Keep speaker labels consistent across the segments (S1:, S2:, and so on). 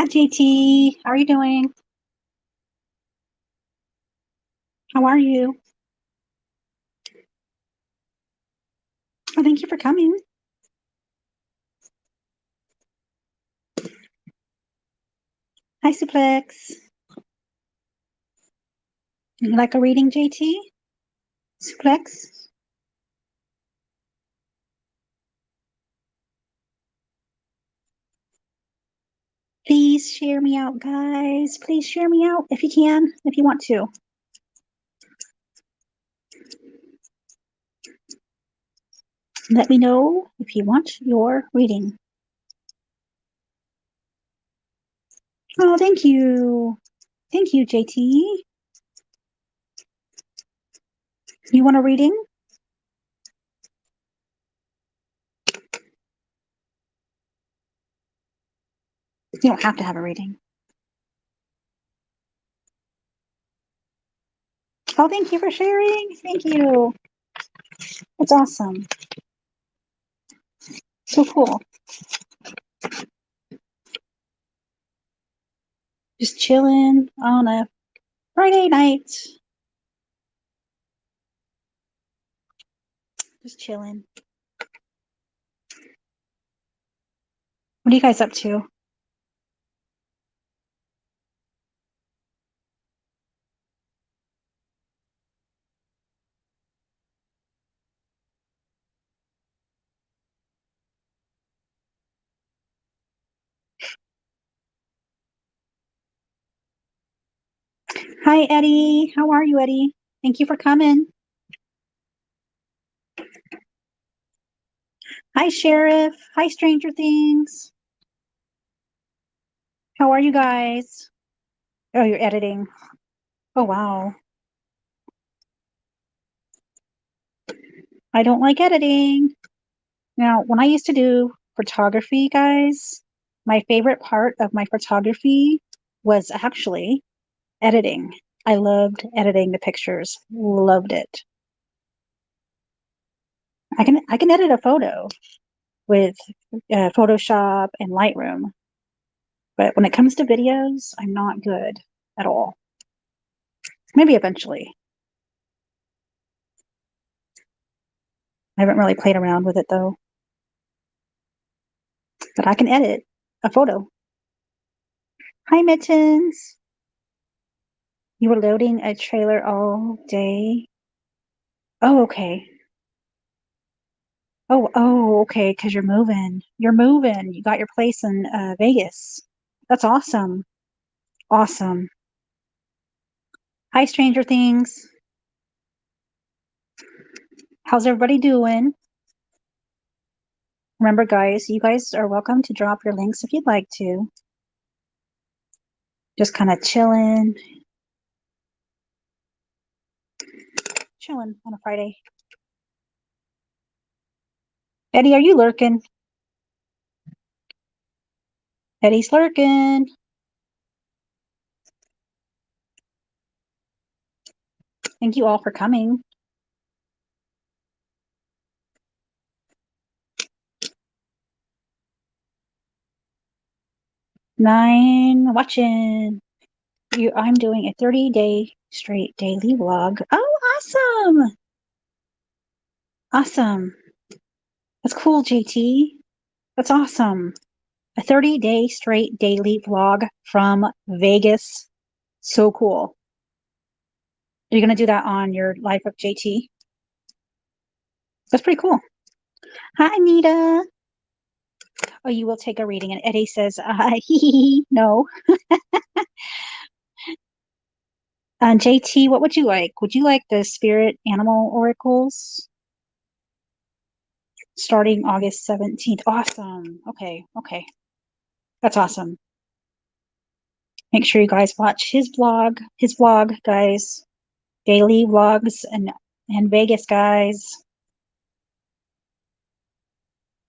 S1: Hi, JT. How are you doing? How are you? Oh, thank you for coming. Hi, Suplex. You like a reading, JT? Suplex? Please share me out, guys. Please share me out if you can, if you want to. Let me know if you want your reading. Oh, thank you. Thank you, JT. You want a reading? You don't have to have a reading. Oh, thank you for sharing. Thank you. That's awesome. So cool. Just chilling on a Friday night. Just chilling. What are you guys up to? Hi, Eddie. How are you, Eddie? Thank you for coming. Hi, Sheriff. Hi, Stranger Things. How are you guys? Oh, you're editing. Oh, wow. I don't like editing. Now, when I used to do photography, guys, my favorite part of my photography was actually editing. I loved editing the pictures. Loved it. I can edit a photo with Photoshop and Lightroom, but when it comes to videos, I'm not good at all. Maybe eventually. I haven't really played around with it though, but I can edit a photo. Hi, Mittens. You were loading a trailer all day. Oh, okay. Oh, okay. Because you're moving. You're moving. You got your place in Vegas. That's awesome. Awesome. Hi, Stranger Things. How's everybody doing? Remember, guys, you guys are welcome to drop your links if you'd like to. Just kind of chilling on a Friday. Eddie, are you lurking? Eddie's lurking. Thank you all for coming. 9 watching. I'm doing a 30-day straight daily vlog. Oh, awesome. Awesome. That's cool, JT. That's awesome. A 30-day straight daily vlog from Vegas. So cool. Are you going to do that on your Life of JT? That's pretty cool. Hi, Anita. Oh, you will take a reading. And Eddie says, no. JT, what would you like? Would you like the spirit animal oracles starting August 17th? Awesome. Okay. Okay. That's awesome. Make sure you guys watch his vlog, guys. Daily vlogs and Vegas, guys.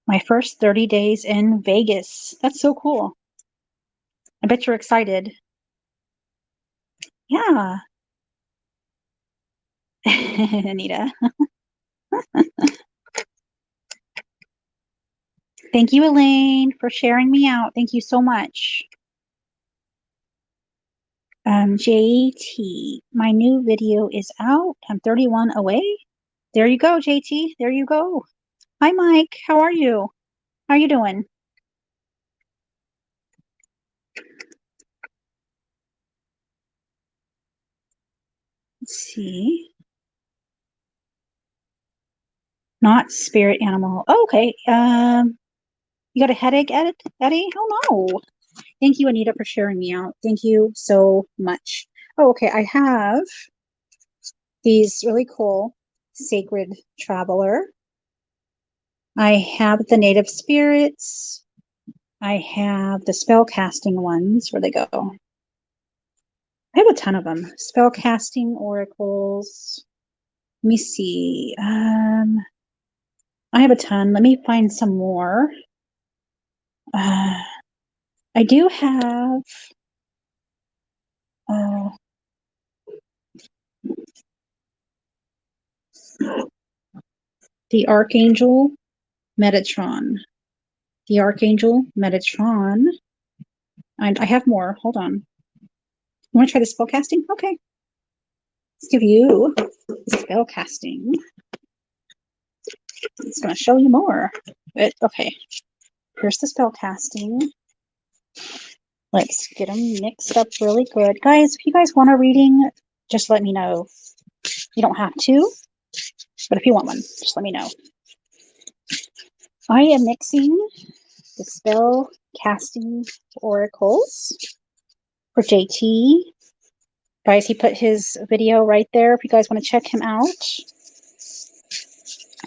S1: My first 30 days in Vegas. That's so cool. I bet you're excited. Yeah. Anita. Thank you, Elaine, for sharing me out. Thank you so much. JT, my new video is out. I'm 31 away. There you go, JT. There you go. Hi, Mike. How are you? How are you doing? Let's see. Not spirit animal. Oh, okay. You got a headache, Eddie? Oh no. Thank you, Anita, for sharing me out. Thank you so much. Oh, okay. I have these really cool sacred traveler. I have the native spirits. I have the spell casting ones. Where they go? I have a ton of them. Spell casting oracles. Let me see. I have a ton. Let me find some more. I do have uh, the Archangel Metatron. The Archangel Metatron. And I have more. Hold on. You want to try the spell casting? Okay. Let's give you spell casting. It's going to show you more. But okay. Here's the spell casting. Let's get them mixed up really good. Guys, if you guys want a reading, just let me know. You don't have to, but if you want one, just let me know. I am mixing the spell casting oracles for JT. Guys, he put his video right there if you guys want to check him out.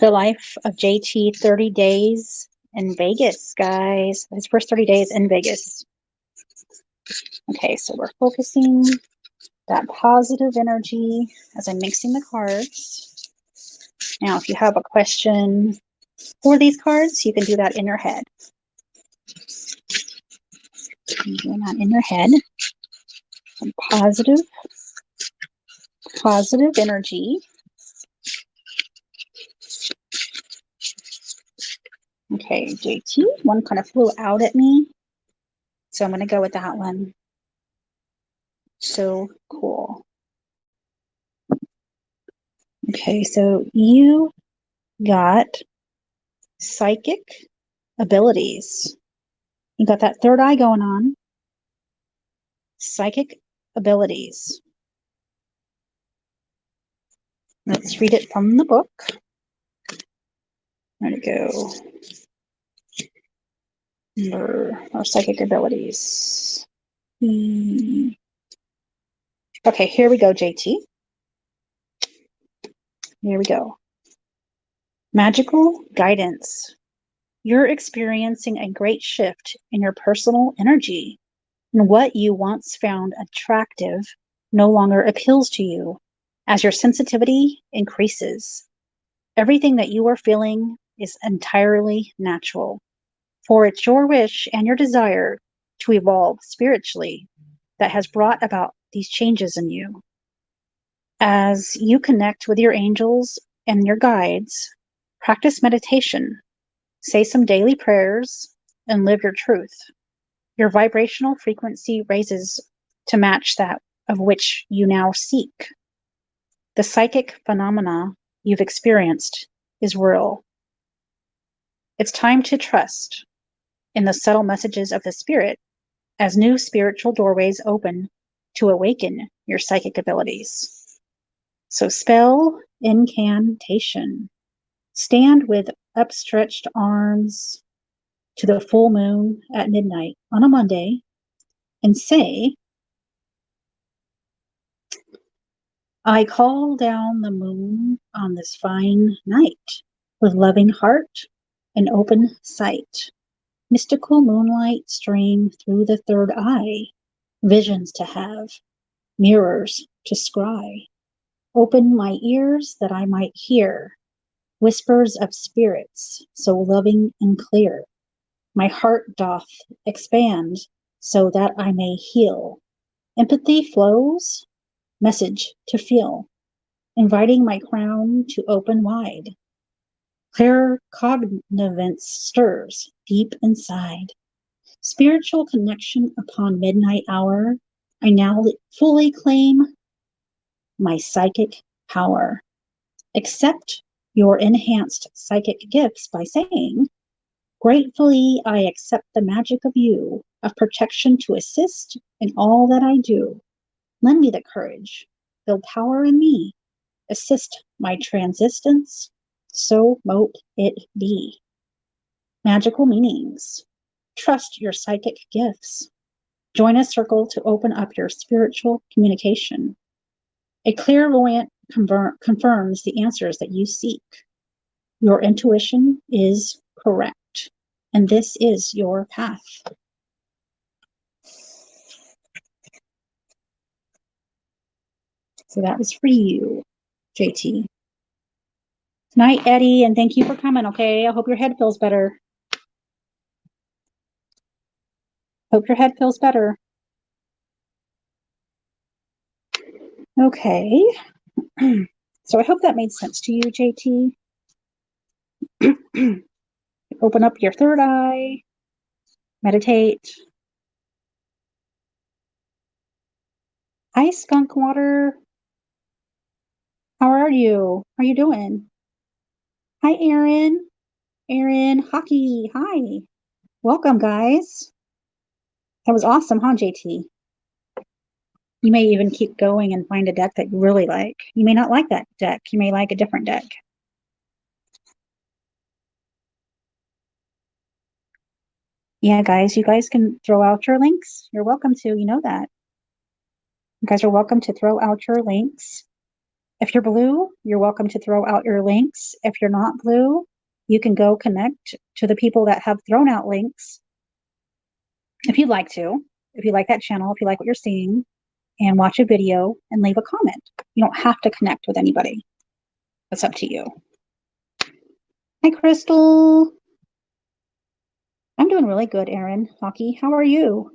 S1: The life of JT, 30 days in Vegas, guys. His first 30 days in Vegas. Okay, so we're focusing that positive energy as I'm mixing the cards. Now, if you have a question for these cards, you can do that in your head. You're doing that in your head. Some positive energy. Okay, JT, one kind of flew out at me. So I'm going to go with that one. So cool. Okay, so you got psychic abilities. You got that third eye going on. Psychic abilities. Let's read it from the book. Where'd it go? Our psychic abilities. Okay, here we go, JT. Here we go. Magical guidance. You're experiencing a great shift in your personal energy, and what you once found attractive no longer appeals to you as your sensitivity increases. Everything that you are feeling is entirely natural, for it's your wish and your desire to evolve spiritually that has brought about these changes in you. As you connect with your angels and your guides, practice meditation, say some daily prayers, and live your truth. Your vibrational frequency raises to match that of which you now seek. The psychic phenomena you've experienced is real. It's time to trust in the subtle messages of the spirit as new spiritual doorways open to awaken your psychic abilities. So spell incantation. Stand with upstretched arms to the full moon at midnight on a Monday and say, I call down the moon on this fine night with loving heart and open sight. Mystical moonlight stream through the third eye, visions to have, mirrors to scry. Open my ears that I might hear whispers of spirits so loving and clear. My heart doth expand so that I may heal. Empathy flows, message to feel, inviting my crown to open wide. Claircognizance stirs deep inside. Spiritual connection upon midnight hour, I now fully claim my psychic power. Accept your enhanced psychic gifts by saying, gratefully, I accept the magic of you, of protection to assist in all that I do. Lend me the courage, build power in me, assist my transistence, so mote it be. Magical meanings. Trust your psychic gifts. Join a circle to open up your spiritual communication. A clairvoyant confirms the answers that you seek. Your intuition is correct, and this is your path. So that was for you, JT. Night, Eddie, and thank you for coming, okay? I hope your head feels better. Hope your head feels better. Okay. So I hope that made sense to you, JT. Open up your third eye. Meditate. Hi, Skunk Water. How are you? How are you doing? Hi, Aaron. Aaron Hockey. Hi. Welcome, guys. That was awesome, huh, JT? You may even keep going and find a deck that you really like. You may not like that deck. You may like a different deck. Yeah, guys, you guys can throw out your links. You're welcome to. You know that. You guys are welcome to throw out your links. If you're blue, you're welcome to throw out your links. If you're not blue, you can go connect to the people that have thrown out links if you'd like to. If you like that channel, if you like what you're seeing, and watch a video and leave a comment. You don't have to connect with anybody. That's up to you. Hi, Crystal. I'm doing really good, Aaron. Hockey, how are you?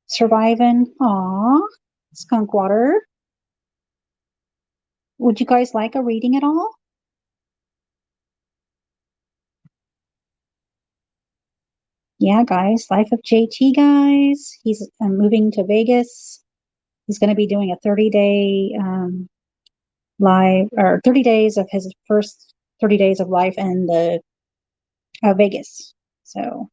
S1: Surviving. Aw, Skunk Water. Would you guys like a reading at all? Yeah, guys, Life of JT, guys. He's moving to Vegas. He's going to be doing a 30-day live, or 30 days of his first 30 days of life in the Vegas. So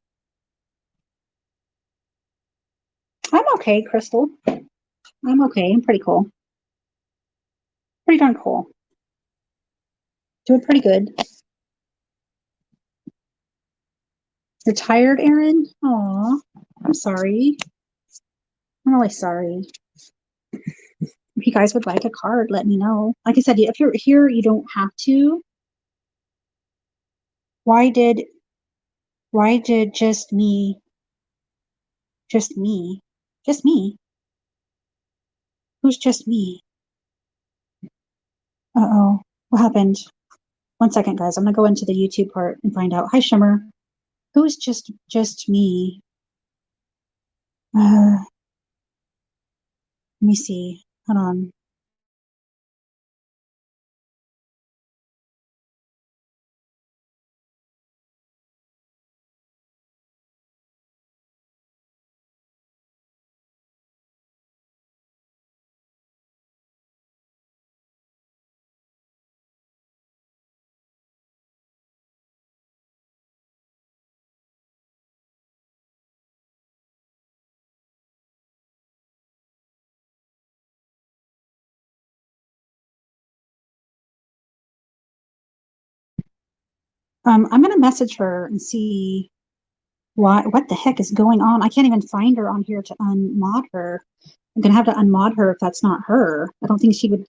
S1: I'm okay, Crystal. I'm okay. I'm pretty cool. Pretty darn cool. Doing pretty good. You're tired, Aaron? Aw, I'm sorry. I'm really sorry. If you guys would like a card, let me know. Like I said, if you're here, you don't have to. Why did just me, just me, just me? Who's just me? Uh-oh, what happened? One second, guys. I'm gonna go into the YouTube part and find out. Hi, Shimmer. Who's just me? Let me see. Hold on. I'm gonna message her and see what the heck is going on. I can't even find her on here to unmod her. I'm gonna have to unmod her if that's not her. I don't think she would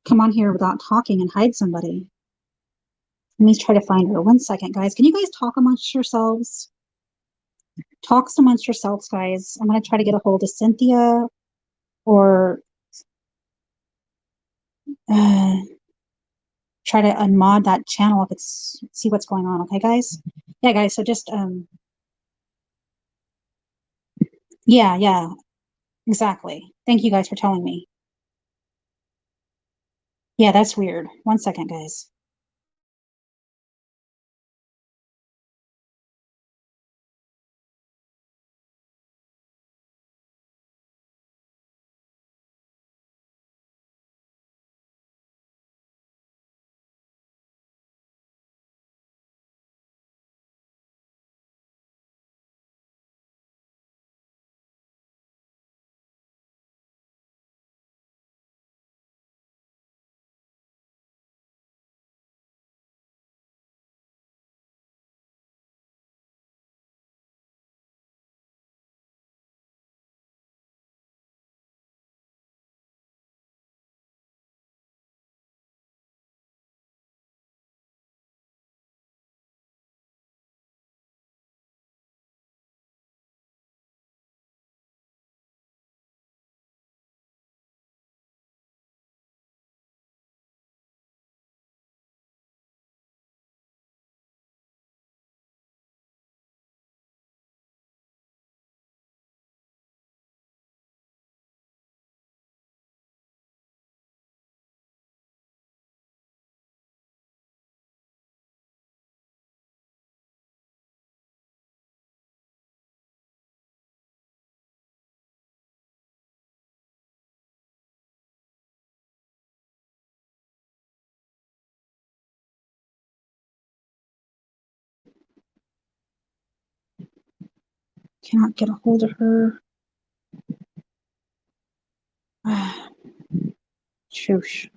S1: come on here without talking and hide somebody. Let me try to find her. One second, guys. Can you guys talk amongst yourselves? Talk amongst yourselves, guys. I'm gonna try to get a hold of Cynthia or try to unmod that channel if it's, see what's going on. Okay, guys? Yeah, guys. So just yeah, exactly. Thank you guys for telling me. Yeah, that's weird. One second, guys. Cannot get a hold of her. Shoosh.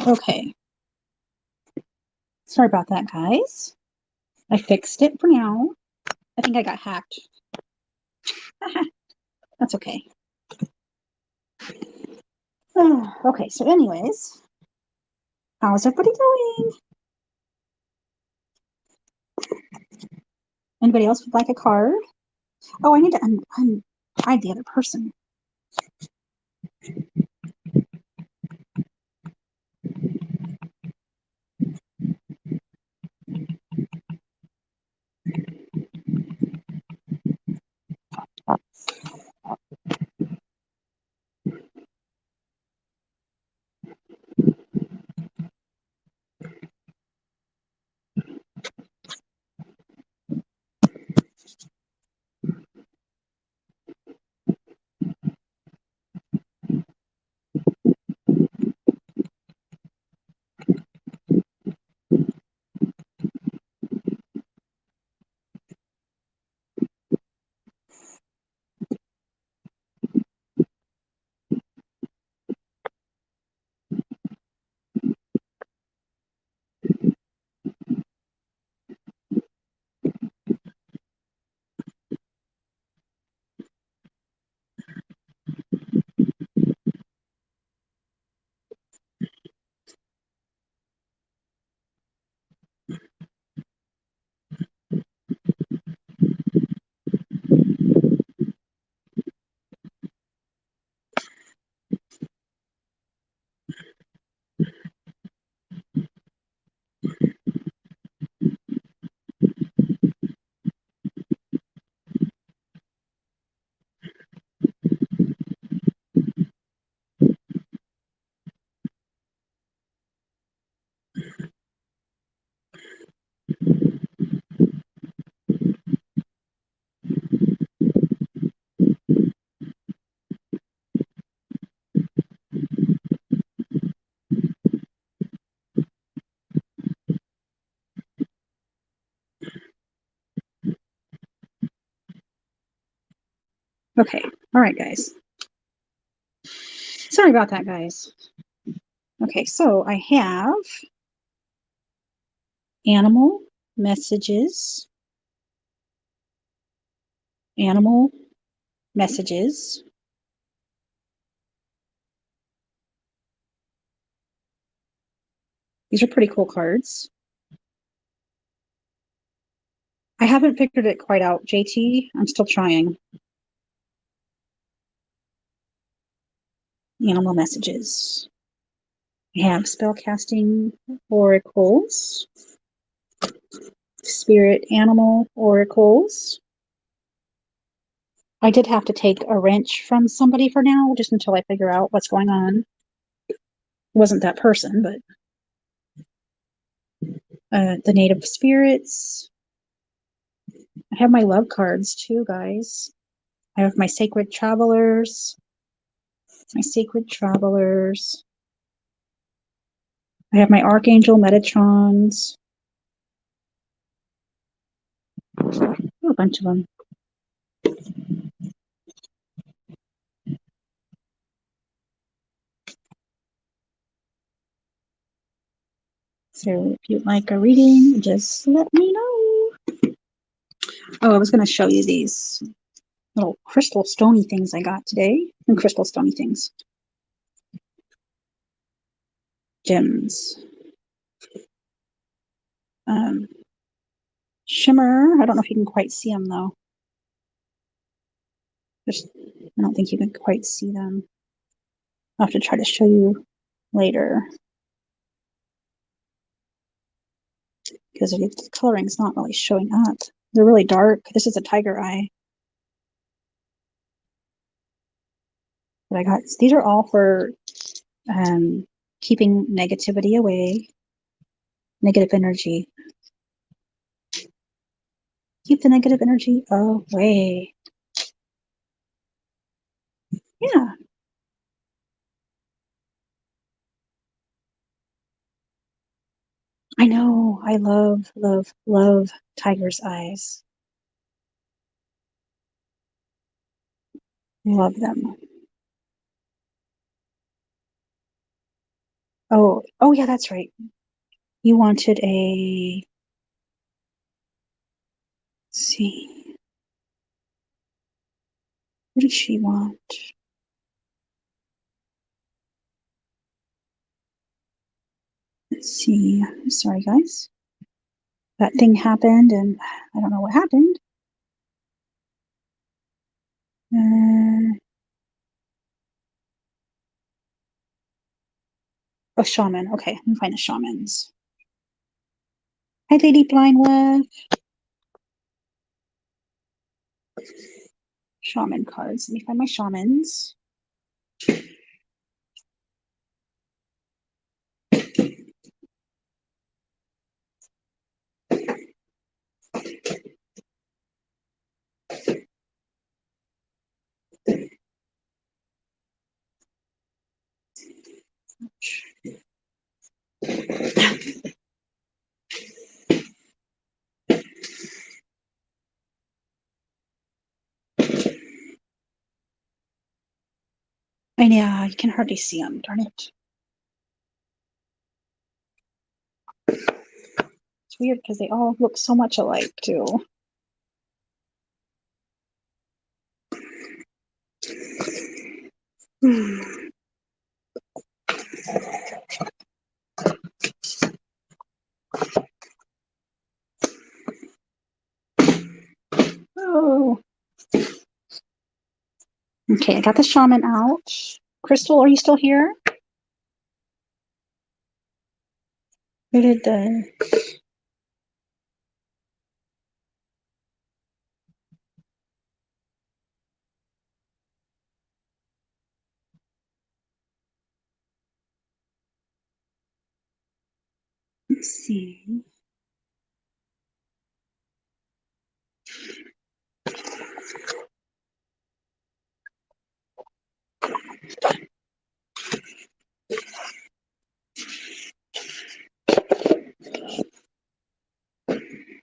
S1: Okay. Sorry about that, guys. I fixed it for now. I think I got hacked. That's okay. Okay, so anyways, how's everybody doing? Anybody else would like a card? Oh, I need to hide the other person. Okay, all right, guys. Sorry about that, guys. Okay, so I have animal messages, animal messages, these are pretty cool cards. I haven't figured it quite out, JT. I'm still trying. Animal messages. I have spellcasting oracles, spirit animal oracles. I did have to take a wrench from somebody for now, just until I figure out what's going on. It wasn't that person, but the native spirits. I have my love cards too, guys. I have my sacred travelers. My sacred travelers. I have my archangel Metatrons. A bunch of them. So if you'd like a reading, just let me know. Oh, I was going to show you these little crystal stony things I got today. And crystal stony things. Gems. Shimmer. I don't know if you can quite see them though. I don't think you can quite see them. I'll have to try to show you later. Because the coloring's not really showing up. They're really dark. This is a tiger eye. But I got, these are all for keeping negativity away. Negative energy. Keep the negative energy away. Yeah. I know. I love, love, love tiger's eyes. Love them. Oh yeah, that's right. You wanted a, let's see. What did she want? Let's see. Sorry, guys. That thing happened and I don't know what happened. Oh, shaman. Okay, let me find the shamans. Hi, Lady Blindwolf. Shaman cards. Let me find my shamans. And yeah, you can hardly see them. Darn it. It's weird because they all look so much alike, too. Oh. Okay, I got the shaman out. Crystal, are you still here? Where did the... Let's see.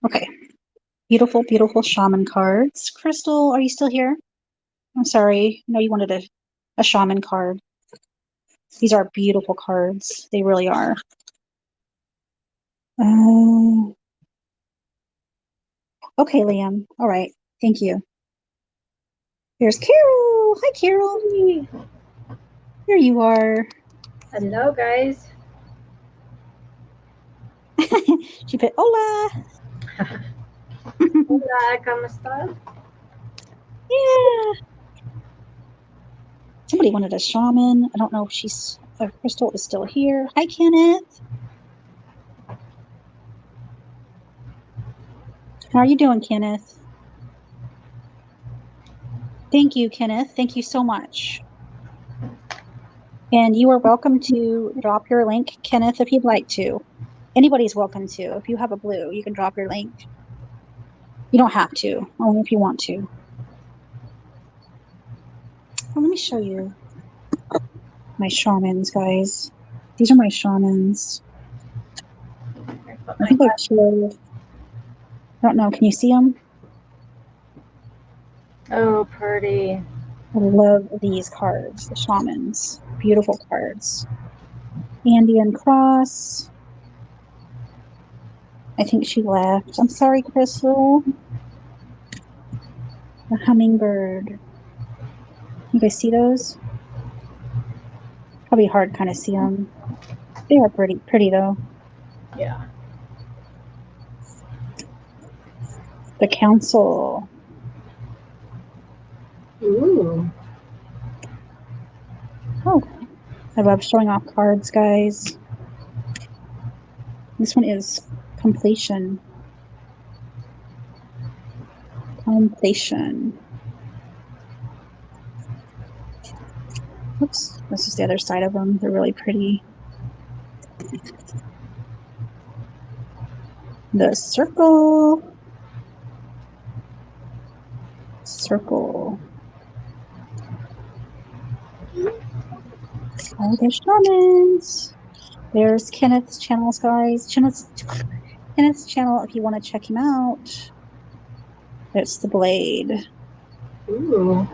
S1: Okay. Beautiful, beautiful shaman cards. Crystal, are you still here? I'm sorry. No, you wanted a shaman card. These are beautiful cards. They really are. Okay, Liam. All right. Thank you. Here's Carol. Hi, Carol. Here you are.
S2: Hello, guys.
S1: She put hola.
S2: Hola, ¿cómo estás?
S1: Yeah. Somebody wanted a shaman. I don't know if Crystal is still here. Hi, Kenneth. How are you doing, Kenneth? Thank you, Kenneth. Thank you so much. And you are welcome to drop your link, Kenneth, if you'd like to. Anybody's welcome to. If you have a blue, you can drop your link. You don't have to, only if you want to. Well, let me show you my shamans, guys. These are my shamans. I think I shared. I don't know. Can you see them?
S2: Oh, pretty.
S1: I love these cards, the shamans. Beautiful cards. Andean Cross. I think she left. I'm sorry, Crystal. The hummingbird. You guys see those? Probably hard kind of see them. They are pretty though.
S2: Yeah.
S1: The council.
S2: Ooh.
S1: Oh, I love showing off cards, guys. This one is completion. Completion. Oops, this is the other side of them. They're really pretty. The circle. Circle. Oh, there's shamans. There's Kenneth's channels, guys. Kenneth's channel, if you want to check him out. It's the Blade.
S2: Ooh.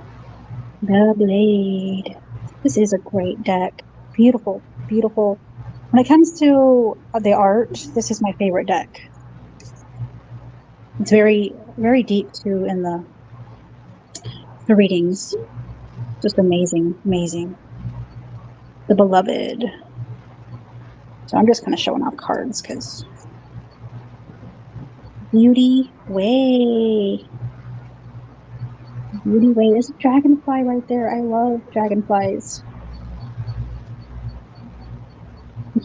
S1: The Blade. This is a great deck. Beautiful, beautiful. When it comes to the art, this is my favorite deck. It's very, very deep too in the readings. Just amazing, amazing. The Beloved. So I'm just kind of showing off cards because Beauty Way. Beauty Way. There's a dragonfly right there. I love dragonflies.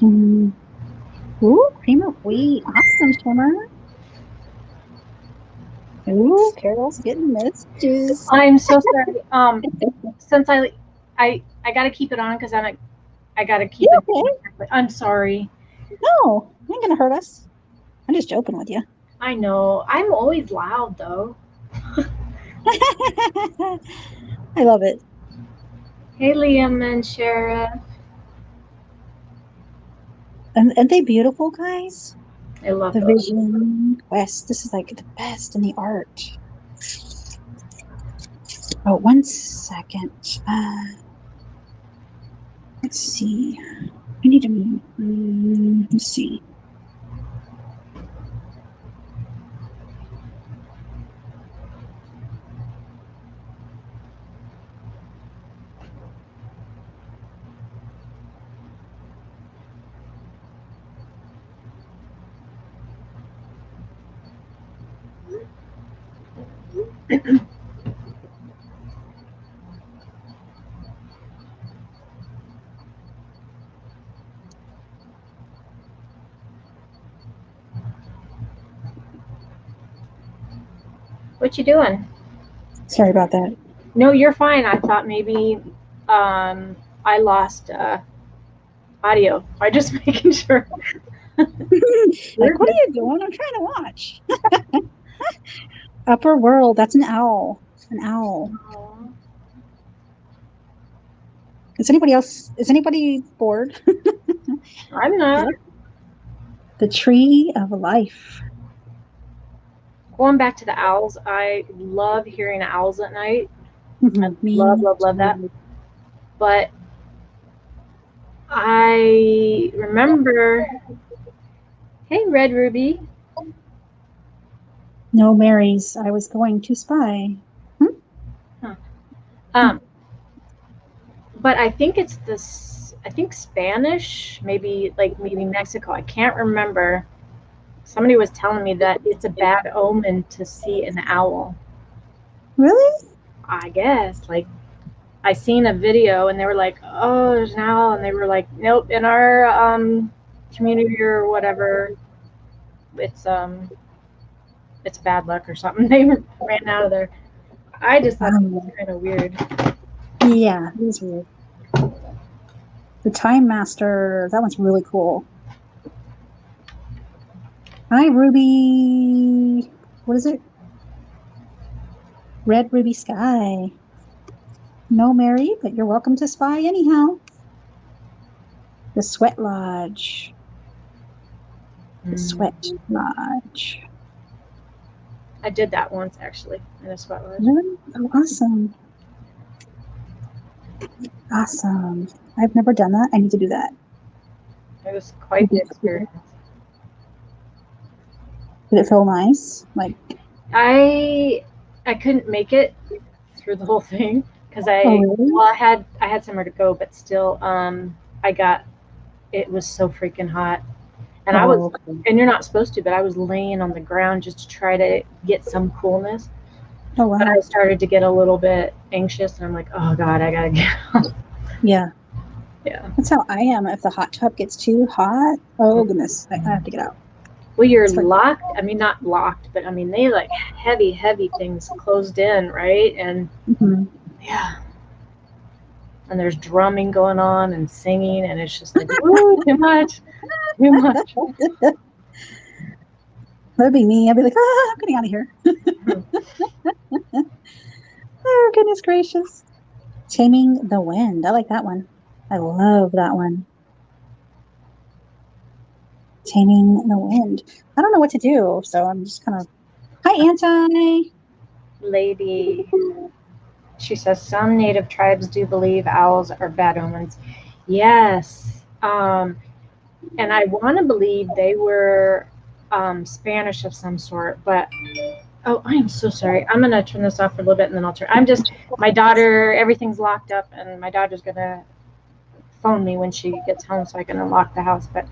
S1: Ooh, cream of wheat. Awesome, Shimmer. Ooh, Carol's getting messages.
S2: I'm so sorry. Since I gotta keep it on because I gotta keep
S1: You
S2: it.
S1: okay?
S2: I'm sorry.
S1: No, it ain't gonna hurt us. I'm just joking with you.
S2: I know. I'm always loud though.
S1: I love it.
S2: Hey, Liam and Sheriff.
S1: And they beautiful, guys?
S2: I love
S1: The
S2: those.
S1: Vision Quest. This is like the best in the art. Oh, 1 second. Let's see. I need to. Let's see.
S2: What you doing?
S1: Sorry about that.
S2: No, you're fine. I thought maybe I lost audio. I'm just making sure.
S1: Like, what are you doing? I'm trying to watch. Upper World. That's an owl. An owl.
S2: Aww.
S1: Is anybody bored?
S2: I'm not.
S1: The Tree of Life.
S2: Going back to the owls, I love hearing owls at night.
S1: Me
S2: Love that. But I remember, hey, Red Ruby.
S1: No, Marys. I was going to spy.
S2: But I think it's this. I think Spanish, maybe Mexico. I can't remember. somebody was telling me that it's a bad omen to see an owl.
S1: Really?
S2: I guess. Like, I seen a video and they were like, "Oh, there's an owl," and they were like, "Nope, in our community or whatever, it's bad luck or something." They ran out of there. I just thought it was kind of weird.
S1: Yeah, it is weird. The Time Master, that one's really cool. Hi, Ruby. What is it? Red Ruby Sky. No, Mary, but you're welcome to spy anyhow. The Sweat Lodge. The Sweat Lodge.
S2: I did that once actually in a sweat lodge.
S1: Really? Oh, awesome. Awesome. I've never done that. I need to do that.
S2: It was quite the experience.
S1: Did it feel nice? Like,
S2: I couldn't make it through the whole thing because
S1: oh, really?
S2: well, I had somewhere to go, but still, it was so freaking hot, and I was,
S1: okay.
S2: and you're not supposed to, but I was laying on the ground just to try to get some coolness.
S1: Oh, wow.
S2: But I started to get a little bit anxious, and I'm like, oh God, I gotta get out.
S1: Yeah.
S2: Yeah.
S1: That's how I am. If the hot tub gets too hot, oh goodness, I have to get out.
S2: Well, you're
S1: like,
S2: locked. I mean, not locked, but I mean, they like heavy things closed in, right? And yeah. And there's drumming going on and singing, and it's just like, ooh, too much. Too much.
S1: That'd be me. I'd be like, I'm getting out of here. Oh, goodness gracious. Taming the Wind. I like that one. I love that one. Taming the Wind. I don't know what to do, so I'm just kind of. Hi, Anti.
S2: Lady. She says some native tribes do believe owls are bad omens. Yes. And I want to believe they were Spanish of some sort, but oh, I am so sorry. I'm going to turn this off for a little bit and then I'll turn. My daughter, everything's locked up, and my daughter's going to phone me when she gets home so I can unlock the house. But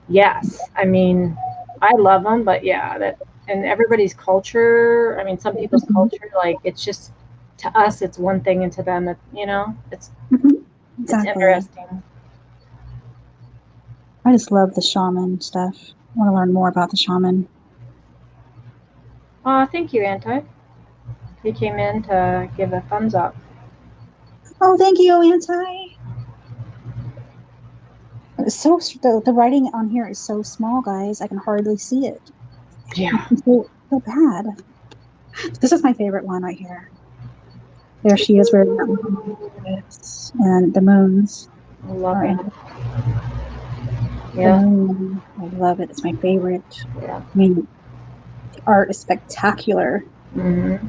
S2: yes, I mean, I love them, but yeah, and everybody's culture, I mean, some people's culture, like, it's just, to us, it's one thing, and to them, it's
S1: Exactly.
S2: It's interesting.
S1: I just love the shaman stuff. I want to learn more about the shaman.
S2: Oh, thank you, Anti. He came in to give a thumbs up.
S1: Oh, thank you, Anti. It's so the writing on here is so small, guys. I can hardly see it.
S2: Yeah.
S1: It's so bad. This is my favorite one right here. There she is, wearing and the moons.
S2: I love it. Yeah.
S1: The moon. I love it. It's my favorite.
S2: Yeah.
S1: I mean, the art is spectacular.
S2: Mm-hmm.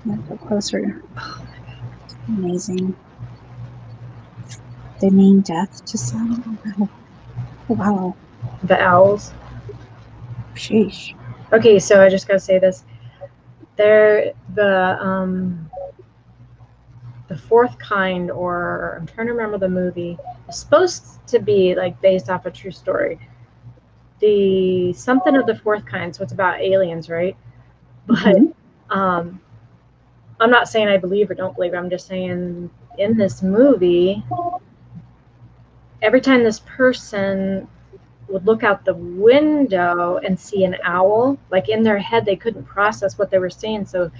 S1: Let's go closer. Amazing. They mean death to some. Wow.
S2: The owls.
S1: Sheesh.
S2: Okay, so I just gotta say this. They're the fourth kind, or I'm trying to remember the movie. It's supposed to be like based off a true story. The something of the fourth kind, so it's about aliens, right? But I'm not saying I believe or don't believe. I'm just saying in this movie, every time this person would look out the window and see an owl, like in their head, they couldn't process what they were seeing. So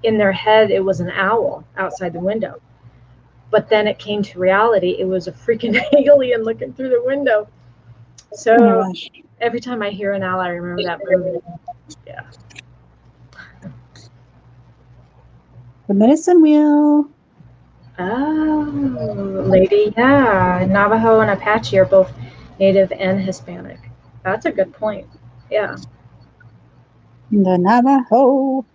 S2: in their head, it was an owl outside the window. But then it came to reality, it was a freaking alien looking through the window. So every time I hear an owl, I remember that movie. Yeah.
S1: The medicine wheel.
S2: Oh, lady, yeah. Navajo and Apache are both Native and Hispanic. That's a good point. Yeah.
S1: The Navajo.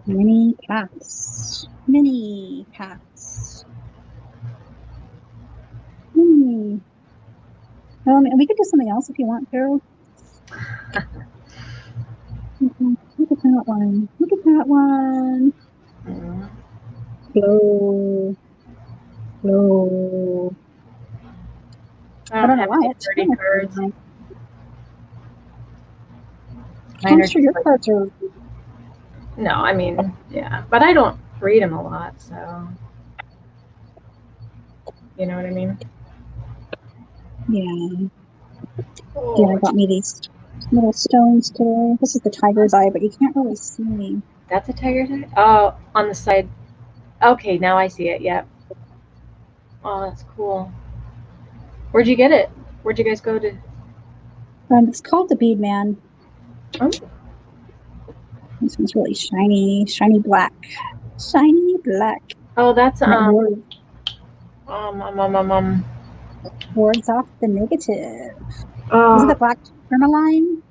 S1: Many paths. Many paths. And we could do something else if you want to. Look at that one. Look at that one. Flow. Flow.
S2: I
S1: I
S2: don't
S1: don't know
S2: have
S1: why.
S2: any
S1: It's
S2: 30
S1: kind
S2: cards.
S1: of
S2: Mine
S1: I'm
S2: are
S1: sure
S2: just
S1: your
S2: like,
S1: cards are.
S2: no, I mean, yeah. But I don't read them a lot, so you know what I mean?
S1: Yeah.
S2: Oh,
S1: Dana got me these little stones today. This is the tiger's eye, but you can't really see.
S2: that's a tiger's eye? Oh, on the side. Okay, now I see it. Yep. Oh, that's cool. Where'd you get it? Where'd you guys go to?
S1: It's called the Bead Man.
S2: Oh,
S1: This one's really shiny, shiny black. Shiny black.
S2: oh that's
S1: And it
S2: um, um, um, um, um.
S1: wards off the negative. Is it
S2: Oh,
S1: the black tourmaline?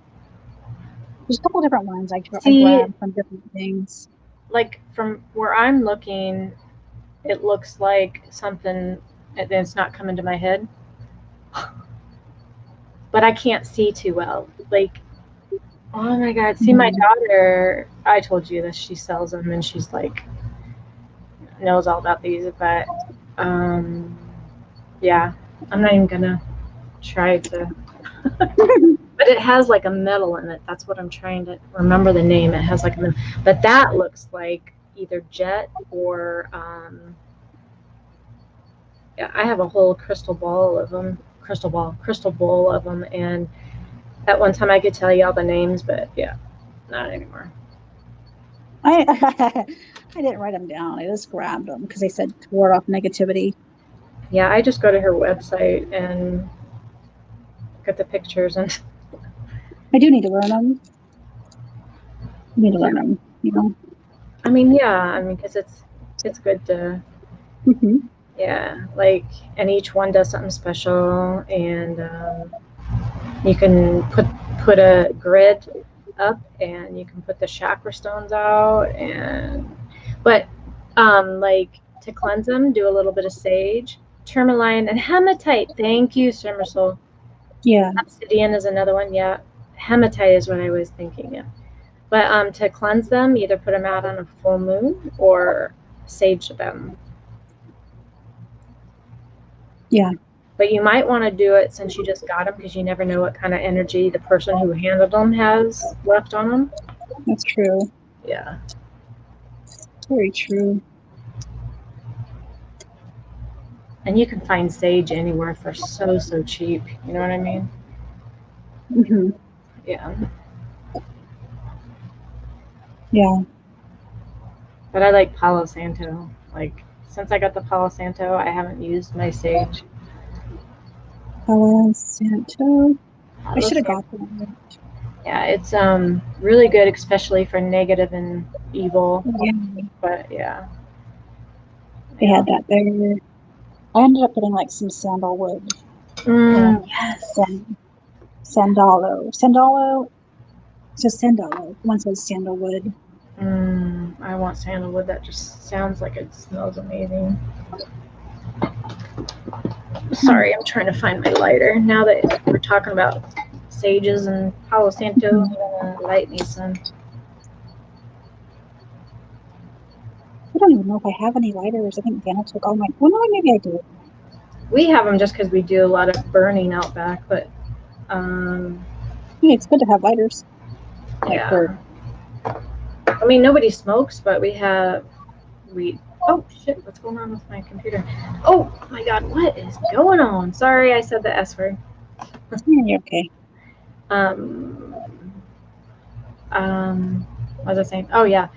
S1: There's a couple different ones I
S2: see,
S1: grabbed from different things.
S2: like from where I'm looking, it looks like something that's not coming to my head, but I can't see too well. Like, oh my God. See, my daughter, I told you this, she sells them and she's like, knows all about these, but yeah, I'm not even gonna try to. But it has like a metal in it. That's what I'm trying to remember the name. It has like a metal, but that looks like either jet or yeah, I have a whole crystal bowl of them, crystal bowl of them, and at one time I could tell you all the names, but yeah, not anymore.
S1: I I didn't write them down. I just grabbed them because they said to ward off negativity.
S2: Yeah, I just go to her website and look at the pictures and
S1: I do need to learn them. I need to learn them, you know.
S2: I mean, yeah, I mean, because it's good to yeah, like, and each one does something special, and you can put a grid up, and you can put the chakra stones out, and but like to cleanse them, do a little bit of sage, tourmaline, and hematite. Thank you, Summersol.
S1: Yeah.
S2: Obsidian is another one. Yeah, hematite is what I was thinking. Yeah, but to cleanse them, either put them out on a full moon or sage them.
S1: Yeah.
S2: But you might want to do it since you just got them, because you never know what kind of energy the person who handled them has left on them.
S1: That's true.
S2: Yeah.
S1: Very true.
S2: And you can find sage anywhere for so cheap. You know what I mean?
S1: Hmm.
S2: Yeah.
S1: Yeah.
S2: But I like Palo Santo. Like, since I got the Palo Santo, I haven't used my sage.
S1: Palo Santo. I
S2: Palo
S1: should have
S2: Santo.
S1: got that.
S2: Yeah, it's really good, especially for negative and evil.
S1: Yeah.
S2: But yeah.
S1: They
S2: Yeah.
S1: had that there. I ended up getting like some sandalwood and
S2: Yes.
S1: sandalo. It's just sandalo. One says sandalwood.
S2: I want sandalwood. That just sounds like it smells amazing. Sorry, I'm trying to find my lighter. Now that we're talking about sages and Palo Santo, I'm gonna light me some.
S1: I don't even know if I have any lighters. I think Dana took all my. Well, no, maybe I do.
S2: We have them just because we do a lot of burning out back, but
S1: Yeah, it's good to have lighters. Like
S2: yeah.
S1: for.
S2: I mean, nobody smokes, but we have weed. Oh shit! What's going on with my computer? Oh my God! What is going on? Sorry, I said the S word.
S1: Yeah, you're okay.
S2: Um, what was I saying? Oh yeah,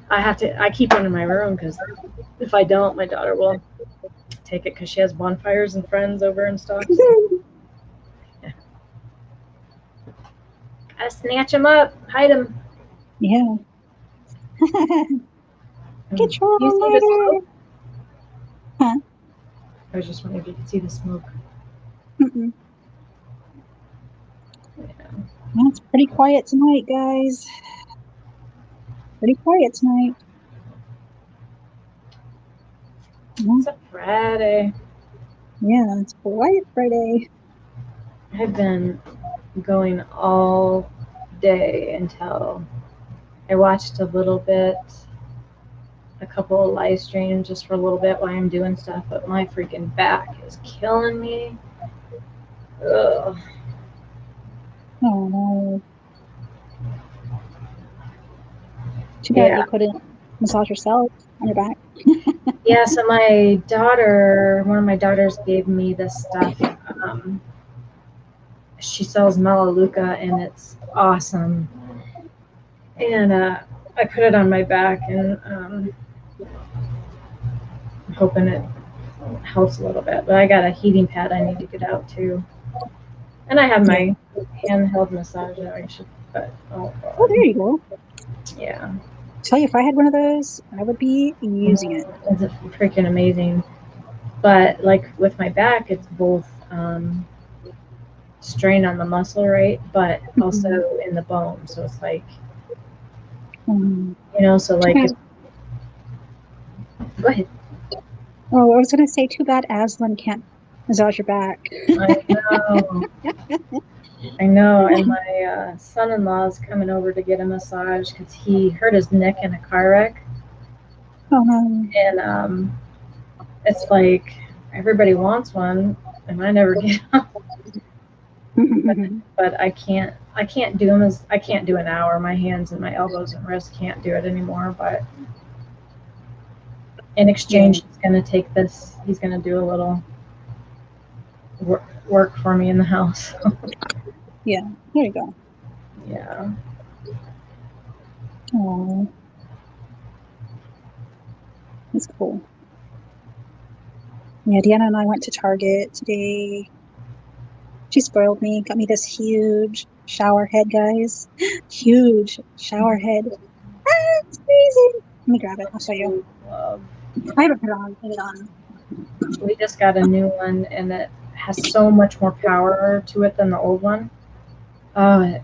S2: I keep one in my room because if I don't, my daughter will take it because she has bonfires and friends over and stuff. So. Yeah. Gotta snatch them up, hide them.
S1: Yeah. Get your
S2: You see the
S1: lighter.
S2: smoke?
S1: Huh?
S2: I was just wondering if you could see the smoke.
S1: Mm-mm.
S2: Yeah.
S1: Well, it's pretty quiet tonight, guys. Pretty quiet tonight.
S2: It's a Friday.
S1: Yeah, it's Quiet Friday.
S2: I've been going all day until I watched a little bit a couple of live streams just for a little bit while I'm doing stuff, but my freaking back is killing me. Ugh.
S1: Oh no. Too bad
S2: Yeah.
S1: you couldn't massage yourself on your back.
S2: Yeah, so my daughter, one of my daughters gave me this stuff. She sells Melaleuca and it's awesome. And I put it on my back and I'm hoping it helps a little bit. But I got a heating pad I need to get out too. And I have my handheld massager, I should, but
S1: Oh, there you go.
S2: yeah.
S1: Tell you, if I had one of those, I would be using it.
S2: It's freaking amazing. But like with my back, it's both strain on the muscle, right? But also in the bone. So it's like, you know, so like, go ahead.
S1: Oh, I was going to say, too bad Aslan can't massage your back.
S2: I know. I know. And my son-in-law is coming over to get a massage because he hurt his neck in a car wreck.
S1: Oh no.
S2: And it's like everybody wants one, and I never get them. But I can't do them as I can't do an hour. My hands and my elbows and wrists can't do it anymore. But in exchange, he's going to take this. He's going to do a little work for me in the house.
S1: Yeah, there you go.
S2: Yeah.
S1: Oh, that's cool. Yeah, Deanna and I went to Target today. She spoiled me, got me this huge shower head, guys. Huge shower head. Ah, it's crazy. Let me grab it. I'll show you. I haven't put it on.
S2: We just got a new one, and it has so much more power to it than the old one. Oh, it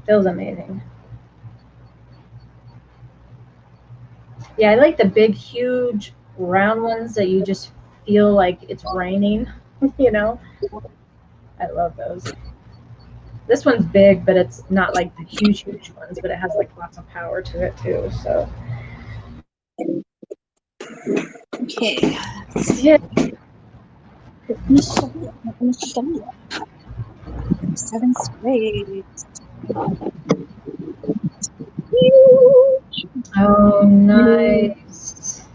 S2: feels amazing. Yeah, I like the big, huge, round ones that you just feel like it's raining, you know? I love those. This one's big, but it's not like the huge, huge ones, but it has like lots of power to it too, so.
S1: Okay.
S2: Yeah.
S1: 7 sprays.
S2: Oh, nice.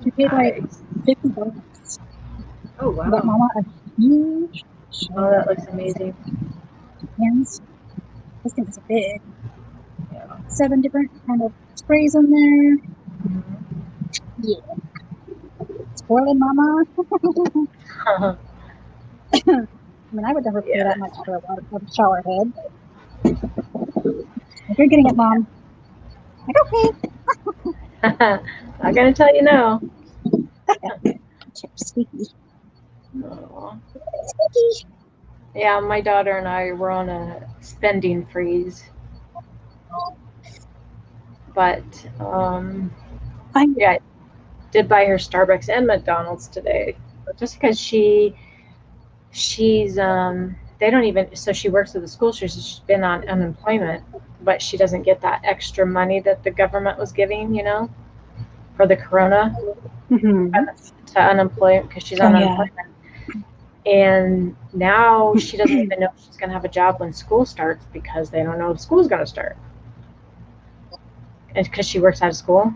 S1: You paid like $50.
S2: Oh, wow.
S1: But Mama, a huge.
S2: Oh, that looks amazing.
S1: Hands. This thing is big. 7 different kind of sprays in there. Yeah. Spoiling Mama. I mean, I would never pay that much for a shower head. If you're getting it, Mom. Like, okay.
S2: Not gonna tell you no.
S1: Squeaky.
S2: Oh.
S1: Squeaky.
S2: Yeah, my daughter and I were on a spending freeze. But yeah, I did buy her Starbucks and McDonald's today. Just because she's they don't even, so she works at the school, she's been on unemployment, but she doesn't get that extra money that the government was giving, you know, for the corona to unemployment, because she's on unemployment. And now she doesn't even know if she's going to have a job when school starts, because they don't know if school's going to start. And because she works out of school.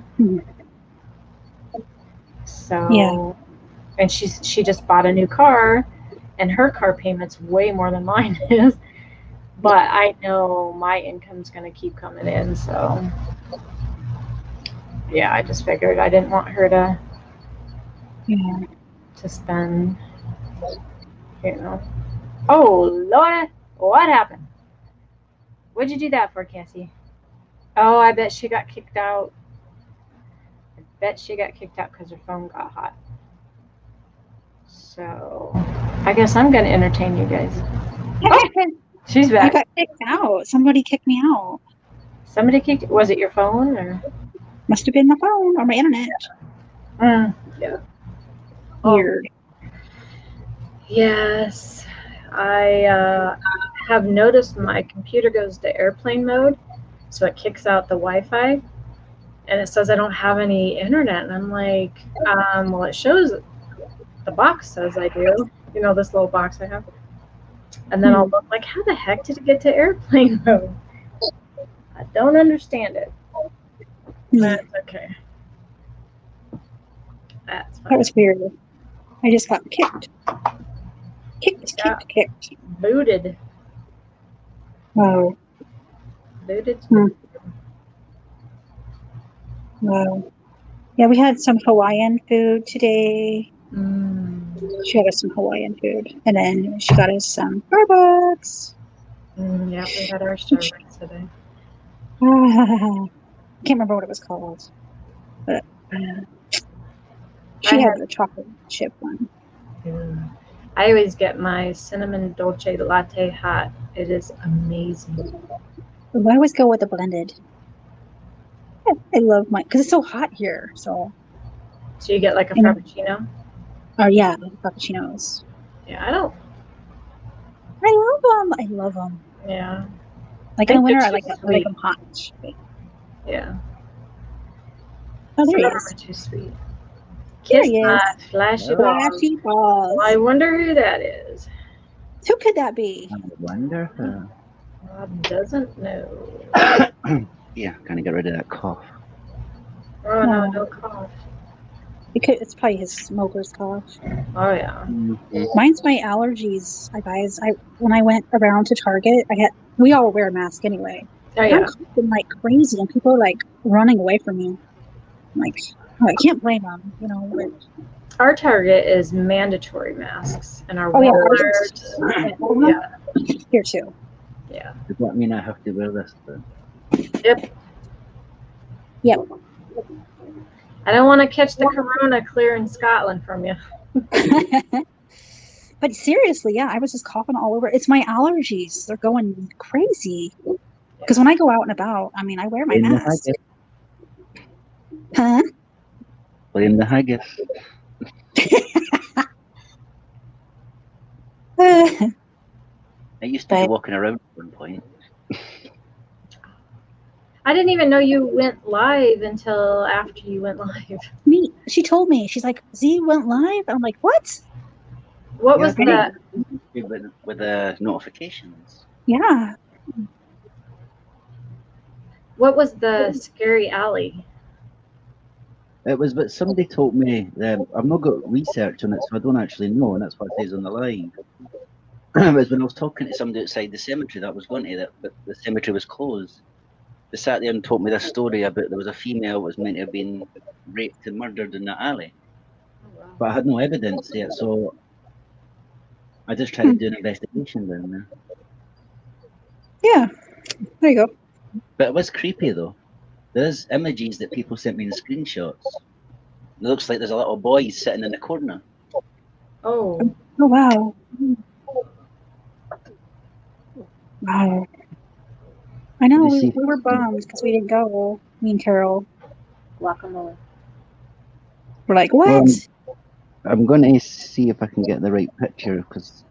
S2: So, and she just bought a new car, and her car payment's way more than mine is. But I know my income's going to keep coming in, so yeah, I just figured I didn't want her to spend, you know. Oh, Lord, what happened? What'd you do that for, Cassie? Oh, I bet she got kicked out. I bet she got kicked out because her phone got hot. So, I guess I'm going to entertain you guys. Oh, she's back.
S1: I got kicked out. Somebody kicked me out.
S2: Somebody kicked? Was it your phone, or?
S1: Must have been my phone or my internet.
S2: Yeah.
S1: Weird.
S2: Yes. I have noticed my computer goes to airplane mode, so it kicks out the Wi-Fi. and it says I don't have any internet. And I'm like, well, it shows the box says I do. You know, this little box I have. And then I'll look like, how the heck did it get to airplane mode? I don't understand it. That's okay. That's fine.
S1: That was weird. I just got kicked. Kicked.
S2: Booted.
S1: Wow.
S2: Booted.
S1: Wow. Yeah, we had some Hawaiian food today. She had us some Hawaiian food. And then she got us some Starbucks.
S2: Yeah, we had our Starbucks today.
S1: I can't remember what it was called. But she had the chocolate chip one.
S2: I always get my cinnamon dolce latte hot. It is amazing.
S1: I always go with the blended. I love mine because it's so hot here. So
S2: you get like a frappuccino?
S1: Oh yeah, frappuccinos.
S2: Yeah, I love
S1: them. I love them.
S2: Yeah.
S1: Like in the winter, I like them hot.
S2: Yeah.
S1: Oh, there he
S2: is. Too sweet.
S1: There he is.
S2: Flashy balls. Well, I wonder who that is.
S1: Who could that be?
S3: I wonder who.
S2: Rob doesn't know.
S3: Yeah, kind of get rid of that cough.
S2: Oh, no cough.
S1: It's probably his smoker's cough.
S2: Oh yeah.
S1: Mine's my allergies, guys. When I went around to Target, we all wear a mask anyway.
S2: Oh yeah.
S1: I'm coughing like crazy, and people are like running away from me. I'm like, I can't blame them, you know. But
S2: our Target is mandatory masks, and our
S1: Walmart. Yeah. Here too.
S2: Yeah.
S3: Does that mean I have to wear this then?
S1: Yep.
S2: I don't want to catch the corona clear in Scotland from you.
S1: But seriously, yeah, I was just coughing all over. It's my allergies. They're going crazy. Because when I go out and about, I mean, I wear my mask. Huh?
S3: Blame the haggis. I used to be walking around at one point.
S2: I didn't even know you went live until after you went live.
S1: She told me. She's like, Z went live? I'm like, what?
S2: What was that?
S3: With the notifications.
S1: Yeah.
S2: What was the scary alley?
S3: It was, but somebody told me, I've not got research on it, so I don't actually know, and that's what it says on the live. It was when I was talking to somebody outside the cemetery that was going to that, but the cemetery was closed. They sat there and told me this story about there was a female that was meant to have been raped and murdered in that alley. Oh, wow. But I had no evidence yet, so I just tried to do an investigation down there.
S1: Yeah, there you go.
S3: But it was creepy though. There's images that people sent me in screenshots. It looks like there's a little boy sitting in the corner.
S2: Oh.
S1: Oh, wow. Wow. I know, we were bummed because we didn't go. Me and Carol.
S2: Guacamole.
S1: We're like, what? Well,
S3: I'm going to see if I can get the right picture, because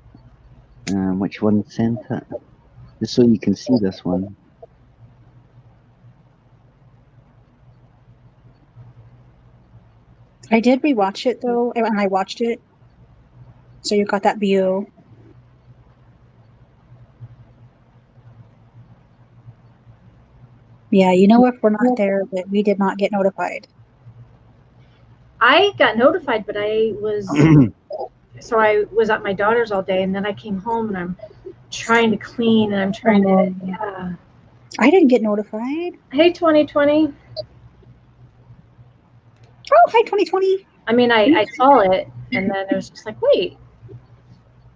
S3: which one sent it? Just so you can see this one.
S1: I did rewatch it though, and I watched it. So you got that view. Yeah, you know, if we're not there, that we did not get notified.
S2: I got notified, but I was so I was at my daughter's all day, and then I came home and I'm trying to clean and I'm trying to. Yeah.
S1: I didn't get notified.
S2: Hey, 2020.
S1: Oh, hi, 2020.
S2: I mean, I saw it, and then it was just like, wait,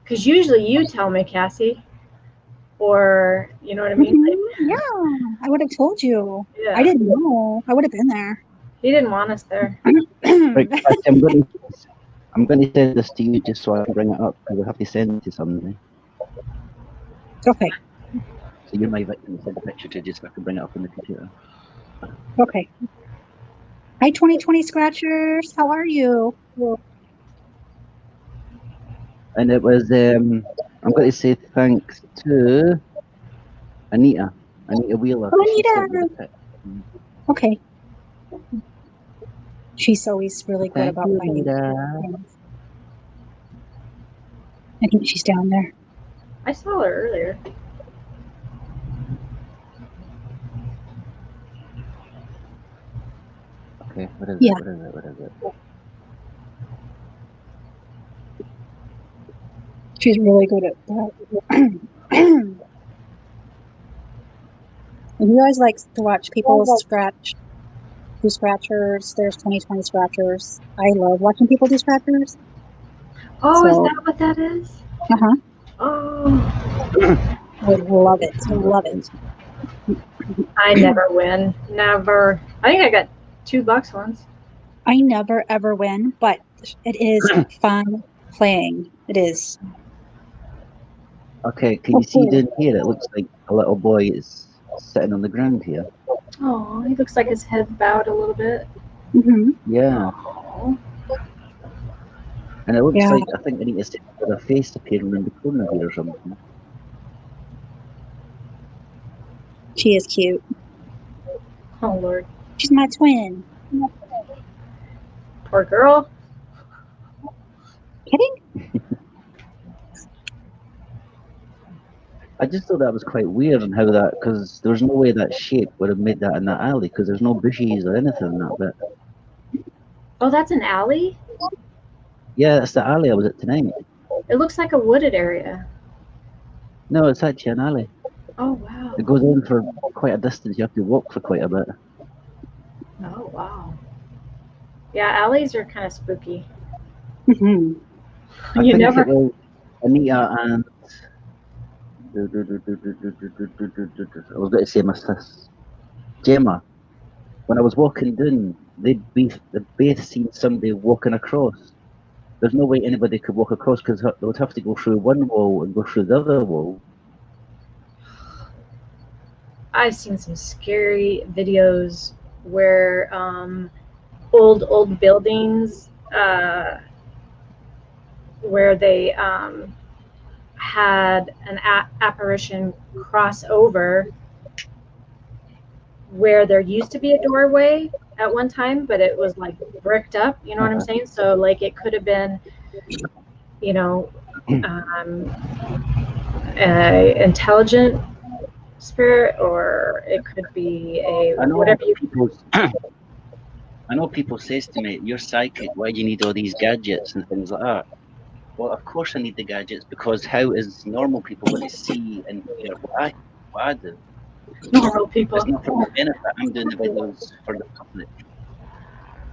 S2: because usually you tell me, Cassie. Or, you know what I mean? Like,
S1: yeah, I would have told you. Yeah. I didn't know. I would have been there.
S2: He didn't want us there.
S3: Right, I'm going to send this to you just so I can bring it up, because I have to send it to somebody.
S1: Okay.
S3: So you're my victim to send the picture to just so I can bring it up on the computer.
S1: Okay. Hi, 2020 Scratchers. How are you?
S3: And it was, I'm going to say thanks to Anita Wheeler.
S1: Oh, Anita. Okay. She's always really good
S3: Thank
S1: about
S3: you,
S1: finding
S3: Rita.
S1: things. I think she's down there.
S2: I saw her earlier.
S3: Okay, what is
S1: Yeah.
S3: it? What is it? What is it?
S1: She's really good at that. If you guys like to watch people do scratchers, there's 2020 scratchers. I love watching people do scratchers.
S2: Oh, is
S1: So-
S2: that what that is?
S1: Uh-huh.
S2: Oh,
S1: I love it. Love it.
S2: I never win. Never. I think I got $2 once.
S1: I never ever win, but it is fun playing. It is.
S3: Okay, can you see down here? It looks like a little boy is sitting on the ground here.
S2: Oh, he looks like his head's bowed a little bit.
S1: Hmm.
S3: Yeah,
S2: Oh,
S3: and it looks
S1: Yeah.
S3: like, I think I need to see a face appearing in the corner here or something.
S1: She is cute.
S2: oh Lord.
S1: She's my twin.
S2: Poor girl.
S1: Kidding?
S3: I just thought that was quite weird and how that, because there's no way that shape would have made that in that alley, because there's no bushes or anything in that bit.
S2: Oh, that's an alley?
S3: Yeah, that's the alley I was at tonight.
S2: It looks like a wooded area.
S3: No, it's actually an alley.
S2: Oh, wow.
S3: It goes on for quite a distance. You have to walk for quite a bit.
S2: Oh, wow. Yeah, alleys are kind of spooky.
S1: Hmm.
S3: I
S2: You
S3: think
S2: never.
S3: it was Anita and I was going to say my sis, Gemma. When I was walking down, they'd both seen somebody walking across. There's no way anybody could walk across because they would have to go through one wall and go through the other wall.
S2: I've seen some scary videos where old buildings where they had an apparition cross over where there used to be a doorway at one time, but it was like bricked up. You know what I'm saying? So like it could have been, you know, a intelligent spirit, or it could be a
S3: I know
S2: whatever you.
S3: I know people says to me, "You're psychic. Why do you need all these gadgets and things like that?" Well, of course I need the gadgets because how is normal people going to see and hear what I do?
S2: Normal people.
S3: It's not for my benefit. I'm doing the videos for the public.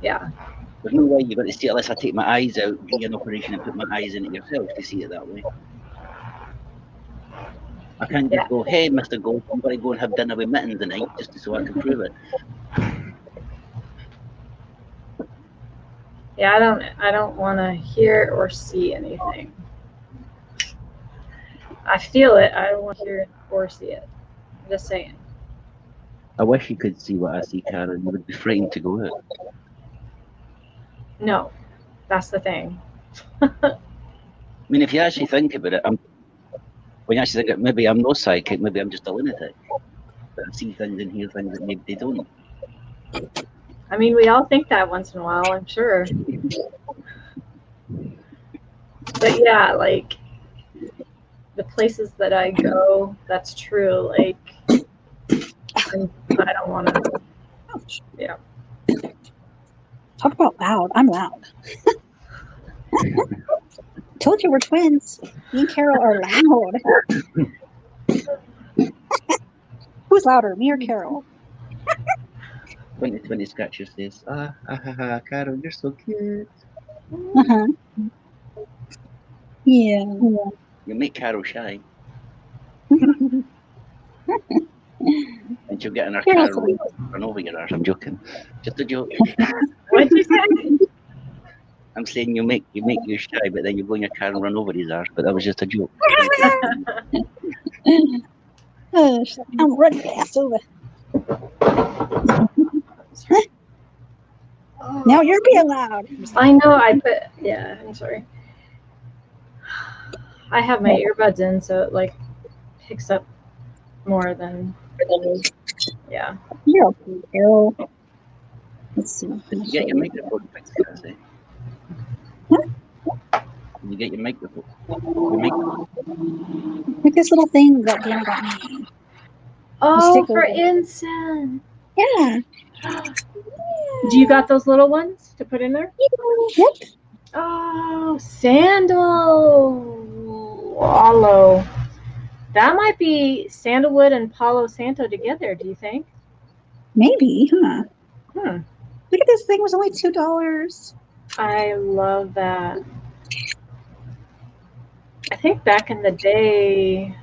S2: Yeah.
S3: There's no way you're going to see it unless I take my eyes out, do an operation, and put my eyes in it yourself to see it that way. I can't just go, "Hey, Mr. Gold, I'm going to go and have dinner with Mitten tonight just so I can prove it."
S2: Yeah, I don't want to hear or see anything. I feel it. I don't want to hear it or see it. I'm just saying.
S3: I wish you could see what I see, Karen. You would be frightened to go out.
S2: No, that's the thing.
S3: I mean, if you actually think about it, when you actually think, maybe I'm no psychic, maybe I'm just a lunatic. But I see things and hear things that maybe they don't.
S2: I mean, we all think that once in a while, I'm sure. But yeah, like the places that I go, that's true. Like, and I don't want to. Yeah.
S1: Talk about loud. I'm loud. Told you we're twins. Me and Carol are loud. Who's louder, me or Carol?
S3: 2020 Scratcher says, Carol, you're so cute.
S1: Uh-huh. Yeah.
S3: You make Carol shy. And she'll get in her
S1: Carol's
S3: car and run over your arse. I'm joking. Just a joke.
S2: What'd you say?
S3: I'm saying you make you shy, but then you go in your car and run over his arse. But that was just a joke.
S1: I'm running fast over. Now you're being loud.
S2: I know. Yeah, I'm sorry. I have my earbuds in, so it like picks up more than. Yeah.
S1: You're okay, Carol. Let's see. I'm
S3: Did
S1: gonna
S3: you
S1: show
S3: get your
S1: you.
S3: microphone fixed, Cassie?
S1: Huh?
S3: Did you get your microphone? Your mic-
S1: Like this little thing that Dana got me.
S2: Oh,
S1: stick
S2: for
S1: over it.
S2: incense.
S1: Yeah.
S2: Do you got those little ones to put in there?
S1: Yep.
S2: Oh, sandal. Aloe. That might be sandalwood and Palo Santo together, do you think?
S1: Maybe, huh?
S2: Hmm.
S1: Look at this thing, was only $2.
S2: I love that. I think back in the day,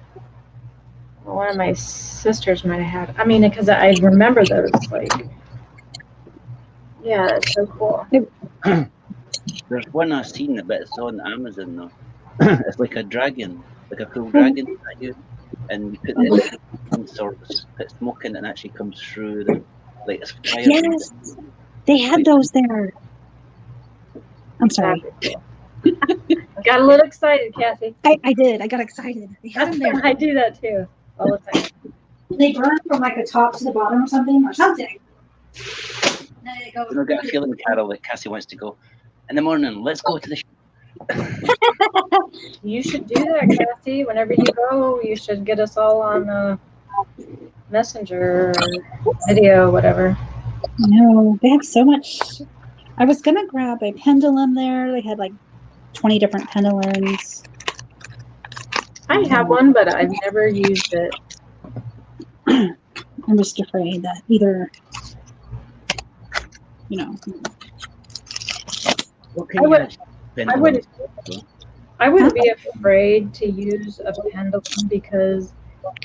S2: one of my sisters might have had. I mean, because I remember those. Like, yeah, that's so cool.
S3: There's one I've seen, but it's on Amazon though. It's like a dragon, like a cool dragon statue, and you put it in some sort of put smoke in it and it actually comes through the like it's fire.
S1: Yes. They had those there. I'm sorry.
S2: Got a little excited, Kathy.
S1: I did. I got excited. They had them there.
S2: I do that too all the time.
S1: They burn from like the top to the bottom or something. Then it goes.
S3: You know, I get a feeling, Carol, that Cassie wants to go in the morning. Let's go to the.
S2: You should do that, Kathy. Whenever you go, you should get us all on Messenger or video, whatever.
S1: No, they have so much. I was gonna grab a pendulum there. They had like 20 different pendulums.
S2: I have one, but I've never used it.
S1: I'm just afraid that either, you know.
S2: I wouldn't be afraid to use a pendulum because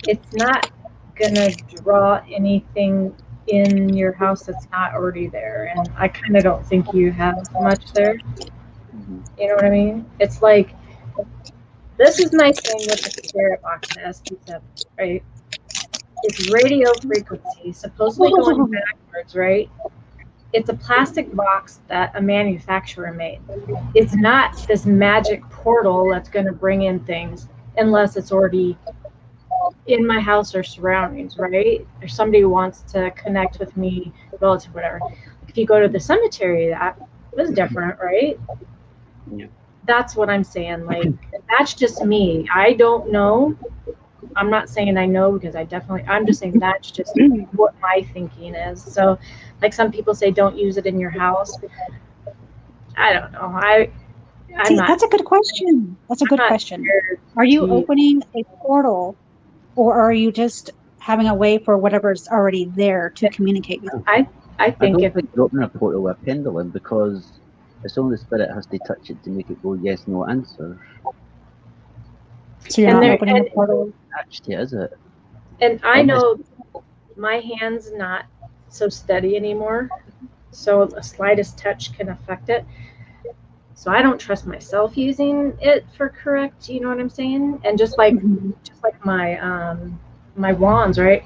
S2: it's not gonna draw anything in your house that's not already there, and I kind of don't think you have much there.
S3: Mm-hmm.
S2: You know what I mean? It's like, this is my thing with the spirit box, the SP7, right? It's radio frequency, supposedly going backwards, right? It's a plastic box that a manufacturer made. It's not this magic portal that's going to bring in things unless it's already in my house or surroundings, right? Or somebody wants to connect with me, relative, whatever. If you go to the cemetery, that was different, right?
S3: Yeah.
S2: That's what I'm saying. Like, that's just me. I don't know. I'm not saying I know because I'm just saying that's just what my thinking is. So, like some people say, don't use it in your house. I don't know.
S1: That's a good question. That's a good question. Are you opening a portal, or are you just having a way for whatever's already there to communicate with you?
S2: I think
S3: if you're opening a portal with a pendulum, because it's only the spirit has to touch it to make it go yes, no answer.
S1: So you're not opening a portal?
S3: Actually, is it?
S2: And I know my hand's not so steady anymore, so the slightest touch can affect it. So I don't trust myself using it for correct, you know what I'm saying? And just like my my wands, right?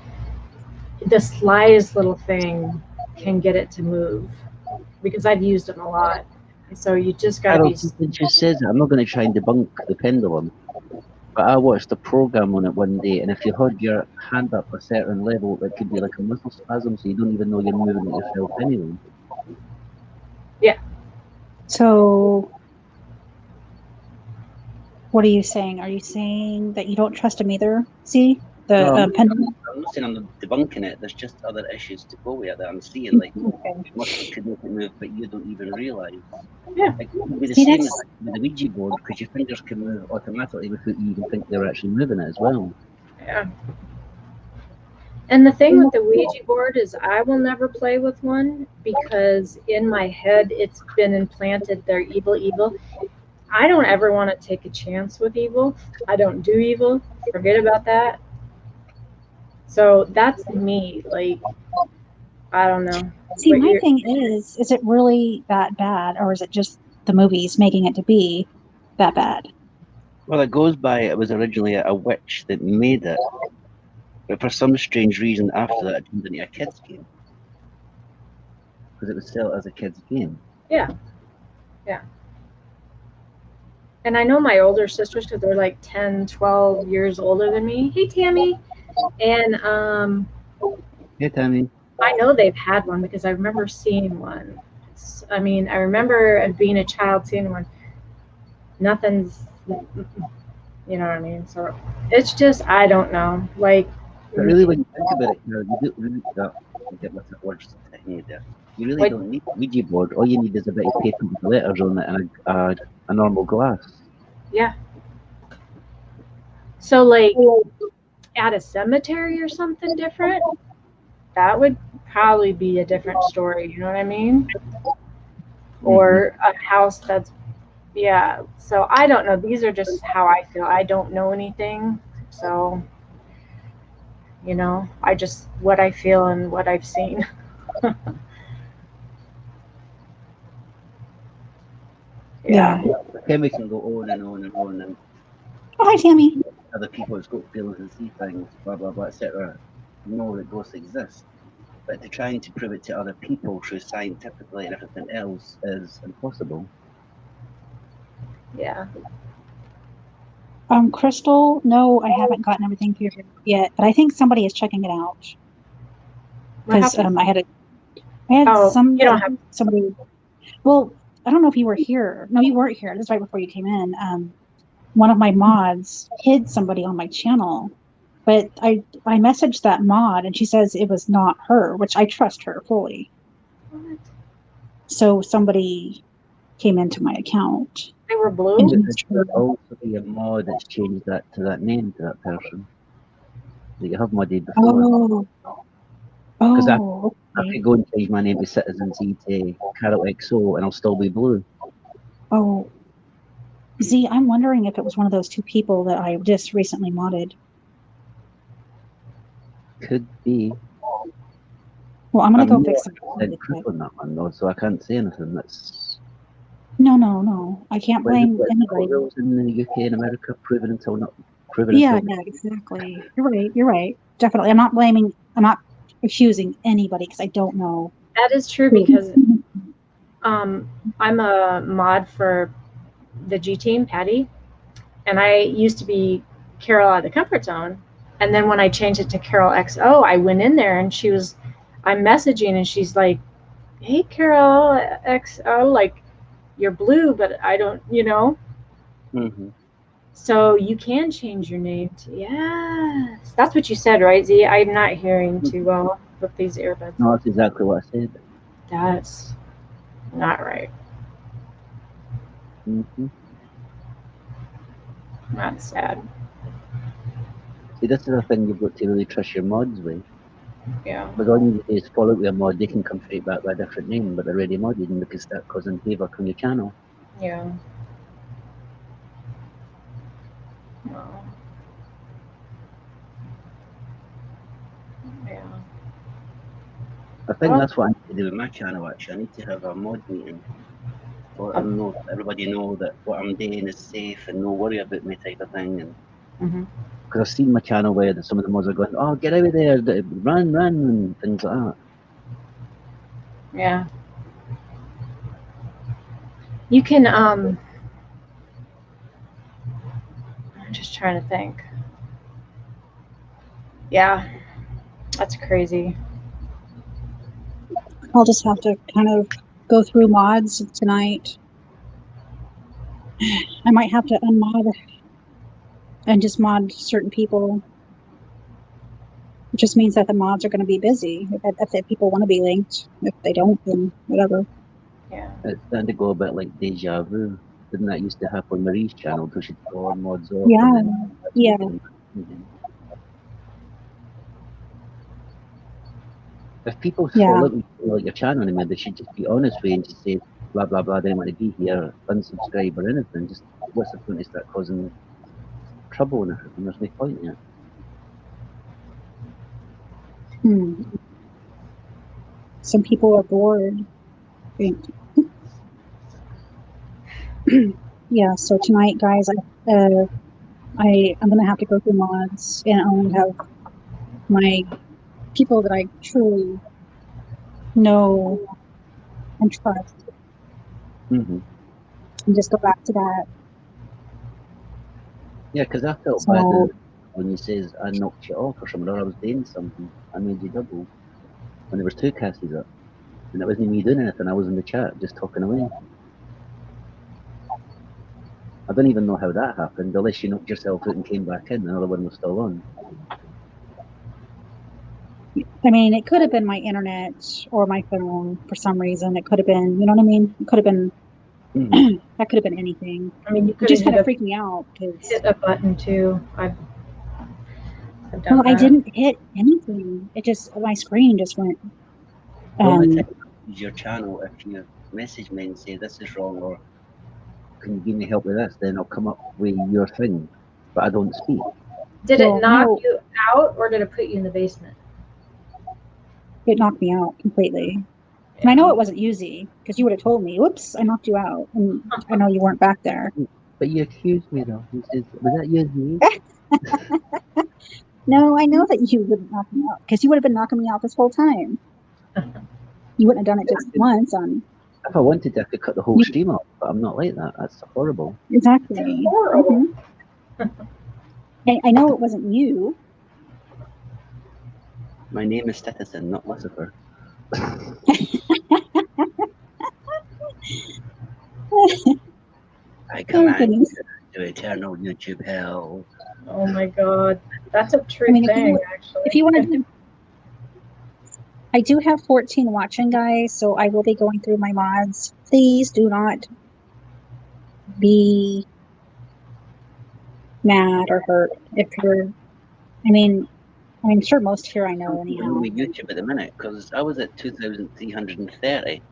S2: The slightest little thing can get it to move because I've used them a lot. And so you just got to be.
S3: It just says it. I'm not going to try and debunk the pendulum, but I watched a program on it one day, and if you hold your hand up a certain level, it could be like a muscle spasm, so you don't even know you're moving it yourself anyway.
S2: Yeah.
S1: So, what are you saying? Are you saying that you don't trust him either? See? Pendulum?
S3: I'm not saying I'm debunking it. There's just other issues to go with that I'm seeing. Like, muscle could make it move, but you don't even realise.
S2: Yeah.
S3: Like, it would be the same as with the Ouija board, because your fingers can move automatically without you even think they're actually moving it as well.
S2: Yeah. And the thing with the Ouija board is I will never play with one because in my head it's been implanted they're evil. I don't ever want to take a chance with evil. I don't do evil. Forget about that. So that's me. Like, I don't know.
S1: See, my thing is it really that bad, or is it just the movies making it to be that bad?
S3: Well, it goes by it was originally a witch that made it, but for some strange reason after that it turned into a kid's game. Because it was still as a kid's game.
S2: Yeah. Yeah. And I know my older sisters, because they're like 10, 12 years older than me. Hey, Tammy. And
S3: hey, Tammy.
S2: I know they've had one because I remember seeing one. I mean, I remember being a child seeing one. Nothing's, you know what I mean? So it's just, I don't know. Like,
S3: But really, when you think about it, you don't really get my words here there. You really don't need a Ouija board. All you need is a bit of paper with letters on it and a normal glass.
S2: yeah. So, like, at a cemetery or something different, that would probably be a different story. You know what I mean? Or a house that's, yeah. So I don't know. These are just how I feel. I don't know anything. So, you know, I just what I feel and what I've seen.
S1: Yeah.
S3: Then we can go on and on and on, and
S1: Oh, hi, Tammy.
S3: other people who's got feelings and see things, blah blah blah, etc. Know that ghosts exist, but to trying to prove it to other people through scientifically and everything else is impossible.
S2: Yeah.
S1: Crystal, no, I haven't gotten everything figured out yet, but I think somebody is checking it out.
S2: What
S1: Because
S2: happened?
S1: I had
S2: Oh, you don't have.
S1: somebody. Well, I don't know if you were here. No, you weren't here. This is right before you came in. One of my mods hid somebody on my channel, but I messaged that mod and she says it was not her, which I trust her fully.
S2: What?
S1: So somebody came into my account.
S2: They were blue.
S1: And
S3: It could also be a mod that's changed that to that name to that person that you have modded before. Because I
S1: okay.
S3: could go and change my name to Citizen Z to Carol XO and I'll still be blue.
S1: Oh, Z, I'm wondering if it was one of those two people that I just recently modded.
S3: Could be.
S1: Well, I'm gonna go fix it.
S3: Proof on that one though, so I can't say anything. That's
S1: No. I can't blame anybody.
S3: Rules in the UK and America, proven until not proven.
S1: Yeah, exactly. You're right. Definitely. I'm not accusing anybody because I don't know.
S2: That is true because I'm a mod for the G Team, Patty, and I used to be Carol out of the comfort zone. And then when I changed it to Carol XO, I went in there and I'm messaging and she's like, "Hey, Carol XO, like you're blue, but I don't, you know."
S3: Mm-hmm.
S2: So you can change your name to, yes. That's what you said, right, Z? I'm not hearing too well with these earbuds.
S3: No, that's exactly what I said.
S2: That's not right.
S3: Mm-hmm.
S2: That's sad.
S3: See, this is the thing you've got to really trust your mods with.
S2: Yeah.
S3: Because all you need to do is follow up with a mod, they can come straight back with a different name, but they're already modded and they can start causing havoc on your channel.
S2: Yeah. No. Yeah.
S3: I think that's what I need to do with my channel actually. I need to have a mod meeting. So everybody know that what I'm doing is safe and no worry about me type of thing. And because I've seen my channel where some of the mods are going, "Oh, get out of there, run," and things like that.
S2: Yeah. You can I'm just trying to think. Yeah. That's crazy.
S1: I'll just have to kind of go through mods tonight. I might have to unmod and just mod certain people. It just means that the mods are going to be busy. If the people want to be linked. If they don't, then whatever.
S2: Yeah.
S3: It's starting to go a bit like deja vu. Didn't that used to happen on Marie's channel until she'd go on mods off?
S1: Yeah.
S3: If people follow like your channel anymore, they should just be honest with you and just say blah blah blah, they don't want to be here, unsubscribe or anything. Just what's the point of start causing trouble and everything? There's no point in it.
S1: Some people are bored. Yeah, so tonight, guys, I'm gonna have to go through mods and only have my people that I truly know and trust, and just go back to that.
S3: Yeah, because I felt bad when he says I knocked you off or something, or I was doing something. I made you double. when there was 2 Cassies up. And it wasn't me doing anything, I was in the chat just talking away. I don't even know how that happened, unless you knocked yourself out and came back in, the other one was still on.
S1: I mean, it could have been my internet or my phone for some reason. It could have been, you know what I mean? It could have been, that could have been anything.
S2: I mean, you
S1: It
S2: could
S1: just kind of
S2: have
S1: freaked me out because
S2: hit a button too. I've done
S1: well, I
S2: that.
S1: didn't hit anything. It just, my screen just went.
S3: The only time you use your channel if you message me and say this is wrong or can you give me help with this, then I'll come up with your thing. But I don't speak.
S2: Did
S1: Well,
S2: it knock
S1: no.
S2: you out or did it put you in the basement?
S1: It knocked me out completely. And I know it wasn't you, Z, because you would have told me, whoops, I knocked you out. And I know you weren't back there.
S3: But you accused me though. You said, was that you, Z?
S1: No, I know that you wouldn't knock me out because you would have been knocking me out this whole time. You wouldn't have done it just once on.
S3: If I wanted to, I could cut the whole stream off, but I'm not like that. That's horrible.
S1: Exactly.
S2: It's horrible.
S1: I know it wasn't you.
S3: My name is Stethison, not Lucifer. I command you to eternal YouTube hell.
S2: Oh my god. That's a true
S1: I mean,
S2: thing, actually.
S1: if you wanted to, I do have 14 watching, guys, so I will be going through my mods. Please do not be mad or hurt if you're, I'm sure most here I know anyhow.
S3: I'm with YouTube at the minute because I was at 2,330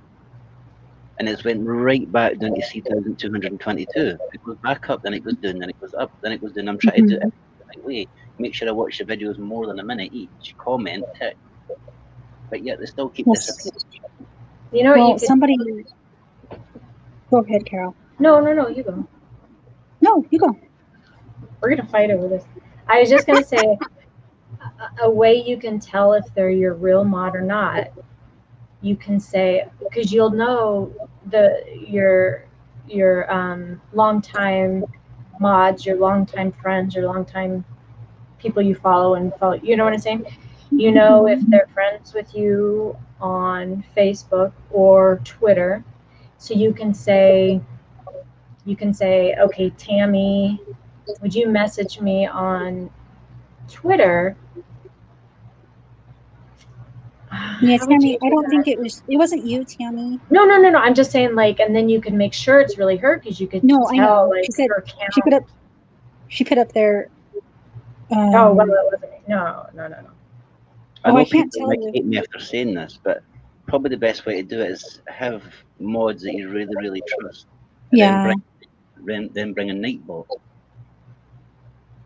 S3: and it's went right back down to 3,222. It goes back up, then it goes down, then it goes up, then it goes down. I'm trying to do it the right way. Make sure I watch the videos more than a minute each. Comment, tick. But yet they still keep disappearing.
S2: You know what you could...
S1: somebody... Go ahead, Carol.
S2: No, you go.
S1: No, you go.
S2: We're going to fight over this. I was just going to say, a way you can tell if they're your real mod or not, you can say, because you'll know your longtime mods, your longtime friends, your longtime people you follow, you know what I'm saying? You know if they're friends with you on Facebook or Twitter. So you can say, okay, Tammy, would you message me on Twitter?
S1: Yeah, Tammy, I don't think it wasn't you, Tammy.
S2: No. I'm just saying, like, and then you can make sure it's really her because you could tell,
S1: I know.
S2: like,
S1: she said
S2: her count.
S1: She put up there.
S2: Oh, well, it wasn't. No.
S3: I know
S1: I can't
S3: people might hate me after saying this, but probably the best way to do it is have mods that you really, really trust.
S1: Yeah.
S3: Then bring a Nightbot.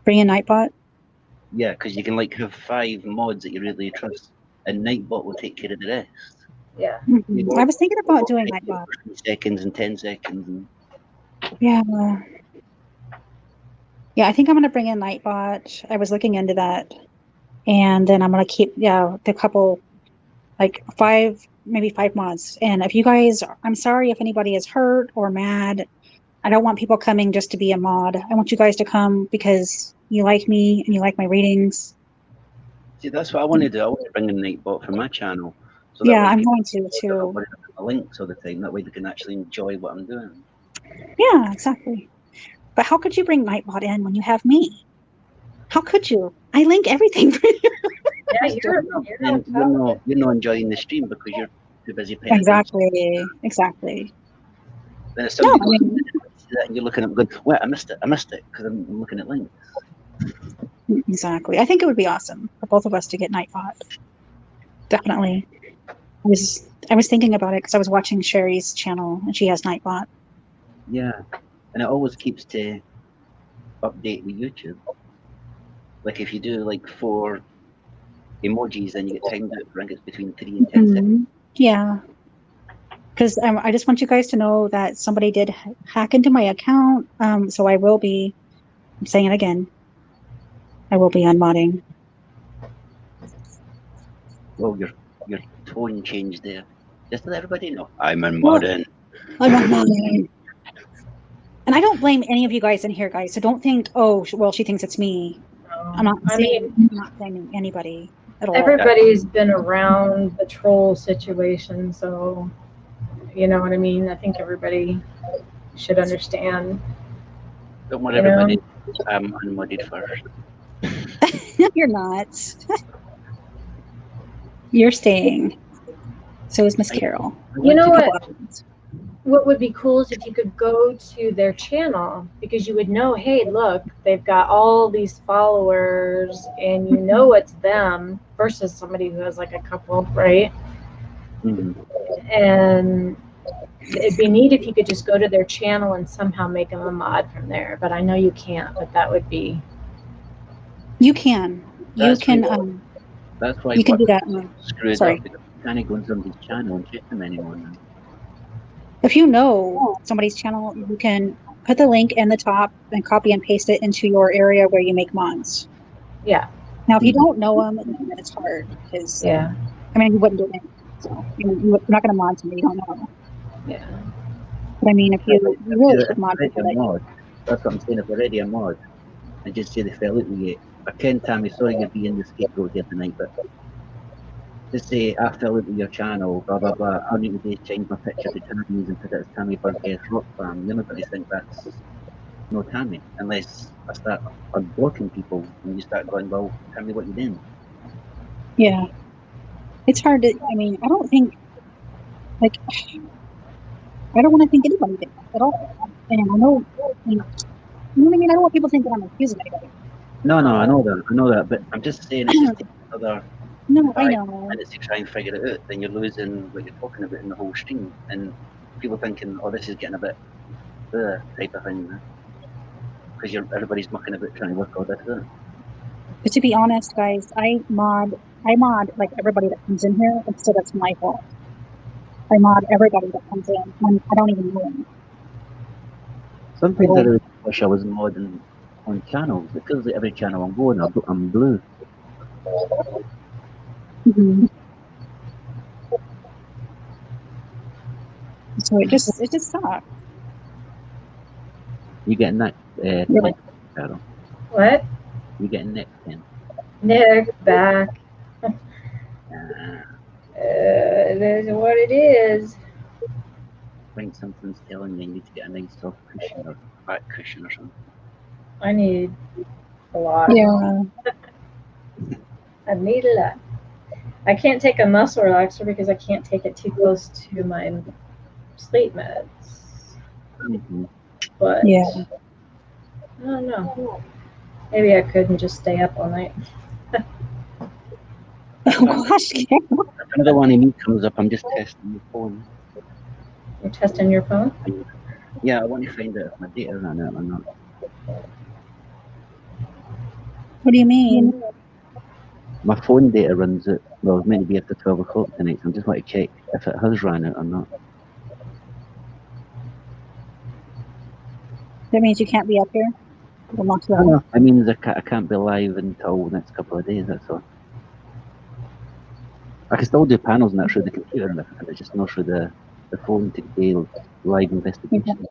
S1: Bring a Nightbot?
S3: Yeah, because you can like have 5 mods that you really trust, and Nightbot will take care of the rest.
S2: Yeah.
S1: I was thinking about doing Nightbot.
S3: 3 seconds and 10 seconds. And...
S1: Yeah. Yeah, I think I'm going to bring in Nightbot. I was looking into that. And then I'm going to keep, the couple, like 5, maybe 5 mods. And if you guys, I'm sorry if anybody is hurt or mad. I don't want people coming just to be a mod. I want you guys to come because you like me and you like my readings.
S3: See, that's what I want to do. I want to bring in Nightbot for my channel. So
S1: yeah, I'm going to too.
S3: Links all the time. That way they can actually enjoy what I'm doing.
S1: Yeah, exactly. But how could you bring Nightbot in when you have me? How could you? I link everything for you.
S2: Yeah, you're
S3: not enjoying the stream because you're too busy paying
S1: Exactly.
S3: Then if somebody goes that and you're looking at them going, wait, I missed it because I'm looking at links.
S1: Exactly. I think it would be awesome for both of us to get Nightbot. Definitely. I was thinking about it because I was watching Sherry's channel and she has Nightbot.
S3: Yeah, and it always keeps to update with YouTube. Like if you do like 4 emojis, then you get timed out for it's between 3 and 10 seconds.
S1: Yeah. Because I just want you guys to know that somebody did hack into my account. So I will be, I'm saying it again, I will be unmodding.
S3: Well, your tone changed there. Just to let everybody know, I'm unmodding.
S1: I'm unmodding. And I don't blame any of you guys in here, guys. So don't think, oh, well, she thinks it's me. I'm not blaming anybody. at all.
S2: Everybody's been around the troll situation, so you know what I mean. I think everybody should understand.
S3: Don't worry,
S2: You know?
S3: everybody. I'm unmodded first.
S1: You're not. You're staying. So is Miss Carol.
S2: You know
S1: Couple
S2: what?
S1: options.
S2: What would be cool is if you could go to their channel, because you would know, hey, look, they've got all these followers, and you know it's them versus somebody who has like a couple, right?
S3: Mhm.
S2: And it'd be neat if you could just go to their channel and somehow make them a mod from there. But I know you can't. But that would be.
S1: You can. You
S3: That's
S1: can.
S3: why- That's why
S1: You can do
S3: WordPress
S1: that.
S3: screwed
S1: Sorry.
S3: up because you can't go on somebody's channel and check them anymore now.
S1: If you know somebody's channel, you can put the link in the top and copy and paste it into your area where you make mods.
S2: Yeah.
S1: Now, if you don't know them, then it's hard because
S2: Yeah.
S1: I mean you wouldn't do it. So you're not going to mod somebody you don't know.
S2: Yeah.
S1: But I mean, if you really should mod
S3: Already
S1: people
S3: a
S1: that
S3: mod. That's what I'm saying. If already a mod, and just say they fell out with you. I can, Tammy, sorry you're being the scapegoat here tonight, but just say I fell out with your channel, blah blah blah. I need to change my picture to Tammy's and put it as Tammy Burgess Rock Farm. You're not going to think that's no Tammy unless I start unblocking people and you start going, well, tell me what you did.
S1: Yeah, it's hard to. I mean, I don't think like I don't want to think anybody did at all. And I know, you know what I mean. I don't want people thinking I'm accusing anybody.
S3: No, I know that, but I'm just saying it just takes another
S1: No, I
S3: 5
S1: know.
S3: minutes to try and figure it out, then you're losing what you're talking about in the whole stream, and people thinking, oh, this is getting a bit type of thing, because everybody's mucking about trying to work all this out.
S1: But to be honest, guys, I mod like everybody that comes in here, and so that's my fault. I mod everybody that comes in, and I don't even know them.
S3: Sometimes I really wish I was modding on channels. It feels like every channel I'm going, I'm blue.
S1: Mm-hmm. So it just sucks.
S3: You getting that?
S1: Yeah.
S3: Carol?
S2: What?
S3: You getting next, Ken?
S2: Nick back.
S3: Uh,
S2: That's what it is.
S3: I think something's telling you need to get a nice soft cushion or back cushion or something.
S2: I need a lot.
S1: Yeah.
S2: I need a lot. I can't take a muscle relaxer because I can't take it too close to my sleep meds.
S3: Mm-hmm.
S2: But
S1: Yeah.
S2: I don't know. Maybe I couldn't just stay up all night.
S1: Oh gosh, Carol.
S3: If another one of me comes up, I'm just testing the phone.
S2: You're testing your phone?
S3: Yeah, I want to find out if my data ran out or not.
S1: What do you mean?
S3: My phone data runs out. Well, it's meant to be after 12 o'clock tonight, so I just want to check if it has ran out or not.
S1: That means you can't be up here. We'll knock you
S3: I don't
S1: out.
S3: know. I mean, I can't be live until the next couple of days, that's all. I can still do panels and that through the computer and everything, it's just not through the phone to do live investigation.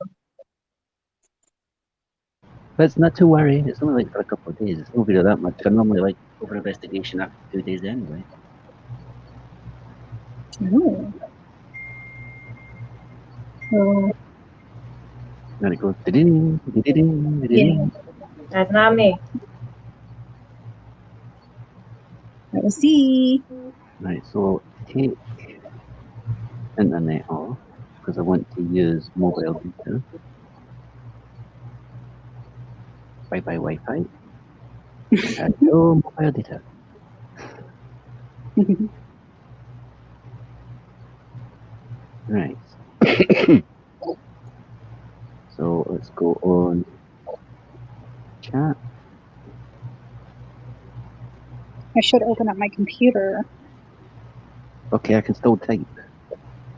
S3: But it's not to worry, it's only like for a couple of days, it's not really that much. I normally like over investigation after 2 days anyway.
S1: Ooh. So,
S3: Then it goes, ding, ding, ding.
S2: That's not me.
S1: let's see.
S3: Right, so take internet off, because I want to use mobile data. Bye-bye Wi-Fi. Hello, mobile data. Right. So let's go on chat.
S1: I should open up my computer.
S3: Okay, I can still type.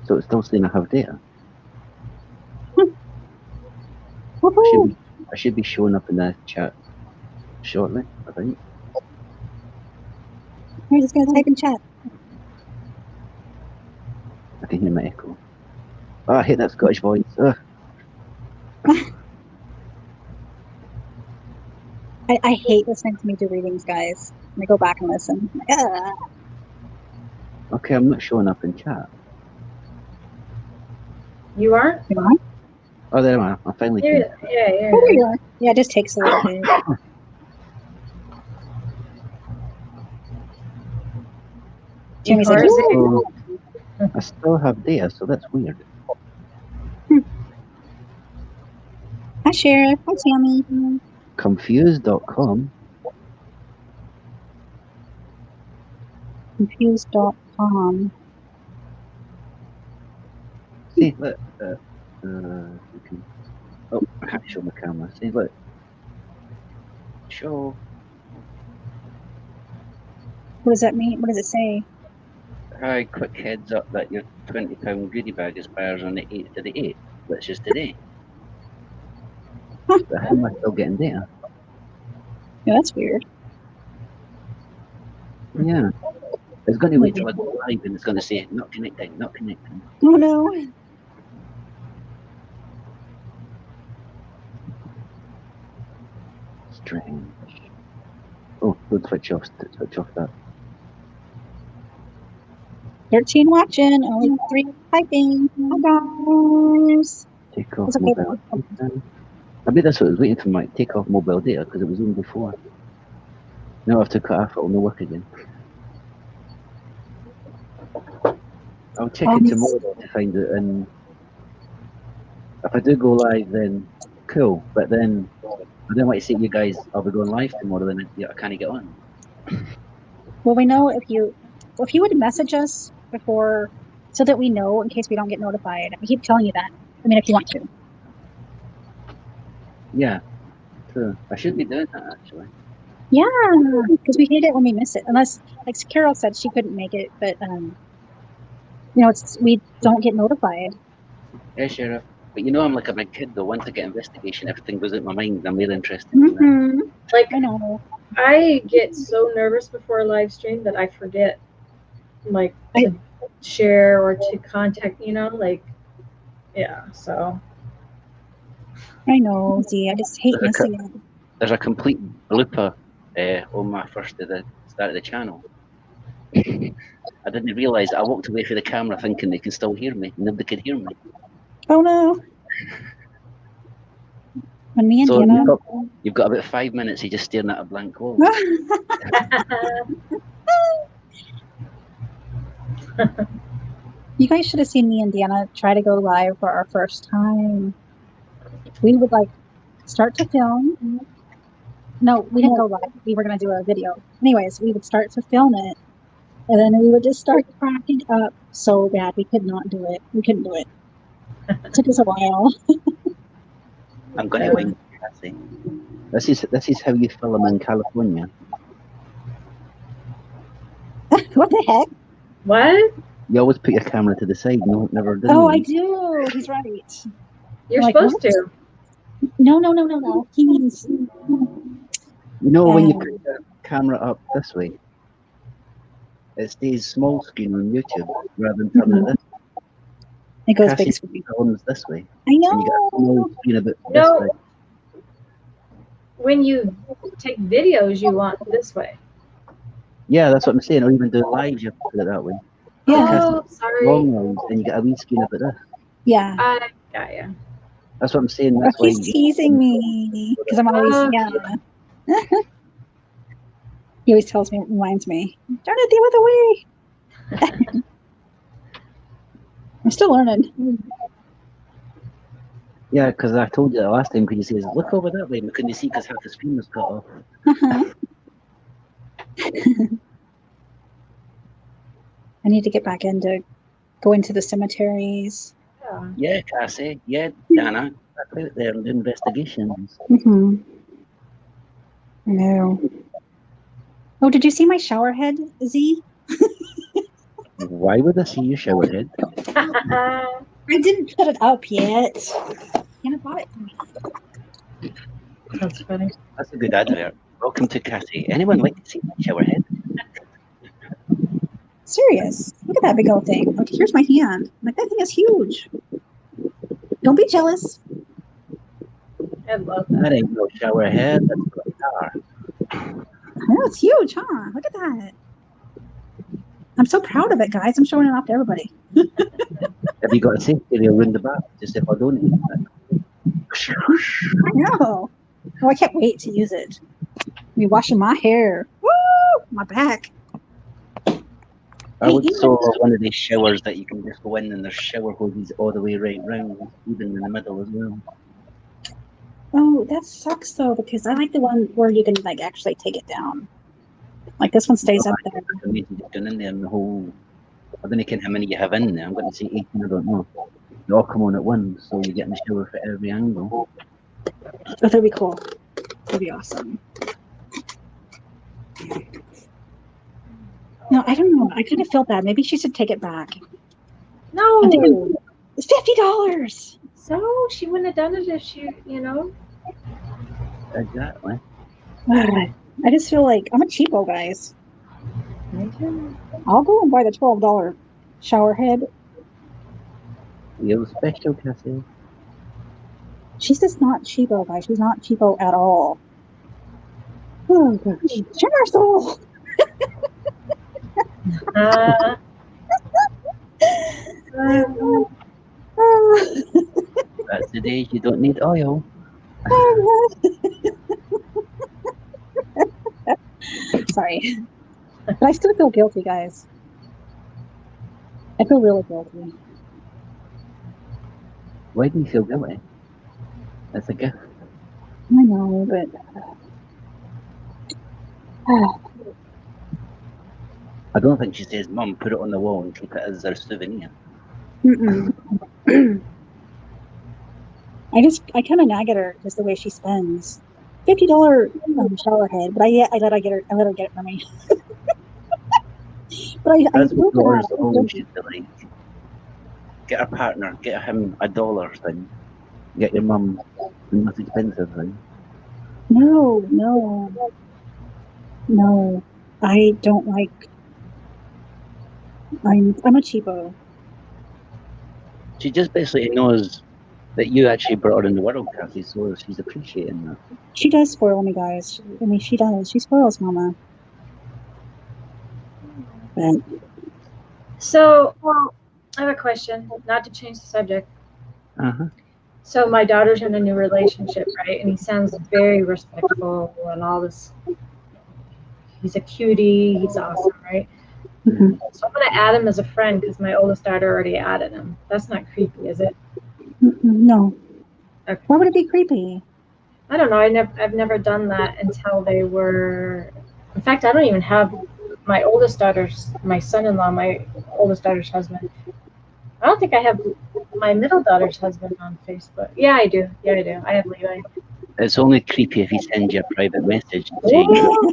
S3: So it's still saying I have data.
S1: Woohoo!
S3: I should be showing up in the chat shortly, I think.
S1: I'm just gonna type in chat.
S3: I can hear my echo. Oh, I hate that Scottish voice. Ugh.
S1: I hate listening to me do readings, guys. Let me go back and listen.
S3: Okay, I'm not showing up in chat.
S2: You aren't?
S3: Oh, there I am. I finally came.
S2: Yeah, yeah,
S1: Oh, there you are. Yeah, it just takes a little bit. Jimmy's like,
S2: Tarzan.
S1: "Ooh."
S3: I still have data, so that's weird.
S1: Hi, Sheriff. Hi, Tammy.
S3: Confused.com.
S1: Confused.com.
S3: See, look. You can. Oh, I can't show my camera. See, look. Show.
S1: What does that mean? What does it say?
S3: Hi, quick heads up that your £20 goodie bag expires on the 8th of the 8th, which is today.
S1: Huh.
S3: But how am I still getting data?
S1: Yeah, that's weird.
S3: Yeah. It's going to wait till I go live and it's going to say, not connecting, not connecting.
S1: Oh, no.
S3: Strange. Oh, don't switch off that.
S1: 13 watching, only 3 typing. Hi, guys.
S3: Take off
S1: It's okay,
S3: mobile
S1: though.
S3: data. I bet that's what I was waiting for, my take off mobile data because it was on before. Now I have to cut off, it'll no work again. I'll check it tomorrow to find it, and if I do go live, then cool. But then I don't want to say to you guys, I'll be going live tomorrow, then I can't get on.
S1: Well, we know if you would message us before so that we know in case we don't get notified. I keep telling you that. I mean, if you want to.
S3: Yeah, true. I should be doing that actually.
S1: Yeah, because we hate it when we miss it. Unless, like Carol said, she couldn't make it, but we don't get notified.
S3: Yeah, Sheriff. But you know, I'm like a big kid though. Once I get investigation, everything goes out my mind. I'm really interested in that.
S1: Mm-hmm.
S2: Like,
S1: I know.
S2: I get so nervous before a live stream that I forget, like, to share or to contact, yeah, so.
S1: I know, Z. I just hate missing it.
S3: There's a complete blooper on my first of the start of the channel. I didn't realise I walked away from the camera thinking they can still hear me. Nobody could hear me.
S1: Oh no. When me and
S3: So
S1: Dana...
S3: you've got about 5 minutes of just staring at a blank wall.
S1: You guys should have seen me and Deanna try to go live for our first time. We would start to film. No, we didn't go live. We were going to do a video. Anyways, we would start to film it, and then we would just start cracking up so bad we could not do it. We couldn't do it. It took us a while.
S3: I'm going to wing Cassie. This is how you film in California.
S1: What the heck?
S2: What?
S3: You always put your camera to the side. No, never do.
S1: Oh, I do. He's right.
S2: You're supposed to.
S1: No. He means...
S3: You know when you put the camera up this way, it stays small screen on YouTube rather than turning it this way.
S1: It goes
S3: Cassie
S1: big screen.
S3: films this way.
S1: I know.
S3: And you get a small screen a bit this
S2: No.
S3: way.
S2: When you take videos, you want this way.
S3: Yeah, that's what I'm saying. Or even do lives, you have to put it that way.
S1: Yeah.
S2: Oh, sorry.
S3: Long lives, and you get a wee screen a bit this.
S1: Yeah.
S2: I got you.
S3: That's what I'm saying. That's why.
S1: He's teasing me because I'm always He always reminds me, turn it the other way. I'm still learning.
S3: Yeah, because I told you the last time, because you says, look over that way, and we couldn't see because half the screen was cut off.
S1: I need to get back go into the cemeteries.
S3: Yeah, Cassie. Yeah, Dana. Back out there and do investigations.
S1: Mm-hmm. I know. Oh, did you see my shower head, Z?
S3: Why would I see your shower head?
S1: I didn't put it up yet. Anna bought it for me.
S2: That's funny.
S3: That's a good advert. Welcome to Cassie. Anyone like to see my shower head?
S1: Serious. Look at that big old thing. Like, here's my hand. Like, that thing is huge. Don't be jealous.
S2: I love that.
S3: That ain't no shower head. That's a car.
S1: know it's huge, huh? Look at that. I'm so proud of it, guys. I'm showing it off to everybody.
S3: Have you got a safety rail around the back? Just if I don't eat it.
S1: I know. Oh, I can't wait to use it. Me washing my hair. Woo! My back.
S3: I would
S1: Hey,
S3: saw one of these showers that you can just go in and there's shower hoses all the way right round, even in the middle as well.
S1: Oh, that sucks though, because I like the one where you can like actually take it down. Like this one stays up there.
S3: It's amazing just going in there and the whole. I don't know how many you have in there. I'm going to say 18, I don't know. They all come on at once, so you get in the shower for every angle.
S1: Oh, that'd be cool. That'd be awesome. No, I don't know. I kind of feel bad. Maybe she should take it back. I'm thinking
S2: No.
S1: it's $50.
S2: So she wouldn't have done it if she,
S3: Exactly.
S1: I just feel like I'm a cheapo, guys. I'll go and buy the $12 shower head.
S3: You're special, Cassie.
S1: She's just not cheapo, guys. She's not cheapo at all. Oh gosh. Shimmer soul.
S3: That's the day you don't need oil.
S1: Sorry. But I still feel guilty, guys. I feel really guilty.
S3: Why do you feel guilty? That's a gift.
S1: I know, but
S3: I don't think she says, Mum, put it on the wall and keep it as a souvenir.
S1: I kind of nag at her just the way she spends. $50 shower head, but I let her get it for me. But I
S3: That's
S1: feel
S3: what daughters
S1: bad.
S3: always should be like. Get a partner, get him $1 thing. Get your mum the most expensive thing.
S1: No. I don't like. I'm a cheapo.
S3: She just basically knows that you actually brought her in the world, Cassie, so she's appreciating that.
S1: She does spoil me, guys. I mean, she does. She spoils Mama. But
S2: So, I have a question, not to change the subject.
S3: Uh-huh.
S2: So my daughter's in a new relationship, right? And he sounds very respectful and all this. He's a cutie. He's awesome, right?
S1: mhm.
S2: So I'm going to add him as a friend because my oldest daughter already added him. That's not creepy, is it?
S1: No.
S2: Okay.
S1: Why would it be creepy?
S2: I don't know. I've never done that until they were. In fact, I don't even have my oldest daughter's, my son-in-law, my oldest daughter's husband. I don't think I have my middle daughter's husband on Facebook. Yeah, I do. I have Levi.
S3: It's only creepy if he sends you a private message saying,
S2: All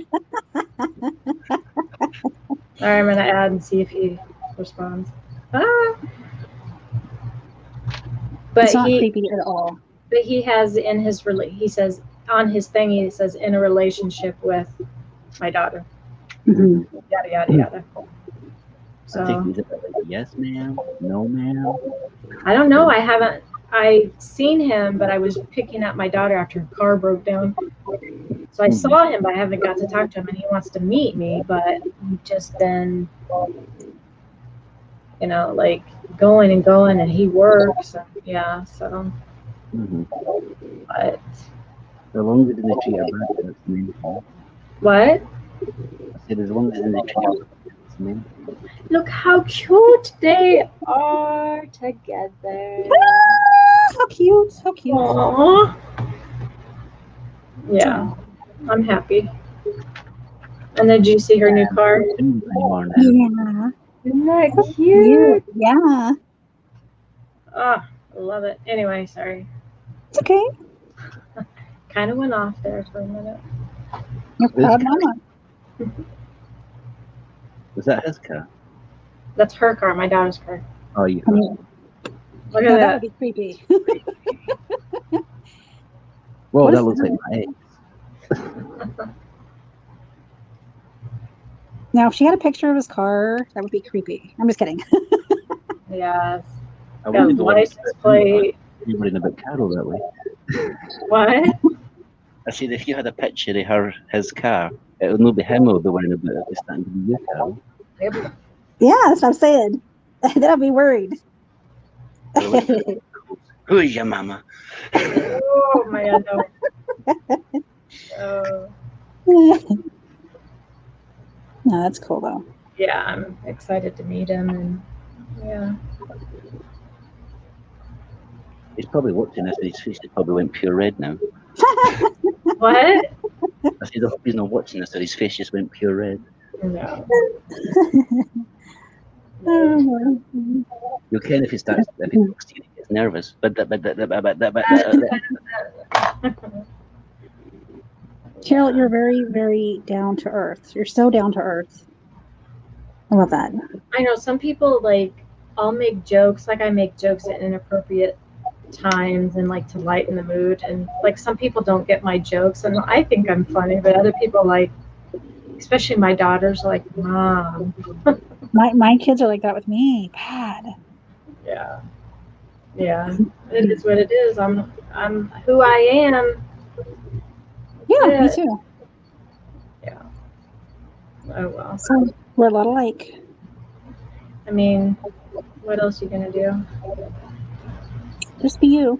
S2: right, I'm gonna add and see if he responds. Ah. But
S1: It's not creepy at all.
S2: But he has in his he says on his thing he says in a relationship with my daughter.
S1: Mhm.
S2: Yada yada yada.
S3: I
S2: So
S3: think he's a bit like, yes, ma'am, no, ma'am.
S2: I don't know. I've seen him, but I was picking up my daughter after her car broke down. So I saw him, but I haven't got to talk to him, and he wants to meet me, but we've just been, like going, and he works. And, yeah, so.
S3: Mm-hmm.
S2: But.
S3: As long as they didn't treat her bad, that's the main thing.
S2: What?
S3: I said, as long as they didn't treat her bad, that's the main thing.
S2: Look how cute they are together.
S1: Ah, how cute.
S2: Aww. Yeah, I'm happy. And then did you see her new car?
S1: Yeah.
S2: Isn't that cute?
S1: Yeah.
S2: Ah, I love it. Anyway, sorry.
S1: It's okay.
S2: Kind of went off there for a minute.
S1: You're proud mama.
S3: Was that his car?
S2: That's her car, my daughter's car.
S3: Oh, you.
S2: Look at
S1: That
S2: that.
S1: would be creepy.
S3: Well,
S1: What
S3: that
S1: is
S3: looks
S1: that?
S3: like my ex.
S1: Now, if she had a picture of his car, that would be creepy. I'm just kidding.
S2: Yes.
S3: I
S2: Got
S3: wouldn't
S2: license plate.
S3: You were in a bit Carol that way.
S2: What?
S3: I said, if you had a picture of his car, it would not be him who would be worrying about it. It's starting to be your car.
S2: Yep.
S1: Yeah, that's what I'm saying. Then I'll be worried.
S3: So who is your mama?
S2: Oh man, no.
S1: No, that's cool though.
S2: Yeah, I'm excited to meet him, and yeah.
S3: He's probably watching this and his face probably went pure red now.
S2: What?
S3: I said, oh, he's not watching this, or his face just went pure red.
S2: No.
S3: You can if he talks to you, he gets nervous. But
S1: Carol, you're very, very down to earth. You're so down to earth. I love that.
S2: I know some people like I'll make jokes, like I make jokes at inappropriate times and like to lighten the mood, and like some people don't get my jokes and I think I'm funny, but other people like, especially my daughters, are like, Mom.
S1: My kids are like that with me. Bad.
S2: Yeah. Yeah. It is what it is. I'm who I am.
S1: Yeah, me
S2: Yeah.
S1: too.
S2: Oh well.
S1: So we're a lot alike.
S2: I mean, what else are you gonna do?
S1: Just be you.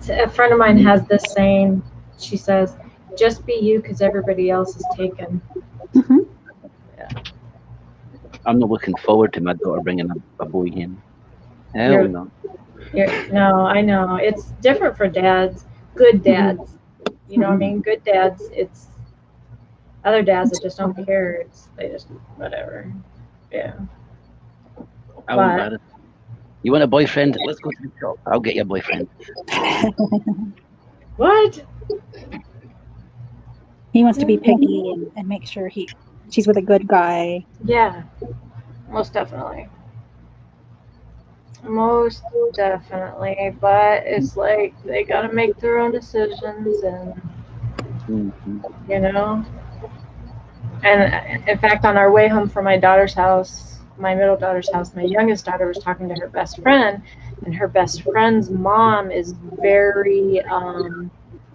S2: A friend of mine has this saying. She says, "Just be you, because everybody else is taken."
S1: Hmm.
S3: I'm not looking forward to my daughter bringing a boy in. Hell no.
S2: No, I know. It's different for dads. Good dads. You know what I mean? Good dads. It's other dads that just don't care. They just whatever. Yeah.
S3: I won't matter. You want a boyfriend? Let's go to the shop. I'll get you a boyfriend.
S2: What?
S1: He wants to be picky and make sure she's with a good guy.
S2: Yeah. Most definitely. Most definitely. But it's like they gotta make their own decisions, and you know. And in fact, on our way home from my daughter's house, my middle daughter's house, my youngest daughter was talking to her best friend, and her best friend's mom is very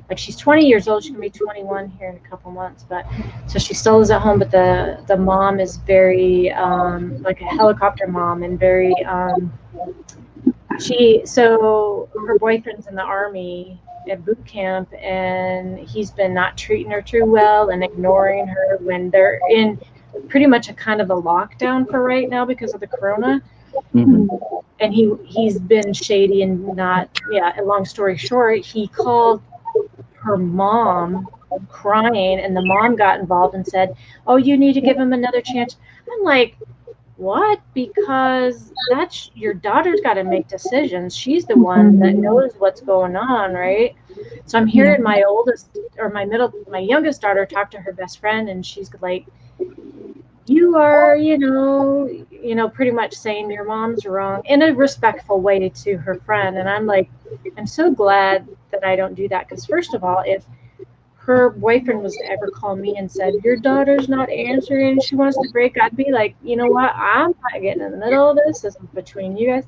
S2: like she's 20 years old. She's gonna be 21 here in a couple months, but so she still is at home. But the mom is very like a helicopter mom, and very so her boyfriend's in the Army at boot camp, and he's been not treating her too well and ignoring her when they're in pretty much a kind of a lockdown for right now because of the corona. And he's been shady and not, and long story short, he called her mom crying, and the mom got involved and said, "Oh, you need to give him another chance." I'm like, what? Because that's your daughter's got to make decisions. She's the one that knows what's going on, right? So I'm hearing my youngest daughter talk to her best friend, and she's like, "You are, pretty much saying your mom's wrong," in a respectful way to her friend. And I'm like, I'm so glad that I don't do that, because first of all, if her boyfriend was to ever call me and said, "Your daughter's not answering, she wants to break," I'd be like, you know what? I'm not getting in the middle of this. This is between you guys.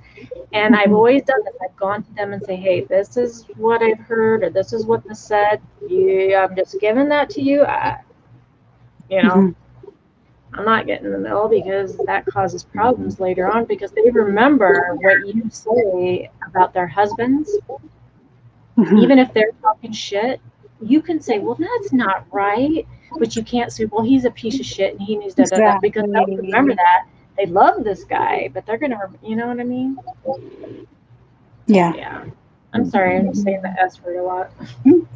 S2: And I've always done this. I've gone to them and say, "Hey, this is what I've heard, or this is what this said. I'm just giving that to you. I'm not getting in the middle, because that causes problems later on, because they remember what you say about their husbands. Even if they're talking shit, you can say, "Well, that's not right," but you can't say, "Well, he's a piece of shit and he needs to," because they'll remember that. They love this guy, but they're gonna, you know what I mean? Yeah. I'm sorry, I'm saying the S word a lot.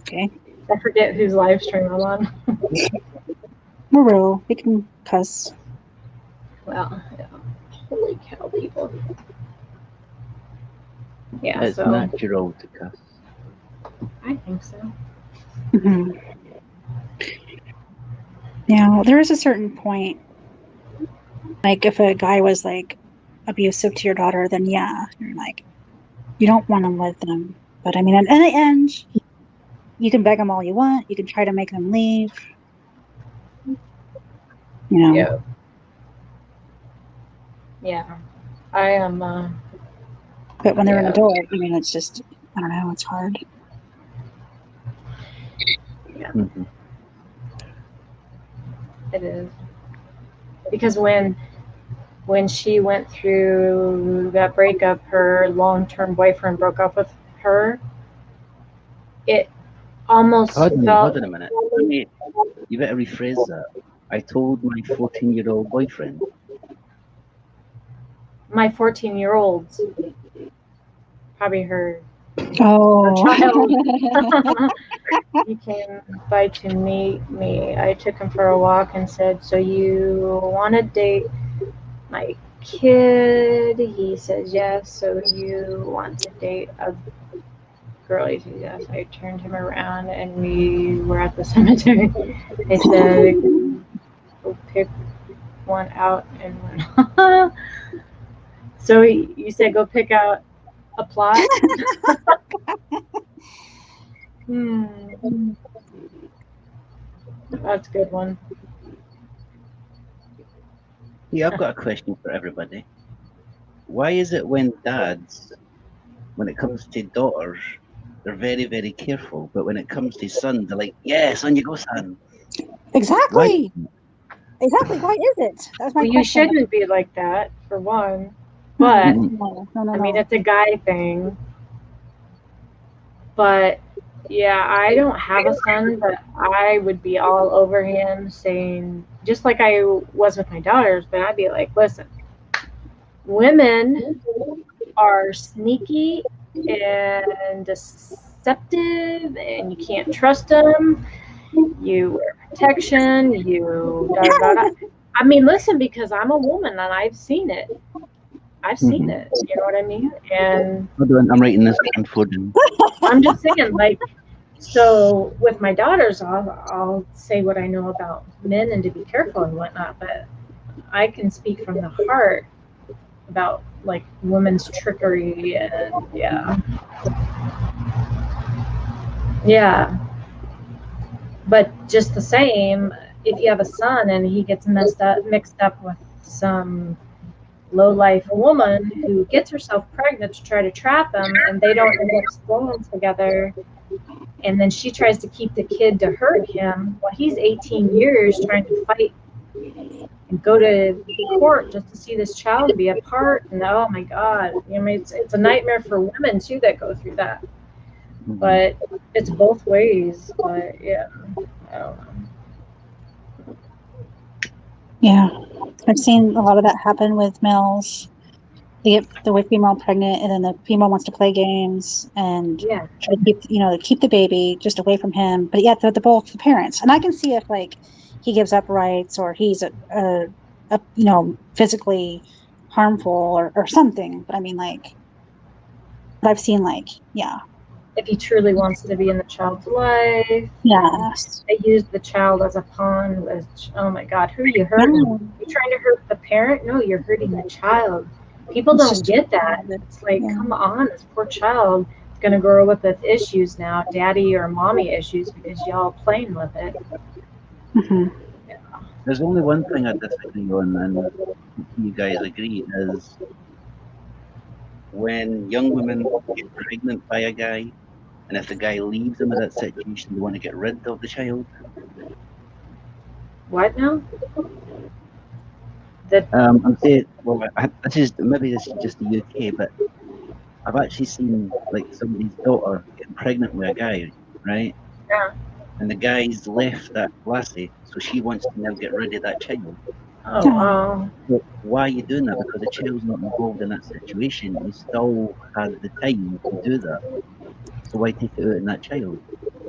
S1: Okay.
S2: I forget whose live stream I'm on.
S1: We're real. We can cuss.
S2: Well, yeah. Holy cow, people. Yeah,
S3: It's
S2: so
S3: natural to cuss.
S2: I think so.
S1: Now, there is a certain point, like if a guy was like abusive to your daughter, then yeah, you're like, you don't want them with them. But I mean, in the end, you can beg them all you want. You can try to make them leave.
S2: Yeah. I am.
S1: But when they're an adult, I mean, it's just I don't know. It's hard.
S3: Mhm.
S2: It is. Because when she went through that breakup, her long-term boyfriend broke up with her, it almost
S3: Hold
S2: felt
S3: on a minute. You better rephrase that. I told my 14-year-old boyfriend.
S2: my 14-year-old's probably her
S1: Oh.
S2: child. He came by to meet me. I took him for a walk and said, "So you want to date my kid?" He says, "Yes." "So you want to date a girl?" He says, "Yes." I turned him around and we were at the cemetery. I said, "Go pick one out and one." So you said go pick out a plot? That's a good one.
S3: Yeah, I've got a question for everybody. Why is it when dads, when it comes to daughters, they're very, very careful, but when it comes to sons, they're like, "Yes, on you go, son." Why?
S1: Exactly. Exactly. Why is it? That's my
S2: Well, you
S1: question.
S2: shouldn't be like that, for one. But,
S1: No.
S2: I mean, it's a guy thing. But, yeah, I don't have a son, but I would be all over him saying, just like I was with my daughters, but I'd be like, listen, women are sneaky and deceptive, and you can't trust them. You wear protection, you da da da. I mean, listen, because I'm a woman and I've seen it. I've seen it. You know what I mean? And
S3: Hold on, I'm writing this down for them.
S2: I'm just saying, like, so with my daughters, I'll say what I know about men and to be careful and whatnot, but I can speak from the heart about like women's trickery and yeah. But just the same, if you have a son and he gets mixed up with some low life woman who gets herself pregnant to try to trap him, and they don't end up staying together, and then she tries to keep the kid to hurt him. Well, he's 18 years trying to fight and go to court just to see this child be apart. And oh my God, I mean, it's a nightmare for women too that go through that. But it's both ways. But yeah, I don't know.
S1: Yeah. I've seen a lot of that happen with males. They get the female pregnant, and then the female wants to play games and
S2: Yeah,
S1: try to keep the baby just away from him. But yet they're both the parents, and I can see if like he gives up rights or he's physically harmful or something. But I mean, like, but I've seen like, yeah,
S2: if he truly wants to be in the child's life.
S1: yes,
S2: They use the child as a pawn, which, oh my God, who are you hurting? You trying to hurt the parent? No, you're hurting the child. People
S1: It's
S2: don't
S1: just
S2: get that. It's like,
S1: yeah.
S2: come on, this poor child is going to grow up with issues now, daddy or mommy issues, because y'all playing with it.
S1: Mhm.
S3: There's only one thing I disagree on, and you guys agree, is when young women get pregnant by a guy, and if the guy leaves them in that situation, they want to get rid of the child.
S2: What now?
S3: I'm saying, well, this is just the UK, but I've actually seen like somebody's daughter getting pregnant with a guy, right?
S2: Yeah.
S3: And the guy's left that lassie, so she wants to now get rid of that child.
S2: Oh, wow.
S3: But why are you doing that? Because the child's not involved in that situation. You still had the time to do that. So why take it out on that child?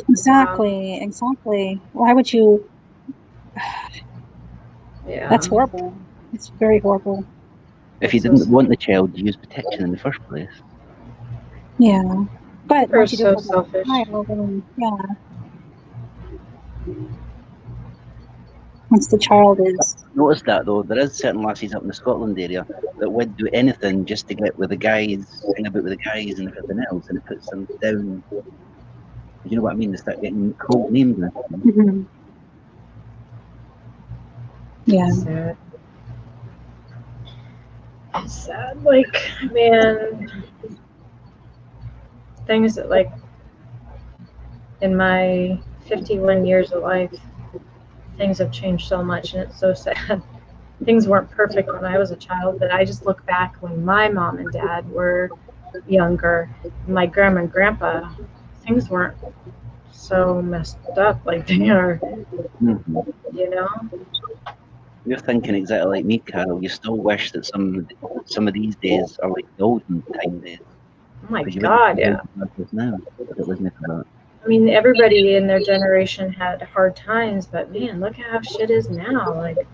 S1: Exactly. Why would you?
S2: Yeah.
S1: That's horrible. It's very horrible.
S3: If you
S2: So
S3: didn't want the child, use protection in the first place.
S1: Yeah. But
S2: People are
S1: once you do
S2: so
S1: have a
S2: selfish.
S1: child, then, yeah. Once the child is,
S3: Notice that though, there is certain lassies up in the Scotland area that would do anything just to get with the guys, hang about with the guys and everything else, and it puts them down. You know what I mean? They start getting called names and everything.
S1: yeah.
S2: Sad. It's sad. Like, man, things that, like, in my 51 years of life, things have changed so much, and it's so sad. Things weren't perfect when I was a child, but I just look back when my mom and dad were younger, my grandma and grandpa, things weren't so messed up like they are,
S3: Mhm.
S2: you know?
S3: You're thinking exactly like me, Carol. You still wish that some of these days are like the olden time days.
S2: Oh my
S3: Because you
S2: God,
S3: wouldn't
S2: yeah.
S3: this now, but it was never that.
S2: I mean, everybody in their generation had hard times, but man, look at how shit is now. Like,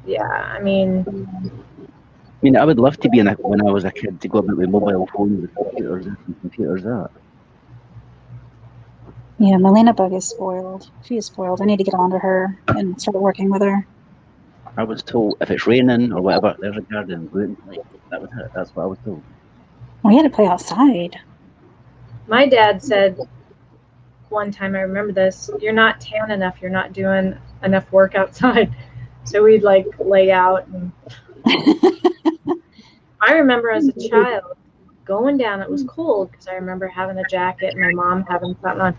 S2: yeah, I mean,
S3: I mean, I would love to be when I was a kid to go about with mobile phones and computers this and computers that.
S1: Yeah, Melina Bug is spoiled. She is spoiled. I need to get onto her and start working with her.
S3: I was told if it's raining or whatever, there's a garden, go out and play. That was it. That's what I was told.
S1: We had to play outside.
S2: my dad said one time, I remember this, you're not tan enough, you're not doing enough work outside. So we'd like lay out. And I remember as a child going down, it was cold because I remember having a jacket and my mom having something on.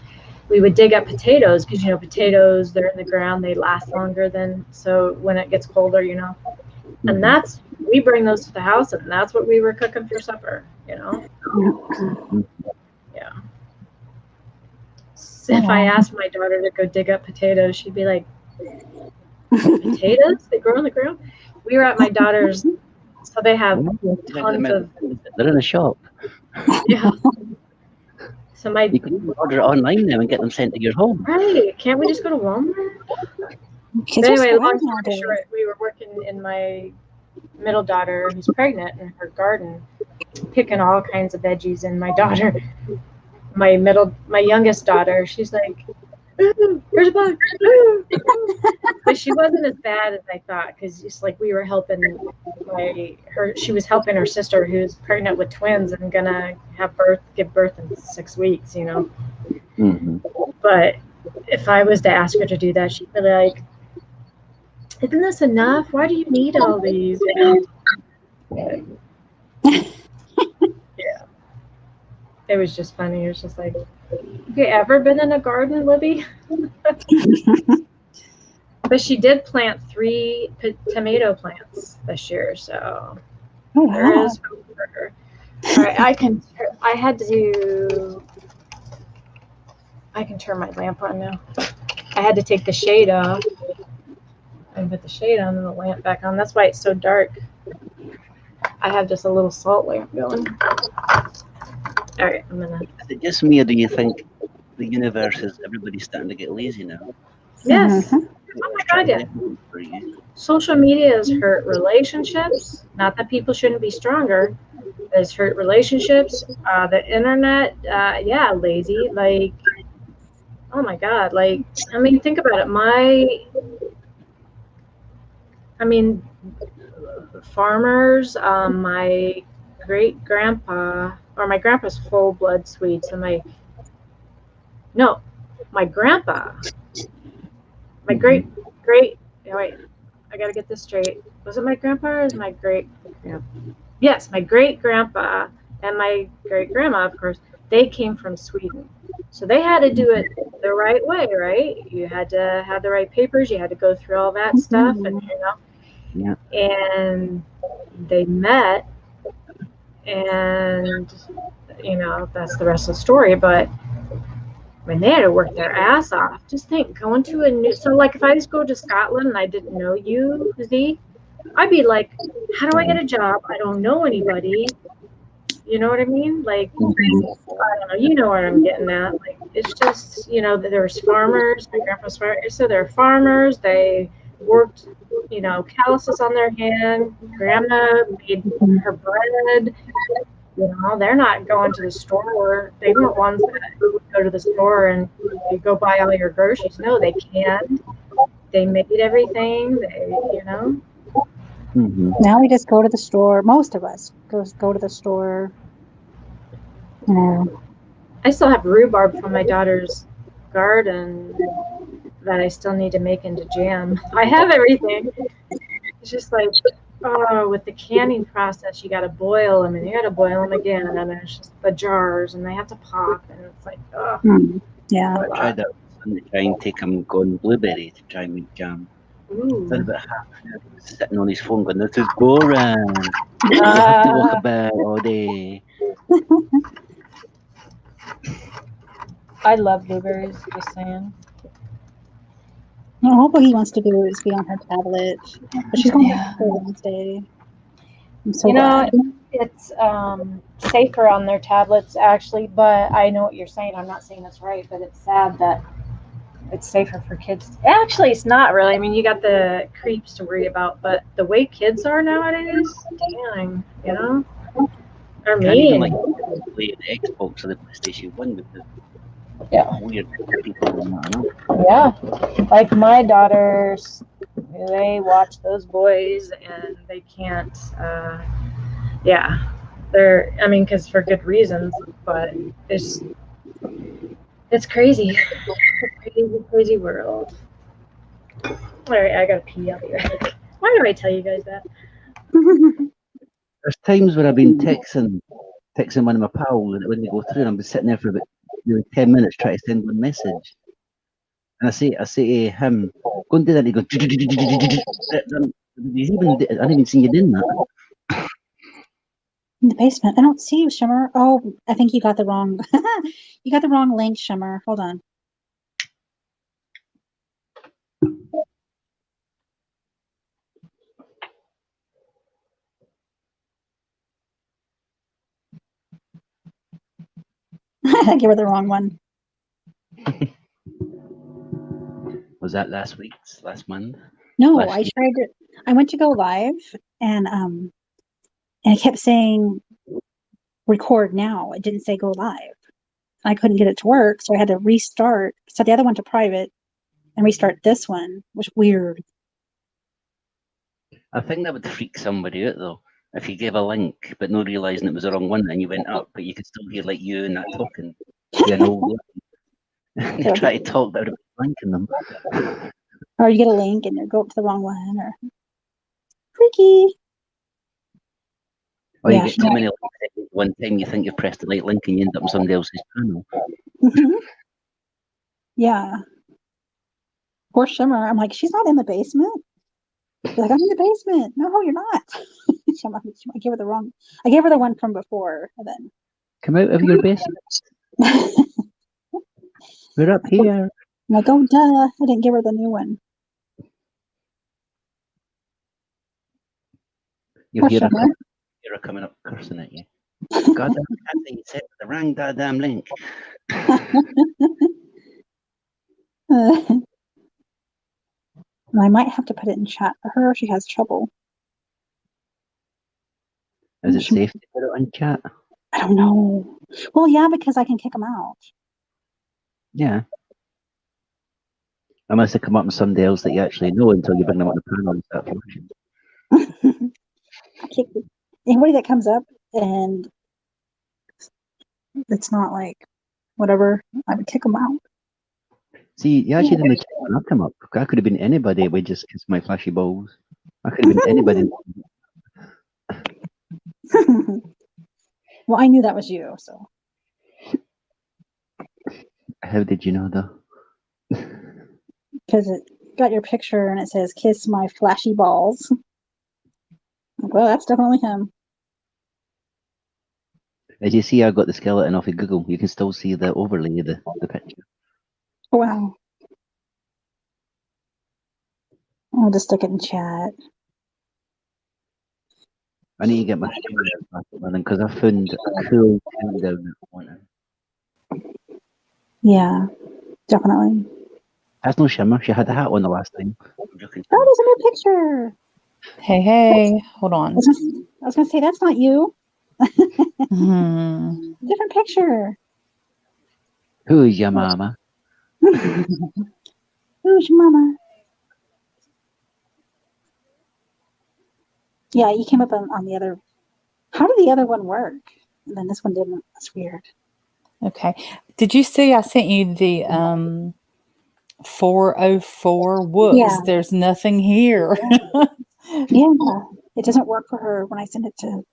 S2: We would dig up potatoes because, you know, potatoes, they're in the ground, they last longer than, so when it gets colder, you know. And that's, we bring those to the house and that's what we were cooking for supper, you know. Yeah. So if I asked my daughter to go dig up potatoes, she'd be like, potatoes? They grow on the ground? We were at my daughter's, so they have tons of,
S3: They're in a shop.
S2: yeah. So my,
S3: You can order it online now and get them sent to your home.
S2: right, can't we just go to Walmart?
S1: Kids
S2: But
S1: are
S2: anyway,
S1: spoiled
S2: long story
S1: nowadays.
S2: short, we were working in my middle daughter who's pregnant in her garden, picking all kinds of veggies, and my daughter, my youngest daughter, she's like, ooh, there's a bug. Ooh, ooh. But she wasn't as bad as I thought, because just like we were helping she was helping her sister who's pregnant with twins and gonna give birth in 6 weeks, you know.
S3: Mm-hmm.
S2: But if I was to ask her to do that, she'd be like, isn't this enough? Why do you need all these? You know? Yeah. It was just funny. It was just like, have you ever been in a garden, Libby? But she did plant 3 tomato plants this year, so
S1: Oh,
S2: there
S1: wow.
S2: is hope for her. All right, I can turn my lamp on now. I had to take the shade off and put the shade on and the lamp back on. That's why it's so dark. I have just a little salt lamp going. All right, I'm gonna.
S3: Is it just me, or do you think the universe is everybody's starting to get lazy now?
S2: Yes.
S1: Mhm.
S2: Oh my God, yeah. Social media has hurt relationships. Not that people shouldn't be stronger. It's hurt relationships. The internet, yeah, lazy. Like, oh my God. Like, I mean, think about it. Farmers, my great grandpa, or my grandpa's full blood Swede. So my grandpa, my great, wait, I gotta get this straight. Was it my grandpa or is my great grandpa? Yes, my great grandpa and my great grandma, of course, they came from Sweden. So they had to do it the right way, right? You had to have the right papers, you had to go through all that stuff, and
S3: Yeah.
S2: and they met, and that's the rest of the story. But when they had to work their ass off, just think, going to a new, so like if I just go to Scotland and I didn't know you, Z, I'd be like, how do I get a job? I don't know anybody. You know what I mean? Like, I don't know. You know what I'm getting at. Like, it's just, there's farmers. My grandpa's farmer. So they're farmers. They worked, calluses on their hand. Grandma made her bread. They're not going to the store. They weren't ones that would go to the store and you go buy all your groceries. No, they canned. They made everything.
S3: Mm-hmm.
S1: Now we just go to the store. Most of us go to the store.
S2: I still have rhubarb from my daughter's garden that I still need to make into jam. I have everything. It's just like, with the canning process, you got to boil them, and you got to boil them again, and then there's just the jars, and they have to pop, and it's like, oh,
S1: Yeah.
S3: I tried that to try and take him going blueberry to try and make jam. Done
S2: ooh.
S3: about half an hour, he was sitting on his phone going, "This is boring. I have to walk about all day."
S4: I love blueberries, just saying.
S1: No, all Boogie wants to do is be on her tablet. But she's going back
S4: Yeah.
S1: to school Wednesday. I'm so
S4: You know,
S1: glad.
S4: it's safer on their tablets, actually, but I know what you're saying. I'm not saying it's right, but it's sad that it's safer for kids.
S2: Actually, it's not really. I mean, you got the creeps to worry about, but the way kids are nowadays, dang, you know? Or
S3: Can't even
S2: me.
S3: play the Xbox or the PlayStation 1 because
S4: Yeah.
S3: weird people and that, I know.
S4: Yeah. Like my daughters, they watch those boys
S2: And they can't, I mean, because for good reasons, but it's crazy. It's a crazy world. All right, I gotta pee. I'll be right back. Why do I tell you guys that?
S3: There's times where I've been texting one of my pals, and it wouldn't go through, and I've been sitting there for about nearly 10 minutes trying to send one message. And I say to him, "Go and do that." He goes, "He's even, I haven't even seen you doing that."
S1: In the basement. I don't see you, Shimmer. Oh, I think you got the wrong you got the wrong link, Shimmer. Hold on. I gave her the wrong one.
S3: Was that last month?
S1: No,
S3: Last
S1: I
S3: year?
S1: tried to I went to go live and it kept saying record now. It didn't say go live. I couldn't get it to work, so I had to restart, set the other one to private and restart this one, which was weird.
S3: I think that would freak somebody out though. If you gave a link but not realising it was the wrong one and you went up, but you could still hear like you and that talking. You know, you try to talk but blanking them.
S1: Or you get a link and you go up to the wrong one or freaky.
S3: Or
S1: Yeah,
S3: you get too many links at one time, you think you've pressed the right link and you end up on somebody else's channel.
S1: Yeah. Poor Shimmer. I'm like, she's not in the basement. She's like, I'm in the basement. No, you're not. I gave her the wrong. I gave her the one from before, and then
S3: Come out of your basement. We're up here.
S1: I'm like, oh duh, I didn't give her the new one.
S3: You
S1: Poor
S3: hear
S1: Shimmer.
S3: her coming up cursing at you. God, you set the wrong goddamn link.
S1: I might have to put it in chat for her if she has trouble.
S3: Is it safe to put it on chat?
S1: I don't know. Well, yeah, because I can kick them out.
S3: Yeah. Unless they come up with somebody else that you actually know until you bring them on the panel and start flashing.
S1: I kick anybody that comes up and it's not like whatever, I would kick them out.
S3: See, you actually didn't kick when I come up. I could have been anybody with just kiss my flashy balls. I could have been anybody.
S1: Well, I knew that was you, so.
S3: How did you know though?
S1: Because it got your picture and it says kiss my flashy balls. Well, that's definitely him.
S3: As you see, I got the skeleton off of Google. You can still see the overlay of the picture.
S1: Wow. I'll just stick it in chat.
S3: I need to get my stream back running because I found a cool countdown that I wanted.
S1: Yeah, definitely.
S3: That's no Shimmer. She had the hat on the last time.
S1: Oh, there's a new picture.
S4: Hey, hold on.
S1: I was gonna say that's not you.
S4: Hmm.
S1: Different picture.
S3: Who's your mama?
S1: Who's your mama? Yeah, you came up on the other. How did the other one work? And then this one didn't. That's weird.
S4: Okay. Did you see I sent you the 404? Whoops,
S1: Yeah.
S4: there's nothing here.
S1: Yeah, It doesn't work for her when I send it to.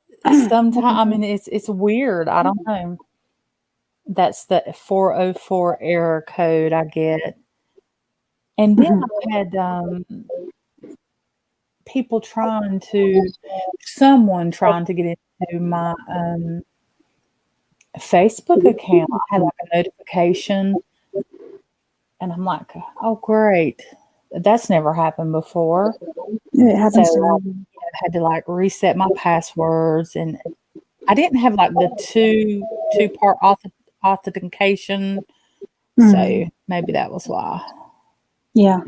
S5: Sometimes, I mean, it's weird. I don't know. That's the 404 error code I get. And then I had someone trying to get into my Facebook account. I had like a notification, and I'm like, oh, great. That's never happened before.
S1: It happens
S5: So
S1: to
S5: I had to like reset my passwords, and I didn't have like the two-part authentication. So maybe that was why.
S1: Yeah.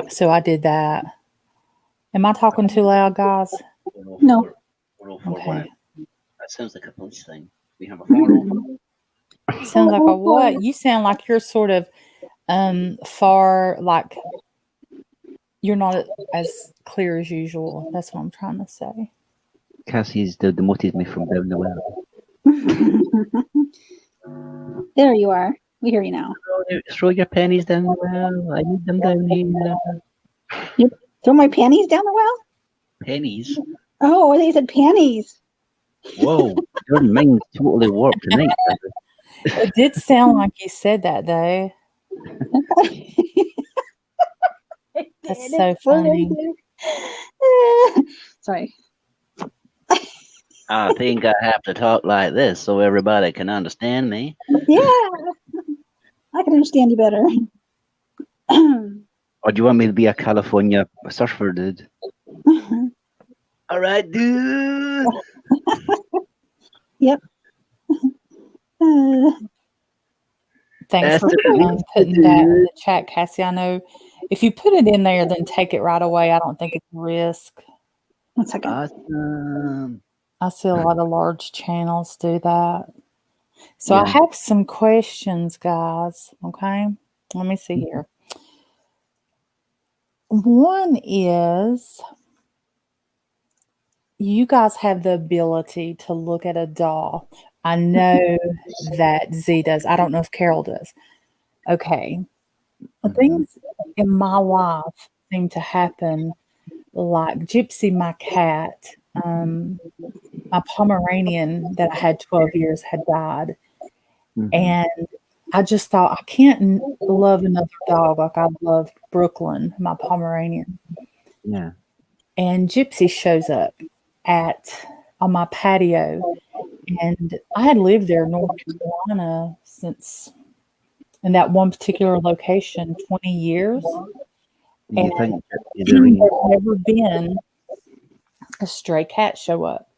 S5: So I did that. Am I talking too loud, guys?
S1: No.
S3: 404
S5: Okay.
S3: That sounds like a police thing. We have a 404.
S5: Sounds like a what? You sound like you're sort of far, like you're not as clear as usual. That's what I'm trying to say.
S3: Cassie's demoted me from down the well.
S1: There you are. We hear you now.
S3: Throw your pennies down the well. I need them down here.
S1: Throw my panties down the well?
S3: Pennies?
S1: Oh, they said panties.
S3: Whoa, your mind's totally warped tonight.
S5: It did sound like you said that, though. That's so funny.
S1: Sorry.
S3: I think I have to talk like this so everybody can understand me.
S1: Yeah. I can understand you better.
S3: Or do you want me to be a California surfer dude? All right, dude.
S1: Yep.
S5: Thanks for putting that in the chat, Cassie. I know if you put it in there, then take it right away. I don't think it's a risk.
S1: 1 second.
S3: Awesome.
S5: I see a lot of large channels do that. So
S3: Yeah.
S5: I have some questions, guys. Okay. Let me see here. One is, you guys have the ability to look at a doll. I know that Z does. I don't know if Carol does. Okay. The things in my life seem to happen, like Gypsy, my cat, my Pomeranian that I had 12 years had died. And I just thought, I can't love another dog like I loved Brooklyn, my Pomeranian.
S3: Yeah.
S5: And Gypsy shows up on my patio. And I had lived there in North Carolina in that one particular location, 20 years.
S3: You
S5: And
S3: think
S5: there's never been a stray cat show up.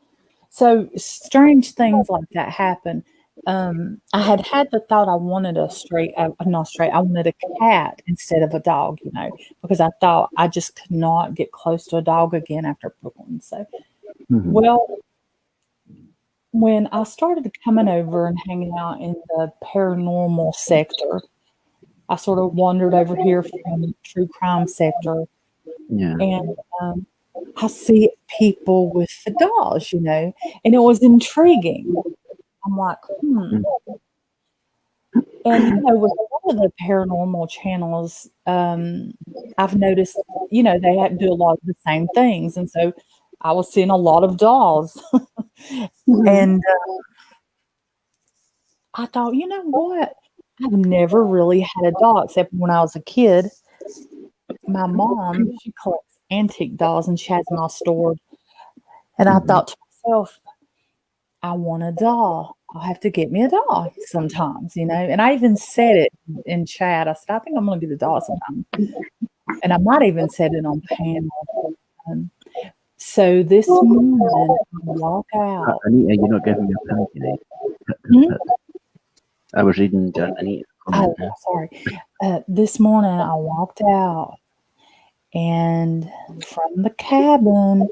S5: So strange things like that happen. I had the thought I wanted I wanted a cat instead of a dog, because I thought I just could not get close to a dog again after Brooklyn. So, well, when I started coming over and hanging out in the paranormal sector, I sort of wandered over here from the true crime sector.
S3: Yeah.
S5: And I see people with the dolls, and it was intriguing. I'm like, And, with a lot of the paranormal channels, I've noticed, they have to do a lot of the same things. And so I was seeing a lot of dolls. And I thought, you know what? I've never really had a doll except when I was a kid. My mom, she collects antique dolls and she has them all stored. And I thought to myself, I want a doll. I'll have to get me a doll sometimes, And I even said it in chat. I said, I think I'm going to get a doll sometime. And I might even said it on panel. So this morning, I walk out.
S3: Anita, you're not giving me a pen today. I was reading Anita.
S5: Oh, sorry. This morning, I walked out. And from the cabin,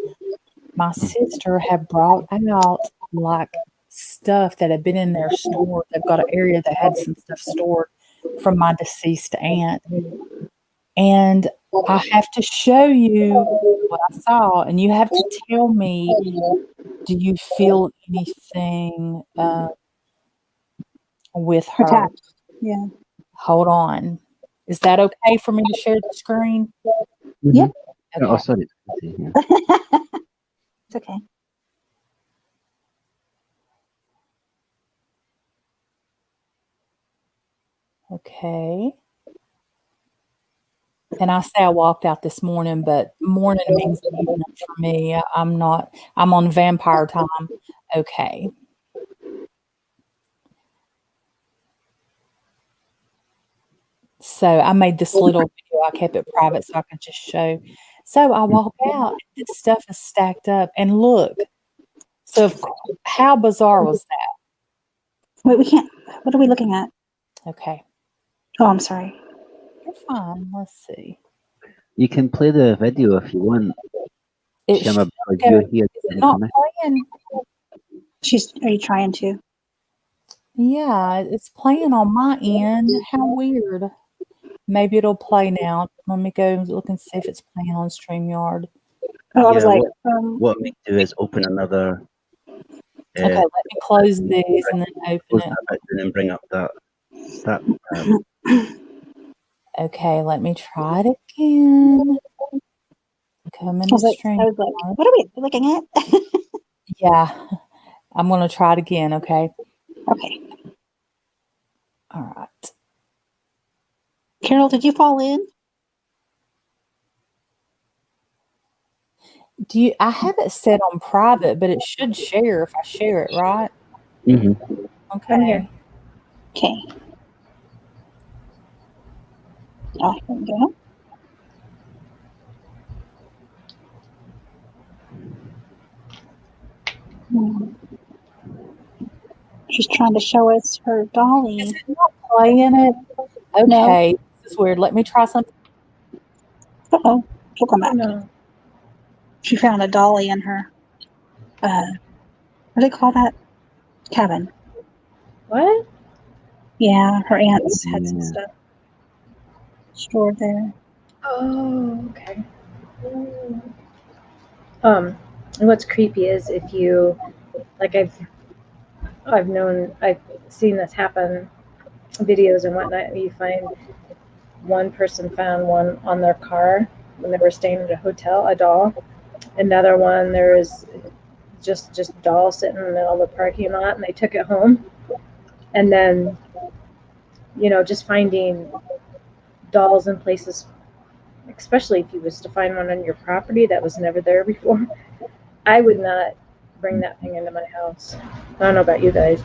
S5: my sister had brought out like stuff that had been in their store. They've got an area that had some stuff stored from my deceased aunt. And I have to show you what I saw, and you have to tell me, do you feel anything with her?
S1: Attached. Yeah.
S5: Hold on. Is that okay for me to share the screen?
S1: Yep.
S3: Oh, sorry. see here.
S1: It's okay.
S5: Okay. And I say I walked out this morning, but morning means evening for me. I'm on vampire time. Okay. So I made this little video. I kept it private so I could just show. So I walk out, and this stuff is stacked up. And look. So how bizarre was that?
S1: Wait, we can't. What are we looking at?
S5: Okay.
S1: Oh, I'm sorry.
S5: You're fine. Let's see.
S3: You can play the video if you want.
S5: It
S3: Shimmer,
S5: should
S3: because
S5: go-
S3: you're here.
S5: Is it not playing?
S1: Are you trying to?
S5: Yeah, it's playing on my end. How weird. Maybe it'll play now. Let me go look and see if it's playing on StreamYard.
S1: Oh, I was
S3: Yeah,
S1: like,
S3: What we do is open another.
S5: Okay, let me close these and then open
S3: Close
S5: it.
S3: that bit and then bring up that.
S5: Okay, let me try it again. Come
S1: I
S5: into
S1: was like,
S5: StreamYard.
S1: what are we looking at?
S5: Yeah, I'm going to try it again, okay?
S1: Okay.
S5: All right.
S1: Carol, did you fall in?
S5: I have it set on private, but it should share if I share it, right?
S3: Mm-hmm.
S5: Okay.
S2: I'm here.
S1: Okay. Oh, here we go. She's trying to show us her dolly.
S5: Is it not playing it? Okay, this is weird. Let me try something.
S1: Uh-oh. She'll come back.
S2: No.
S1: She found a dolly in her, what do they call that? Cabin.
S2: What?
S1: Yeah, her aunts had some
S3: Yeah.
S1: stuff stored there.
S2: Oh, okay. What's creepy is if you, like I've seen this happen, videos and whatnot. You find one person found one on their car when they were staying at a hotel, a doll. Another one, there was just doll sitting in the middle of the parking lot, and they took it home. And then, just finding dolls in places, especially if you was to find one on your property that was never there before, I would not bring that thing into my house. I don't know about you guys.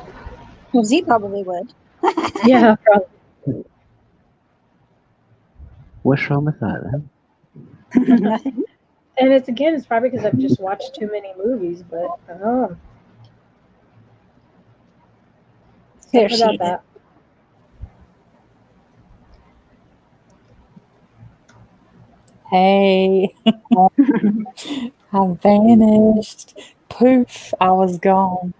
S1: Well, Z probably would.
S2: Yeah, probably.
S3: What's wrong with that then?
S1: Nothing.
S2: And it's probably because I've just watched too many movies, but I don't know.
S1: There
S2: Something
S1: she
S2: about
S1: is.
S2: that.
S5: Hey, I vanished. Poof, I was gone.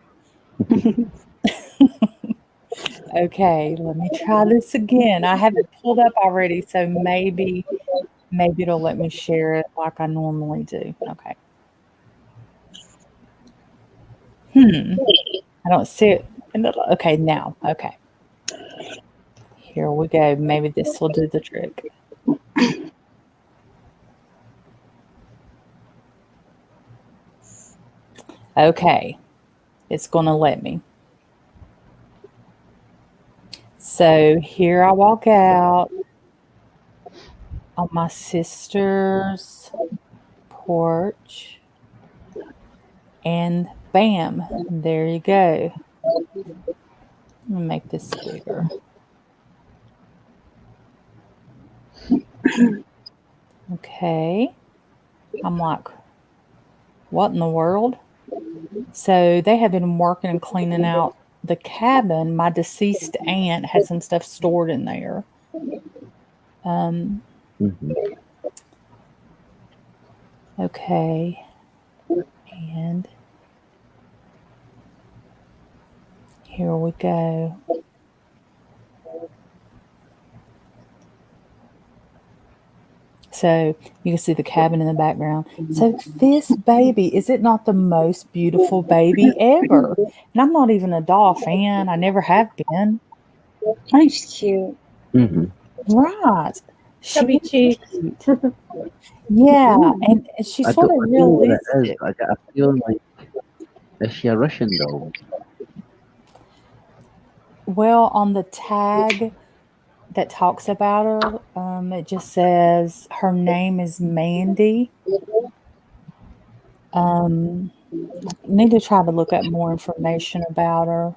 S5: Okay, let me try this again. I have it pulled up already, so maybe it'll let me share it like I normally do. Okay. I don't see it. Okay, now. Okay. Here we go. Maybe this will do the trick. Okay. It's going to let me. So here I walk out on my sister's porch, and bam, there you go. Let me make this bigger. Okay. I'm like, what in the world? So they have been working and cleaning out the cabin. My deceased aunt had some stuff stored in there.
S3: Mm-hmm.
S5: Okay. And here we go. So you can see the cabin in the background. So this baby, is it not the most beautiful baby ever? And I'm not even a doll fan. I never have been.
S1: Oh, she's cute.
S3: Mm-hmm.
S5: Right.
S2: Chubby
S5: She's
S2: cheeks.
S5: cute. Yeah, and she's
S3: I
S5: sort
S3: don't,
S5: of
S3: I don't know what it is,
S5: realistic.
S3: but I feel like, is she a Russian doll?
S5: Well, on the tag that talks about her, it just says her name is Mandy. Need to try to look up more information about her.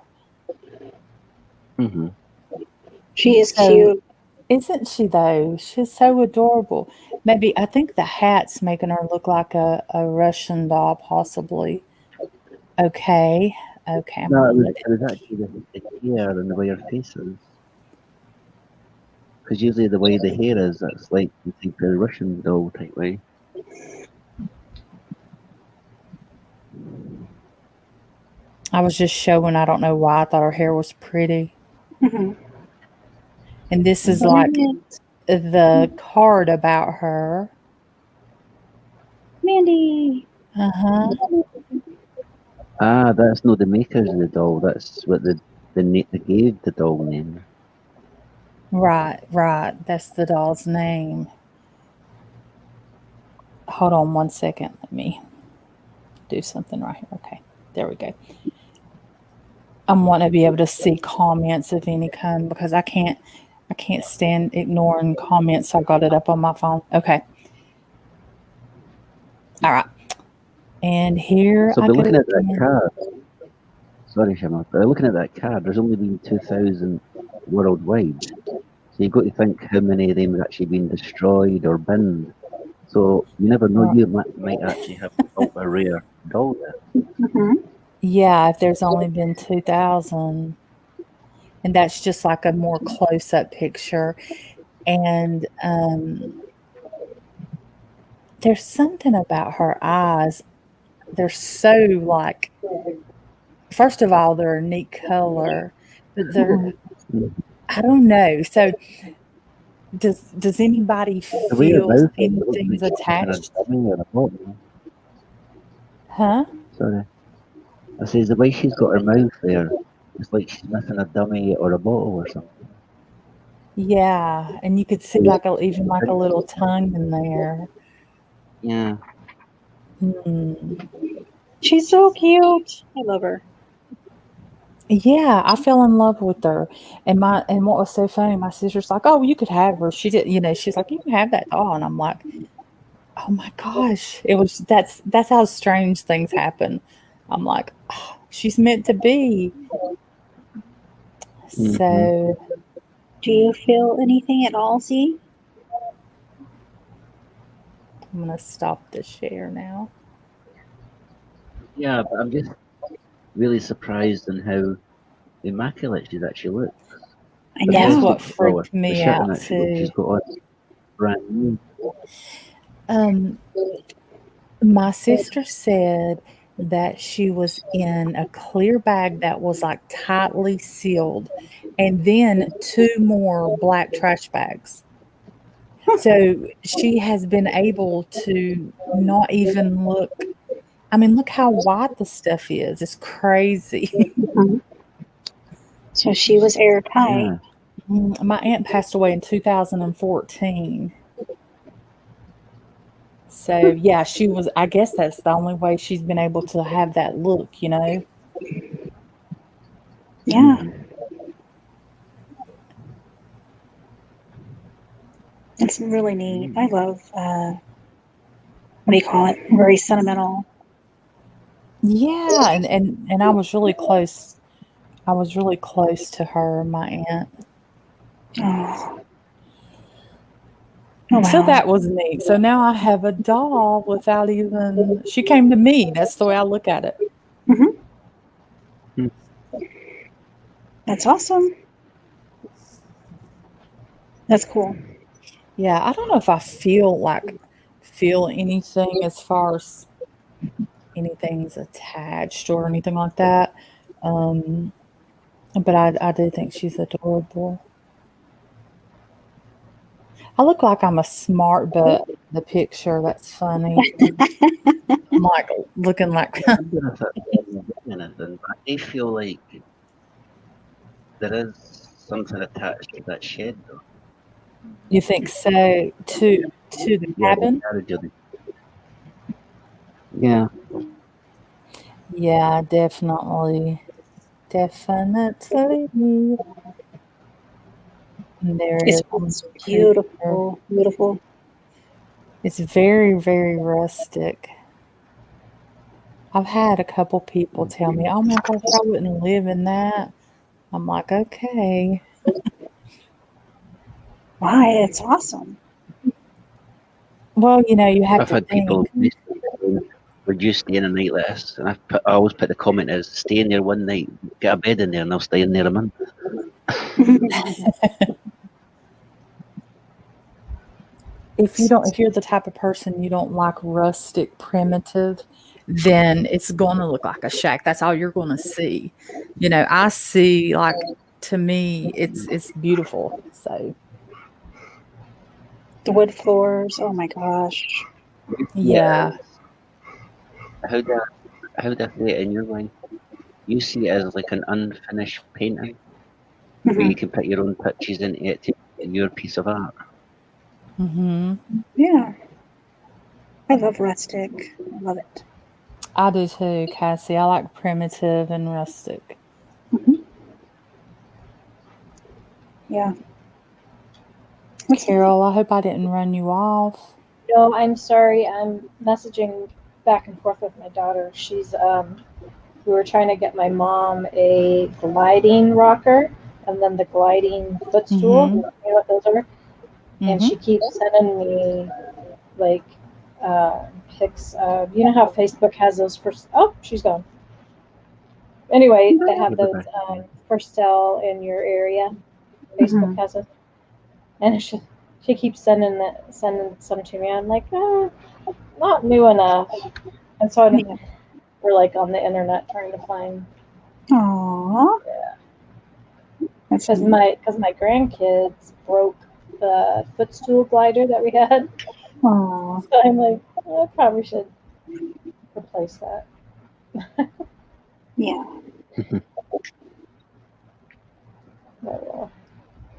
S3: Mm-hmm.
S1: She is
S5: So,
S1: cute.
S5: isn't she though? She's so adorable. Maybe I think the hat's making her look like a Russian doll, possibly. Okay, okay. I'm
S3: No,
S5: gonna look.
S3: it was actually the hair and the way her face is. Because usually the way the hair is, that's like you think the Russian doll type way.
S5: I was just showing. I don't know why I thought her hair was pretty.
S1: Mhm.
S5: And this is
S1: Oh,
S5: like
S1: yes.
S5: the card about her.
S1: Mandy.
S5: Uh-huh.
S3: Ah, that's not the makers of the doll. That's what they gave the doll name.
S5: Right, right. That's the doll's name. Hold on one second. Let me do something right here. Okay. There we go. I want to be able to see comments of any kind because I can't stand ignoring comments. So I got it up on my phone. Okay. All right. And here
S3: So
S5: I
S3: by
S5: go
S3: looking at that
S5: again.
S3: card, sorry, Shimmer, but looking at that card, there's only been 2,000 worldwide. So you've got to think how many of them have actually been destroyed or binned. So you never know, you might actually have an ultra rare doll there.
S1: Mhm.
S5: Yeah, if there's only been 2,000. And that's just like a more close up picture. And there's something about her eyes. They're so like, first of all, they're a neat color, but they're, I don't know. So does anybody
S3: The way her
S5: feel
S3: mouth is, it looks
S5: anything's
S3: like she's kind of
S5: attached?
S3: dummy or a bottle.
S5: Huh?
S3: Sorry. I says the way she's got her mouth there, it's like she's missing a dummy or a bottle or something.
S5: Yeah, and you could see like even like a little tongue in there.
S3: Yeah.
S1: She's so cute. I love her.
S5: Yeah, I fell in love with her. And what was so funny, my sister's like, "Oh, you could have her." She did, she's like, "You can have that doll." And I'm like, "Oh my gosh." That's how strange things happen. I'm like, oh, she's meant to be. So
S1: Do you feel anything at all, Z?
S5: I'm gonna stop the share now.
S3: Yeah, but I'm just really surprised in how immaculate she's actually looks.
S1: I
S3: The
S5: That's
S1: know.
S5: what
S3: close-up flower,
S5: freaked me
S3: the shirting
S5: out
S3: that she's
S5: too.
S3: got on, brand new.
S5: My sister said that she was in a clear bag that was like tightly sealed, and then 2 more black trash bags. So she has been able to not even look. I mean, look how white the stuff is. It's crazy.
S1: So she was airtight.
S3: Yeah.
S5: My aunt passed away in 2014. So yeah, she was. I guess that's the only way she's been able to have that look.
S1: Yeah. It's really neat. I love, what do you call it? Very sentimental.
S5: Yeah, and I was really close. I was really close to her, my aunt.
S1: Oh. Oh,
S5: So
S1: wow.
S5: that was neat. So now I have a doll without even. She came to me. That's the way I look at it.
S1: That's awesome. That's cool.
S5: Yeah, I don't know if I feel anything as far as anything's attached or anything like that. But I do think she's adorable. I look like I'm a smart butt. The picture, that's funny. I'm like looking like
S3: I don't know if that's anything, but I feel like there is something attached to that shed though.
S5: You think so? To the
S3: Yeah,
S5: cabin?
S3: yeah.
S5: Yeah, definitely. Definitely. And there is
S1: It's
S5: a picture.
S1: beautiful, beautiful.
S5: It's very, very rustic. I've had a couple people tell me, "Oh my gosh, I wouldn't live in that." I'm like, okay.
S1: Why? It's awesome.
S5: Well, you have
S3: I've
S5: to
S3: had people
S5: think.
S3: would you stay in a night less? And I always put the comment as stay in there one night, get a bed in there, and I'll stay in there a month.
S5: If you're the type of person you don't like rustic, primitive, then it's going to look like a shack. That's all you're going to see. I see, like, to me, it's beautiful. So
S1: The wood floors. Oh my gosh.
S5: yeah.
S3: How do I say it in your mind? You see it as like an unfinished painting, where
S1: Mhm.
S3: you can put your own touches into it to make your piece of art.
S5: Hmm.
S1: Yeah. I love rustic. I love it.
S5: I do too, Cassie. I like primitive and rustic.
S1: Yeah.
S5: Carol, I hope I didn't run you off.
S4: No, I'm sorry. I'm messaging back and forth with my daughter. We were trying to get my mom a gliding rocker and then the gliding footstool.
S5: Mhm.
S4: You know what those are? And she
S5: Mhm.
S4: keeps sending me like pics. You know how Facebook has those first. Oh, she's gone. Anyway, they have those for sale in your area. Facebook has it, and she keeps sending some to me. I'm like, not new enough, and so we're like on the internet trying to find.
S1: Aww.
S4: Yeah.
S1: That's
S4: Because my grandkids broke the footstool glider that we had,
S1: Aww.
S4: so I'm like, I probably should replace that.
S1: Yeah.
S4: But,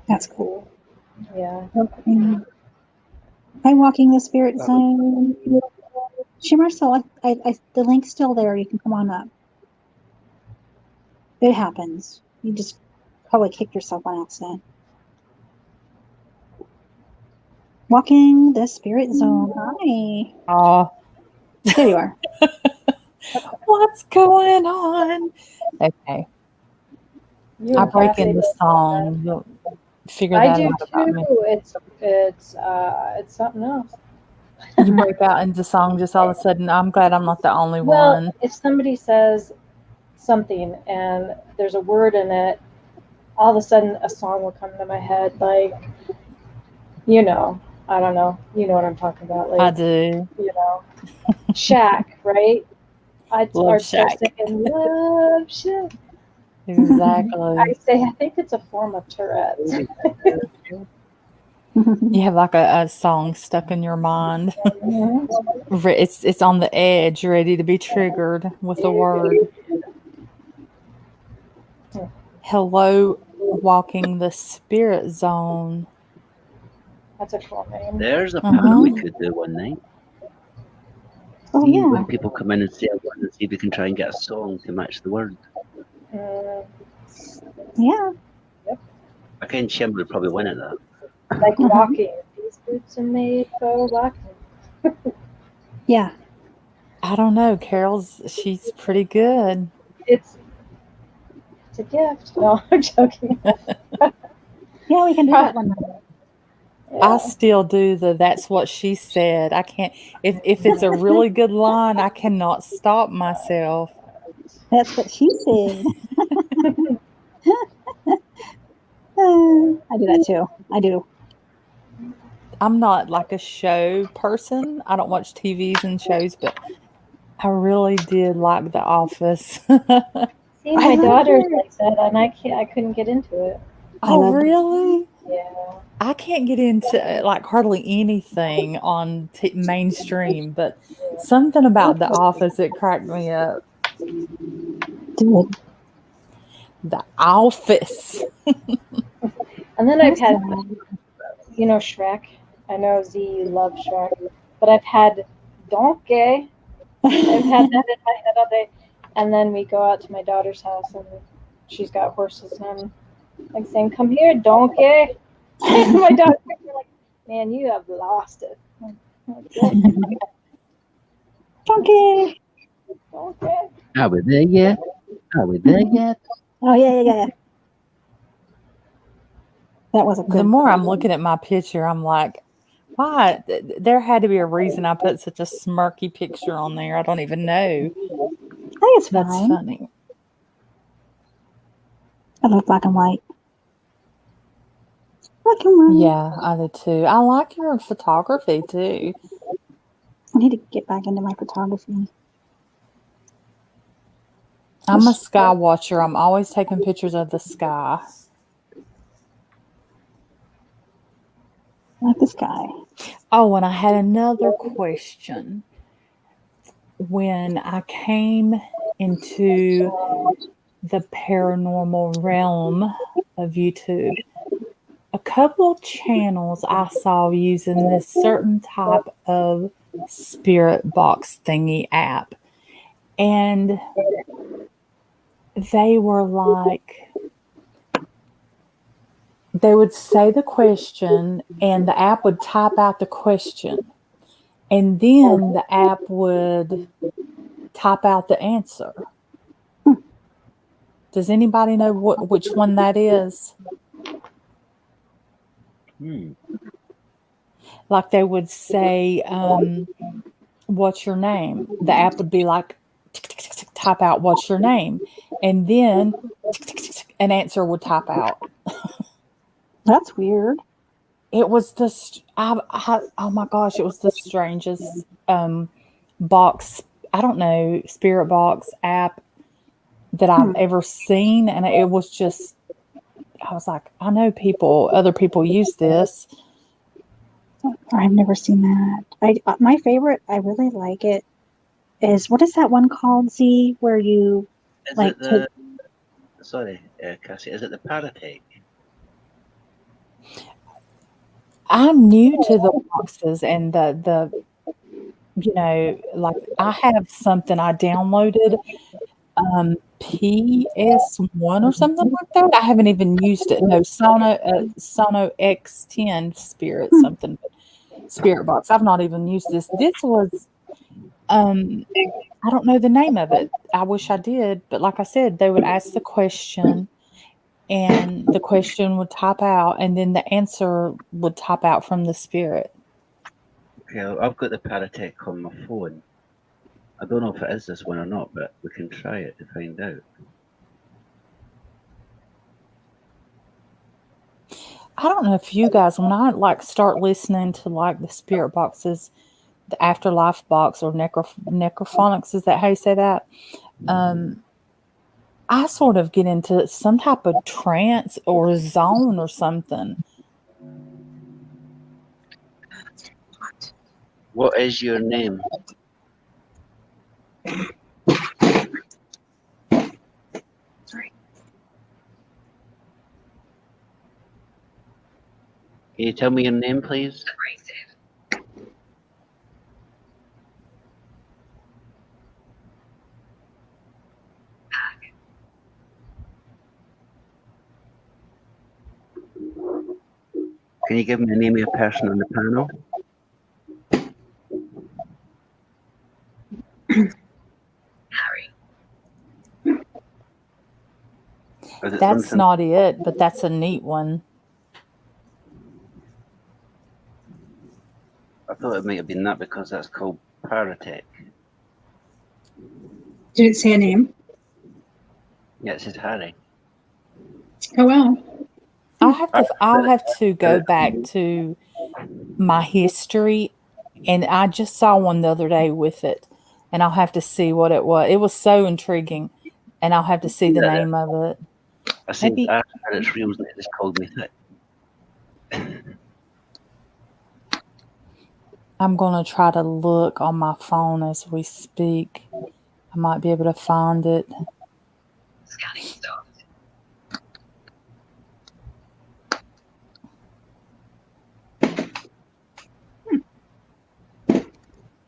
S1: That's cool.
S4: yeah.
S1: Okay. I'm walking the spirit zone. Shimmer, so the link's still there. You can come on up. It happens. You just probably kicked yourself on accident. Walking the spirit zone. Hi.
S5: Oh,
S1: There you are.
S5: what's going on? Okay.
S4: You
S5: I
S4: and
S5: break
S4: Cassie
S5: into
S4: both
S5: song. You'll figure
S4: I
S5: that
S4: do
S5: out about me.
S4: too. It's something else.
S5: You break out into song just all of a sudden. I'm glad I'm not the only
S4: Well,
S5: one.
S4: if somebody says something and there's a word in it, all of a sudden a song will come to my head. Like, I don't know. You know what I'm talking about. Like,
S5: I do.
S4: Shack, right? I'd
S5: Love
S4: start
S5: Shack.
S4: singing Love Shack.
S5: Exactly.
S4: I think it's a form of Tourette's.
S5: You have like a song stuck in your mind. It's on the edge, ready to be triggered with a word. Hello, walking the spirit zone.
S4: That's a cool name.
S3: There's a pattern we could do one night.
S1: Oh,
S3: See
S1: yeah.
S3: when people come in and say a word and see if we can try and get a song to match the word.
S1: Yeah.
S3: I can Shim would probably win at that.
S4: Like walking. These boots are made for walking.
S1: Yeah.
S5: I don't know. She's pretty good.
S4: It's a gift. No, I'm joking.
S1: Yeah, we can do that one night.
S5: I still do that's what she said. I can't if it's a really good line, I cannot stop myself.
S1: That's what she said. I do that too. I do.
S5: I'm not like a show person. I don't watch TVs and shows, but I really did like The Office.
S4: See, my daughter's like that, and I couldn't get into it.
S5: Oh, really?
S4: Yeah.
S5: I can't get into like hardly anything on mainstream, but something about The Office, it cracked me up.
S1: Dude.
S5: The Office.
S4: And then I've had you know Shrek. I know Z, you love Shrek, but I've had Donkey. I've had that in my head all day. And then we go out to my daughter's house, and she's got horses, and I'm like saying, "Come here, Donkey." And my daughter's like, "Man, you have lost it." I'm like,
S1: Donkey.
S4: Donkey.
S3: Are we there yet? Are we there yet?
S1: Oh yeah. That was a good.
S5: The more I'm looking at my picture, I'm like, why? There had to be a reason I put such a smirky picture on there. I don't even know.
S1: I think it's
S5: That's
S1: fine.
S5: funny.
S1: I love black and white. Black and white.
S5: Yeah, I do too. I like your photography too.
S1: I need to get back into my photography.
S5: I'm a sky watcher. I'm always taking pictures of the sky.
S1: I like this guy.
S5: Oh, and I had another question. When I came into the paranormal realm of YouTube, a couple of channels I saw using this certain type of spirit box thingy app. And they were like, they would say the question and the app would type out the question. And then the app would type out the answer. Does anybody know which one that is? Like they would say, what's your name? The app would be like, type out what's your name. And then an answer would type out.
S1: That's weird.
S5: It was oh my gosh, it was the strangest box, I don't know, spirit box app that I've ever seen. And it was just, I was like, I know other people use this.
S1: I've never seen that. My favorite, I really like it, is, what is that one called, Z, where you
S3: Is
S1: like
S3: it the? Sorry, Cassie. Is it the Paratech?
S5: I'm new to the boxes and the you know, like I have something I downloaded, PS1 or something like that. I haven't even used it. No, Sono X10 Spirit something, Spirit Box. I've not even used this. This was, I don't know the name of it. I wish I did, but like I said, they would ask the question, and the question would type out, and then the answer would type out from the spirit.
S3: Okay, I've got the Paratech on my phone. I don't know if it is this one or not, but we can try it to find out.
S5: I don't know if you guys, when I like start listening to like the spirit boxes, the afterlife box or necrophonics, is that how you say that? I sort of get into some type of trance or zone or something.
S3: What is your name?
S1: Sorry.
S3: Can you tell me your name, please? Can you give me the name of a person on the panel?
S5: That's
S3: something?
S5: not it, but that's a neat one.
S3: I thought it might have been that because that's called Paratech.
S1: Did it say a name?
S3: Yeah, it says Harry.
S1: Oh wow.
S5: I'll have to go back to my history, and I just saw one the other day with it, and I'll have to see what it was. It was so intriguing, and I'll have to see the name of it.
S3: I said,
S5: Maybe
S3: it's real, and it just called me thick.
S5: I'm going to try to look on my phone as we speak. I might be able to find it.
S6: Scanning stuff.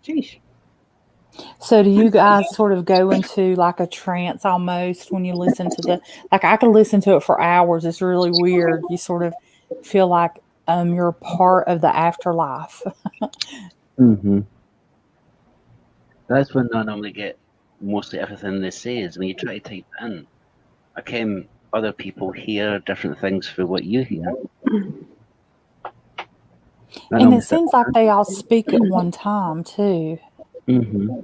S1: Sheesh.
S5: So do you guys sort of go into like a trance almost when you listen to like I could listen to it for hours. It's really weird. You sort of feel like you're a part of the afterlife.
S3: Mm-hmm. That's when I normally get mostly everything they say is when you try to type in. I can other people hear different things for what you hear.
S5: And it seems like they all speak at one time too.
S3: Mm-hmm.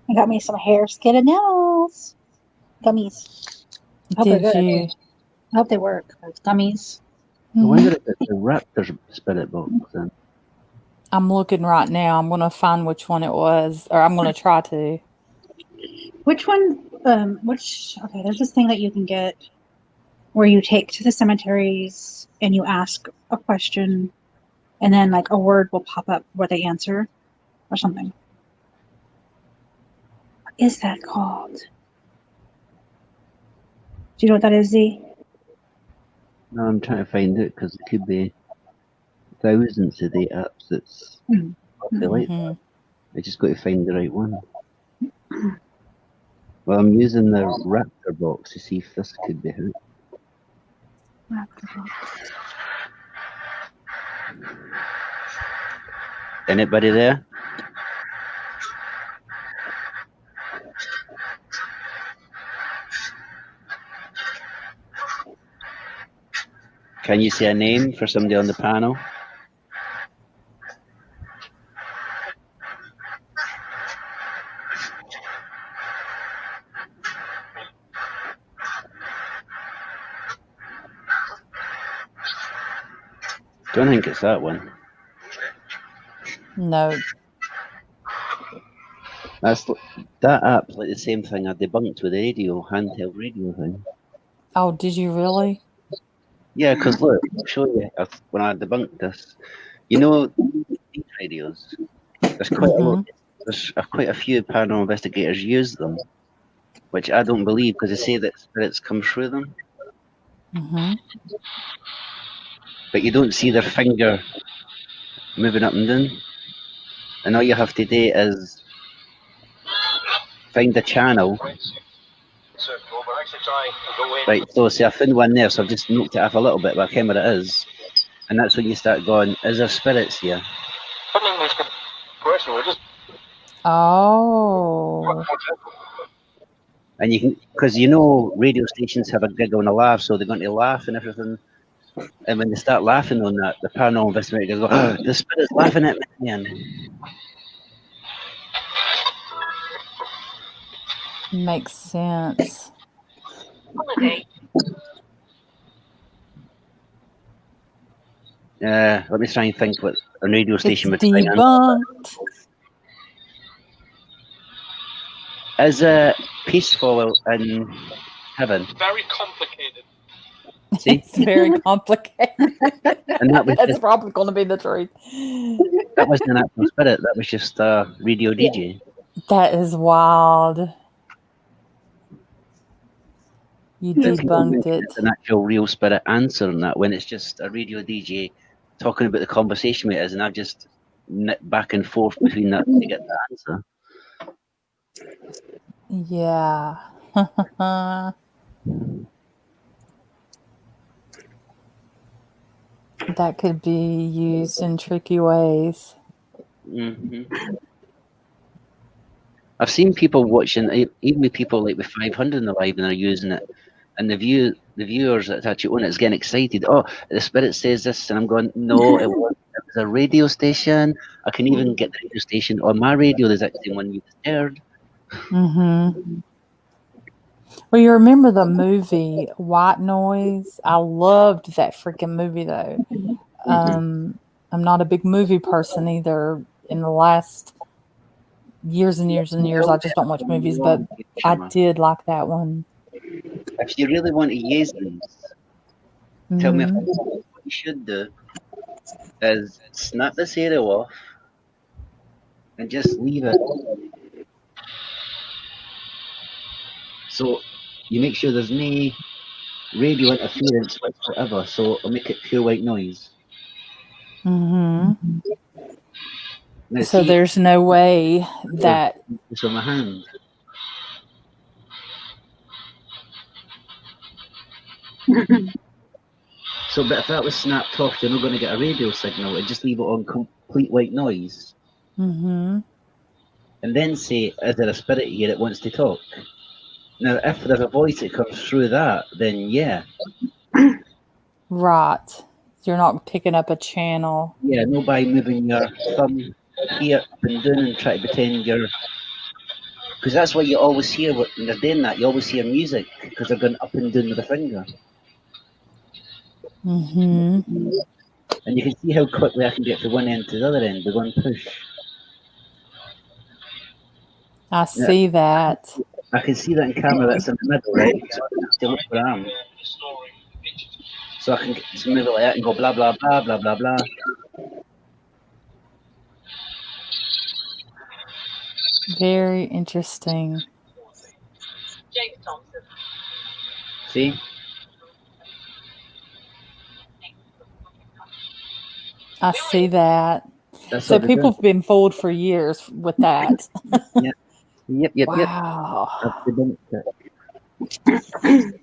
S1: I got me some hair Skittles gummies. I hope they're
S5: Did
S1: good.
S5: you?
S1: I hope they work. Gummies.
S3: I wonder if it's a Raptor spirit box then.
S5: I'm looking right now. I'm going to find which one it was, or I'm going to try to.
S1: Which one? Okay, there's this thing that you can get where you take to the cemeteries and you ask a question, and then like a word will pop up where they answer, or something. What is that called? Do you know what that is, Z?
S3: No, I'm trying to find it because it could be thousands of the apps that's like that. I just got to find the right one. Well, I'm using the Raptor box to see if this could be it. Anybody there? Can you say a name for somebody on the panel? Don't think it's that one.
S5: No.
S3: That app's like the same thing I debunked with the handheld radio thing.
S5: Oh, did you really?
S3: Yeah, because look, I'll show you when I debunked this. You know, these radios. There's quite a few paranormal investigators use them, which I don't believe because they say that spirits come through them. But you don't see their finger moving up and down. And all you have to do is find the channel. Right, so see, I found one there, so I've just knocked it off a little bit, but I can't what it is. And that's when you start going, is there spirits here?
S5: Oh.
S3: And you can, because you know radio stations have a giggle and a laugh, so they're going to laugh and everything. And when they start laughing on that, the paranormal investigators go, oh, the spirit's laughing at me. And
S5: makes sense.
S3: let me try and think what a radio station would
S5: debunked.
S3: Is peaceful in heaven?
S7: Very complicated.
S3: See?
S5: It's very complicated.
S3: And
S5: that's probably going to be the truth.
S3: That wasn't an actual spirit. That was just a radio DJ.
S5: That is wild. You debunked it.
S3: It's an actual real spirit answering that when it's just a radio DJ talking about the conversation with us, and I've just nipped back and forth between that to get the answer.
S5: Yeah. That could be used in tricky ways.
S3: I've seen people watching, even with people like with 500 in the live, and they're using it, and the viewers that's actually on it's getting excited. Oh, the spirit says this, and I'm going, no, it was a radio station. I can even get the radio station on my radio. There's actually one you heard.
S5: Well, you remember the movie White Noise? I loved that freaking movie, though. I'm not a big movie person either. In the last years and years and years, I just don't watch movies, but I did like that one.
S3: If you really want to use these, tell me what you should do is snap this area off and just leave it. So you make sure there's no radio interference whatsoever, so I'll make it pure white noise.
S5: Mm-hmm.
S3: Now,
S5: So
S3: see,
S5: there's no way that.
S3: it's on my hand. So, but if that was snapped off, you're not going to get a radio signal. And just leave it on complete white noise,
S5: Mm-hmm.
S3: and then say, "Is there a spirit here that wants to talk?" Now, if there's a voice that comes through that, then yeah,
S5: Right. You're not picking up a channel.
S3: yeah, no by moving your thumb here up and down and try to pretend you're. Because that's what you always hear when they're doing that. You always hear music because they're going up and down with the finger.
S5: Mm-hmm.
S3: And you can see how quickly I can get from one end to the other end with one push.
S5: I see that.
S3: I can see that in camera that's in the middle, right? So I can still look where I am. So I can just move it like that and go blah, blah, blah, blah, blah, blah.
S5: Very interesting.
S6: James Thompson.
S3: See?
S5: I see that.
S3: That's
S5: So
S3: what they're
S5: people
S3: doing.
S5: have been fooled for years with that.
S3: Yep.
S5: Wow.
S3: That's the benefit.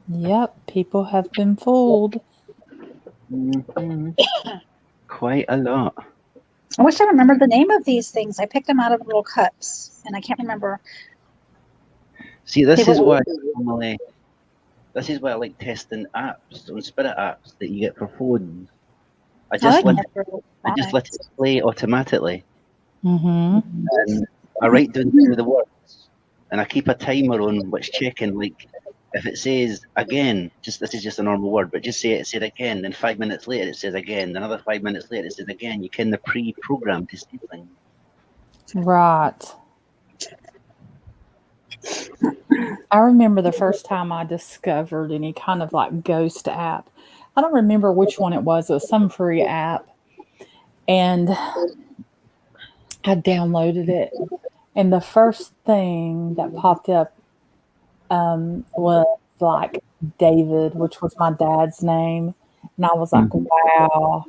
S5: Yep, people have been fooled.
S3: Mhm. Quite a lot.
S1: I wish I remembered the name of these things. I picked them out of little cups, and I can't remember.
S3: See, this
S1: People-
S3: is why normally, this is why I like testing apps on spirit apps that you get for phones. I
S1: I
S3: just
S1: like
S3: let it play automatically,
S5: Mm-hmm.
S3: and I write down some of the words, and I keep a timer on which checking. Like if it says again, this is just a normal word, but just say it said again. Then 5 minutes later it says again. Another 5 minutes later it says again. You can pre-program to say things.
S5: Right. I remember the first time I discovered any kind of like ghost app. I don't remember which one it was. It was some free app. And I downloaded it. And the first thing that popped up was like David, which was my dad's name. And I was like, wow.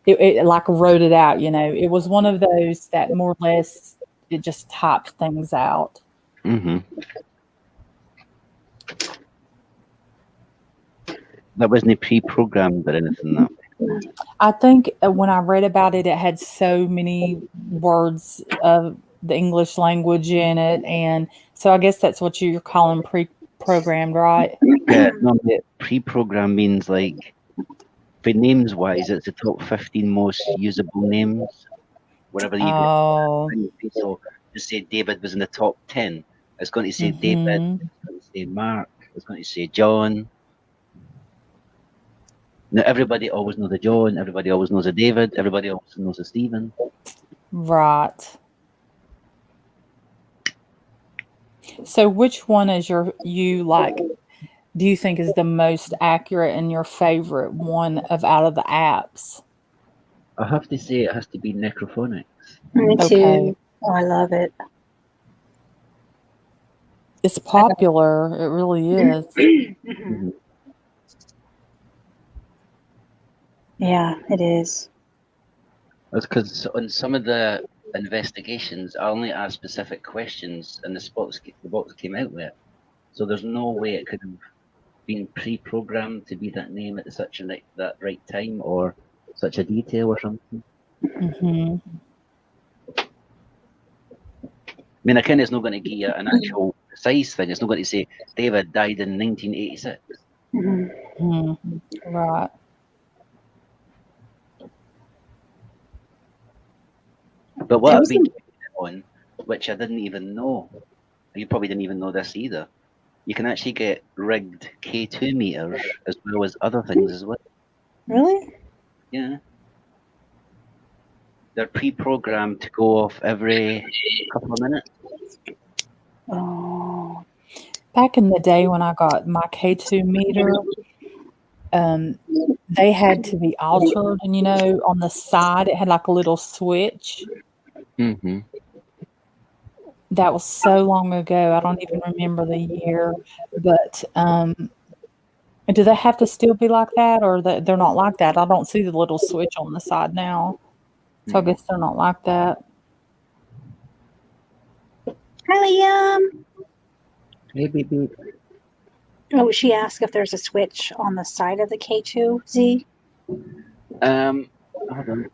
S5: It like wrote it out, you know. It was one of those that more or less it just typed things out.
S3: Mm-hmm. That wasn't pre-programmed or anything. That.
S5: I think when I read about it, it had so many words of the English language in it. And so I guess that's what you're calling pre-programmed, right?
S3: Yeah, no, pre-programmed means like, for names wise, it's the top 15 most usable names. Wherever you
S5: Oh,
S3: get. So just say David was in the top 10. It's going to say David.
S5: mhm.
S3: It's going to say Mark. It's going to say John. Now everybody always knows a John. Everybody always knows a David. Everybody always knows a Stephen.
S5: Right. So which one is do you think is the most accurate and your favorite one of out of the apps?
S3: I have to say it has to be Necrophonics.
S1: Me too.
S5: Okay.
S1: Oh, I love it.
S5: It's popular. It really is.
S1: Mhm. Yeah, it is.
S3: That's because on some of the investigations, I only asked specific questions, and the box came out with it. So there's no way it could have been pre-programmed to be that name at such that right time or such a detail or something.
S5: Hmm.
S3: I mean, it's not going to give you an actual precise thing. It's not going to say David died in 1986.
S1: Mhm.
S5: Right.
S3: But what
S1: There
S3: I've
S1: was
S3: been on, which I didn't even know, you probably didn't even know this either, you can actually get rigged K2 meters as well as other things as well.
S1: Really?
S3: Yeah. They're pre-programmed to go off every couple of minutes.
S1: Oh.
S5: Back in the day when I got my K2 meter, they had to be altered, and on the side it had like a little switch.
S3: Mm-hmm.
S5: That was so long ago. I don't even remember the year. But do they have to still be like that, or they're not like that? I don't see the little switch on the side now, so I guess they're not like that.
S1: Hi, Liam.
S3: Hey, baby.
S1: Oh, she asked if there's a switch on the side of the K2Z.
S3: Hold on.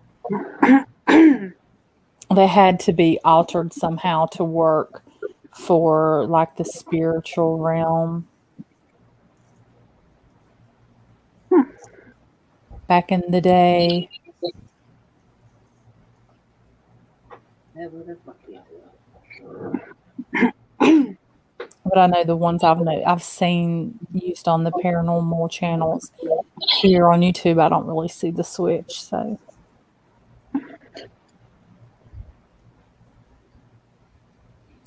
S5: They had to be altered somehow to work for like the spiritual realm. Back in the day. But I know the ones I've seen used on the paranormal channels here on YouTube, I don't really see the switch. So,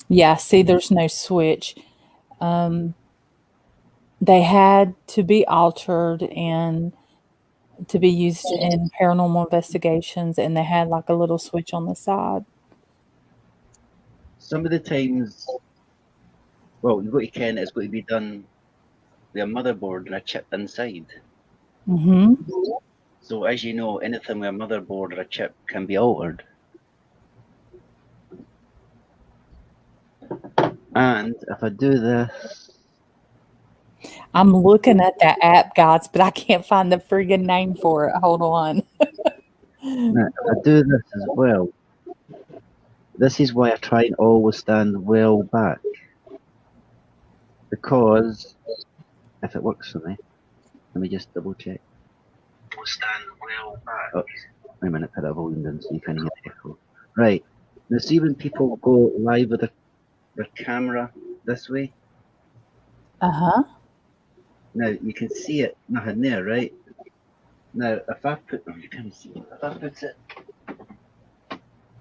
S5: yeah, see, there's no switch. They had to be altered and to be used in paranormal investigations, and they had like a little switch on the side.
S3: Some of the times, well, you've got to ken it's got to be done with a motherboard and a chip inside.
S5: Mm-hmm.
S3: So as you know, anything with a motherboard or a chip can be altered. And if I do this,
S5: I'm looking at that app, guys, but I can't find the friggin' name for it. Hold on.
S3: now, if I do this as well, this is why I try and always stand well back. Because if it works for me, let me just double check. Stand well back. Oops. Wait a minute, put that volume down so you can hear the echo. Right. Now see when people go live with their camera this way?
S5: Uh-huh.
S3: Now you can see it, nothing there, right? Now if I put, oh, you can't see it. If I put it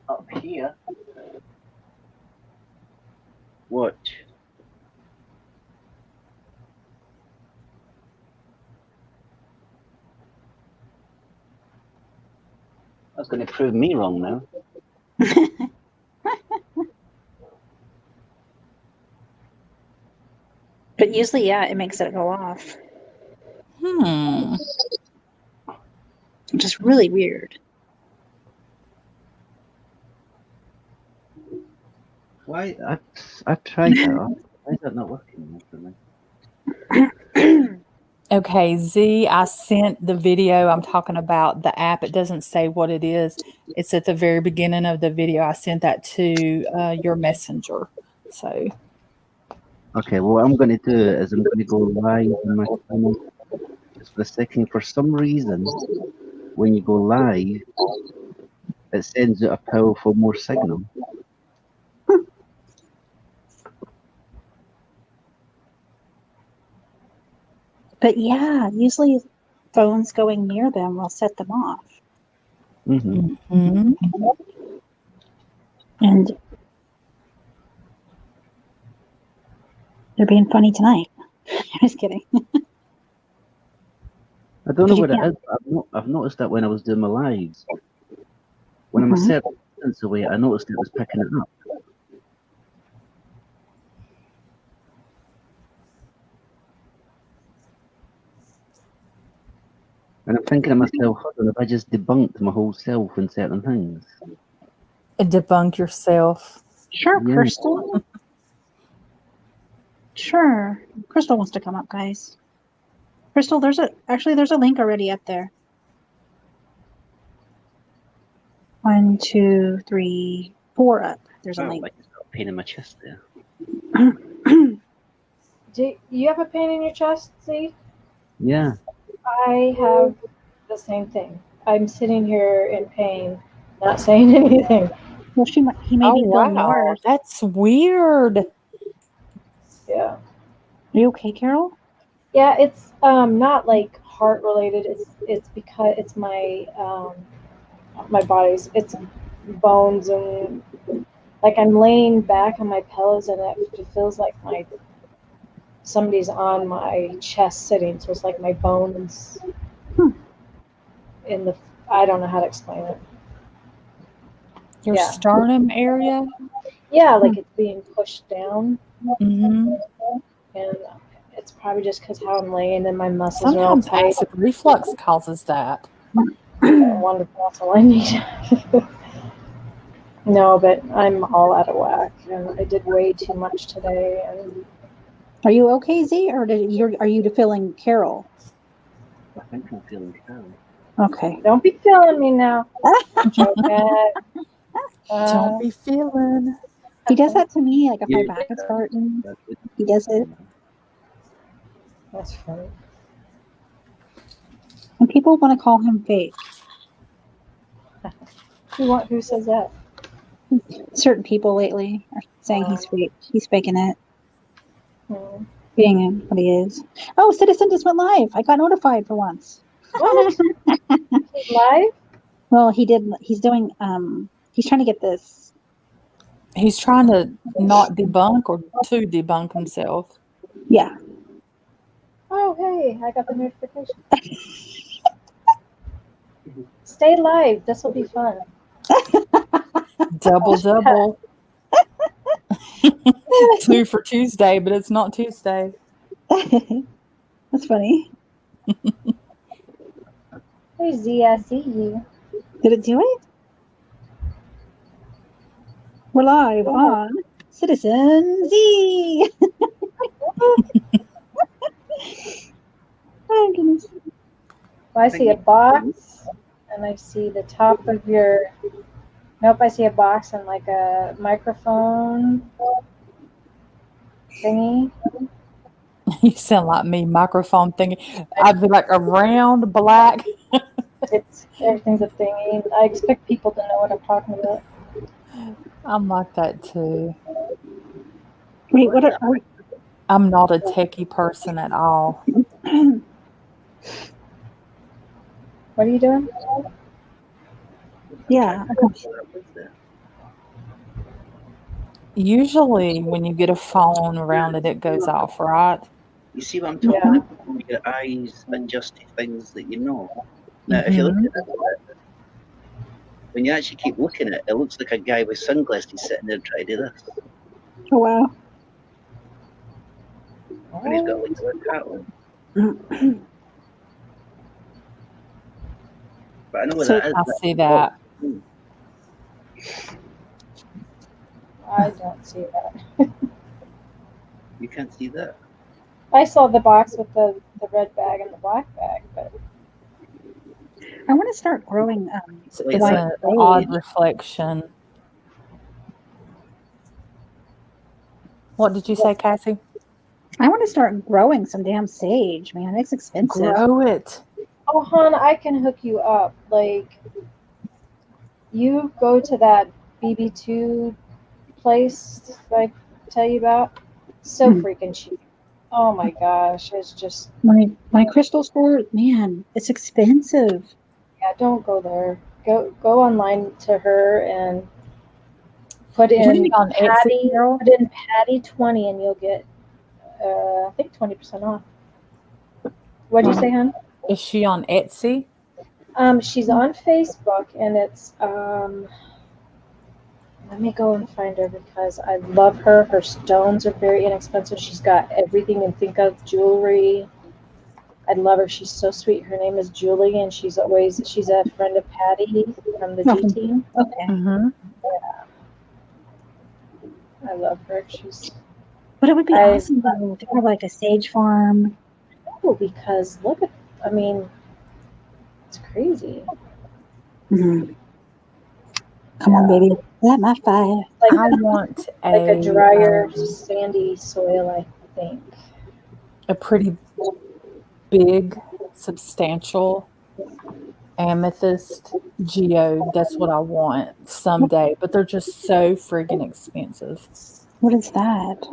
S3: up here, watch. That's going to prove me wrong now.
S1: But usually, yeah, it makes it go off. Which is really weird.
S3: Why? I've tried that. Why is that not working for me?
S5: Okay, Z, I sent the video. I'm talking about the app. It doesn't say what it is. It's at the very beginning of the video. I sent that to your messenger. So,
S3: Okay, well, what I'm going to do is I'm going to go live on my channel just for a second. For some reason, when you go live, it sends out a powerful more signal.
S1: But yeah, usually phones going near them will set them off.
S3: Mm-hmm.
S1: And they're being funny tonight. Just kidding.
S3: I don't know
S1: But you
S3: what it
S1: can't.
S3: is. I've noticed that when I was doing my lives. When I'm a certain distance away, I noticed it was picking it up. And I'm thinking to myself, hold on, if I just debunked my whole self in certain things.
S5: debunk yourself.
S1: Sure,
S3: Yeah.
S1: Crystal. Sure. Crystal wants to come up, guys. Crystal, there's a link already up there. 1, 2, 3, 4 up. There's a
S3: Oh,
S1: link.
S3: I just got a pain in my chest there.
S4: Do you have a pain in your chest, see?
S3: Yeah.
S4: I have the same thing. I'm sitting here in pain, not saying anything.
S1: Well, he may be feeling yours.
S5: That's weird.
S4: Yeah.
S1: Are you okay, Carol?
S4: Yeah, it's not like heart related. It's because it's my my body's, it's bones, and like I'm laying back on my pillows and it feels like somebody's on my chest sitting, so it's like my bones in the, I don't know how to explain it.
S5: Your
S4: Yeah.
S5: sternum area?
S4: Yeah, like it's being pushed down,
S5: Hmm.
S4: and it's probably just because how I'm laying and my muscles are all
S5: Sometimes
S4: tight.
S5: acid reflux causes that.
S4: Wonderful, that's all I need. No, but I'm all out of whack, and I did way too much today. And
S1: Are you okay, Z, or are you feeling Carol?
S3: I think I'm feeling calm.
S1: Okay.
S4: don't be feeling me now, Joker.
S5: Don't be feeling.
S1: He does that to me, like if my
S3: Yeah.
S1: back is hurting.
S3: That's it.
S1: He does it.
S4: That's funny.
S1: And people want to call him fake.
S4: Who says that?
S1: Certain people lately are saying he's fake. He's faking it.
S4: Hmm.
S1: Being what he is. Oh, Citizen just went live. I got notified for once.
S4: What? He's live?
S1: Well, he did. He's doing. He's trying to get this.
S5: He's trying to not debunk or to debunk himself.
S1: Yeah.
S4: Oh, hey, I got the notification. Stay live. This will be fun.
S5: Double. 2 for Tuesday, but it's not Tuesday.
S1: That's funny.
S4: Hey, Z, I see you.
S1: Did it do it? We're live on Citizen Z. Oh goodness.
S4: Well, I see a box, and I see the top of your. Nope, I see a box and like a microphone thingy.
S5: You sound like me, microphone thingy. I'd be like a round black.
S4: Everything's a thingy. I expect people to know what I'm talking about.
S5: I'm like that too.
S1: Wait, what are
S5: I'm not a techie person at all.
S4: What are you doing?
S1: yeah.
S5: Usually when you get a phone around it, it goes off, right?
S3: You see what I'm talking
S4: Yeah.
S3: about? When your eyes adjust to things that you know. Now, if you look at it, when you actually keep looking at it, it looks like a guy with sunglasses sitting there trying to do this.
S1: Oh wow.
S3: And he's got like a hat on. But I know what
S1: So
S3: that is.
S5: I see that.
S4: I don't see that.
S3: You can't see that.
S4: I saw the box with the red bag and the black bag, but
S1: I want to start growing.
S5: It's
S3: Wait,
S1: white
S5: an
S1: sage.
S5: odd reflection. What did you say, Cassie?
S1: I want to start growing some damn sage, man. It's expensive.
S5: Grow it.
S4: oh, hon, I can hook you up. Like, you go to that BB2 place I tell you about. So freaking cheap. Oh my gosh, it's just
S1: My crystal store, man, it's expensive.
S4: yeah. Don't go there. Go online to her and put
S5: Put
S4: in
S5: it on Etsy,
S4: Patty.
S5: girl.
S4: Put in Patty 20, and you'll get I think 20% off. What'd you say, hon?
S5: Is she on Etsy?
S4: She's on Facebook, and it's let me go and find her because I love her. Her stones are very inexpensive. She's got everything you can think of, jewelry. I love her. She's so sweet. Her name is Julie, and she's a friend of Patty from the G team.
S1: Okay.
S5: Mm-hmm.
S4: I love her. She's
S1: But it would be
S4: I-
S1: awesome though, to have like a sage farm.
S4: cool because look at, I mean, it's crazy.
S1: Come on, baby. Light my fire.
S4: Like
S5: I want
S4: like a drier, sandy soil, I think.
S5: a pretty big, substantial amethyst geode. That's what I want someday, but they're just so friggin' expensive.
S1: What is that?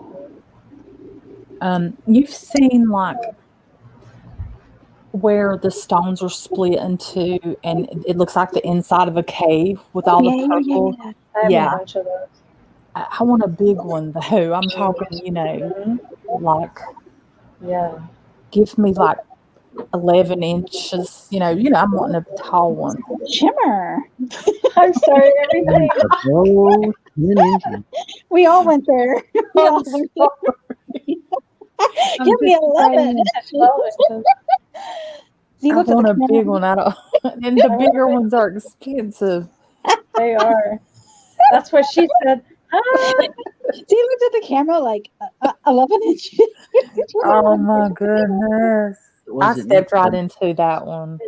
S5: You've seen like where the stones are split into, and it looks like the inside of a cave with all the purple.
S1: Yeah.
S4: I have
S5: Yeah.
S4: a bunch of those.
S5: I want a big one though. I'm talking, like
S4: Yeah.
S5: give me like 11 inches. I'm wanting a tall one.
S1: Shimmer.
S4: I'm sorry, everything.
S3: Oh, 10 engines.
S1: We all went there. We all
S5: I'm
S1: went
S5: sorry.
S1: there.
S5: I'm
S1: Give me
S5: just
S1: 11.
S5: saying,
S1: Z
S5: I
S1: looked at
S5: want
S1: the
S5: a
S1: camera.
S5: big one. I don't, and the bigger ones are expensive.
S4: They are. That's what she said. Ah,
S1: Z looked at the camera like 11 inches.
S5: Oh my goodness.
S3: It
S5: I
S3: wasn't
S5: stepped right
S3: neat.
S5: into that one.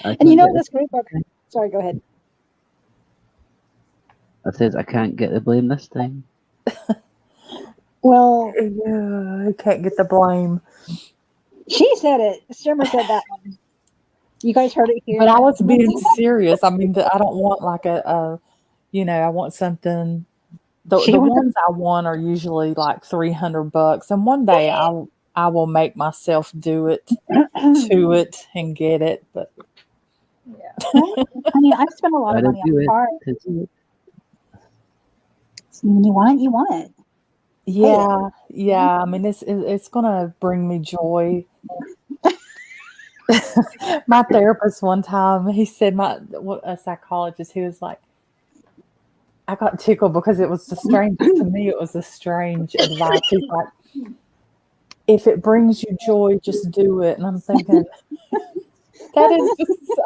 S3: I
S1: And you
S3: can't
S1: know
S3: get
S1: this group of. Sorry, go ahead.
S3: I says I can't get the blame this time.
S1: Well,
S5: Yeah, I can't get the blame.
S1: she said it. Strimmer said that one. You guys heard it here.
S5: But I was being serious. I mean, I don't want like a I want something.
S1: She
S5: The
S1: wants
S5: ones I want are usually like $300, and one day I will make myself do it to it and get it. But
S1: I mean, I've spent a lot of
S3: Gotta
S1: money
S3: do
S1: on
S3: it.
S1: cars.
S3: 'Cause
S1: When you want it, you want it.
S5: yeah. I mean, it's gonna bring me joy. My therapist one time, he said a psychologist, he was like, I got tickled because it was the strangest to me. It was a strange advice. He's like, if it brings you joy, just do it. And I'm thinking, that is just so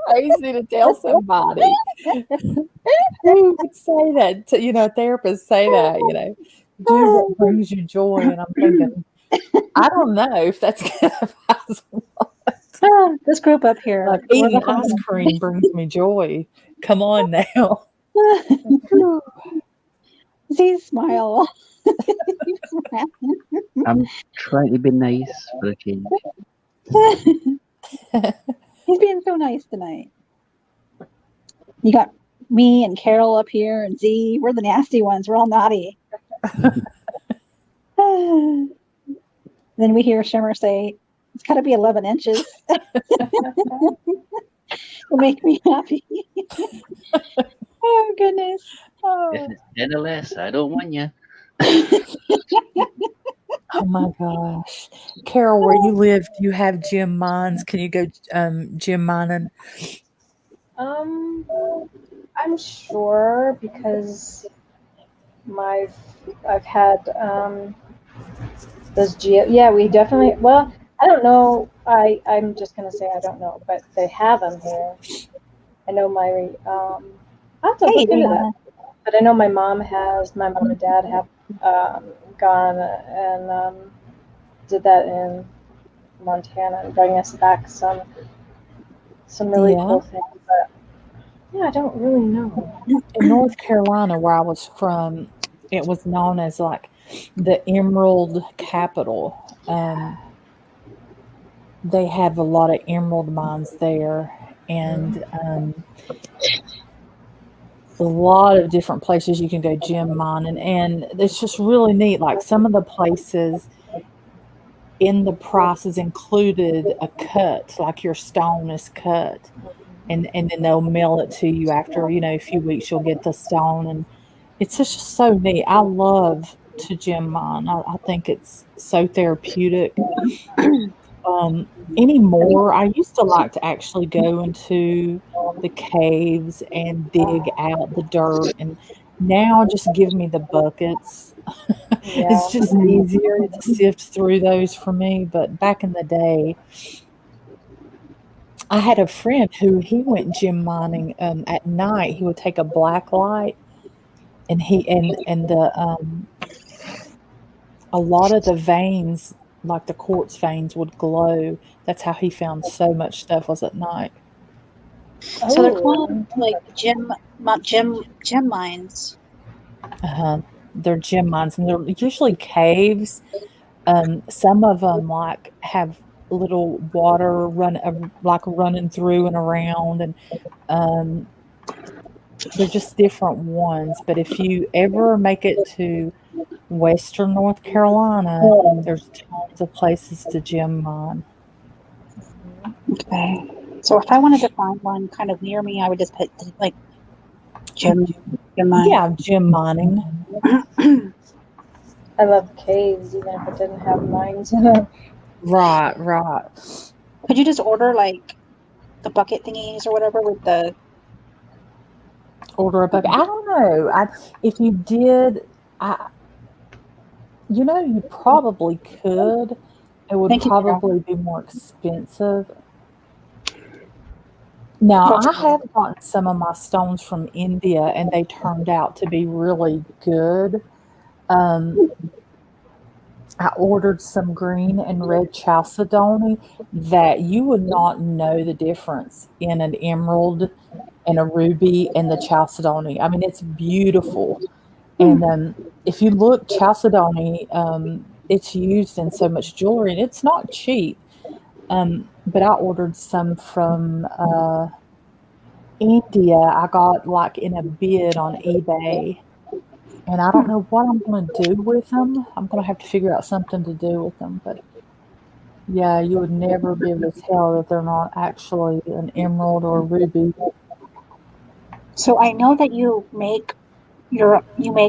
S5: crazy to tell somebody. Who would say that? Therapists say that, do what brings you joy. And I'm thinking, I don't know if that's going to possible.
S1: This group up here.
S5: Like
S1: we're
S5: eating
S1: the-
S5: ice cream brings me joy. Come on now.
S1: Z smile.
S3: I'm trying to be nice for a change.
S1: He's being so nice tonight. You got me and Carol up here and Z. We're the nasty ones. We're all naughty. Then we hear Shimmer say, it's got to be 11 inches. Will make me happy. Oh, goodness. Oh.
S3: If it's 10 or less, I don't want you.
S5: Oh my gosh. Carol, where you live, do you have gem mines? Can you go gem mining?
S4: I'm sure because I've had those we definitely, well, I don't know, I'm just gonna say I don't know, but they have them here. I know I'll have to look into that, but I know my mom and dad have gone and did that in Montana and bring us back some really cool things, but yeah, I don't really know.
S5: In North Carolina, where I was from, it was known as like the Emerald Capital. They have a lot of emerald mines there, and a lot of different places you can go gem mining, and it's just really neat. Like some of the places in the price is included a cut, like your stone is cut, and then they'll mail it to you after a few weeks. You'll get the stone, and it's just so neat. I love to gem mine. I think it's so therapeutic. Anymore, I used to like to actually go into the caves and dig out the dirt, and now just give me the buckets. It's just easier to sift through those for me. But back in the day, I had a friend he went gem mining at night. He would take a black light, and a lot of the veins, like the quartz veins, would glow. That's how he found so much stuff, was at night.
S1: So they're called like gem mines.
S5: They're gem mines, and they're usually caves. Some of them like have little water running through and around, and they're just different ones. But if you ever make it to Western North Carolina, there's tons of places to gem mine.
S1: Okay. So if I wanted to find one kind of near me, I would just put like gem mine.
S5: Yeah, gem mining.
S4: I love caves, even if it didn't have mines in it.
S5: Right.
S1: Could you just order like the bucket thingies or whatever with the
S5: Order a book. I don't know. If you did, you probably could. It would
S1: Thank you, Carol.
S5: probably be more expensive. Now,
S1: Gotcha.
S5: I have gotten some of my stones from India, and they turned out to be really good. I ordered some green and red chalcedony that you would not know the difference in an emerald and a ruby and the chalcedony. I mean, it's beautiful. And if you look, chalcedony, it's used in so much jewelry, and it's not cheap. But I ordered some from India. I got like in a bid on eBay, and I don't know what I'm going to do with them. I'm going to have to figure out something to do with them. But yeah, you would never be able to tell that they're not actually an emerald or a ruby.
S1: So I know that you make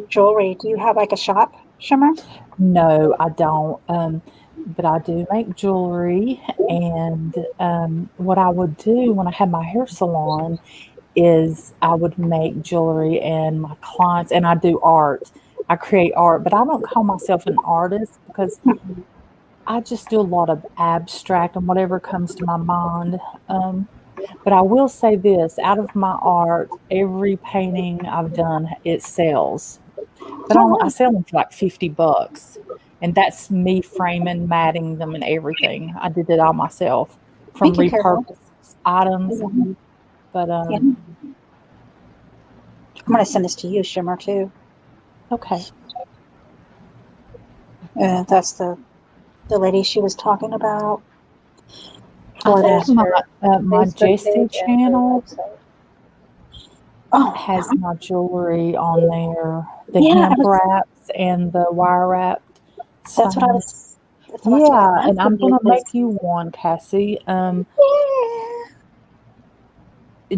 S1: jewelry. Do you have like a shop, Shimmer?
S5: No, I don't. But I do make jewelry, and what I would do when I had my hair salon is I would make jewelry, and my clients, and I do art. I create art, but I don't call myself an artist because I just do a lot of abstract and whatever comes to my mind. But I will say this, out of my art, every painting I've done, it sells. But I sell them for like $50. And that's me framing, matting them and everything. I did it all myself from
S1: Thank you, Carol.
S5: repurposed items. But
S1: Yeah. I'm going to send this to you, Shimmer, too.
S5: okay.
S1: That's the lady she was talking about.
S5: I
S1: For
S5: think
S1: that.
S5: my
S4: Facebook
S5: Jessie
S4: page and her
S5: channel
S4: website.
S1: Oh,
S5: has my jewelry on there. The
S1: Yeah, I
S5: hemp
S1: was-
S5: wraps and the wire wrapped.
S1: that's what I
S5: stones.
S1: was. That's what I was
S5: Yeah, and I'm
S1: asking you,
S5: gonna
S1: 'cause-
S5: make you one, Cassie.
S1: Yeah.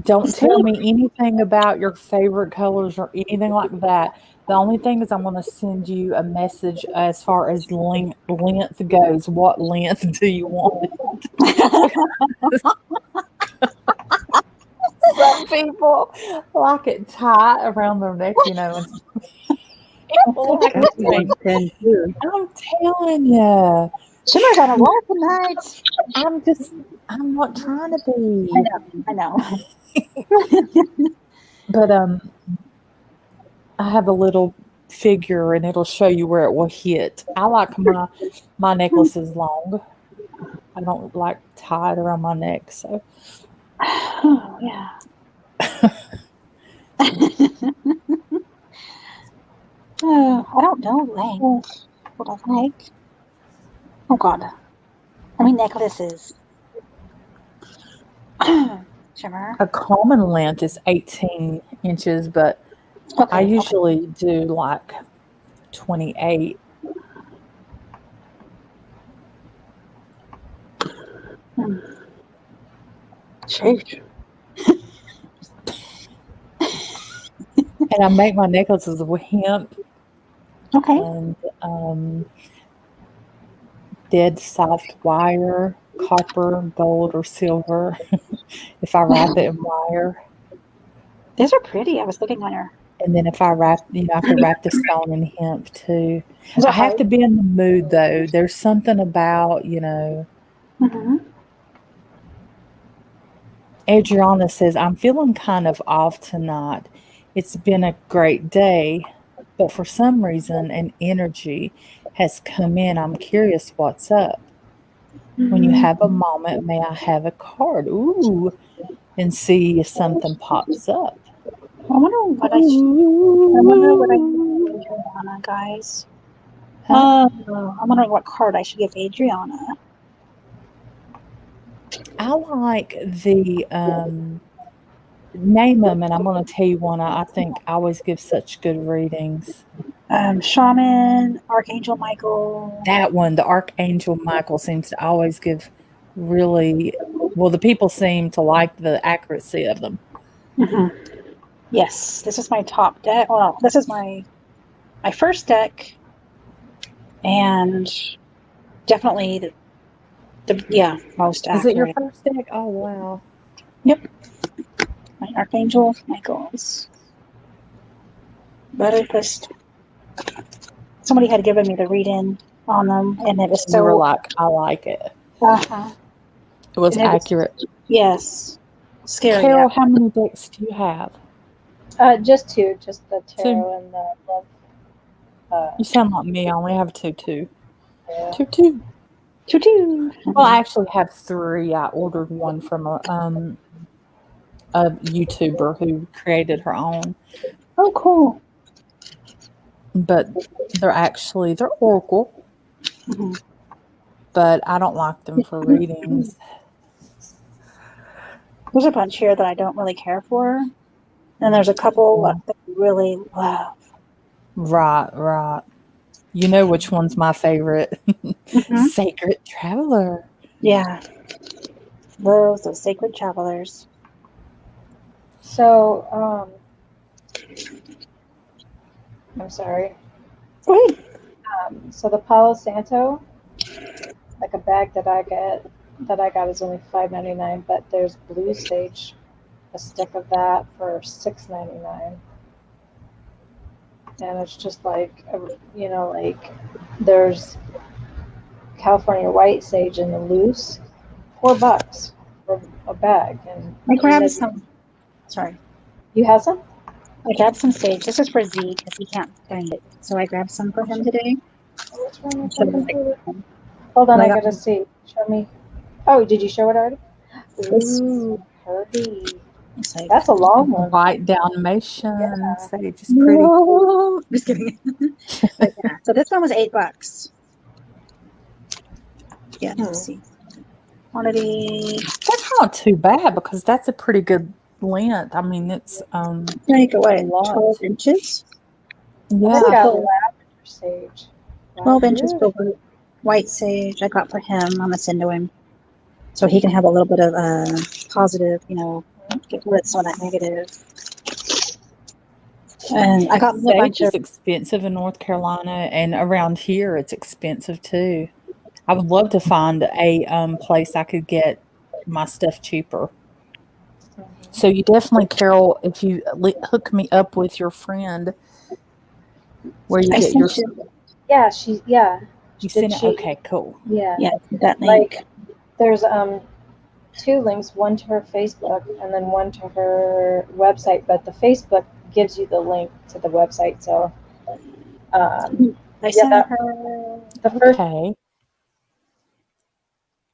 S5: Don't
S1: So-
S5: tell me anything about your favorite colors or anything like that. The only thing is I'm going to send you a message as far as length goes. What length do you want? Some people like it tight around their neck, and some people like it
S3: Cassie wants 10 too.
S5: I'm telling you,
S1: Shimmer's on a roll tonight.
S5: I'm not trying to be.
S1: I know.
S5: But I have a little figure, and it'll show you where it will hit. I like my necklaces long. I don't like tied around my neck, so
S1: Oh, yeah. I don't know length. What I like. Oh God. I mean necklaces. Shimmer.
S5: a common length is 18 inches, but
S1: Okay.
S5: I usually do like 28.
S1: Sheesh.
S5: And I make my necklaces with hemp
S1: Okay.
S5: and dead soft wire, copper, gold, or silver. If I wrap it in wire.
S1: These are pretty. I was looking on her.
S5: And then if I wrap, I have to wrap the stone in hemp too.
S1: Is
S5: I
S1: that
S5: have to be in the mood though. There's something about,
S1: Mm-hmm.
S5: Adriana says, I'm feeling kind of off tonight. It's been a great day, but for some reason an energy has come in. I'm curious what's up. When you have a moment, may I have a card? Ooh, and see if something pops up.
S1: I wonder what I give Adriana, guys.
S5: Huh?
S1: I'm wondering what card I should give Adriana.
S5: I like the name them, and I'm going to tell you one I think I always give such good readings.
S1: Shaman, Archangel Michael.
S5: That one, the Archangel Michael, seems to always give really well. The people seem to like the accuracy of them.
S1: Mm-hmm. Yes, this is my top deck. Well, this is my first deck, and definitely the most accurate.
S5: Is it your first deck? Oh wow!
S1: Yep. My Archangel Michaels. but it just somebody had given me the read-in on them, and it was
S5: You were
S1: so.
S5: like, I like it.
S1: Uh-huh.
S5: It was
S1: And it was-
S5: accurate.
S1: Yes, scary.
S5: Carol, how many decks do you have?
S4: Just two, just the tarot and the love.
S5: You sound like me. I only have two.
S4: Yeah.
S5: Two.
S1: Choo-choo.
S5: Well, I actually have three. I ordered one from a YouTuber who created her own,
S1: Oh, cool.
S5: but they're Oracle,
S1: Mhm.
S5: but I don't like them for readings.
S1: There's a bunch here that I don't really care for, and there's a couple that I really love.
S5: Right. You know which one's my favorite?
S1: Mhm.
S5: Sacred Traveler.
S1: Yeah, love those sacred travelers.
S4: So, I'm sorry.
S1: Go ahead.
S4: So the Palo Santo, like a bag that I got is only $5.99, but there's Blue Sage, a stick of that for $6.99. And it's just like, like there's California White Sage in the loose, $4 for a bag. And
S1: I grabbed some. Sorry,
S4: You have some?
S1: I grabbed some sage. This is for Z because he can't find it, so I grabbed some for him today.
S4: What's wrong with
S1: So,
S4: that? Hold on,
S1: I
S4: I
S1: got-
S4: gotta see. Show me. Oh, did you show it already?
S1: This-
S4: Ooh, Herbie.
S1: it's like,
S4: That's a long one.
S5: White Dalmatian
S4: Yeah.
S5: Sage is pretty.
S1: no. Just kidding. But yeah, so this one was $8. Yeah, let's see. Quantity.
S5: That's not too bad because that's a pretty good length. I mean, it's
S1: Like what?
S5: A lot.
S1: 12 inches.
S5: yeah.
S4: This got lavender sage.
S1: 12 inches
S4: Lavender.
S1: for white sage. I got for him. I'm gonna send to him, so he can have a little bit of positive. Get rid of some of that negative. And I got him a bunch
S5: Sage is
S1: of.
S5: expensive in North Carolina, and around here it's expensive too. I would love to find a place I could get my stuff cheaper. So you definitely, Carol, if you hook me up with your friend, where you
S1: I
S5: get your
S1: sent you.
S4: Yeah,
S5: you
S4: Did
S5: send it.
S4: she-
S5: Okay, cool.
S4: yeah.
S1: Yeah, that link.
S4: Like there's two links, one to her Facebook and then one to her website, but the Facebook gives you the link to the website. So
S1: I sent
S4: that-
S1: her.
S4: the first
S5: Okay.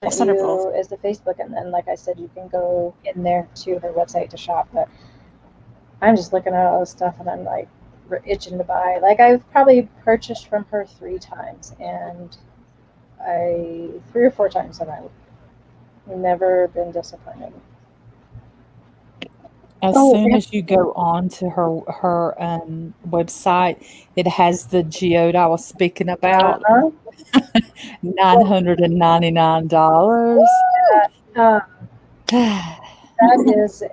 S1: I sent her both.
S4: is the Facebook, and then like I said, you can go in there to her website to shop. But I'm just looking at all this stuff and I'm like itching to buy. Like I've probably purchased from her 3 times, and 3 or 4 times, and I've never been disappointed.
S5: As
S1: Oh,
S5: soon
S1: yeah.
S5: as you go on to her website, it has the geode I was speaking about.
S4: Uh-huh.
S5: $999.
S4: That is a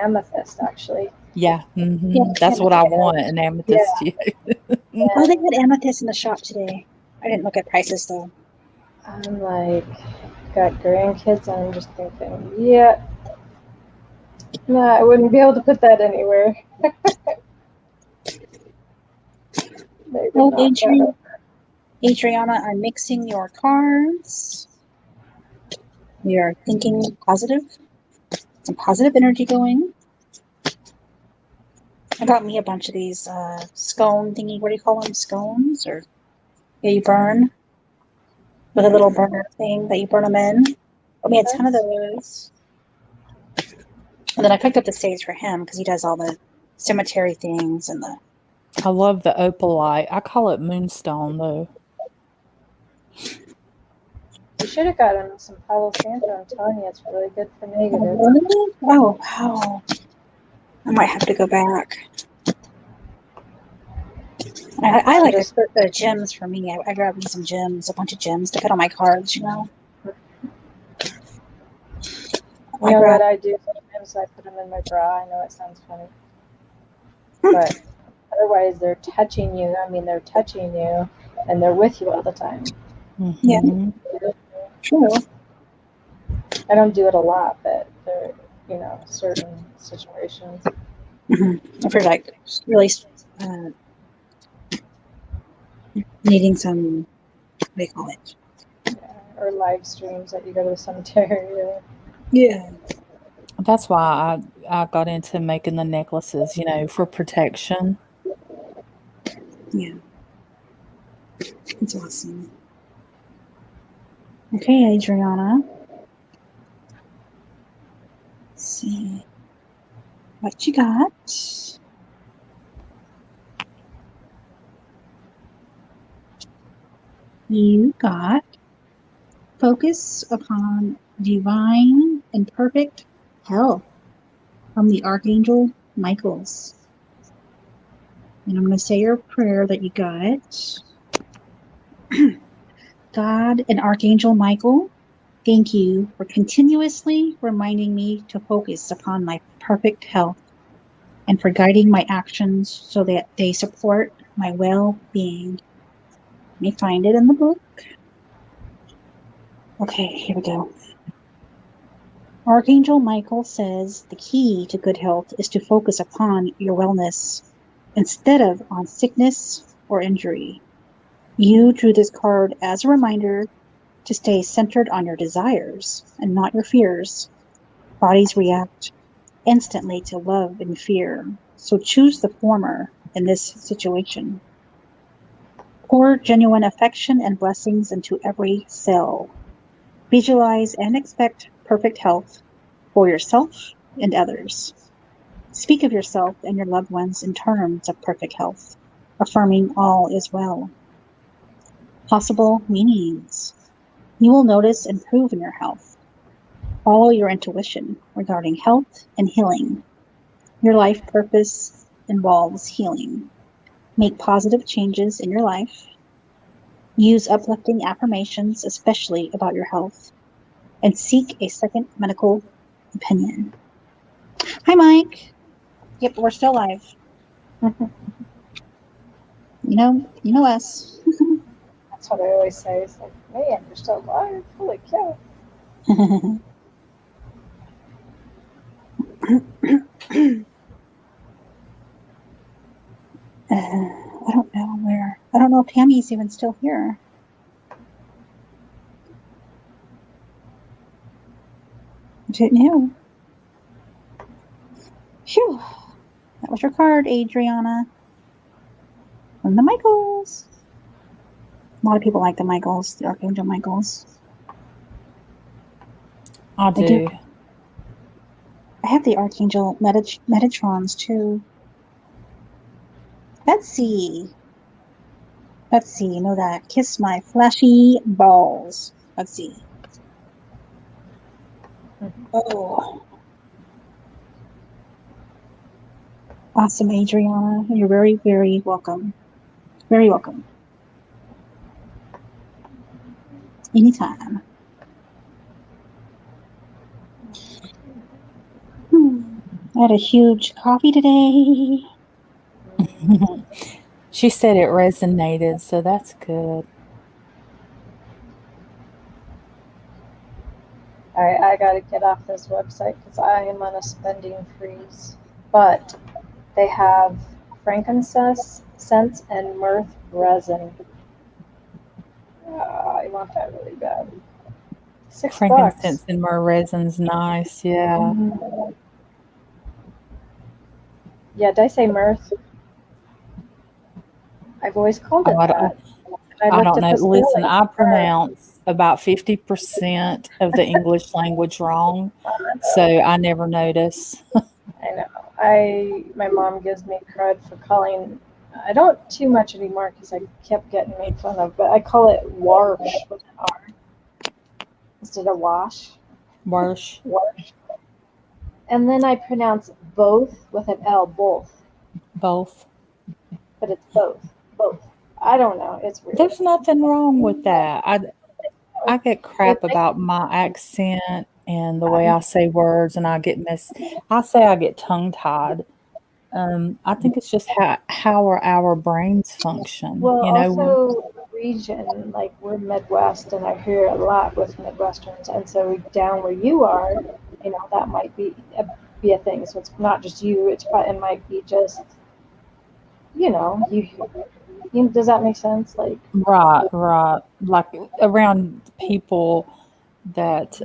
S4: amethyst, actually.
S5: Yeah,
S1: Yeah,
S5: that's what I
S1: amethyst.
S5: want, an amethyst geode.
S1: Oh, they had amethyst in the shop today. I didn't look at prices though.
S4: I'm like, got grandkids, and I'm just thinking, yeah, no, I wouldn't be able to put that anywhere. They would
S1: Oh,
S4: not go.
S1: Adriana, I'm mixing your cards. We are thinking positive. Some positive energy going. I got me a bunch of these scone thingy. What do you call them? Scones? Or yeah, you burn with a little burner thing that you burn them in. Got me a ton of those. And then I picked up the sage for him because he does all the cemetery things and the.
S5: I love the opalite. I call it moonstone though.
S4: You should have gotten some Palo Santo. I'm telling you, it's really good for negative.
S1: Oh wow! I might have to go back. I like to put the gems for me. I grabbed me some gems, a bunch of gems to put on my cards.
S4: You know what I do sometimes? I put them in my bra. I know it sounds funny, but otherwise they're touching you. I mean, they're touching you, and they're with you all the time.
S1: Yeah. True.
S4: I don't do it a lot, but there, certain situations.
S1: If you're like really needing some, what do they call it?
S4: Or live streams that you go to the cemetery.
S1: Yeah.
S5: That's why I got into making the necklaces, for protection.
S1: Yeah. It's awesome. Okay, Adriana. Let's see what you got. You got focus upon divine and perfect health from the Archangel Michaels. And I'm going to say your prayer that you got. God and Archangel Michael, thank you for continuously reminding me to focus upon my perfect health and for guiding my actions so that they support my well-being. Let me find it in the book. Okay, here we go. Archangel Michael says the key to good health is to focus upon your wellness instead of on sickness or injury. You drew this card as a reminder to stay centered on your desires and not your fears. Bodies react instantly to love and fear, so choose the former in this situation. Pour genuine affection and blessings into every cell. Visualize and expect perfect health for yourself and others. Speak of yourself and your loved ones in terms of perfect health, affirming all is well. Possible meanings. You will notice improvement in your health. Follow your intuition regarding health and healing. Your life purpose involves healing. Make positive changes in your life. Use uplifting affirmations, especially about your health. And seek a second medical opinion. Hi, Mike. Yep, we're still live. You know us.
S4: That's what I always say. It's like, man, you're still alive. Holy cow.
S1: I don't know where. I don't know if Tammy's even still here. I didn't know. Phew. That was your card, Adriana. From the Michaels. A lot of people like the Michaels, the Archangel Michaels.
S5: I do.
S1: I have the Archangel Metatrons too. Let's see. You know that. Kiss my flashy balls. Let's see. Oh. Awesome, Adriana. You're very, very welcome. Very welcome. Anytime. I had a huge coffee today.
S5: She said it resonated, so that's good.
S4: I got to get off this website because I am on a spending freeze. But they have frankincense and myrrh resin. I want that really bad. $6.
S5: Frankincense and myrrh resin's nice, yeah.
S4: Mm-hmm. Yeah, did I say myrrh? I've always called it that.
S5: I don't know. Listen, I pronounce about 50% of the English language wrong, so I never notice.
S4: I know. My mom gives me credit for calling. I don't too much anymore because I kept getting made fun of, but I call it warsh with an R instead of wash.
S5: Warsh.
S4: And then I pronounce both with an L, both.
S5: Both.
S4: But it's both. I don't know. It's weird.
S5: There's nothing wrong with that. I get crap about my accent and the way I say words, and I get tongue-tied. I think it's just how our brains function.
S4: Well, also region, like we're Midwest, and I hear a lot with Midwesterns, and so down where you are, that might be a thing. So it's not just you. It might be just, you Does that make sense? Like,
S5: Right. Like around people that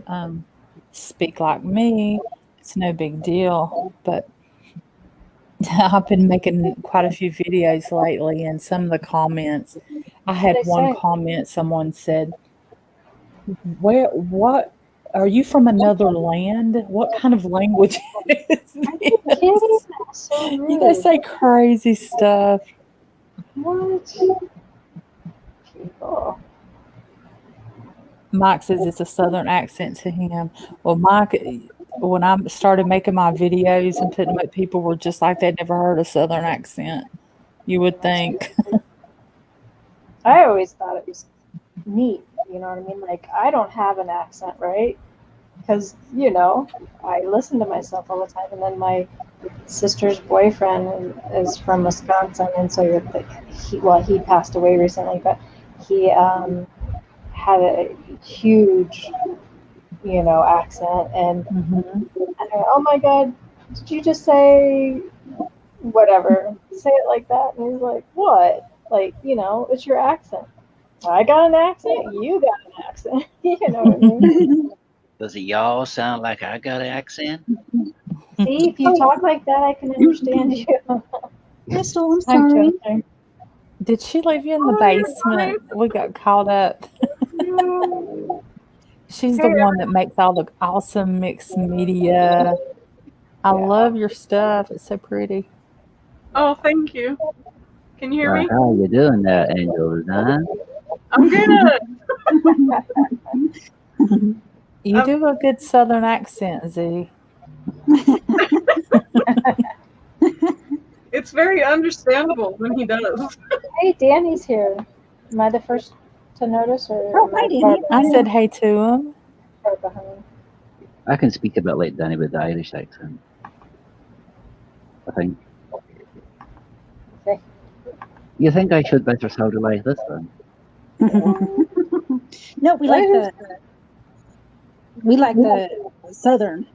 S5: speak like me, it's no big deal. But I've been making quite a few videos lately, and some of the comments, I had
S4: They
S5: one
S4: say.
S5: comment, someone said, what are you from another land? What kind of language is
S4: Are you
S5: this?
S4: kidding? That's so
S5: You know,
S4: rude.
S5: say crazy stuff.
S4: What? People.
S5: Mike says it's a southern accent to him. Well, Mike, when I started making my videos and putting them up, people were just like they'd never heard a southern accent. You would think.
S4: I always thought it was neat. You know what I mean? Like, I don't have an accent, right? Because, you know, I listen to myself all the time. And then my sister's boyfriend is from Wisconsin. And so he passed away recently, but he had a huge, you know, accent. And I go, oh my God, did you just say whatever? Say it like that. And he's like, what? Like, you know, it's your accent. I got an accent. You got an accent. You know what I mean?
S3: Does it y'all sound like I got an accent?
S4: See, if you talk like that, I can understand you.
S1: Crystal, I'm
S4: I'm
S1: sorry.
S4: joking.
S5: Did she leave you in the basement? We got caught up. She's the one that makes all the awesome mixed media. I love your stuff. It's so pretty.
S6: Oh, thank you. Can you hear me?
S3: How you doing there, Angel? Huh?
S6: I'm good.
S5: You do a good southern accent, Z.
S6: It's very understandable when he does.
S4: Hey, Danny's here. Am I the first to notice? Or
S1: Oh,
S4: am
S1: hi,
S4: I
S1: Danny.
S4: far
S5: I said hey to him.
S4: behind?
S3: I can speak a bit like Danny with the Irish accent. I think.
S4: Okay.
S3: You think I should better sound like this one?
S1: No, we like the southern.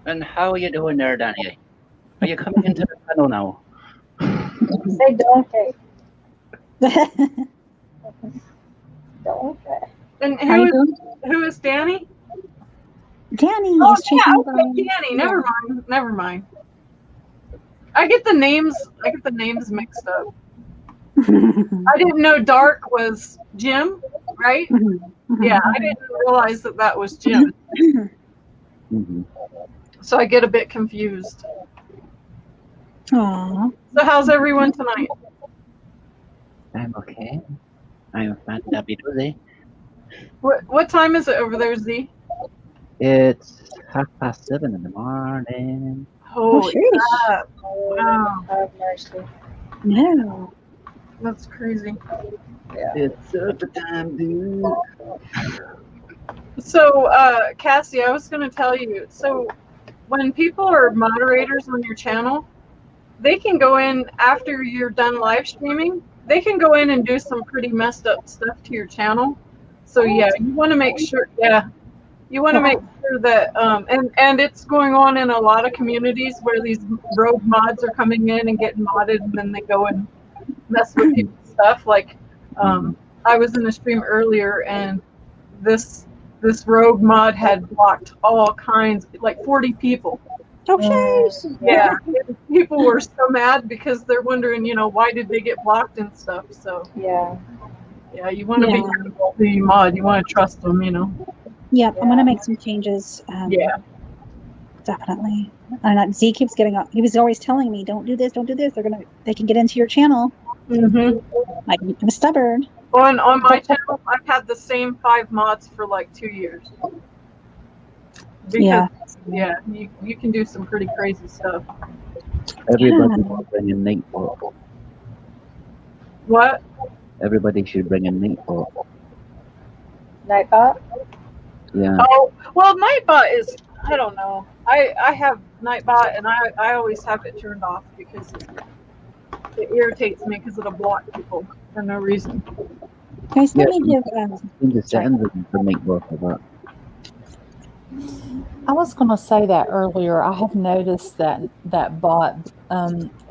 S3: And how are you doing there, Danny? Are you coming into the panel now?
S4: Say donkey. Donkey.
S6: And
S1: How you doing?
S6: who is Danny?
S1: Danny
S6: Oh,
S1: is chasing
S6: yeah,
S1: the
S6: okay,
S1: ball.
S6: Danny. Never mind. I get the names mixed up. I didn't know Dark was Jim, right? Yeah, I didn't realize that was Jim.
S3: Mm-hmm.
S6: So I get a bit confused.
S1: Aw.
S6: So how's everyone tonight?
S3: I'm okay. I'm fantabulous.
S6: What time is it over there, Z?
S3: It's 7:30 in the morning.
S6: Holy
S1: sheesh.
S6: crap. Wow,
S4: Have mercy.
S1: No.
S6: that's crazy.
S3: It's supper time, dude.
S6: So, Cassie, I was going to tell you, so when people are moderators on your channel, they can go in after you're done live streaming, they can go in and do some pretty messed up stuff to your channel. So yeah, you want to make sure, you want to make sure that, and it's going on in a lot of communities where these rogue mods are coming in and getting modded, and then they go and mess with people's stuff. Like, I was in a stream earlier, and this rogue mod had blocked all kinds, like 40 people.
S1: Oh, jeez.
S6: Yeah, people were so mad because they're wondering, you know, why did they get blocked and stuff. So
S4: Yeah.
S6: yeah, you want to be careful who you mod. You want to trust them, you know.
S1: Yep, I'm gonna make some changes.
S6: Yeah.
S1: Definitely. And Z keeps getting up. He was always telling me, "Don't do this. Don't do this. They can get into your channel."
S6: Mm-hmm.
S1: Like, I'm stubborn.
S6: On my channel, I've had the same 5 mods for like 2 years. Because, yeah, you can do some pretty crazy stuff.
S3: Everybody should bring in Nightbot.
S6: What?
S3: Everybody should bring in Nightbot.
S4: Nightbot?
S3: Yeah.
S6: Oh, well, Nightbot is, I don't know. I have Nightbot, and I always have it turned off because it irritates me because it'll block people for no reason.
S1: Guys, let me give.
S3: In the settings for Nightbot for that.
S5: I was going to say that earlier. I have noticed that bot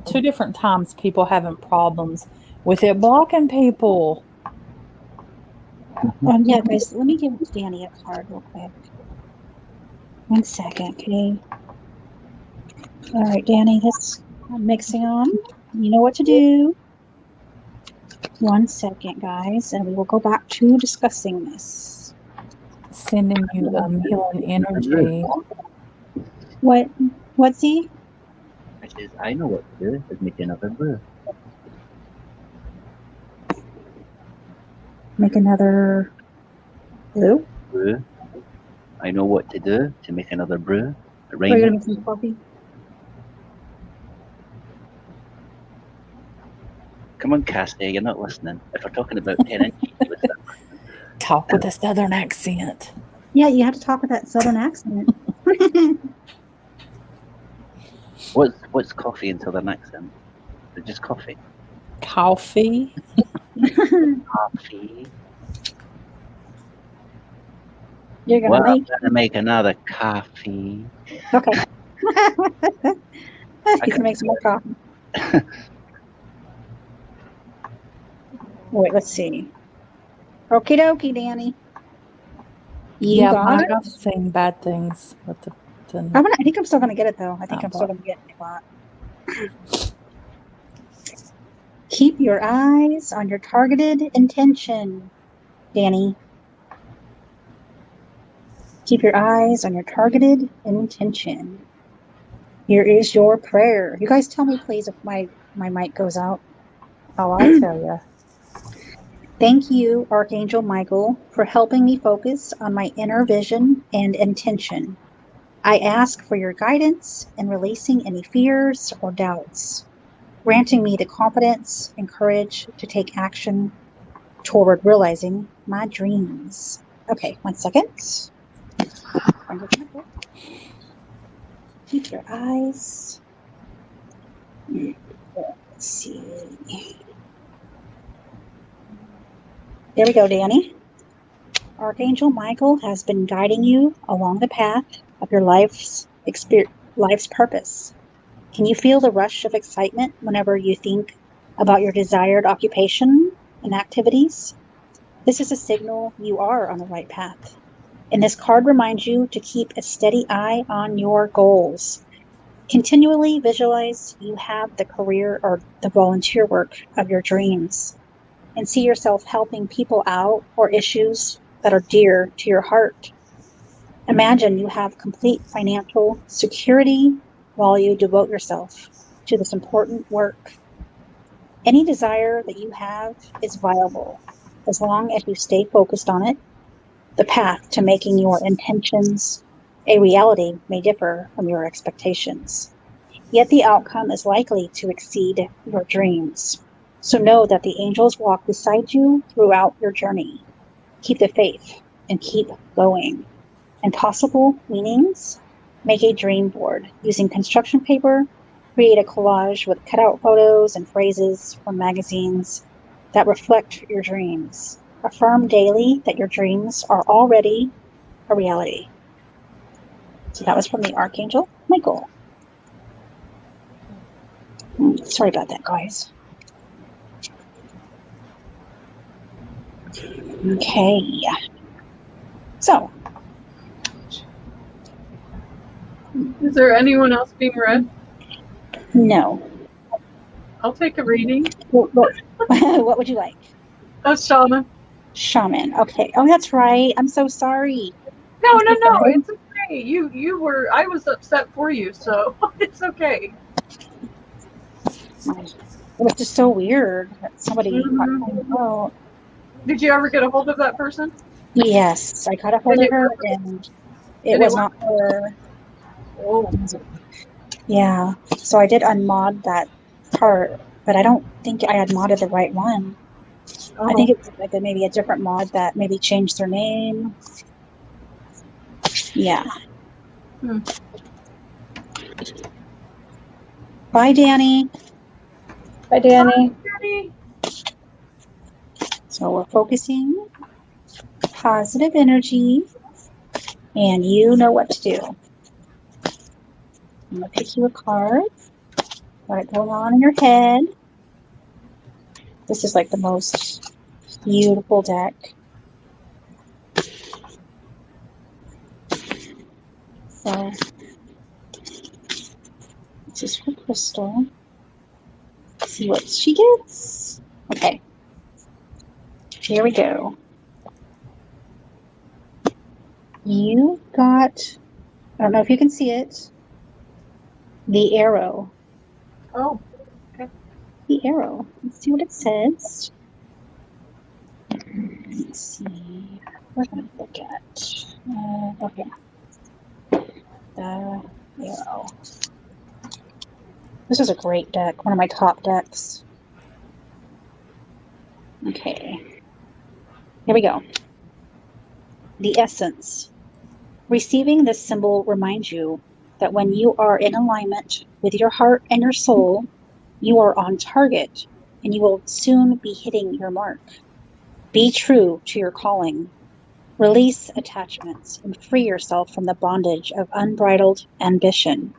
S5: 2 different times people having problems with it blocking people.
S1: Yeah, guys, let me give Danny a card real quick. 1 second, okay? All right, Danny, I'm mixing them. You know what to do. 1 second, guys, and we will go back to discussing this.
S5: Sending you healing energy.
S1: What's he?
S3: I says, I know what to do, is make another brew.
S1: Make another blue?
S3: Brew. I know what to do to make another brew. It
S1: Are you gonna
S3: rhymes.
S1: make some coffee?
S3: Come on, Cassie, you're not listening. If we're talking about 10 inches, you listen.
S5: Talk with a southern accent.
S1: Yeah, you have to talk with that southern accent.
S3: What's coffee in southern accent? Is it just coffee?
S5: Coffee.
S3: Coffee.
S1: You're gonna
S3: Well, I'm
S1: make
S3: gonna make another coffee.
S1: okay. You can make some more coffee. Wait, let's see. Okie dokie, Danny. You
S5: Yeah,
S1: got
S5: Mike,
S1: it?
S5: I've seen bad things with the
S1: I think I'm still gonna get it though. I think
S5: Oh,
S1: I'm still gonna get it a lot. Keep your eyes on your targeted intention, Danny. Keep your eyes on your targeted intention. Here is your prayer. You guys tell me, please, if my mic goes out.
S5: Oh, I'll tell you.
S1: Thank you, Archangel Michael, for helping me focus on my inner vision and intention. I ask for your guidance in releasing any fears or doubts, granting me the confidence and courage to take action toward realizing my dreams. Okay, 1 second. Keep your eyes. Let's see. There we go, Danny. Archangel Michael has been guiding you along the path of your life's purpose. Can you feel the rush of excitement whenever you think about your desired occupation and activities? This is a signal you are on the right path. And this card reminds you to keep a steady eye on your goals. Continually visualize you have the career or the volunteer work of your dreams, and see yourself helping people out or issues that are dear to your heart. Imagine you have complete financial security while you devote yourself to this important work. Any desire that you have is viable as long as you stay focused on it. The path to making your intentions a reality may differ from your expectations, yet the outcome is likely to exceed your dreams. So know that the angels walk beside you throughout your journey. Keep the faith and keep going. And possible meanings: make a dream board using construction paper. Create a collage with cutout photos and phrases from magazines that reflect your dreams. Affirm daily that your dreams are already a reality. So that was from the Archangel Michael. Sorry about that, guys. Okay. So,
S6: Is there anyone else being read?
S1: no.
S6: I'll take a reading.
S1: What would you like?
S6: Oh, Shaman.
S1: Shaman. Okay. Oh, that's right. I'm so sorry.
S6: No, it's okay. You were. I was upset for you, so it's okay.
S1: It was just so weird that somebody. Oh,
S6: Did you ever get a hold of that person?
S1: yes, I got a hold of her, and it was not her.
S6: Oh.
S1: Yeah. So I did unmod that part, but I don't think I had modded the right one. I think it's like maybe a different mod that maybe changed their name. Yeah. Bye, Danny.
S4: Bye, Danny.
S1: So we're focusing positive energy, and you know what to do. I'm going to pick you a card. What is going on in your head? This is like the most beautiful deck. So this is for Crystal. Let's see what she gets. Okay. Here we go. You got, I don't know if you can see it, the arrow.
S6: Oh,
S1: The arrow. Let's see what it says. Let's see. What am I look at? Okay. The arrow. This is a great deck. One of my top decks. Okay. Here we go. The essence. Receiving this symbol reminds you that when you are in alignment with your heart and your soul, you are on target and you will soon be hitting your mark. Be true to your calling. Release attachments and free yourself from the bondage of unbridled ambition.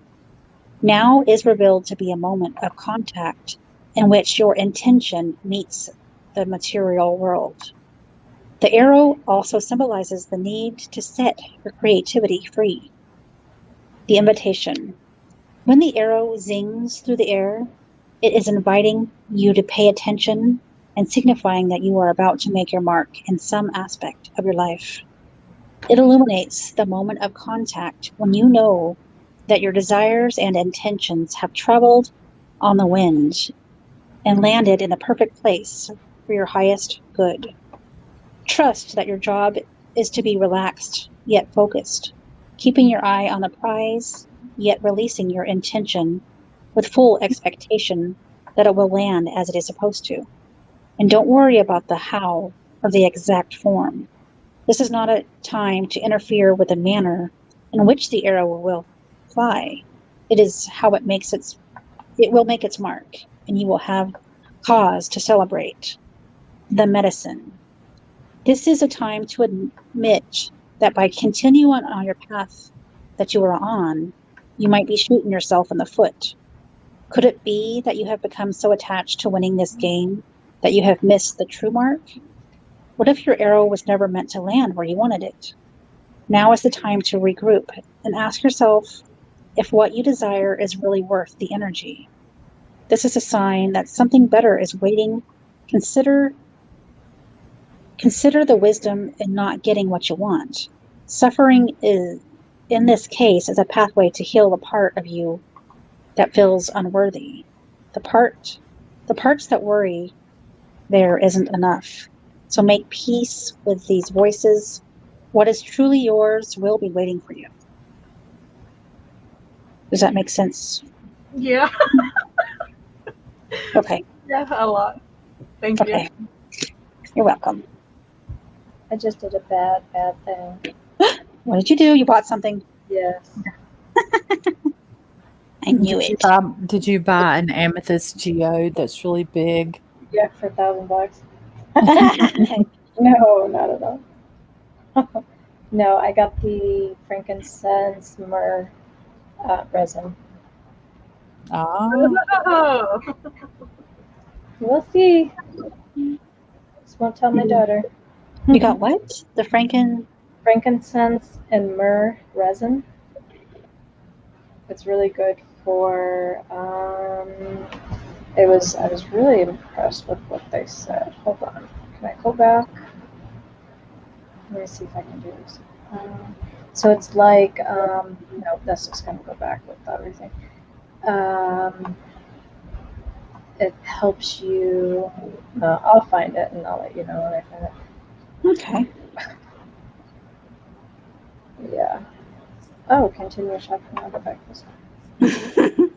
S1: Now is revealed to be a moment of contact in which your intention meets the material world. The arrow also symbolizes the need to set your creativity free. The invitation. When the arrow zings through the air, it is inviting you to pay attention and signifying that you are about to make your mark in some aspect of your life. It illuminates the moment of contact when you know that your desires and intentions have traveled on the wind and landed in the perfect place for your highest good. Trust that your job is to be relaxed yet focused, keeping your eye on the prize yet releasing your intention with full expectation that it will land as it is supposed to. And don't worry about the how or the exact form. This is not a time to interfere with the manner in which the arrow will fly. It is how it will make its mark, and you will have cause to celebrate. The medicine. This is a time to admit that by continuing on your path that you are on, you might be shooting yourself in the foot. Could it be that you have become so attached to winning this game that you have missed the true mark? What if your arrow was never meant to land where you wanted it? Now is the time to regroup and ask yourself if what you desire is really worth the energy. This is a sign that something better is waiting. Consider the wisdom in not getting what you want. Suffering is, in this case, is a pathway to heal the part of you that feels unworthy. The parts that worry there isn't enough. So make peace with these voices. What is truly yours will be waiting for you. Does that make sense?
S6: yeah,
S1: Okay.
S6: yeah, a lot. Thank you.
S1: Okay. You're welcome.
S4: I just did a bad thing.
S1: What did you do? You bought something.
S4: Yes.
S1: I knew it.
S5: Did you buy an amethyst geode that's really big?
S4: Yeah, for $1,000. No, not at all. No, I got the frankincense myrrh resin.
S5: Oh,
S6: Oh,
S4: We'll see. Just won't tell my daughter.
S1: You got what? The
S4: Frankincense and myrrh resin. It's really good for. I was really impressed with what they said. Hold on. Can I go back? Let me see if I can do this. So it's like, no, that's just going to go back with everything. It helps you. I'll find it and I'll let you know when I find it.
S1: Okay.
S4: Yeah. Oh, continue shopping. I'll go back this way.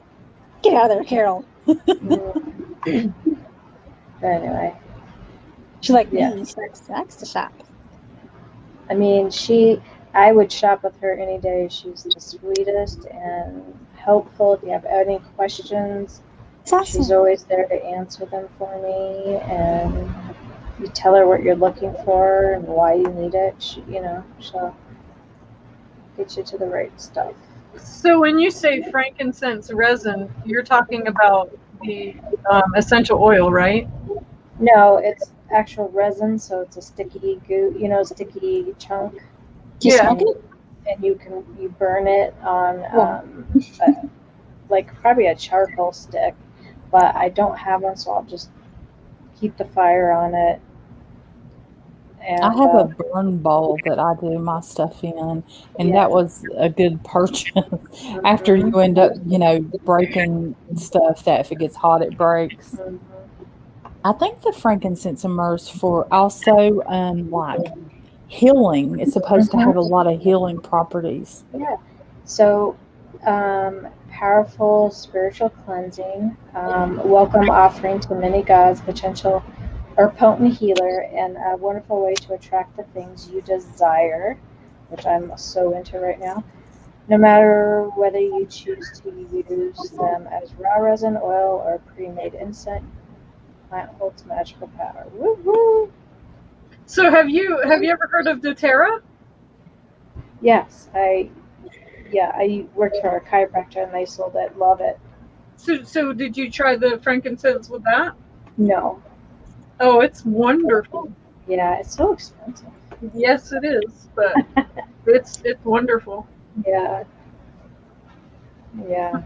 S1: Get out of there, Carol.
S4: But anyway,
S1: She's like,
S4: Yeah.
S1: me. She likes to shop.
S4: I mean, I would shop with her any day. She's the sweetest and helpful. If you have any questions,
S1: It's awesome.
S4: she's always there to answer them for me. And you tell her what you're looking for and why you need it. She'll get you to the right stuff.
S6: so when you say frankincense resin, you're talking about the essential oil, right?
S4: No, it's actual resin, so it's a sticky goo, sticky chunk.
S1: Do you
S6: Yeah.
S1: smoke it?
S4: And you burn it on
S1: Wow.
S4: like probably a charcoal stick, but I don't have one, so I'll just keep the fire on it. And
S5: I have a burn bowl that I do my stuff in, and
S4: Yeah.
S5: that was a good purchase. After you end up, breaking stuff that if it gets hot, it breaks.
S4: Mhm.
S5: I think the frankincense immerse for also like healing. It's supposed to have a lot of healing properties.
S4: Yeah. So, powerful spiritual cleansing, welcome offering to many gods, potential or potent healer, and a wonderful way to attract the things you desire, which I'm so into right now. No matter whether you choose to use them as raw resin, oil, or pre-made incense, plant holds magical power. Woo-hoo!
S6: So have you ever heard of doTERRA?
S4: Yes, I worked for a chiropractor and they sold it. Love it.
S6: So did you try the frankincense with that?
S4: No.
S6: Oh, it's wonderful.
S4: Yeah, it's so expensive.
S6: Yes, it is, but it's wonderful.
S4: Yeah. Yeah.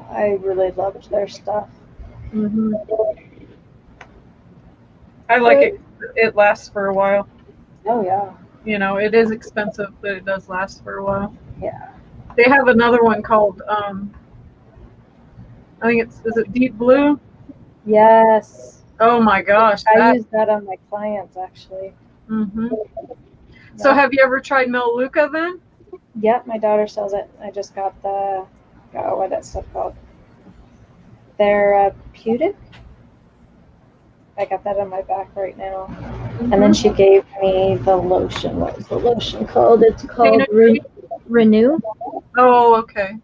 S4: I really loved their stuff.
S6: Hmm. I like it. It lasts for a while.
S4: Oh, yeah.
S6: It is expensive, but it does last for a while.
S4: Yeah.
S6: They have another one called I think is it Deep Blue?
S4: Yes.
S6: Oh my gosh.
S4: I use that on my clients, actually.
S6: Hmm. So have you ever tried Melaleuca then?
S4: Yep, my daughter sells it. I just got what that stuff called? Therapeutic. I got that on my back right now. And then she gave me the lotion. What was the lotion called? It's called Renew.
S6: Oh, okay.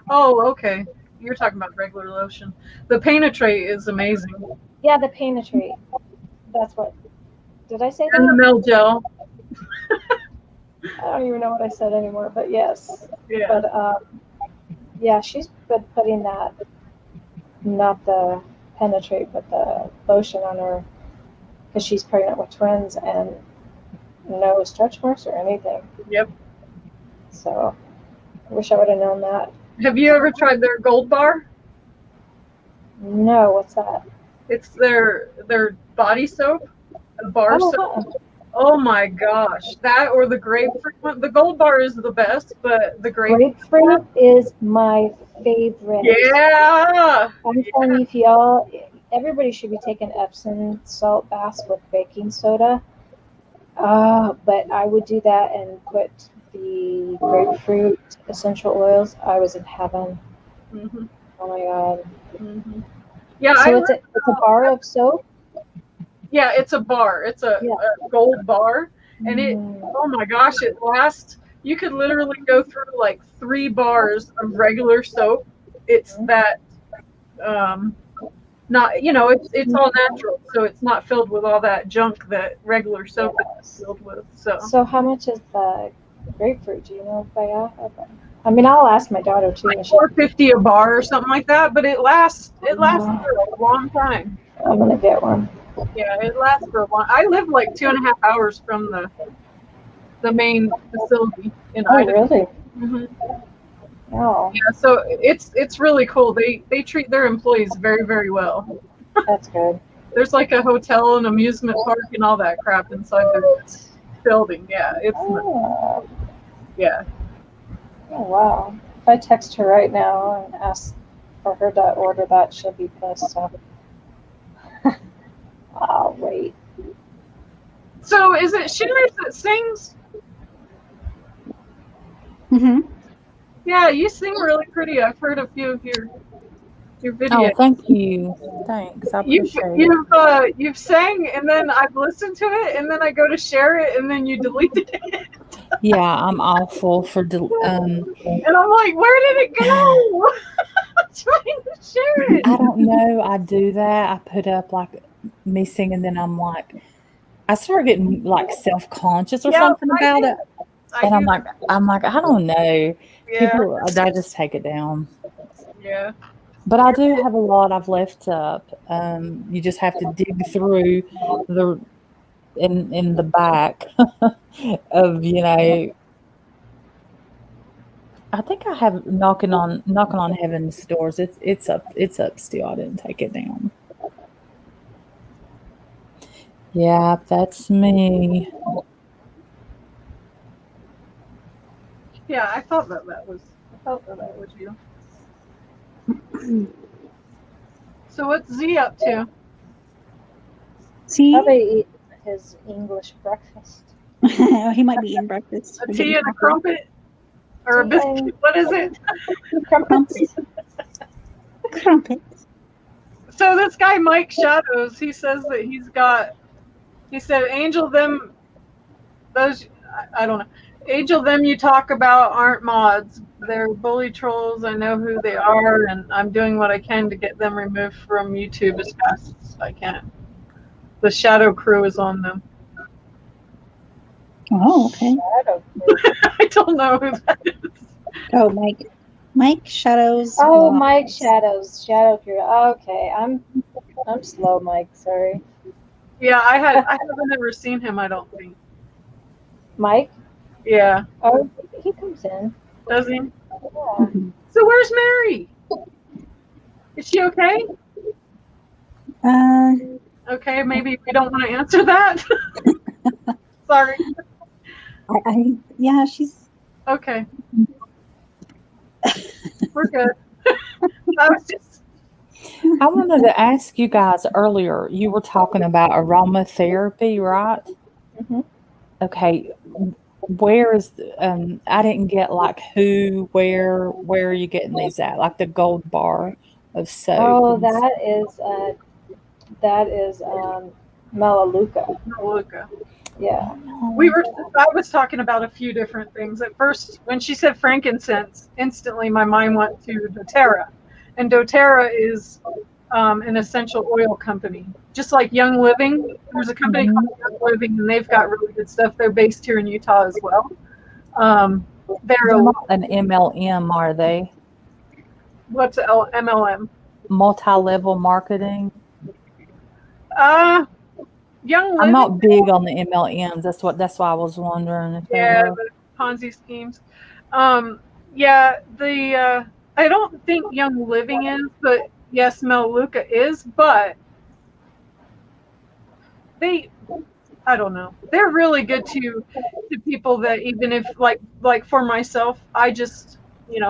S6: Oh, okay. You're talking about regular lotion. The Penetrate is amazing.
S4: Yeah, the Penetrate. That's what. Did I say
S6: And the
S4: that?
S6: Mel Gel.
S4: I don't even know what I said anymore, but yes.
S6: Yeah.
S4: But yeah, she's been putting that, not the Penetrate, but the lotion on her because she's pregnant with twins and no stretch marks or anything.
S6: Yep.
S4: So I wish I would have known that.
S6: Have you ever tried their Gold Bar?
S4: No, what's that?
S6: It's their body soap, a bar soap.
S4: huh.
S6: Oh my gosh, that or the grapefruit one. The Gold Bar is the best, but the
S4: Grapefruit is my favorite.
S6: Yeah.
S4: I'm telling you, everybody should be taking Epsom salt baths with baking soda. But I would do that and put the grapefruit essential oils. I was in heaven.
S6: Hmm.
S4: Oh my god.
S6: Hmm. Yeah,
S4: So it's a bar of soap.
S6: yeah, it's a bar. It's a gold bar, and it.
S4: Mm.
S6: Oh my gosh, it lasts. You could literally go through like 3 bars of regular soap. It's that. Not it's all natural, so it's not filled with all that junk that regular soap is filled with.
S4: So how much is the grapefruit? Do you know by I mean, I'll ask my daughter too.
S6: Like $4.50 a bar or something like that, but it lasts for a long time.
S4: I'm gonna get one.
S6: Yeah, it lasts for a long. I live like 2.5 hours from the main facility in
S4: Oh,
S6: Idaho.
S4: really?
S6: Hmm.
S4: Oh,
S6: Yeah, so it's really cool. They treat their employees very, very well.
S4: that's good.
S6: There's like a hotel and amusement park and all that crap inside their building. Yeah, it's
S4: Oh,
S6: yeah.
S4: oh, wow. If I text her right now and ask for her to order that, she'll be pissed off. I'll wait.
S6: So is it Shimmers that sings?
S1: Mm-hmm.
S6: Yeah, you sing really pretty. I've heard a few of your
S5: Oh,
S6: videos.
S5: thank you. Thanks. I appreciate it.
S6: You've sang, and then I've listened to it, and then I go to share it, and then you deleted it,
S5: Yeah, I'm awful for
S6: and I'm like, where did it go? I'm trying to share it.
S5: I don't know. I do that. I put up like me singing, then I'm like, I start getting like self-conscious or
S6: Yeah,
S5: something
S6: I
S5: about
S6: do.
S5: it. And I'm like, I don't know.
S6: yeah,
S5: People, I just take it down.
S6: yeah.
S5: But I do have a lot I've left up. You just have to dig through the in the back of, you know. I think I have knocking on heaven's doors. It's up still. I didn't take it down. Yeah, that's me.
S6: Yeah, I thought that was you. So what's Z up to?
S1: See?
S4: Probably eat his English breakfast.
S1: He might be eating breakfast.
S6: A tea and a crumpet? Or a biscuit? What is it?
S4: Crumpets.
S1: Crumpet.
S6: So this guy Mike Shadows, he says that he said Angel them those I don't know. Angel them you talk about aren't mods. They're bully trolls. I know who they are, and I'm doing what I can to get them removed from YouTube as fast as I can. The Shadow Crew is on them.
S1: Oh, okay.
S6: I don't know who that is.
S1: Oh, Mike. Mike Shadows.
S4: Oh, Mike Shadows. Shadow Crew. Okay, I'm slow, Mike. Sorry.
S6: Yeah, I haven't ever seen him, I don't think.
S4: Mike?
S6: Yeah.
S4: Oh, he comes in.
S6: Does he?
S4: Yeah.
S6: So where's Mary? Is she okay? Okay, maybe we don't want to answer that. Sorry.
S1: Yeah, she's
S6: Okay. We're good. I was just
S5: I wanted to ask you guys earlier. You were talking about aromatherapy, right?
S4: Mm-hmm.
S5: Okay. Where is I didn't get like who, where are you getting these at? Like the gold bar of soap.
S4: Oh, that is Melaleuca.
S6: Luca.
S4: Yeah.
S6: I was talking about a few different things. At first, when she said frankincense, instantly my mind went to doTERRA. And doTERRA is an essential oil company. Just like Young Living, there's a company called Young Living, and they've got really good stuff. They're based here in Utah as well. They're
S5: not an MLM, are they?
S6: What's MLM?
S5: Multi-level marketing.
S6: Young Living.
S5: I'm not big on the MLMs. That's why I was wondering if
S6: the Ponzi schemes. I don't think Young Living is, but yes, Melaleuca is, but I don't know. They're really good to people that even if like for myself, I just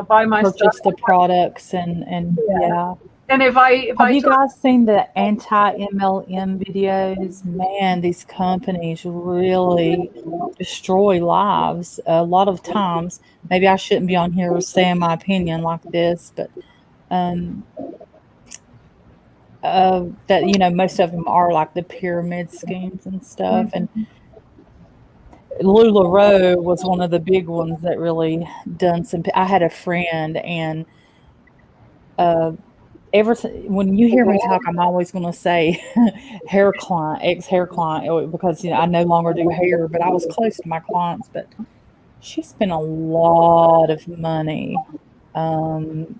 S6: buy my
S5: purchase
S6: stuff.
S5: the products and yeah.
S6: And if
S5: have you guys seen the anti-MLM videos? Man, these companies really destroy lives a lot of times. Maybe I shouldn't be on here saying my opinion like this, but that most of them are like the pyramid schemes and stuff. And LuLaRoe was one of the big ones that really done some. I had a friend, and when you hear me talk, I'm always going to say ex-hair client, because I no longer do hair, but I was close to my clients. But she spent a lot of money, and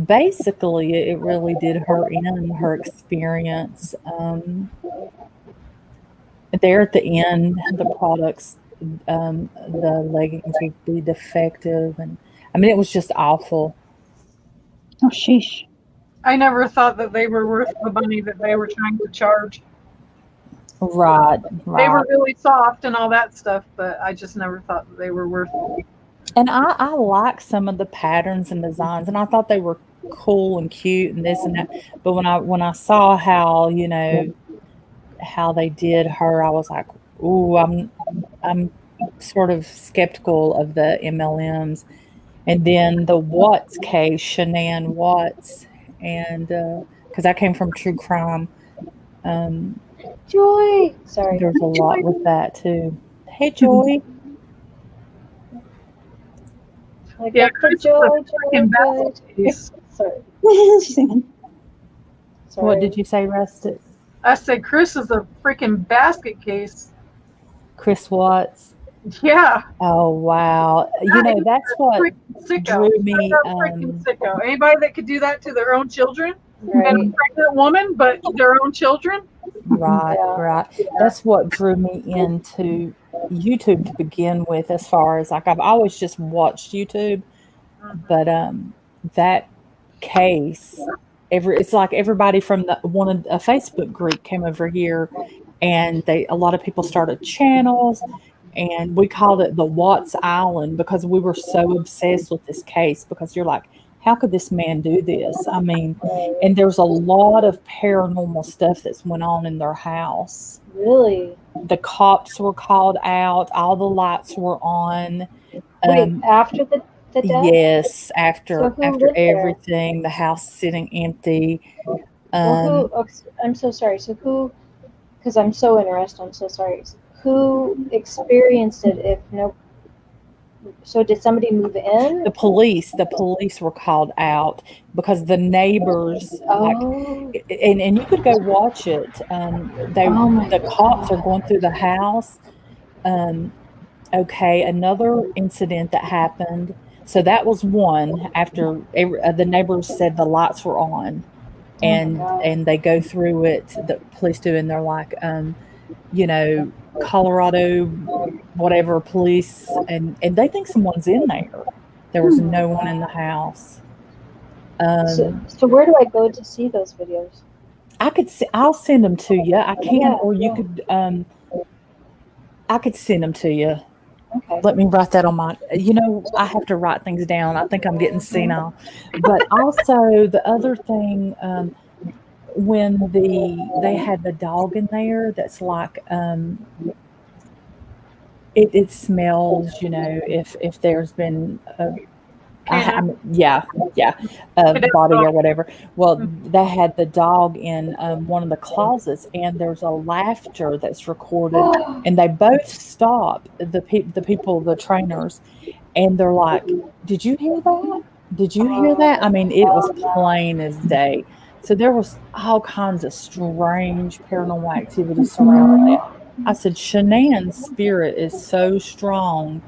S5: basically it really did her in her experience. There at the end, the products, the leggings would be defective, and I mean it was just awful.
S1: Oh, sheesh.
S6: I never thought that they were worth the money that they were trying to charge.
S5: Right.
S6: They were really soft and all that stuff, but I just never thought that they were worth it.
S5: And I like some of the patterns and designs, and I thought they were cool and cute and this and that. But when I saw how how they did her, I was like, ooh, I'm sort of skeptical of the MLMs. And then the Watts case, Shanann Watts, and because I came from true crime.
S4: Joy. Sorry.
S5: There's a lot with that too. Hey, Joy.
S6: Yeah, Chris
S4: Joy.
S6: Sorry.
S5: What did you say, Rustic?
S6: I said Chris is a freaking basket case.
S5: Chris Watts.
S6: Yeah.
S5: Oh wow! You know that's what
S6: Freaking sicko.
S5: drew me.
S6: Straight up freaking sicko. Anybody that could do that to their own children and
S4: Right.
S6: a pregnant woman, but their own children.
S5: Right,
S4: Yeah.
S5: right. That's what drew me into YouTube to begin with. As far as like I've always just watched YouTube, but that case, it's like everybody from the a Facebook group came over here, and a lot of people started channels, and we called it the Watts Island because we were so obsessed with this case. Because you're like, how could this man do this? I mean, and there's a lot of paranormal stuff that's went on in their house.
S4: Really?
S5: The cops were called out. All the lights were on.
S4: Wait, after the death?
S5: Yes, after
S4: So who lived there?
S5: everything, the house sitting empty.
S4: Well, I'm so sorry. So who, because I'm so interested, I'm so sorry. Who experienced it if no, so did somebody move in?
S5: The police were called out because the neighbors,
S4: Oh,
S5: and you could go watch it. The cops are going through the house. Okay, another incident that happened. So that was one after the neighbors said the lights were on, and they go through it. The police do, and they're like, you know, Colorado, whatever police, and they think someone's in there. There was no one in the house.
S4: so where do I go to see those videos?
S5: I'll send them to you. I can, or you could. I could send them to you.
S4: Okay.
S5: Let me write that on my. You know, I have to write things down. I think I'm getting senile. But also the other thing, when they had the dog in there, that's like it smells. You know, if there's been body or whatever. Well, they had the dog in one of the closets, and there's a laughter that's recorded, and they both stop, the people, the trainers, and they're like, "Did you hear that? Did you hear that?" I mean, it was plain as day. So there was all kinds of strange paranormal activity surrounding it. I said, Shanann's spirit is so strong.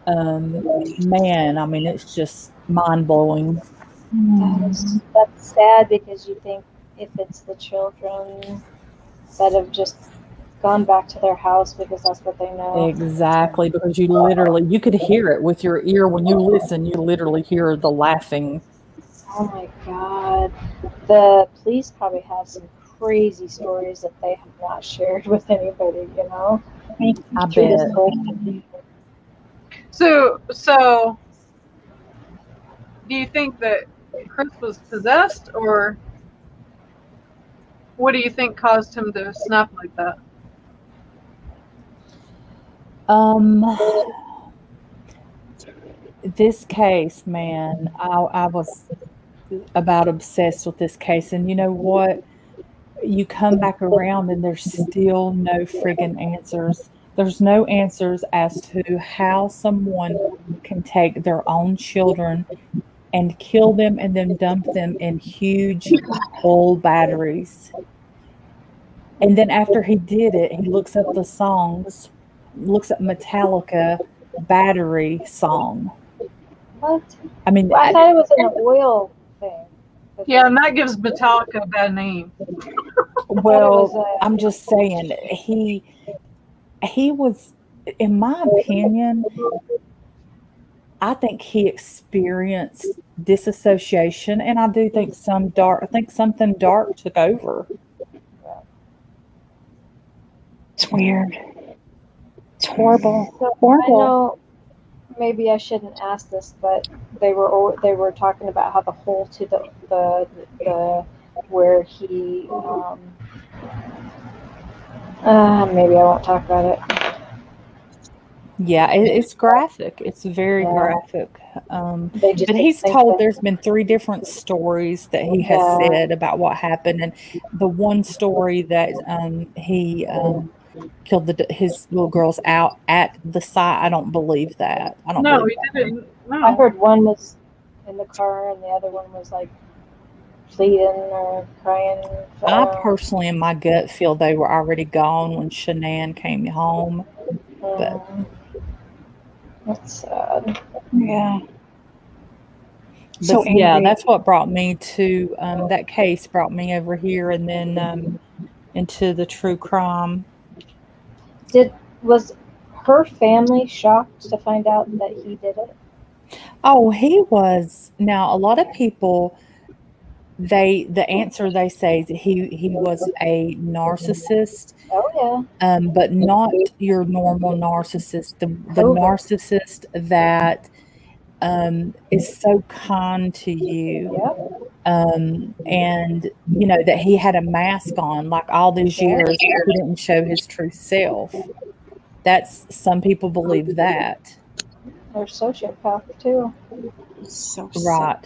S5: Man, I mean, it's just mind-blowing.
S4: That's sad because you think if it's the children that have just gone back to their house because that's what they know.
S5: Exactly, because you could hear it with your ear. When you listen, you literally hear the laughing.
S4: Oh my God. The police probably have some crazy stories that they have not shared with anybody, you know?
S5: I bet.
S6: So do you think that Chris was possessed, or what do you think caused him to snap like that?
S5: This case, man, I was about obsessed with this case, and you know what? You come back around and there's still no friggin' answers. There's no answers as to how someone can take their own children and kill them and then dump them in huge oil batteries. And then after he did it, he looks up the songs, looks at Metallica Battery song.
S4: What?
S5: I mean,
S4: I thought it was an oil thing.
S6: Yeah, and that gives Metallica a bad name.
S5: Well, I'm just saying, he was, in my opinion, I think he experienced disassociation, and I do think something dark took over.
S1: It's weird. It's horrible.
S4: So
S1: Horrible.
S4: I know maybe I shouldn't ask this, but they were talking about how the hole to the where he maybe I won't talk about it.
S5: Yeah, it's graphic. It's very graphic.
S4: But
S5: he's told there's been 3 different stories that he has said about what happened, and the one story that he killed his little girls out at the site. I don't believe that. I don't.
S6: No,
S5: believe
S6: he didn't. No.
S4: I heard one was in the car and the other one was like pleading or crying.
S5: I personally, in my gut, feel they were already gone when Shanann came home. But
S4: That's sad.
S1: Yeah.
S5: But
S1: So
S5: yeah,
S1: angry.
S5: that's what brought me to that case brought me over here, and then into the true crime.
S4: Was her family shocked to find out that he did it?
S5: Oh, he was. Now, a lot of people, the answer they say is that he was a narcissist,
S4: Oh yeah.
S5: but not your normal narcissist. The
S4: Covert.
S5: narcissist that is so kind to you.
S4: Yep.
S5: And you know that he had a mask on like all these years. He didn't show his true self. That's some people believe that.
S4: Or sociopath too.
S1: So
S5: Right.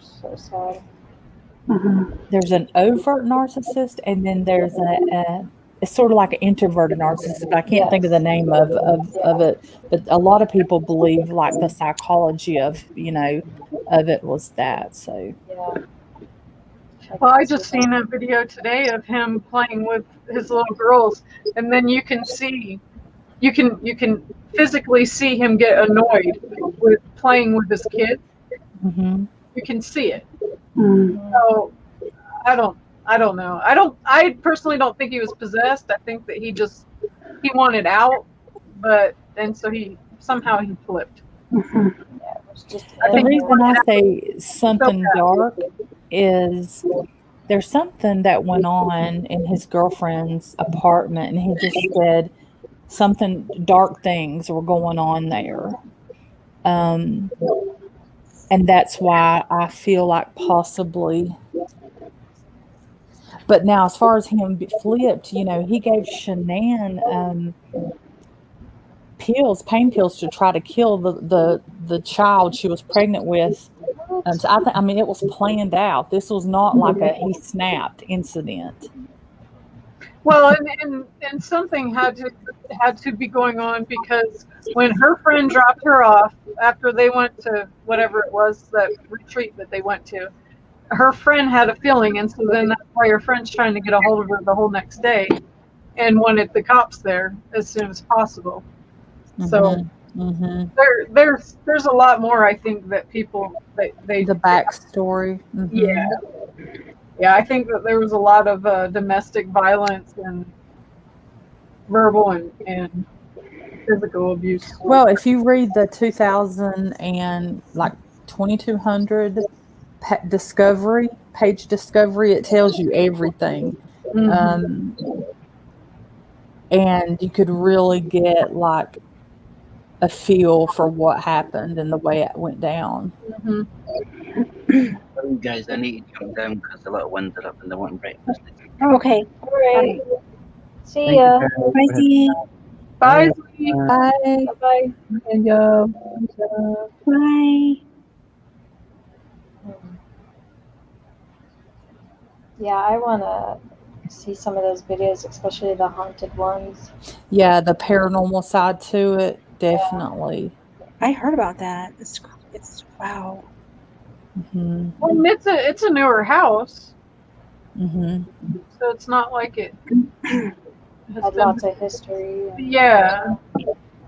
S4: So sad.
S5: There's an overt narcissist, and then there's it's sort of like an introverted narcissist, but I can't think of the name of it. But a lot of people believe like the psychology of of it was that. So
S4: Yeah.
S6: Well, I just seen a video today of him playing with his little girls, and then you can physically see him get annoyed with playing with his kids.
S5: mm-hmm.
S6: You can see it.
S1: Mm.
S6: So I don't know. I personally don't think he was possessed. I think that he wanted out, and so he flipped.
S1: Mhm.
S4: Yeah, it was just
S5: The reason I say something dark is there's something that went on in his girlfriend's apartment, and he just said something dark things were going on there. And that's why I feel like possibly. But now, as far as him flipped, he gave Shanann pain pills to try to kill the child she was pregnant with. So I mean, it was planned out. This was not like he snapped incident.
S6: Well, and something had to be going on, because when her friend dropped her off after they went to whatever it was, that retreat that they went to, her friend had a feeling, and so then that's why her friend's trying to get a hold of her the whole next day and wanted the cops there as soon as possible. So there's a lot more, I think, that people they
S5: the backstory.
S6: Yeah, I think that there was a lot of domestic violence and verbal and physical abuse.
S5: Well, if you read the 2000 and like 2200 page discovery, it tells you everything. And you could really get like a feel for what happened and the way it went down.
S3: You guys, I need to come down because the little ones are up and they want breakfast.
S1: Okay.
S4: All right. See ya.
S1: Bye, Z.
S6: Bye.
S5: Bye.
S4: Bye.
S1: Bye.
S4: Yeah, I want to see some of those videos, especially the haunted ones.
S5: Yeah, the paranormal side to it, definitely.
S1: I heard about that. It's wow.
S5: Mm-hmm.
S6: Well, it's a newer house,
S5: Mm-hmm.
S6: so it's not like it has
S4: Had lots of history.
S6: Yeah,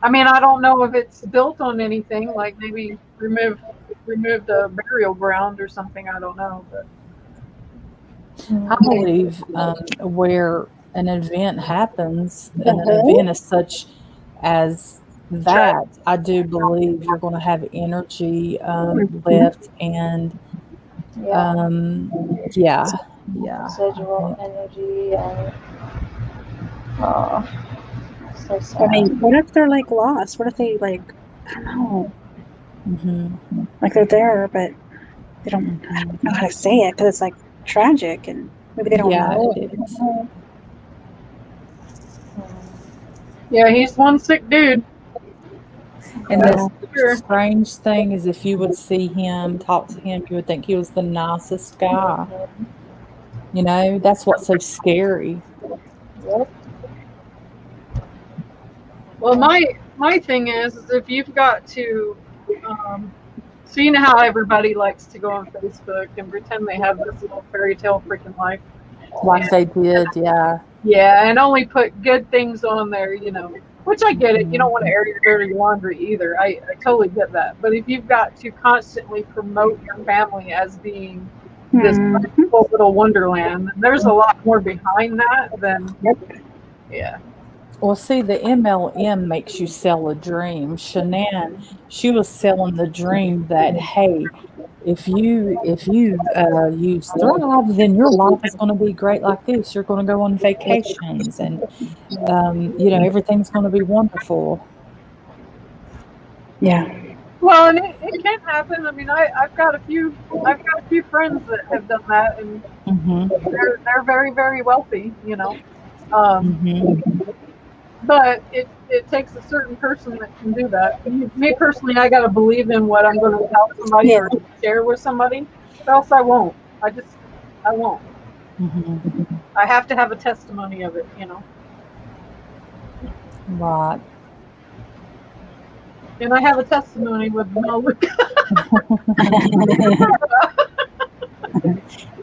S6: I mean, I don't know if it's built on anything, like maybe removed a burial ground or something. I don't know, but
S5: I believe where an event happens, and an event is such as that, I do believe you're going to have energy left, and yeah.
S4: Residual energy and so sad.
S1: I mean, what if they're like lost? What if they like, I don't know,
S5: Mm-hmm.
S1: like they're there, but they don't know how to say it because it's like tragic, and maybe they don't know.
S5: It is.
S6: yeah, he's one sick dude.
S5: And the
S6: Sure.
S5: strange thing is, if you would see him, talk to him, you would think he was the nicest guy. That's what's so scary.
S4: Yep.
S6: Well, my thing is if you've got to, so you know how everybody likes to go on Facebook and pretend they have this little fairy tale freaking life.
S5: Like they did, yeah.
S6: Yeah, and only put good things on there, which I get it. You don't want to air your dirty laundry either. I totally get that. But if you've got to constantly promote your family as being this wonderful little wonderland, there's a lot more behind that than, yeah.
S5: Well, see, the MLM makes you sell a dream. Shanann, she was selling the dream that, hey, if you use Thrive, then your life is going to be great like this. You're going to go on vacations, and everything's going to be wonderful.
S1: Yeah.
S6: Well, and it can happen. I mean, I've got a few friends that have done that, and they're very, very wealthy. But it takes a certain person that can do that. Me personally, I got to believe in what I'm going to tell somebody or share with somebody, or else I won't. I won't. I have to have a testimony of it,
S5: Right.
S6: And I have a testimony with Meluka.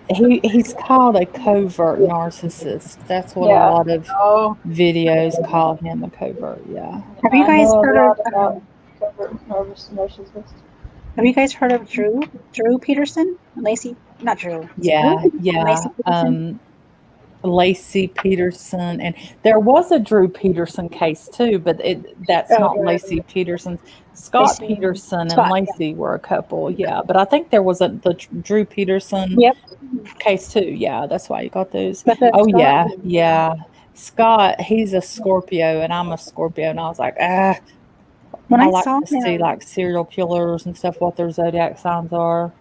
S5: He's called a covert narcissist. That's what a lot of videos call him, a covert. Yeah.
S1: Have you guys heard of
S4: covert narcissist?
S1: Have you guys heard of Drew Peterson? Lacey, not Drew.
S5: Yeah,
S1: Drew?
S5: yeah.
S1: Lacey Peterson?
S5: Lacey Peterson, and there was a Drew Peterson case too, but that's not Lacey Peterson. Scott Peterson and Lacey were a couple, yeah. But I think there was the Drew Peterson case too. Yeah, that's why you got those. Scott, yeah. Scott, he's a Scorpio, and I'm a Scorpio, and I was like,
S1: when I
S5: like
S1: saw
S5: to see like serial killers and stuff, what their zodiac signs are.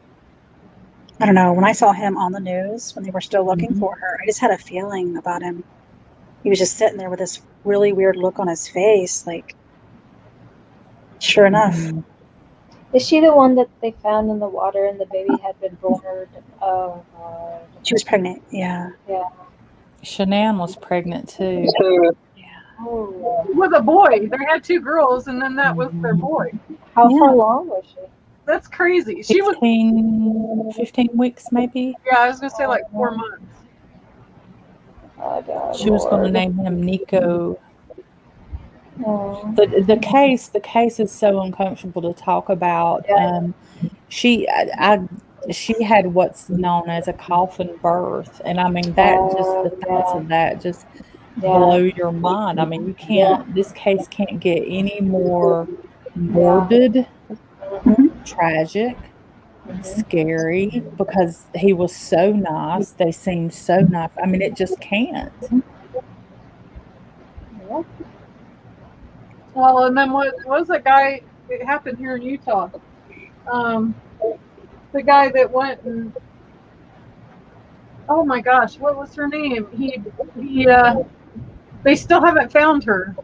S1: I don't know. When I saw him on the news when they were still looking for her, I just had a feeling about him. He was just sitting there with this really weird look on his face. Like, sure enough.
S4: Is she the one that they found in the water and the baby had been born? Oh, God.
S1: She was pregnant. Yeah.
S4: Yeah.
S5: Shanann was pregnant too.
S1: Yeah.
S4: Oh.
S6: With a boy. They had 2 girls, and then that was their boy.
S4: How far along was she?
S6: That's crazy. She was
S5: 15 weeks, maybe.
S6: Yeah, I was gonna say like 4 months.
S4: Oh, God,
S5: she was going to name him Nico.
S4: Oh.
S5: The case is so uncomfortable to talk about. She had what's known as a coffin birth, and I mean the thoughts of that just blow your mind. I mean, you can't. This case can't get any more morbid. Tragic, scary, because he was so nice. They seemed so nice. I mean, it just can't.
S6: Well, and then what was that guy? It happened here in Utah. The guy that went and oh my gosh, what was her name? They still haven't found her.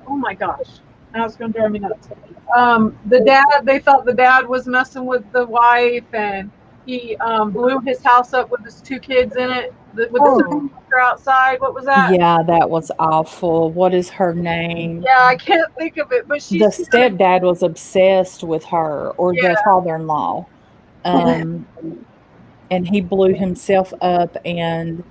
S6: Oh my gosh. Now it's going to drive me nuts. The dad, they thought the dad was messing with the wife, and he blew his house up with his 2 kids in it, with the sister outside. What was that?
S5: Yeah, that was awful. What is her name?
S6: Yeah, I can't think of it, but
S5: the stepdad was obsessed with her, or the father-in-law, and he blew himself up, and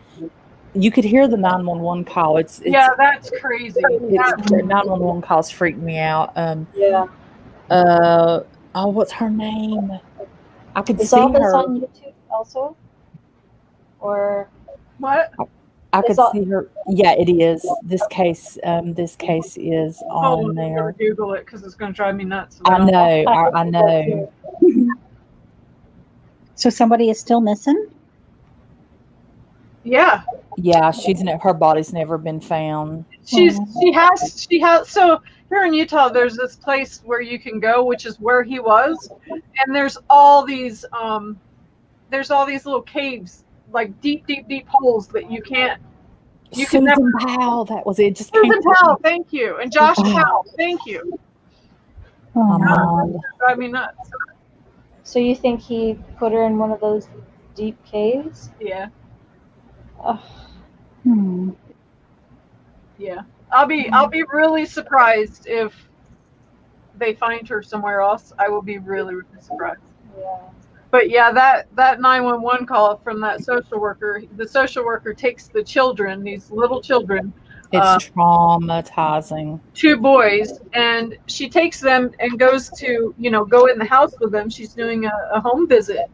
S5: you could hear the 911 call. It's
S6: that's crazy.
S5: 911 calls freak me out. What's her name? I could see
S4: all this
S5: her
S4: on YouTube also, or
S6: what?
S5: I could see her. Yeah, it is. This case is on there.
S6: Google it because it's going to drive me nuts.
S5: I know.
S1: So somebody is still missing?
S6: Yeah.
S5: Yeah, her body's never been found.
S6: She has. So here in Utah, there's this place where you can go, which is where he was, and there's all these little caves, like deep holes that you can't.
S5: Susan Powell, that was it.
S6: Susan Powell, thank you, and Josh Powell, thank you. Drive me nuts.
S4: So you think he put her in one of those deep caves?
S6: Yeah.
S1: Yeah.
S6: I'll be really surprised if they find her somewhere else. I will be really, really surprised.
S4: Yeah.
S6: But yeah, that 911 call from that social worker, the social worker takes the children, these little children,
S5: It's traumatizing.
S6: 2 boys, and she takes them and goes to, go in the house with them. She's doing a home visit,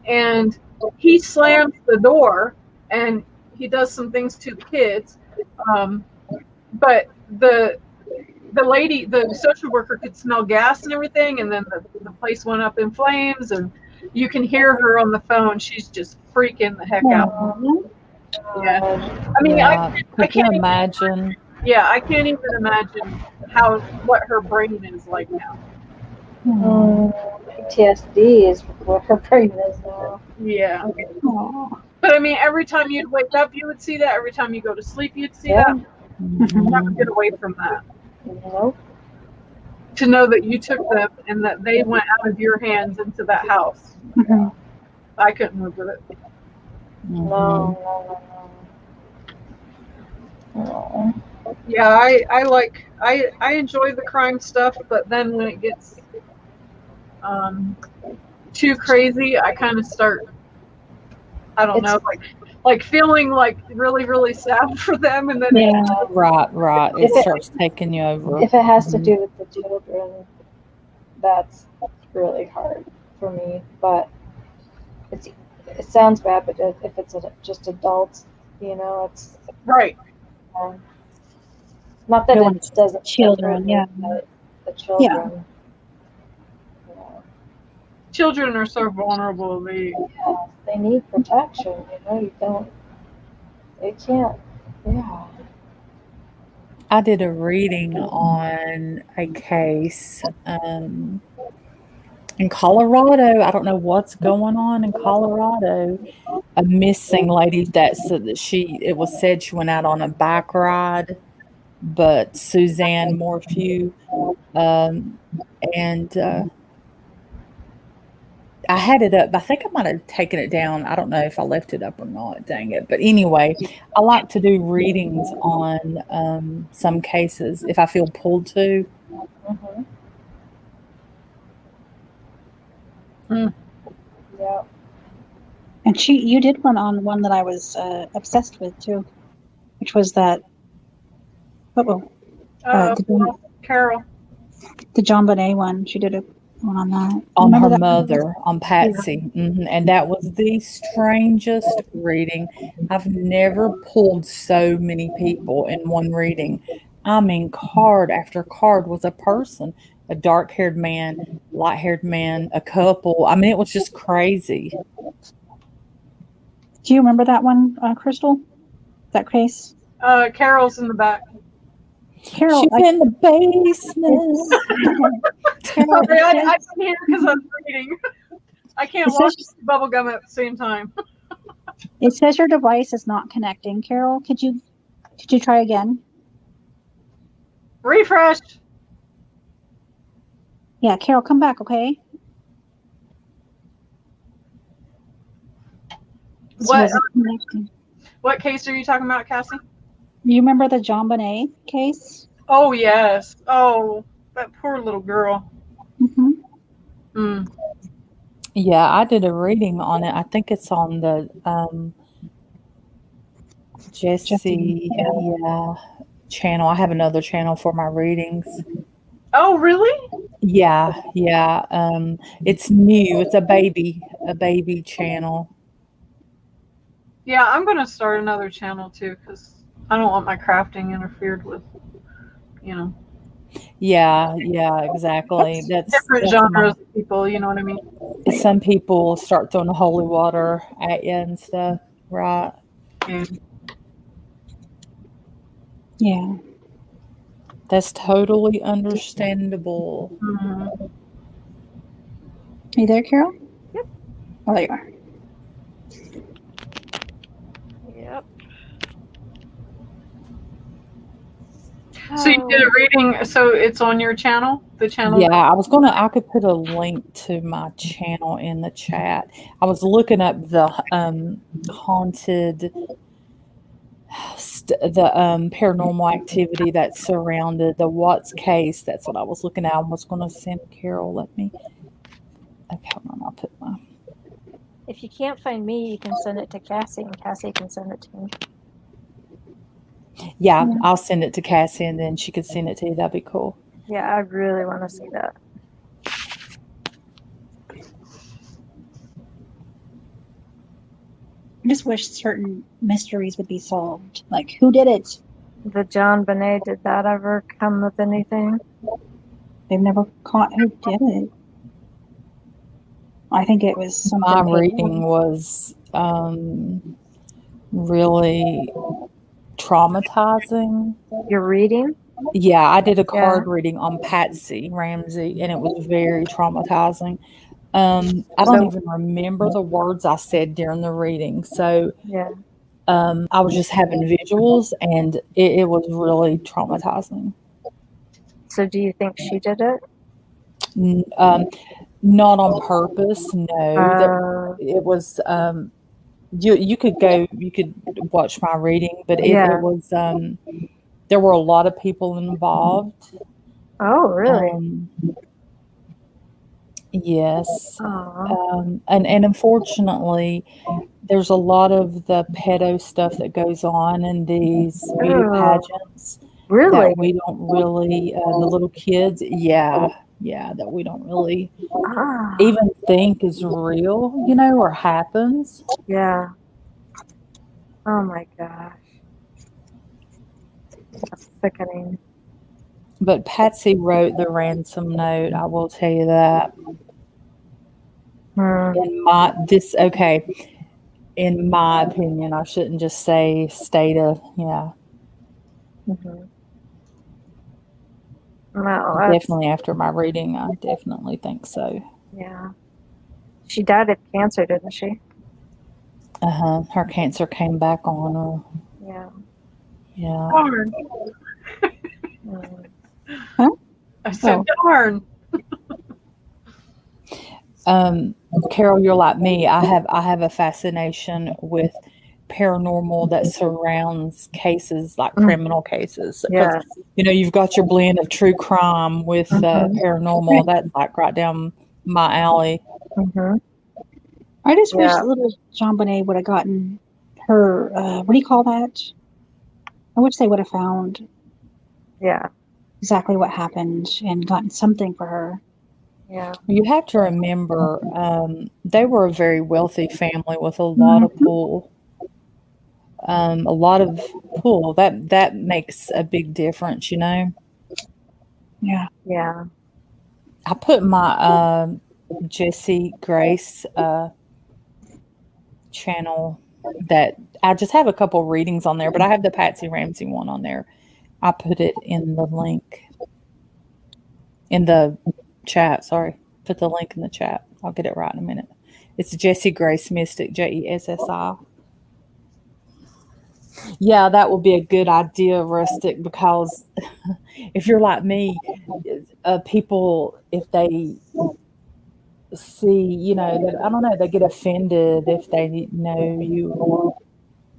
S6: and he slams the door and he does some things to the kids. But the lady, the social worker, could smell gas and everything, and then the place went up in flames, and you can hear her on the phone. She's just freaking the heck out. Yeah. I mean,
S5: Yeah.
S6: I
S5: Could you
S6: can't
S5: imagine?
S6: yeah, I can't even imagine what her brain is like now.
S4: PTSD is what her brain is now.
S6: Yeah.
S1: Aw.
S6: But I mean, every time you'd wake up, you would see that. Every time you go to sleep, you'd see
S4: Yeah.
S6: that. You never
S5: Mhm.
S6: get away from that.
S4: Nope.
S6: To know that you took them and that they went out of your hands into that house.
S1: Mhm.
S6: I couldn't live with it.
S5: Mhm.
S4: No.
S6: Yeah, I enjoy the crime stuff, but then when it gets too crazy, I kind of start, I don't know, like feeling like really, really sad for them, and then
S1: Yeah.
S5: Right. It
S4: If it-
S5: starts taking you over.
S4: If it has to
S5: Mhm.
S4: do with the children, that's really hard for me. But it sounds bad, but if it's just adults, it's
S6: right.
S4: not that
S1: No,
S4: it doesn't
S1: children, yeah.
S4: but the children.
S6: Children are so vulnerable.
S4: They need protection. You don't. They can't. Yeah.
S5: I did a reading on a case in Colorado. I don't know what's going on in Colorado. A missing lady that said that it was said she went out on a bike ride, but Suzanne Morphew, and I had it up. I think I might have taken it down. I don't know if I left it up or not. Dang it. But anyway, I like to do readings on some cases if I feel pulled to.
S4: Mm-hmm. Yeah.
S1: And you did one on one that I was obsessed with too, which was that.
S6: Carol.
S1: The John Bonet one. She did one on that.
S5: On
S1: Remember
S5: her
S1: that?
S5: mother, on Patsy. And that was the strangest reading. I've never pulled so many people in one reading. I mean, card after card was a person, a dark haired man, light haired man, a couple. I mean, it was just crazy.
S1: Do you remember that one, Crystal? That case?
S6: Carol's in the back.
S1: Carol,
S5: She's in the basement.
S6: Sorry, I can hear because I'm reading. I can't
S1: It says-
S6: watch bubblegum at the same time.
S1: it says your device is not connecting. Carol, could you try again?
S6: Refresh.
S1: Yeah, Carol, come back, okay?
S6: What
S1: So connecting.
S6: what case are you talking about, Cassie?
S1: You remember the John Bonet case?
S6: Oh yes. Oh, that poor little girl.
S1: Mm-hmm.
S6: Mm.
S5: Yeah, I did a reading on it. I think it's on the Jessie channel. I have another channel for my readings.
S6: Oh really?
S5: Yeah. It's new. It's a baby channel.
S6: Yeah, I'm gonna start another channel too because I don't want my crafting interfered with.
S5: Yeah, exactly. That's
S6: Different genres of people. You know what I mean?
S5: some people start throwing the holy water at you and stuff, right?
S6: And
S1: Yeah.
S5: That's totally understandable.
S6: mhm.
S1: Are you there, Carol?
S6: Yep.
S1: Oh, there you are.
S6: Yep. So you did a reading. So it's on your channel, the channel.
S5: Yeah, I could put a link to my channel in the chat. I was looking up the haunted, the paranormal activity that surrounded the Watts case. That's what I was looking at. I was going to send Carol. Okay, hold on. I'll put my
S4: If you can't find me, you can send it to Cassie, and Cassie can send it to me.
S5: Yeah, I'll send it to Cassie, and then she could send it to you. That'd be cool.
S4: Yeah, I really want to see that.
S1: I just wish certain mysteries would be solved. Like, who did it?
S4: The John Bonet, did that ever come with anything?
S1: They've never caught who did it. I think it was something.
S5: My reading was really traumatizing.
S4: Your reading?
S5: Yeah, I did a card reading on Patsy Ramsey, and it was very traumatizing. I don't even remember the words I said during the reading. So
S4: Yeah.
S5: I was just having visuals, and it was really traumatizing.
S4: So do you think she did it?
S5: Not on purpose, no. It was you could watch my reading, but it was there were a lot of people involved.
S4: Oh, really?
S5: Yes. And unfortunately, there's a lot of the pedo stuff that goes on in these beauty pageants.
S4: Really?
S5: That we don't really, the little kids, that we don't really even think is real, or happens.
S4: Yeah. Oh my gosh. That's sickening.
S5: But Patsy wrote the ransom note, I will tell you that. In my opinion, I shouldn't just say state of,
S4: No,
S5: definitely after my reading, I definitely think so.
S4: Yeah. She died of cancer, didn't she?
S5: Her cancer came back on her.
S4: Yeah.
S5: Yeah.
S6: Darn.
S1: Huh?
S6: I said, darn.
S5: Carol, you're like me. I have a fascination with paranormal that surrounds cases like criminal cases.
S4: Yeah.
S5: You've got your blend of true crime with paranormal. That's like right down my alley.
S1: I just wish little Jean Bonnet would have gotten her, what do you call that? I wish they would have found exactly what happened and gotten something for her.
S4: Yeah.
S5: You have to remember, they were a very wealthy family with a lot of pull. A lot of pull. That makes a big difference,
S1: Yeah.
S4: Yeah.
S5: I put my Jessie Grace channel that I just have a couple readings on there, but I have the Patsy Ramsey one on there. I put it in the link in the chat. Sorry, put the link in the chat. I'll get it right in a minute. It's Jessie Grace Mystic, Jessi. Yeah, that would be a good idea, Rustic, because if you're like me, people, if they see, that, I don't know, they get offended if they know you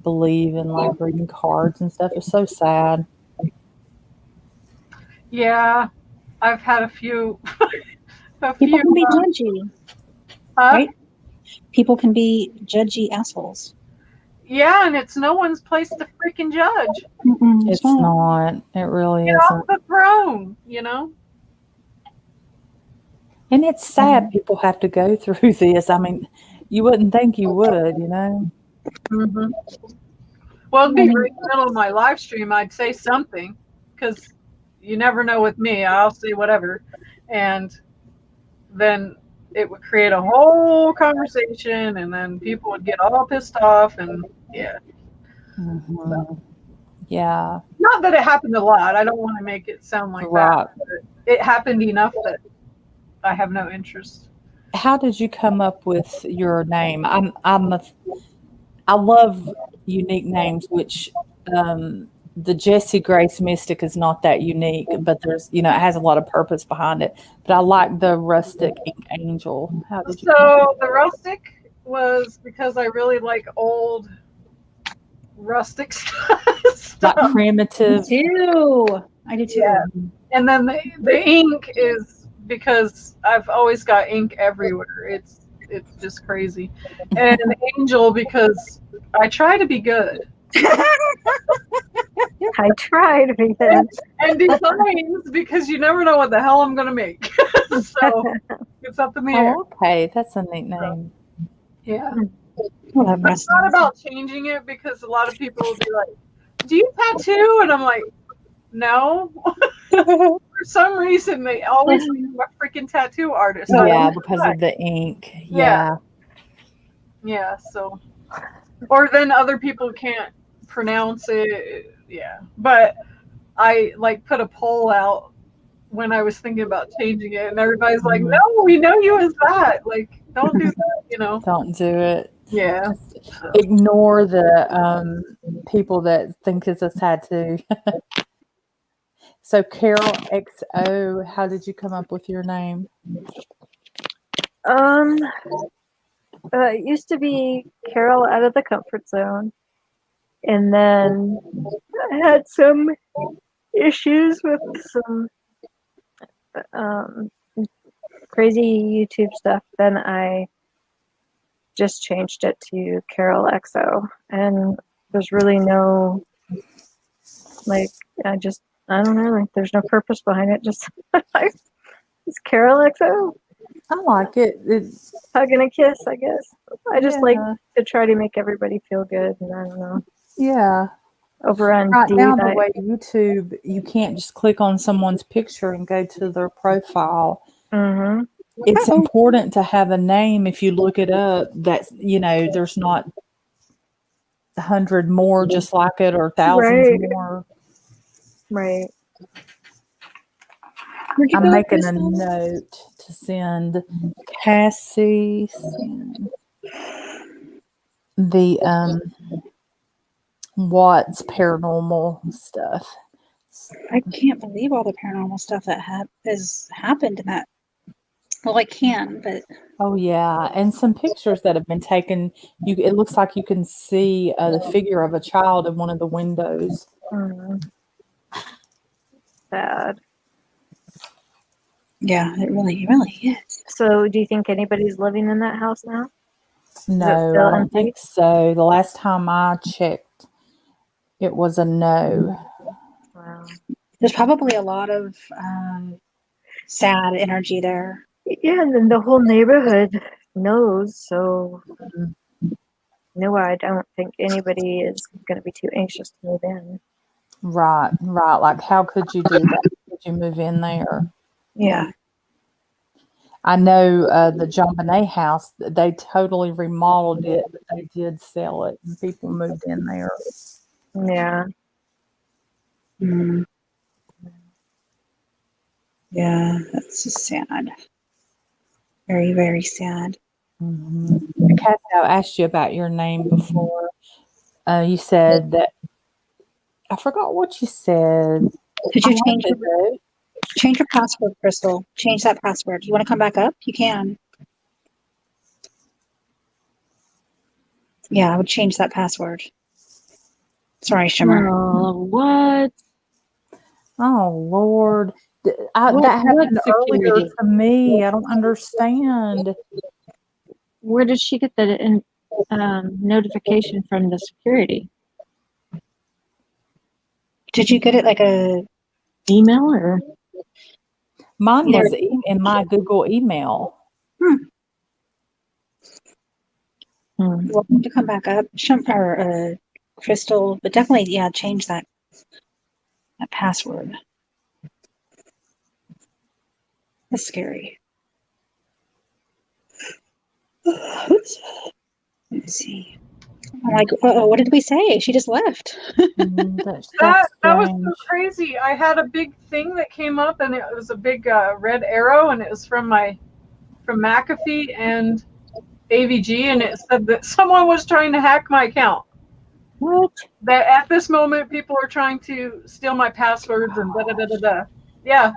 S5: believe in like reading cards and stuff. It's so sad.
S6: Yeah, I've had a few.
S1: People can be judgy, right? People can be judgy assholes.
S6: Yeah, and it's no one's place to freaking judge.
S5: It's not. It really isn't.
S6: Get off the throne,
S5: And it's sad people have to go through this. I mean, you wouldn't think you would,
S6: Well, it'd be right in the middle of my live stream. I'd say something, because you never know with me. I'll say whatever. And then it would create a whole conversation, and then people would get all pissed off, and
S5: Yeah.
S6: Not that it happened a lot. I don't want to make it sound like that. But it happened enough that I have no interest.
S5: How did you come up with your name? I love unique names, which the Jessie Grace Mystic is not that unique, but there's, it has a lot of purpose behind it. But I like the Rustic Ink Angel. How did you?
S6: So the Rustic was because I really like old rustic stuff.
S5: Like primitive.
S1: I do too.
S6: Yeah. And then the ink is because I've always got ink everywhere. It's it's just crazy. And Angel, because I try to be good.
S4: I try to be good.
S6: And Designs, because you never know what the hell I'm going to make. So it's up in the air.
S5: Oh, okay. That's a neat name.
S6: Yeah.
S1: Well, that
S6: But it's not about changing it, because a lot of people will be like, do you tattoo? And I'm like, no. For some reason, they always think I'm a freaking tattoo artist. I
S5: Yeah,
S6: don't know
S5: because
S6: why.
S5: of the ink.
S6: Yeah.
S5: Yeah.
S6: Yeah, so. Or then other people can't pronounce it. Yeah. But I like put a poll out when I was thinking about changing it, and everybody's like,
S5: Mhm.
S6: no, we know you as that. Like, don't do that, you know?
S5: Don't do it.
S6: Yeah.
S5: Ignore the people that think it's a tattoo. So Carol XO, how did you come up with your name?
S4: It used to be Carol out of the comfort zone, and then I had some issues with some crazy YouTube stuff. Then I just changed it to Carol XO, and there's really no I don't know, like there's no purpose behind it. Just it's Carol XO.
S5: I like it. It's
S4: Hug and a kiss, I guess. I just like
S5: Yeah.
S4: to try to make everybody feel good, and I don't know.
S5: Yeah.
S4: Over on
S5: Right
S4: D,
S5: now, the way YouTube, you can't just click on someone's picture and go to their profile.
S4: Mm-hmm.
S5: It's important to have a name. If you look it up, that's, there's not 100 more just like it or thousands
S4: Right.
S5: more.
S4: Right.
S5: I'm making a note to send Cassie the Watts paranormal stuff.
S1: I can't believe all the paranormal stuff that has happened in that. Well, I can, but
S5: Oh yeah, and some pictures that have been taken. It looks like you can see the figure of a child in one of the windows.
S4: Sad.
S1: yeah, it really is.
S4: So, do you think anybody's living in that house now?
S5: No,
S4: still
S5: I don't
S4: empty?
S5: think so. The last time I checked, it was a no.
S4: Wow.
S1: There's probably a lot of sad energy there.
S4: Yeah, and then the whole neighborhood knows. So, no, I don't think anybody is going to be too anxious to move in.
S5: Right. Like, how could you do that? Could you move in there?
S1: Yeah.
S5: I know the John Bonet house, they totally remodeled it, but they did sell it, and people moved in there.
S4: Yeah.
S1: Mm. Yeah, that's just sad. Very, very sad.
S5: Mm-hmm. Cassie, I asked you about your name before. You said that, I forgot what you said.
S1: Could you change your password, Crystal? Change that password. You want to come back up? You can. Yeah, I would change that password. Sorry, Shimmer.
S4: Oh, what?
S5: Oh, Lord. That happened earlier to me. I don't understand.
S4: Where did she get the notification from the security?
S1: Did you get it like a
S4: email or?
S5: Mine was in my Google email.
S1: Welcome to come back up, Shimmer, Crystal, but definitely, yeah, change that password. That's scary. Let's see. Like, what did we say? She just left.
S5: That's
S6: That was
S5: strange.
S6: so crazy. I had a big thing that came up, and it was a big red arrow, and it was from McAfee and AVG, and it said that someone was trying to hack my account.
S4: What?
S6: That at this moment, people are trying to steal my passwords and da da da da da. Yeah.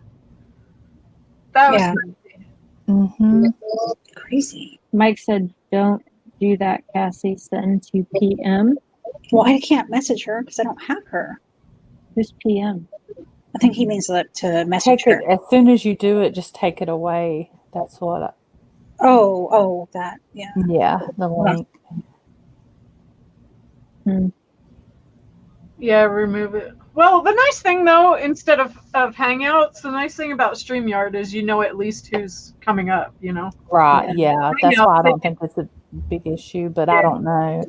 S6: That was crazy.
S5: Mm-hmm.
S1: Crazy.
S4: Mike said, "Don't do that, Cassie. Send to PM."
S1: Well, I can't message her because I don't have her.
S4: Who's PM?
S1: I think he means to message
S5: Take it
S1: her.
S5: as soon as you do it. Just take it away. That's what.
S1: Oh, that. Yeah.
S5: Yeah, the link.
S6: Yeah, remove it. Well, the nice thing though, instead of Hangouts, the nice thing about StreamYard is you know at least who's coming up. You know.
S5: Right. Yeah. That's
S6: Hangouts,
S5: why I
S6: they-
S5: don't think it's a big issue, but I don't know.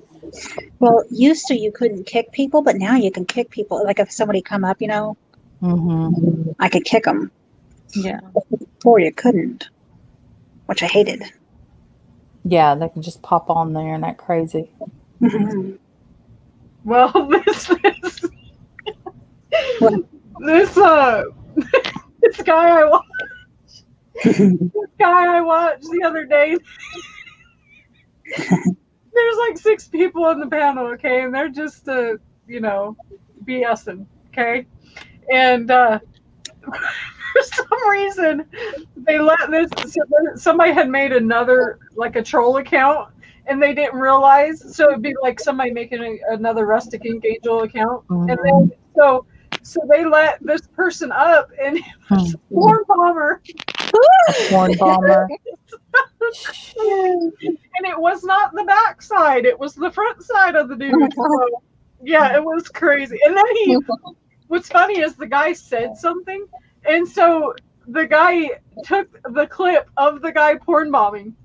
S1: Well, used to you couldn't kick people, but now you can kick people. Like if somebody come up,
S5: Mm-hmm.
S1: I could kick them.
S5: Yeah.
S1: Before you couldn't, which I hated.
S5: Yeah, they can just pop on there and act crazy.
S6: Well, this this this guy I watched the other day. There's like 6 people in the panel, okay, and they're just BSing, okay, and for some reason they let this. Somebody had made another like a troll account. And they didn't realize, so it'd be like somebody making another Rustic Ink Angel account, and then so they let this person up, and it was Porn Bomber.
S5: Porn Bomber.
S6: And it was not the back side; it was the front side of the dude. So, yeah, it was crazy. And then what's funny is the guy said something, and so the guy took the clip of the guy porn bombing.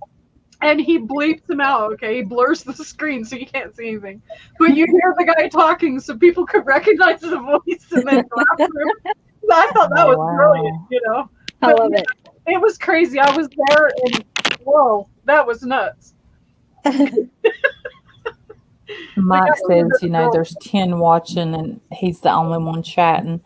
S6: And he bleeps him out, okay? He blurs the screen so you can't see anything. But you hear the guy talking so people could recognize the voice and then laugh at him. So I thought that was brilliant,
S1: I love it.
S6: It was crazy. I was there and whoa, that was nuts.
S5: Mike says, there's 10 watching and he's the only one chatting.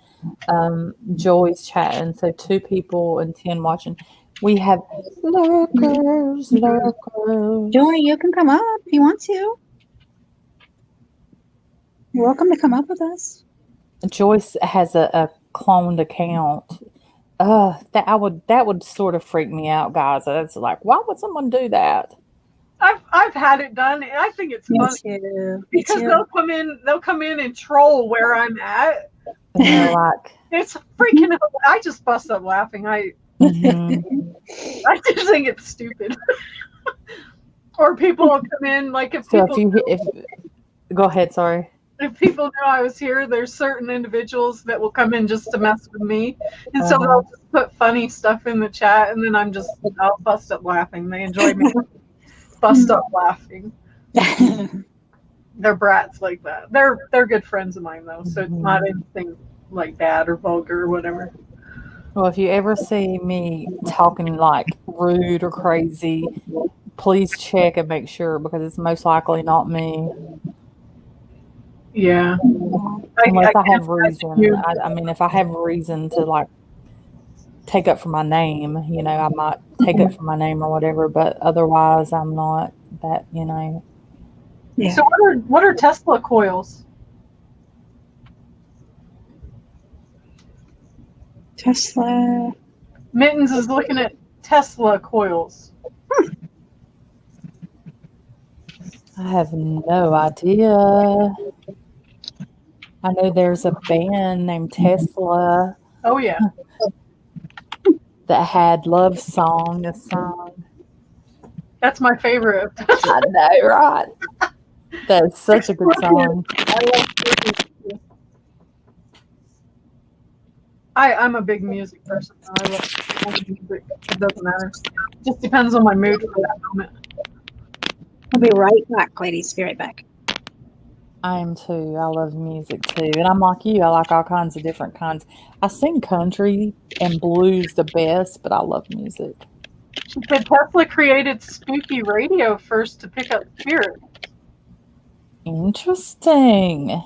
S5: Joey's chatting, so 2 people and 10 watching. We have lurkers.
S1: Joey, you can come up if you want to. You're welcome to come up with us.
S5: Joyce has a cloned account. That would sort of freak me out, guys. It's like, why would someone do that?
S6: I've had it done. And I think it's funny because they'll come in and troll where I'm at.
S5: And they're like,
S6: it's freaking. I just bust up laughing. I just think it's stupid. Or people will come in like if
S5: go ahead, sorry.
S6: If people know I was here, there's certain individuals that will come in just to mess with me, and so they'll just put funny stuff in the chat, and then I'll bust up laughing. They enjoy me bust up laughing. They're brats like that. They're good friends of mine though, so it's not anything like bad or vulgar or whatever.
S5: Well, if you ever see me talking like rude or crazy, please check and make sure because it's most likely not me.
S6: Yeah.
S5: Unless I have reason. I mean, if I have reason to like take up for my name, I might take up for my name or whatever, but otherwise I'm not that,
S1: Yeah.
S6: So what are Tesla coils?
S1: Tesla.
S6: Mittens is looking at Tesla coils.
S5: I have no idea. I know there's a band named Tesla
S6: Oh yeah.
S5: that had Love Song, a song.
S6: That's my favorite.
S5: I know, right? That's such a good song.
S6: I love music. I'm a big music person. I love music. It doesn't matter. It just depends on my mood for that moment.
S1: I'll be right back, ladies. Be right back.
S5: I am too. I love music too. And I'm like you. I like all kinds of different kinds. I sing country and blues the best, but I love music.
S6: She said Tesla created spooky radio first to pick up spirits.
S5: Interesting.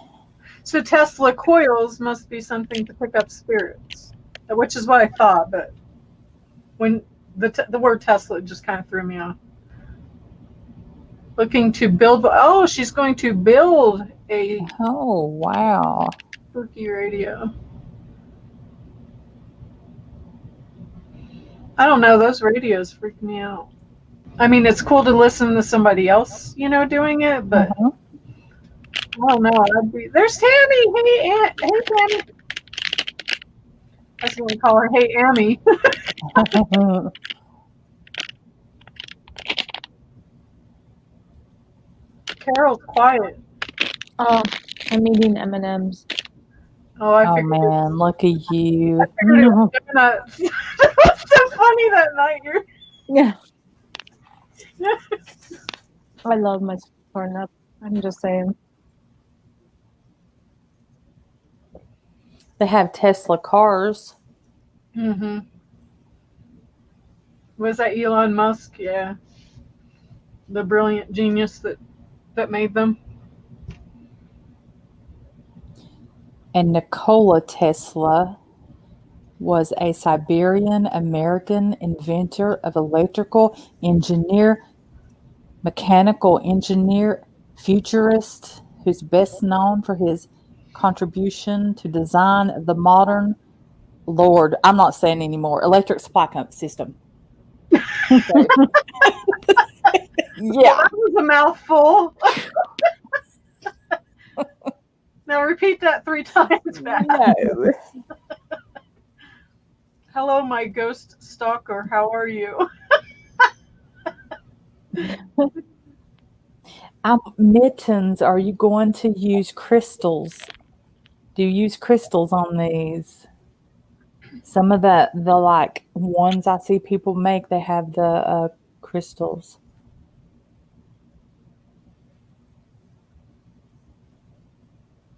S6: So Tesla coils must be something to pick up spirits, which is what I thought. But when the word Tesla just kind of threw me off. Looking to build. Oh, she's going to build a
S5: Oh, wow.
S6: spooky radio. I don't know. Those radios freak me out. I mean, it's cool to listen to somebody else, doing it, but I don't know. There's Tammy. Hey, Tammy. I was going to call her Hey, Amy. Carol's quiet.
S4: Oh, I'm eating M&Ms.
S6: Oh, I
S5: Oh
S6: figured,
S5: man, look at you.
S6: I figured it was donuts. That was so funny that night.
S4: Yeah. I love my corn nuts. I'm just saying.
S5: They have Tesla cars.
S6: Mm-hmm. Was that Elon Musk? Yeah. The brilliant genius that made them.
S5: And Nikola Tesla was a Siberian American inventor of electrical engineer, mechanical engineer, futurist, who's best known for his contribution to design of the modern, Lord, I'm not saying anymore, electric supply system. So, yeah.
S6: That was a mouthful. Now repeat that 3 times back.
S5: No.
S6: Hello, my ghost stalker. How are you?
S5: Mittens, are you going to use crystals? Do you use crystals on these? Some of the like ones I see people make, they have the crystals.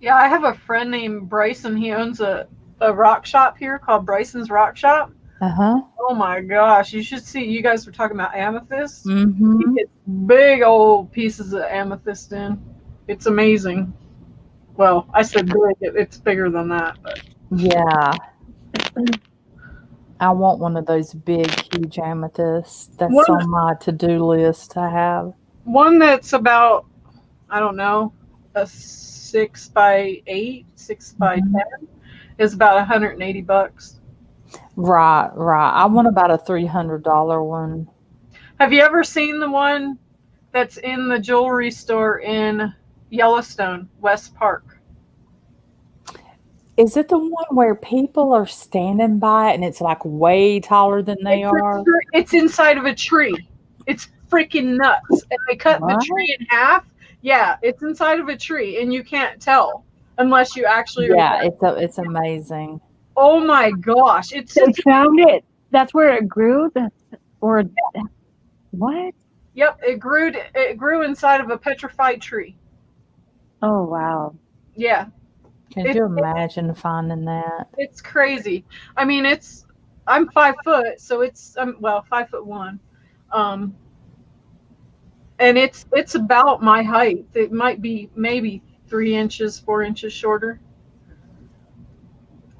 S6: Yeah, I have a friend named Bryson. He owns a rock shop here called Bryson's Rock Shop.
S5: Uh-huh.
S6: Oh my gosh, you should see. You guys were talking about amethyst.
S5: Mm-hmm.
S6: He gets big old pieces of amethyst in. It's amazing. Well, I said big. It's bigger than that. But.
S5: Yeah. I want one of those big, huge amethysts. That's on my to-do list to have.
S6: One that's about, I don't know, a 6 by 8, 6 by 10 is about $180.
S5: Right. I want about a $300 one.
S6: Have you ever seen the one that's in the jewelry store in Yellowstone, West Park?
S5: Is it the one where people are standing by it and it's like way taller than they are?
S6: It's inside of a tree. It's freaking nuts. And they cut the tree in half. Yeah, it's inside of a tree and you can't tell unless you actually.
S5: Yeah, it's amazing.
S6: Oh my gosh.
S1: They found it. That's where it grew? Or what?
S6: Yep, it grew inside of a petrified tree.
S1: Oh, wow.
S6: Yeah.
S5: Can you imagine finding that?
S6: It's crazy. I mean, I'm 5 foot, so it's 5'1", and it's about my height. It might be maybe 3 inches, 4 inches shorter,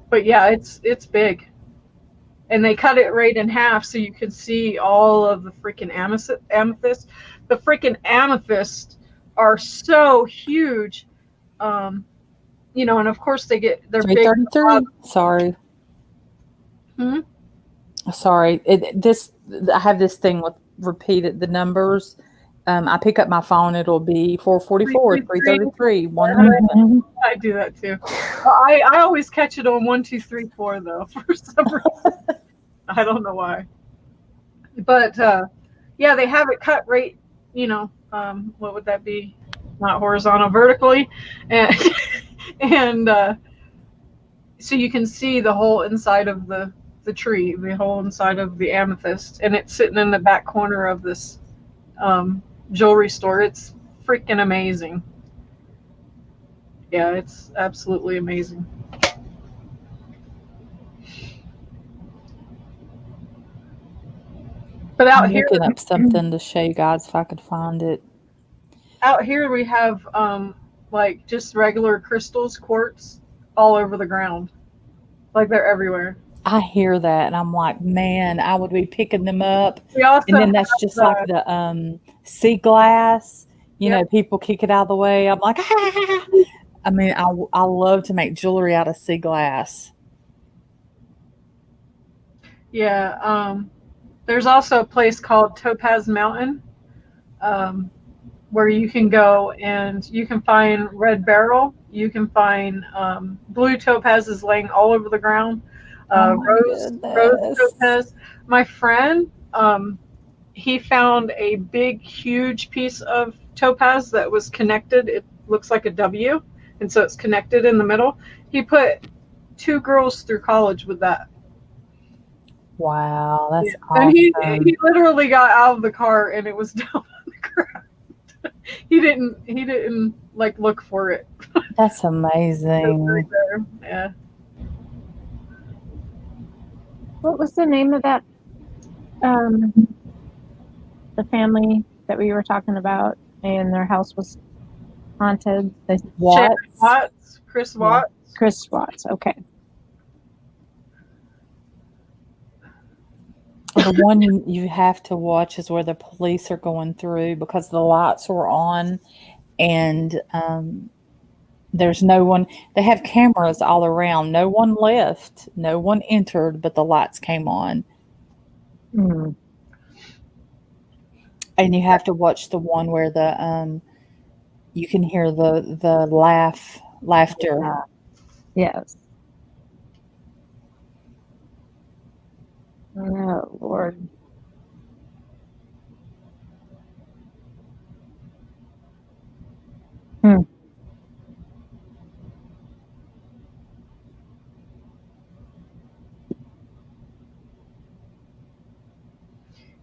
S6: but yeah, it's big. And they cut it right in half so you can see all of the freaking amethyst. The freaking amethysts are so huge. You know, and of course they're big.
S5: 333. Sorry. Sorry. I have this thing with repeated the numbers. I pick up my phone, it'll be 444, 333, 100.
S6: I do that too. I always catch it on 1, 2, 3, 4 though, for some reason. I don't know why. But yeah, they have it cut right, you know, what would that be? Not horizontal, vertically. And so you can see the whole inside of the tree, the whole inside of the amethyst, and it's sitting in the back corner of this jewelry store. It's freaking amazing. Yeah, it's absolutely amazing. But out here,
S5: looking up something to show you guys if I could find it.
S6: Out here we have like just regular crystals, quartz, all over the ground. Like they're everywhere.
S5: I hear that and I'm like, man, I would be picking them up.
S6: And
S5: then that's just like the sea glass. You know, people kick it out of the way. I'm like, ah! I mean, I love to make jewelry out of sea glass.
S6: Yeah. There's also a place called Topaz Mountain, where you can go and you can find red beryl. You can find blue topazes laying all over the ground. Rose topaz. My friend, he found a big, huge piece of topaz that was connected. It looks like a W, and so it's connected in the middle. He put 2 girls through college with that.
S5: Wow, that's
S6: And
S5: awesome.
S6: he literally got out of the car and it was down on the ground. he didn't like look for it.
S5: That's
S6: It was right
S5: amazing.
S6: there. Yeah.
S4: What was the name of that? The family that we were talking about, and their house was haunted. The
S5: What?
S6: Watts, Chris
S5: Yeah.
S6: Watts.
S4: Chris Watts. Okay.
S5: The one you have to watch is where the police are going through because the lights were on and there's no one. They have cameras all around. No one left. No one entered, but the lights came on.
S4: Mm.
S5: And you have to watch the one where the you can hear the laughter.
S4: Yes. Oh Lord.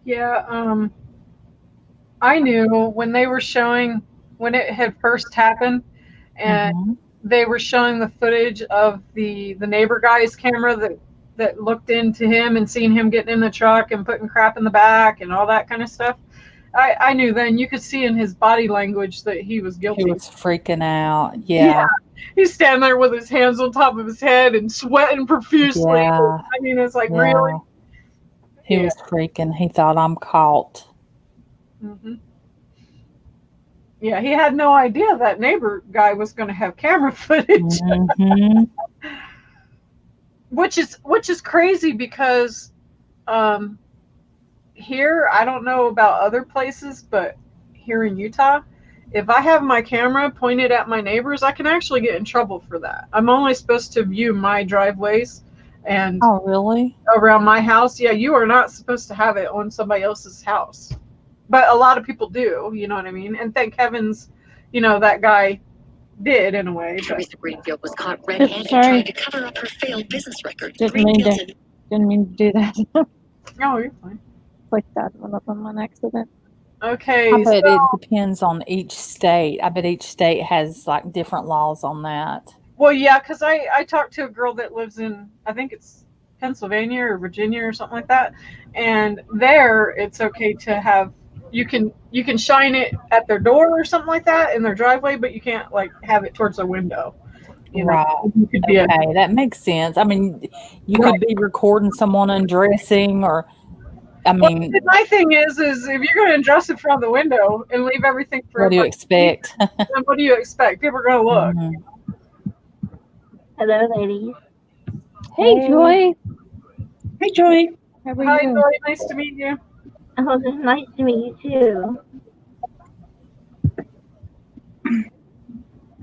S6: Yeah, I knew when they were showing when it had first happened, and
S5: Mhm.
S6: they were showing the footage of the neighbor guy's camera that looked into him and seen him getting in the truck and putting crap in the back and all that kind of stuff. I knew then you could see in his body language that he was
S5: He
S6: guilty.
S5: was freaking out. Yeah.
S6: He's standing there with his hands on top of his head and sweating profusely.
S5: Yeah.
S6: I mean, it's like,
S5: Yeah.
S6: really?
S5: He
S6: Yeah.
S5: was freaking. He thought I'm caught.
S6: hmm Yeah, he had no idea that neighbor guy was going to have camera footage,
S5: Mhm.
S6: which is crazy because here, I don't know about other places, but here in Utah, if I have my camera pointed at my neighbors, I can actually get in trouble for that. I'm only supposed to view my driveways and
S5: Oh, really?
S6: around my house. Yeah, you are not supposed to have it on somebody else's house. But a lot of people do, you know what I mean? And thank heavens, that guy did in a way. But
S7: Teresa Greenfield was caught red-handed
S4: Sorry.
S7: trying to cover up her failed business record.
S4: Didn't mean to.
S7: Greenfield
S4: Didn't mean to do that.
S6: oh, you're fine.
S4: Clicked that one up on accident.
S6: Okay,
S5: I bet
S6: so,
S5: it depends on each state. I bet each state has like different laws on that.
S6: well, yeah, because I talked to a girl that lives in, I think it's Pennsylvania or Virginia or something like that, and there it's okay to have, you can shine it at their door or something like that in their driveway, but you can't like have it towards their window.
S5: Right.
S6: You could be
S5: Okay, that makes sense. I mean, you could be recording someone undressing, or I mean,
S6: my thing is if you're going to undress in front of the window and leave everything for
S5: what do you
S6: everybody to see,
S5: expect?
S6: then what do you expect? People are going to look.
S5: Mhm.
S8: Hello, ladies.
S4: Hey, Joy.
S1: Hey, Joy.
S4: How are
S6: Hi,
S4: you?
S6: Joy. Nice to meet you.
S8: Oh, it's nice to meet you too.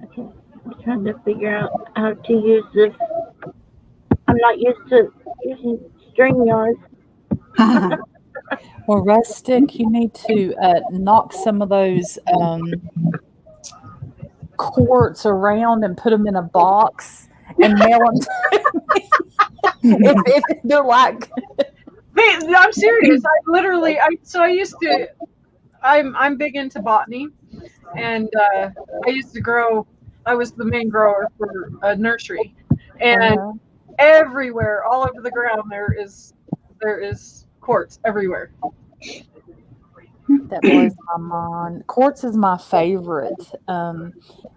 S8: Okay, I'm trying to figure out how to use this. I'm not used to using StreamYard.
S5: Well, Rustic, you need to knock some of those quartz around and put them in a box and mail them to me. if they're like,
S6: I'm serious. I'm big into botany, and I used to grow. I was the main grower for a nursery, and everywhere, all over the ground, there is quartz everywhere.
S5: that blows my mind. Quartz is my favorite.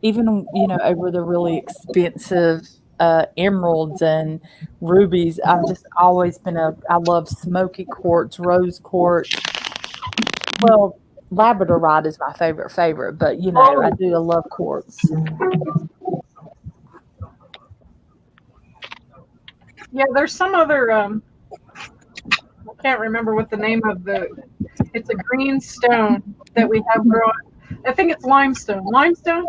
S5: Even over the really expensive emeralds and rubies. I've just always been I love smoky quartz, rose quartz. Well, labradorite is my favorite, but I love quartz.
S6: Yeah, there's some other. I can't remember what the name of it's a green stone that we have growing. I think it's limestone. Limestone?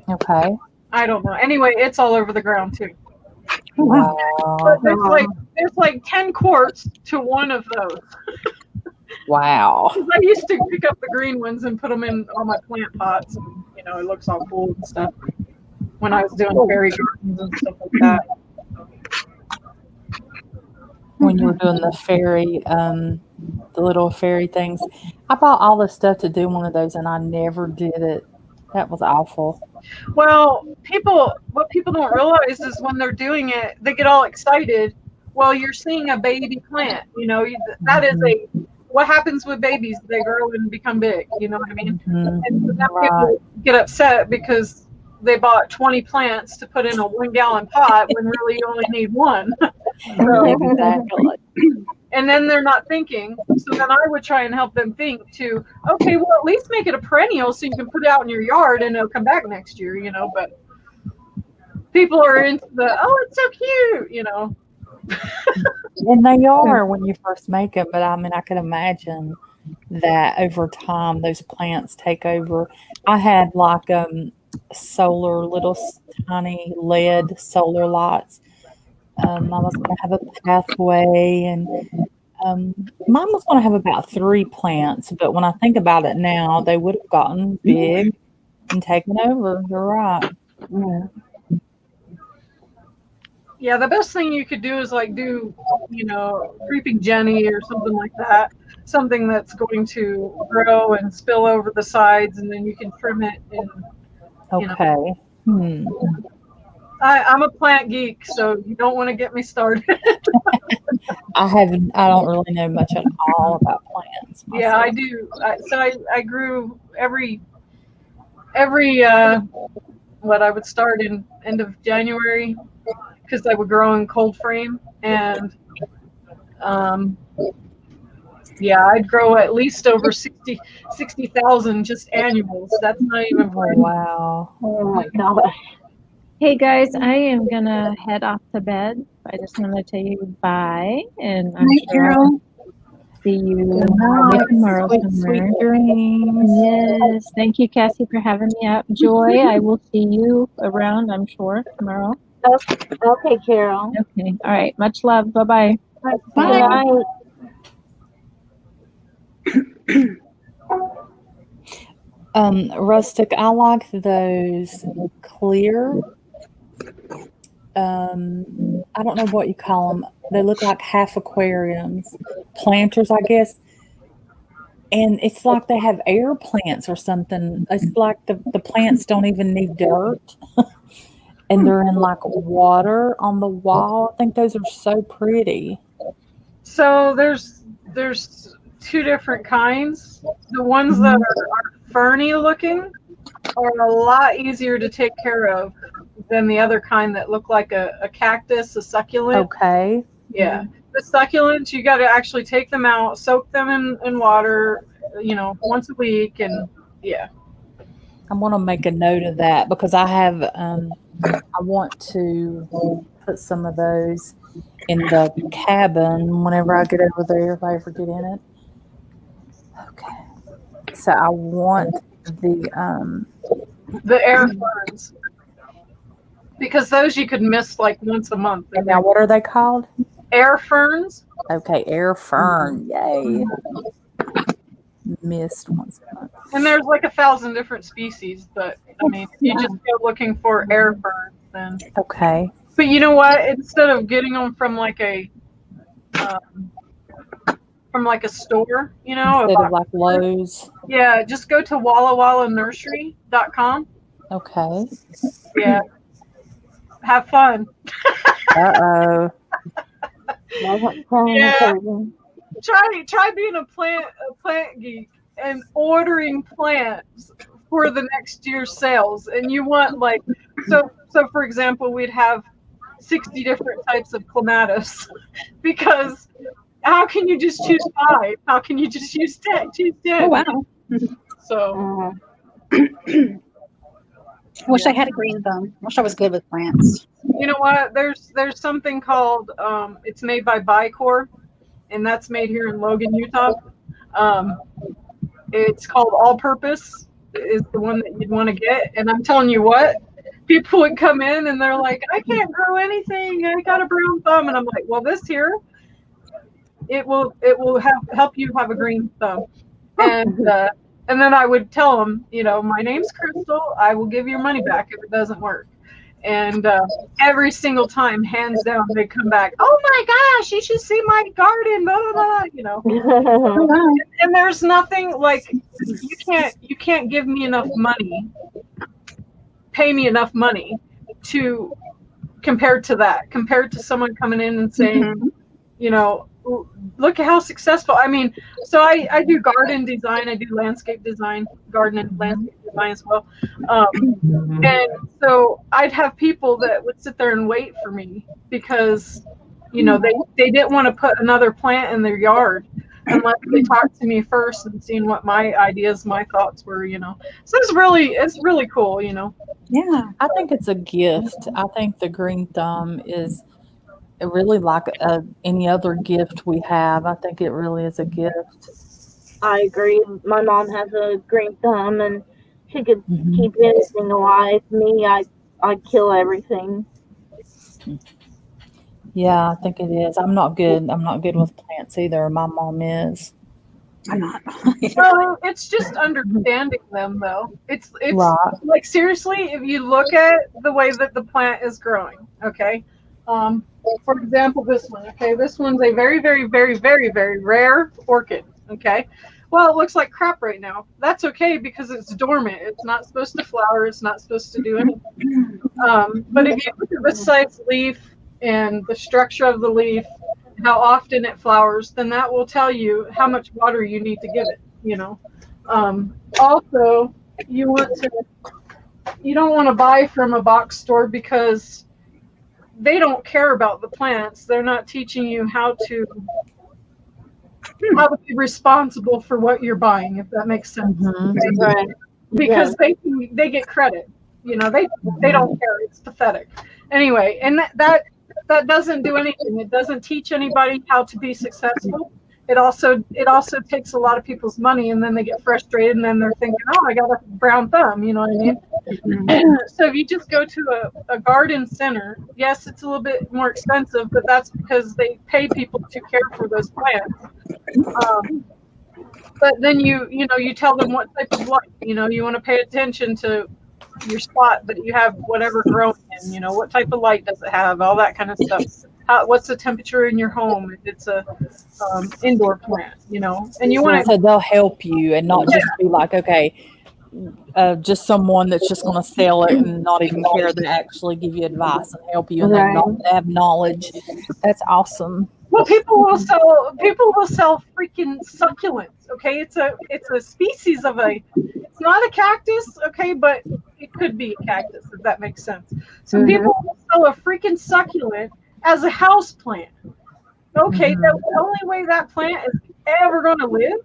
S5: Okay.
S6: I don't know. Anyway, it's all over the ground too.
S5: Wow.
S6: But there's like 10 quarts to one of those.
S5: Wow.
S6: 'Cause I used to pick up the green ones and put them in all my plant pots, and it looks all cool and stuff. When I was doing fairy gardens and stuff like that.
S5: When you were doing the fairy, the little fairy things, I bought all the stuff to do one of those, and I never did it. That was awful.
S6: Well, what people don't realize is when they're doing it, they get all excited. Well, you're seeing a baby plant. That is what happens with babies. They grow and become big. You know what I mean?
S5: Mhm.
S6: And so now
S5: Right.
S6: people get upset because they bought 20 plants to put in a 1-gallon pot when really you only need one.
S5: Exactly.
S6: And then they're not thinking. So then I would try and help them think too. Okay, well, at least make it a perennial so you can put it out in your yard and it'll come back next year, But people are into it's so cute,
S5: And they are when you first make it, but I mean, I could imagine that over time those plants take over. I had like solar, little tiny LED solar lights. I was going to have a pathway, and mine was going to have about 3 plants. But when I think about it now, they would have gotten big and taken over. You're right.
S8: Yeah.
S6: Yeah, the best thing you could do is do, creeping Jenny or something like that. Something that's going to grow and spill over the sides, and then you can trim it. And
S5: Okay.
S6: I'm a plant geek, so you don't want to get me started.
S5: I don't really know much at all about plants.
S6: Yeah, I do. I grew every what I would start in end of January because I would grow in cold frame, and I'd grow at least over 60,000 just annuals. That's not even
S5: Wow.
S8: Oh my gosh.
S4: Hey guys, I am gonna head off to bed. I just want to tell you bye, and I'm sure I'll see you tomorrow
S5: Sweet
S4: somewhere.
S5: dreams.
S4: Yes, thank you, Cassie, for having me up. Joy, I will see you around, I'm sure, tomorrow.
S8: Okay, Carol.
S4: Okay, all right. Much love. Bye-bye.
S8: Bye.
S5: Rustic, I like those clear. I don't know what you call them. They look like half aquariums, planters, I guess. And it's like they have air plants or something. It's like the plants don't even need dirt. And they're in like water on the wall. I think those are so pretty.
S6: So there's 2 different kinds. The ones that are ferny looking are a lot easier to take care of than the other kind that look like a cactus, a succulent.
S5: Okay.
S6: Yeah. The succulents, you got to actually take them out, soak them in water, once a week. And yeah.
S5: I'm going to make a note of that because I have, I want to put some of those in the cabin whenever I get over there, if I ever get in it. Okay. So I want
S6: the air ferns. Because those you could miss like once a month.
S5: And now what are they called?
S6: Air ferns.
S5: Okay, air fern. Yay. Missed once a month.
S6: And there's like 1,000 different species, but I mean, if you just go looking for air ferns, then.
S5: Okay.
S6: But you know what? Instead of getting them from like a store,
S5: Instead of like Lowe's.
S6: Yeah, just go to WallaWallaNursery.com.
S5: Okay.
S6: Yeah. Have fun.
S5: Uh-oh.
S6: Yeah. Try being a plant geek and ordering plants for the next year's sales. And you want so for example, we'd have 60 different types of clematis because how can you just choose 5? How can you just choose 10?
S1: Oh, wow.
S6: So
S1: Wish I had a green thumb. Wish I was good with plants.
S6: you know what? There's something called it's made by Bicor, and that's made here in Logan, Utah. It's called All Purpose is the one that you'd want to get. And I'm telling you what, people would come in and they're like, I can't grow anything. I got a brown thumb. And I'm like, well, this here it will help you have a green thumb. And then I would tell them, my name's Crystal. I will give your money back if it doesn't work. And every single time, hands down, they come back. Oh my gosh, you should see my garden, blah, blah, blah, And there's nothing like you can't give me enough money, pay me enough money to compared to someone coming in and saying, look at how successful. I mean, so I do garden design, I do landscape design, garden and landscape design as well. And so I'd have people that would sit there and wait for me because, they didn't want to put another plant in their yard unless they talked to me first and seen what my ideas, my thoughts were, So it's really cool,
S1: Yeah.
S5: I think it's a gift. I think the green thumb is really like any other gift we have. I think it really is a gift.
S8: I agree. My mom has a green thumb, and she could keep anything alive. Me, I kill everything.
S5: Yeah, I think it is. I'm not good with plants either. My mom is.
S1: I'm not.
S6: Well, it's just understanding them, though. It's
S5: Right.
S6: like, seriously, if you look at the way that the plant is growing, okay? For example, this one, okay? This one's a very, very, very, very, very rare orchid, okay? Well, it looks like crap right now. That's okay because it's dormant. It's not supposed to flower. It's not supposed to do anything. But if you look at the size leaf and the structure of the leaf, how often it flowers, then that will tell you how much water you need to give it, Also, you don't want to buy from a box store because they don't care about the plants. They're not teaching you how to be responsible for what you're buying, if that makes sense.
S8: Right.
S6: Because they get credit. They don't care. It's pathetic. Anyway, and that doesn't do anything. It doesn't teach anybody how to be successful. It also takes a lot of people's money, and then they get frustrated, and then they're thinking, oh, I got a brown thumb, you know what I mean? So if you just go to a garden center, yes, it's a little bit more expensive, but that's because they pay people to care for those plants. But then you tell them what type of light, you want to pay attention to your spot that you have whatever growing in, what type of light does it have, all that kind of stuff. What's the temperature in your home if it's a indoor plant, and you want to.
S5: So they'll help you and not just be like, okay, just someone that's just going to sell it and not even care to actually give you advice and help you and they have knowledge. That's awesome.
S6: Well, people will sell freaking succulents. Okay, it's a species of it's not a cactus. Okay, but it could be a cactus if that makes sense. So people will sell a freaking succulent as a house plant. Okay, the only way that plant is ever going to live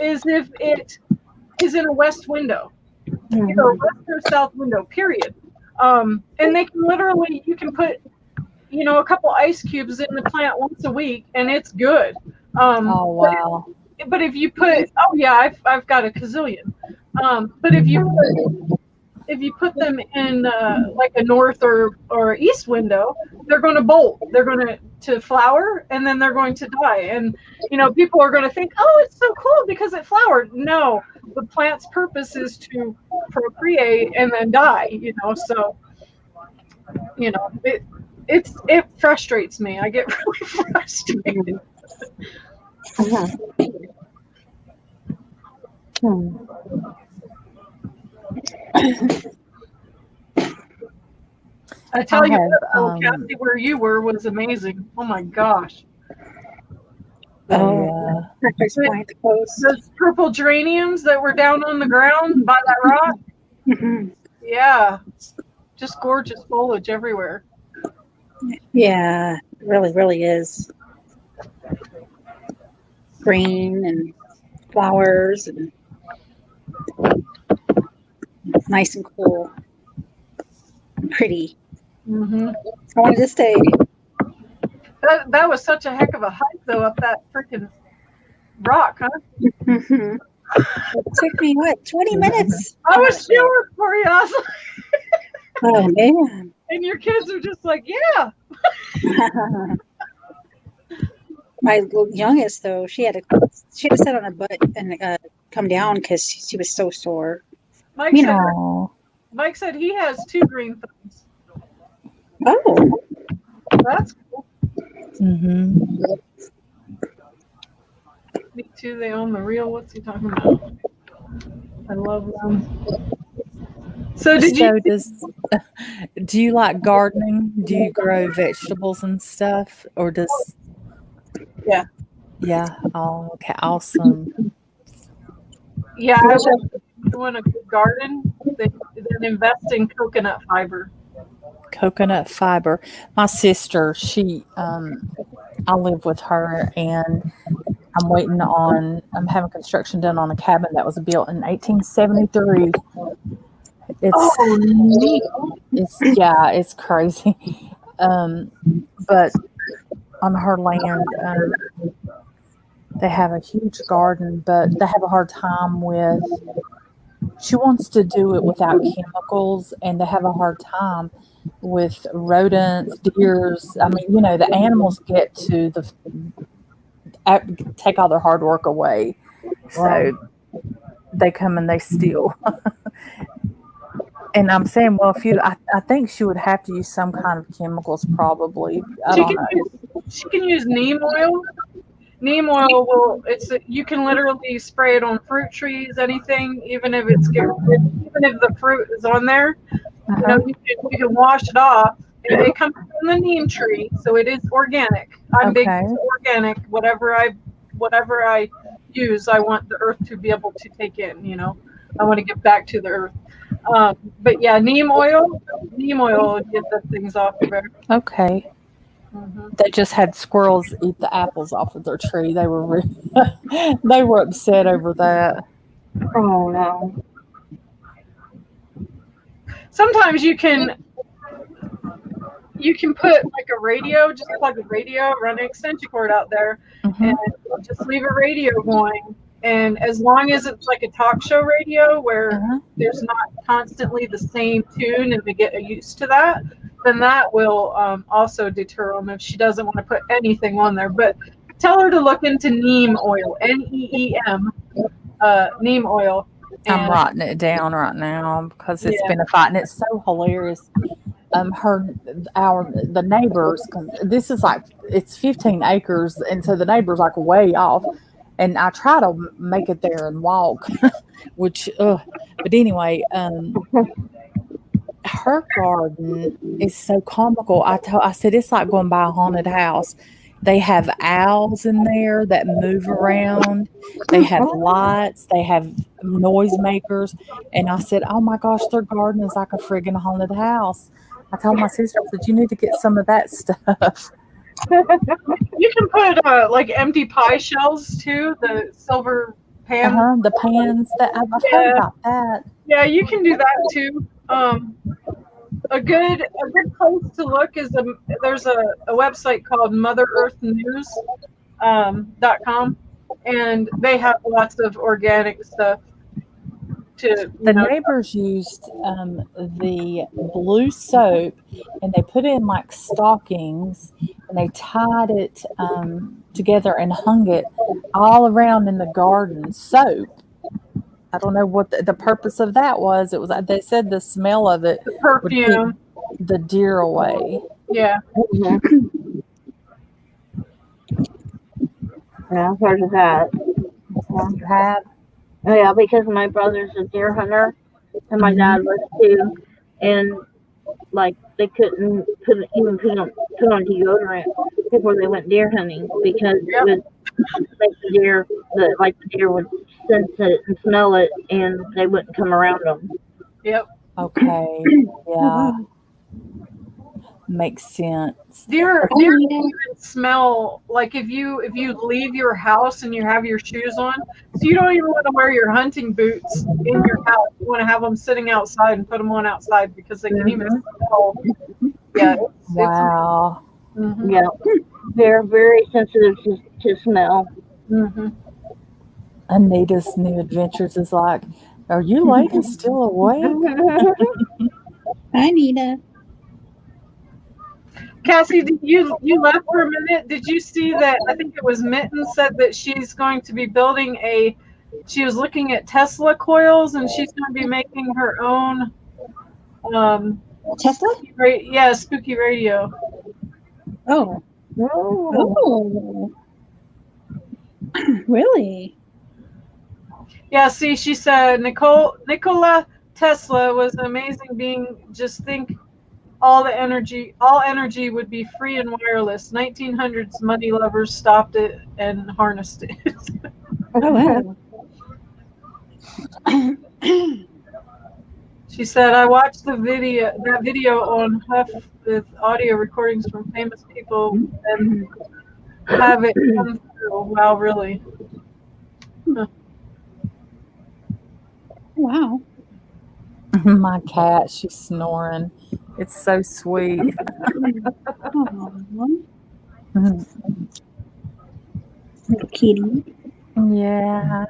S6: is if it is in a west window, either a west or south window. Period. And they can literally, you can put, a couple ice cubes in the plant once a week, and it's good.
S5: Oh wow!
S6: But if you put, I've got a gazillion. But if you put them in like a north or east window, they're going to bolt. They're going to flower, and then they're going to die. And people are going to think, oh, it's so cool because it flowered. No, the plant's purpose is to procreate and then die. So it frustrates me. I get really frustrated. I tell you, Kathy, where you were was amazing. Oh my gosh.
S5: Oh,
S6: Those purple geraniums that were down on the ground by that rock. Yeah. Just gorgeous foliage everywhere.
S1: Yeah, it really, really is. Green and flowers and nice and cool. Pretty. I wanted to stay.
S6: That was such a heck of a hike, though, up that freaking rock, huh?
S1: It took me, 20 minutes?
S6: I was sure for you. I was like,
S1: Oh, man.
S6: and your kids are just like, yeah.
S1: My youngest though, she had to sit on her butt and come down because she was so sore.
S6: Mike
S1: You
S6: said,
S5: Oh,
S6: Mike said he has 2 green thumbs.
S1: Oh,
S6: That's cool.
S5: mm-hmm.
S6: Me too. They own the real. What's he talking about? I love them. So did you?
S5: Do you like gardening? Do you grow vegetables and stuff, or does?
S1: Yeah.
S5: Yeah. Oh, okay. Awesome.
S6: Yeah, I would. If you want a good garden, then invest in coconut fiber.
S5: Coconut fiber. My sister, I live with her, and I'm having construction done on a cabin that was built in 1873.
S6: Oh, neat.
S5: It's crazy. But on her land, they have a huge garden, but they have a hard time with. She wants to do it without chemicals, and they have a hard time with rodents, deers. I mean, the animals get to take all their hard work away, so they come and they steal. And I'm saying, well, I think she would have to use some kind of chemicals, probably. I don't know.
S6: She can use neem oil. Neem oil you can literally spray it on fruit trees, anything, even if the fruit is on there. You can wash it off. And it comes from the neem tree, so it is organic. I'm big into organic. Whatever I use, I want the earth to be able to take in. I want to give back to the earth. But yeah, neem oil would get the things off of there.
S5: Okay.
S6: Mm-hmm.
S5: They just had squirrels eat the apples off of their tree. They were they were upset over that.
S8: Oh no.
S6: Sometimes you can put like a radio, just plug a radio, run an extension cord out there, and just leave a radio going. And as long as it's like a talk show radio where there's not constantly the same tune and they get used to that, then that will also deter them if she doesn't want to put anything on there. But tell her to look into neem oil, Neem, neem oil.
S5: I'm writing it down right now because it's been a fight, and it's so hilarious. The neighbors, because this is like, it's 15 acres, and so the neighbors like way off, and I try to make it there and walk, which, but anyway, her garden is so comical. I said, it's like going by a haunted house. They have owls in there that move around. They have lights. They have noisemakers. And I said, oh my gosh, their garden is like a friggin' haunted house. I told my sister, I said, you need to get some of that stuff.
S6: You can put like empty pie shells too, the silver pan.
S5: The pans that I've heard about that.
S6: Yeah, you can do that too. A good place to look is there's a website called MotherEarthNews.com, and they have lots of organic stuff.
S5: The neighbors used the blue soap, and they put it in like stockings, and they tied it together and hung it all around in the garden. Soap. I don't know what the purpose of that was. It was, they said the smell of it would keep the deer away.
S6: Yeah.
S8: Mm-hmm. Yeah, I've heard of that.
S5: You have?
S8: Oh, yeah, because my brother's a deer hunter, and my dad was too, and like they couldn't put on deodorant before they went deer hunting because it would make the deer would sense it and smell it, and they wouldn't come around them.
S6: Yep.
S5: Okay. Yeah. Makes sense.
S6: Deer even smell like if you leave your house and you have your shoes on, so you don't even want to wear your hunting boots in your house. You want to have them sitting outside and put them on outside because they can even smell. Yeah.
S5: Wow.
S8: Yeah, they're very sensitive to smell.
S5: Anita's New Adventures is like, are you ladies still awake?
S1: Hi, Nita.
S6: Cassie, you left for a minute. Did you see that? I think it was Mitten said that she's going to be building she was looking at Tesla coils and she's going to be making her own.
S1: Tesla?
S6: Spooky radio.
S1: Oh.
S4: Oh.
S1: Oh. Really?
S6: Yeah, see, she said Nikola Tesla was an amazing being. Just think all energy would be free and wireless. 1900s money lovers stopped it and harnessed it.
S1: Oh, wow.
S6: She said, I watched that video on Huff with audio recordings from famous people and have it come through. Wow, really? Huh.
S1: Wow.
S5: My cat, she's snoring. It's so sweet.
S1: Aw. Little kitty.
S5: Yeah.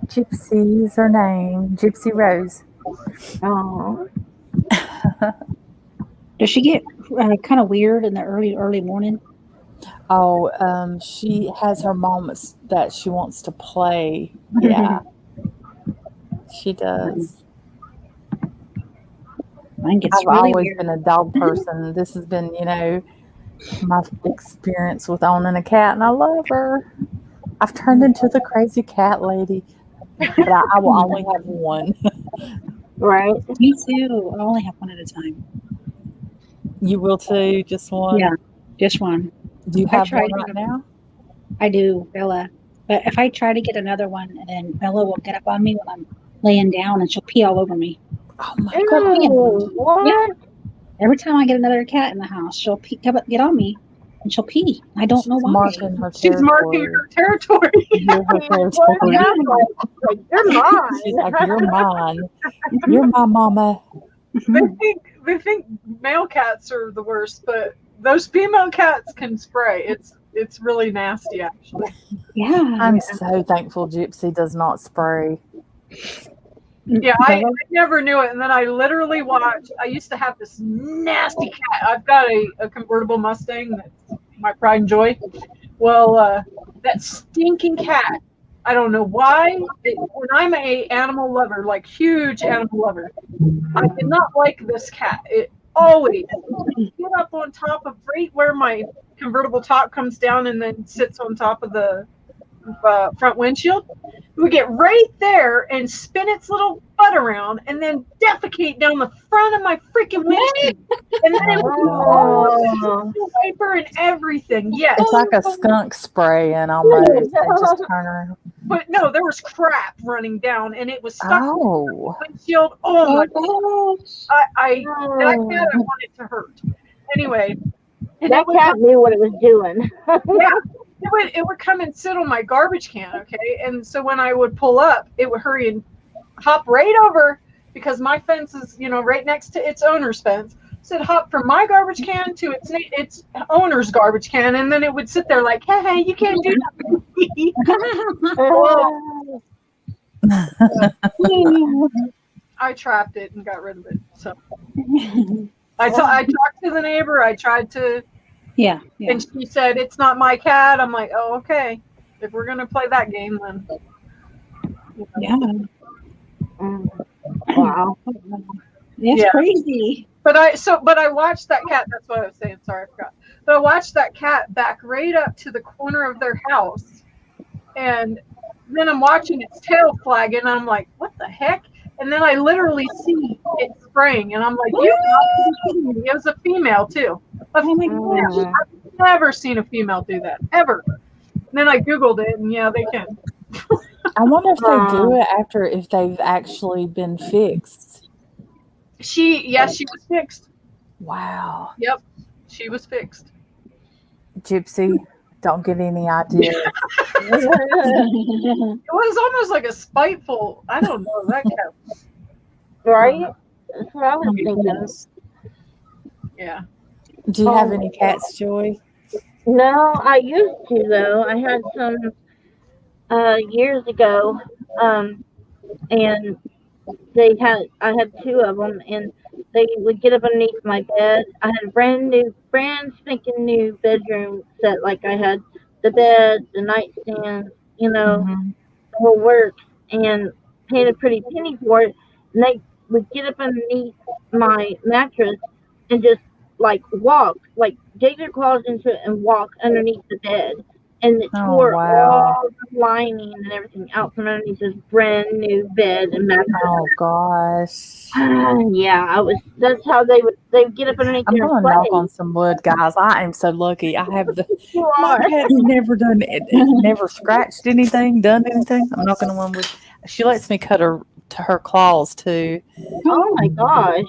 S5: Gypsy is her name. Gypsy Rose.
S8: Oh.
S1: Does she get kind of weird in the early morning?
S5: Oh, she has her moments that she wants to play. Yeah. She does.
S1: Mine gets
S5: I've
S1: really
S5: always
S1: weird.
S5: been a dog person. This has been, my experience with owning a cat, and I love her. I've turned into the crazy cat lady, but I will only have one.
S8: Right.
S1: Me too. I only have one at a time.
S5: You will too, just one?
S1: Yeah, just one.
S5: Do you
S1: I
S5: have
S1: tried
S5: one right now?
S1: I do, Bella. But if I try to get another one, and then Bella will get up on me when I'm laying down, and she'll pee all over me.
S5: Oh my
S8: Ew,
S5: God.
S8: what?
S1: Yeah. Every time I get another cat in the house, she'll get on me, and she'll pee. I don't know why.
S5: Marking her
S6: She's marking
S5: territory.
S6: her territory.
S5: You're her
S8: Well,
S5: territory.
S8: yeah, like, you're mine.
S5: She's like, you're mine. You're my mama.
S6: They think male cats are the worst, but those female cats can spray. It's really nasty, actually.
S1: Yeah.
S5: I'm so thankful Gypsy does not spray.
S6: Yeah, I never knew it, and then I literally watched. I used to have this nasty cat. I've got a convertible Mustang that's my pride and joy. Well, that stinking cat. I don't know why. When I'm a animal lover, like huge animal lover, I did not like this cat. It always get up on top of right where my convertible top comes down and then sits on top of the front windshield. It would get right there and spin its little butt around and then defecate down the front of my freaking windshield. And then it would wiper and everything. Yes.
S5: It's like a skunk spraying almost. They just turn her.
S6: But no, there was crap running down and it was stuck on
S5: Oh.
S6: the windshield. Oh my
S1: gosh.
S6: that cat I wanted to hurt. Anyway. And
S8: That cat knew what it was doing.
S6: Yeah. It would come and sit on my garbage can, okay? And so when I would pull up, it would hurry and hop right over because my fence is, right next to its owner's fence. So it'd hop from my garbage can to its owner's garbage can, and then it would sit there like, hey, you can't do that. I trapped it and got rid of it. So I talked to the neighbor. I tried to.
S1: Yeah.
S6: And she said, it's not my cat. I'm like, oh, okay. If we're going to play that game, then.
S1: Yeah.
S8: Wow.
S1: That's
S6: Yeah.
S1: crazy.
S6: But I watched that cat. That's what I was saying. Sorry, I forgot. But I watched that cat back right up to the corner of their house. And then I'm watching its tail flagging. And I'm like, what the heck? And then I literally see it spraying. And I'm like, it was a female, too.
S1: Oh my gosh.
S6: I've never seen a female do that, ever. And then I Googled it, and yeah, they can.
S5: I wonder if they do it if they've actually been fixed.
S6: She was fixed.
S5: Wow.
S6: Yep, she was fixed.
S5: Gypsy, don't get any ideas.
S6: It was almost like a spiteful, I don't know, that cat.
S8: Right? That's what I was thinking.
S6: Yeah.
S5: Do you have any cats, Joy?
S8: No, I used to though. I had some years ago, and I had two of them, and they would get up underneath my bed. I had a brand spanking new bedroom set. Like I had the bed, the nightstand,
S5: Mhm.
S8: the whole works, and paid a pretty penny for it. And they would get up underneath my mattress and just like walk, like dig their claws into it and walk underneath the bed. And it
S5: Oh,
S8: tore
S5: wow.
S8: all the lining and everything out from underneath this brand new bed and mattress.
S5: Oh, gosh.
S8: Yeah, that's how they would get up underneath
S5: I'm
S8: there and
S5: going to knock
S8: play.
S5: on some wood, guys. I am so lucky. I have
S8: You
S5: my
S8: are.
S5: cat's never done it, never scratched anything, done anything. I'm knocking on one with, she lets me cut her claws too.
S8: Oh my gosh.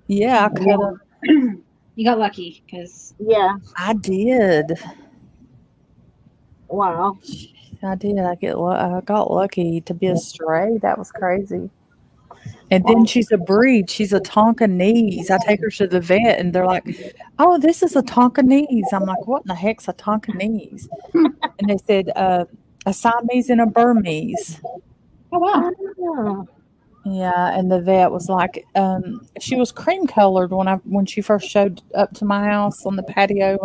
S5: Yeah, I cut them.
S1: You got lucky because
S8: Yeah.
S5: I did.
S8: Wow.
S5: I did. I got lucky to be a stray. That was crazy. And then she's a breed. She's a Tonkinese. I take her to the vet, and they're like, "Oh, this is a Tonkinese." I'm like, "What in the heck's a Tonkinese?" And they said, "A Siamese and a Burmese."
S1: oh wow,
S8: Oh.
S5: Yeah, and the vet was like, she was cream colored when she first showed up to my house on the patio,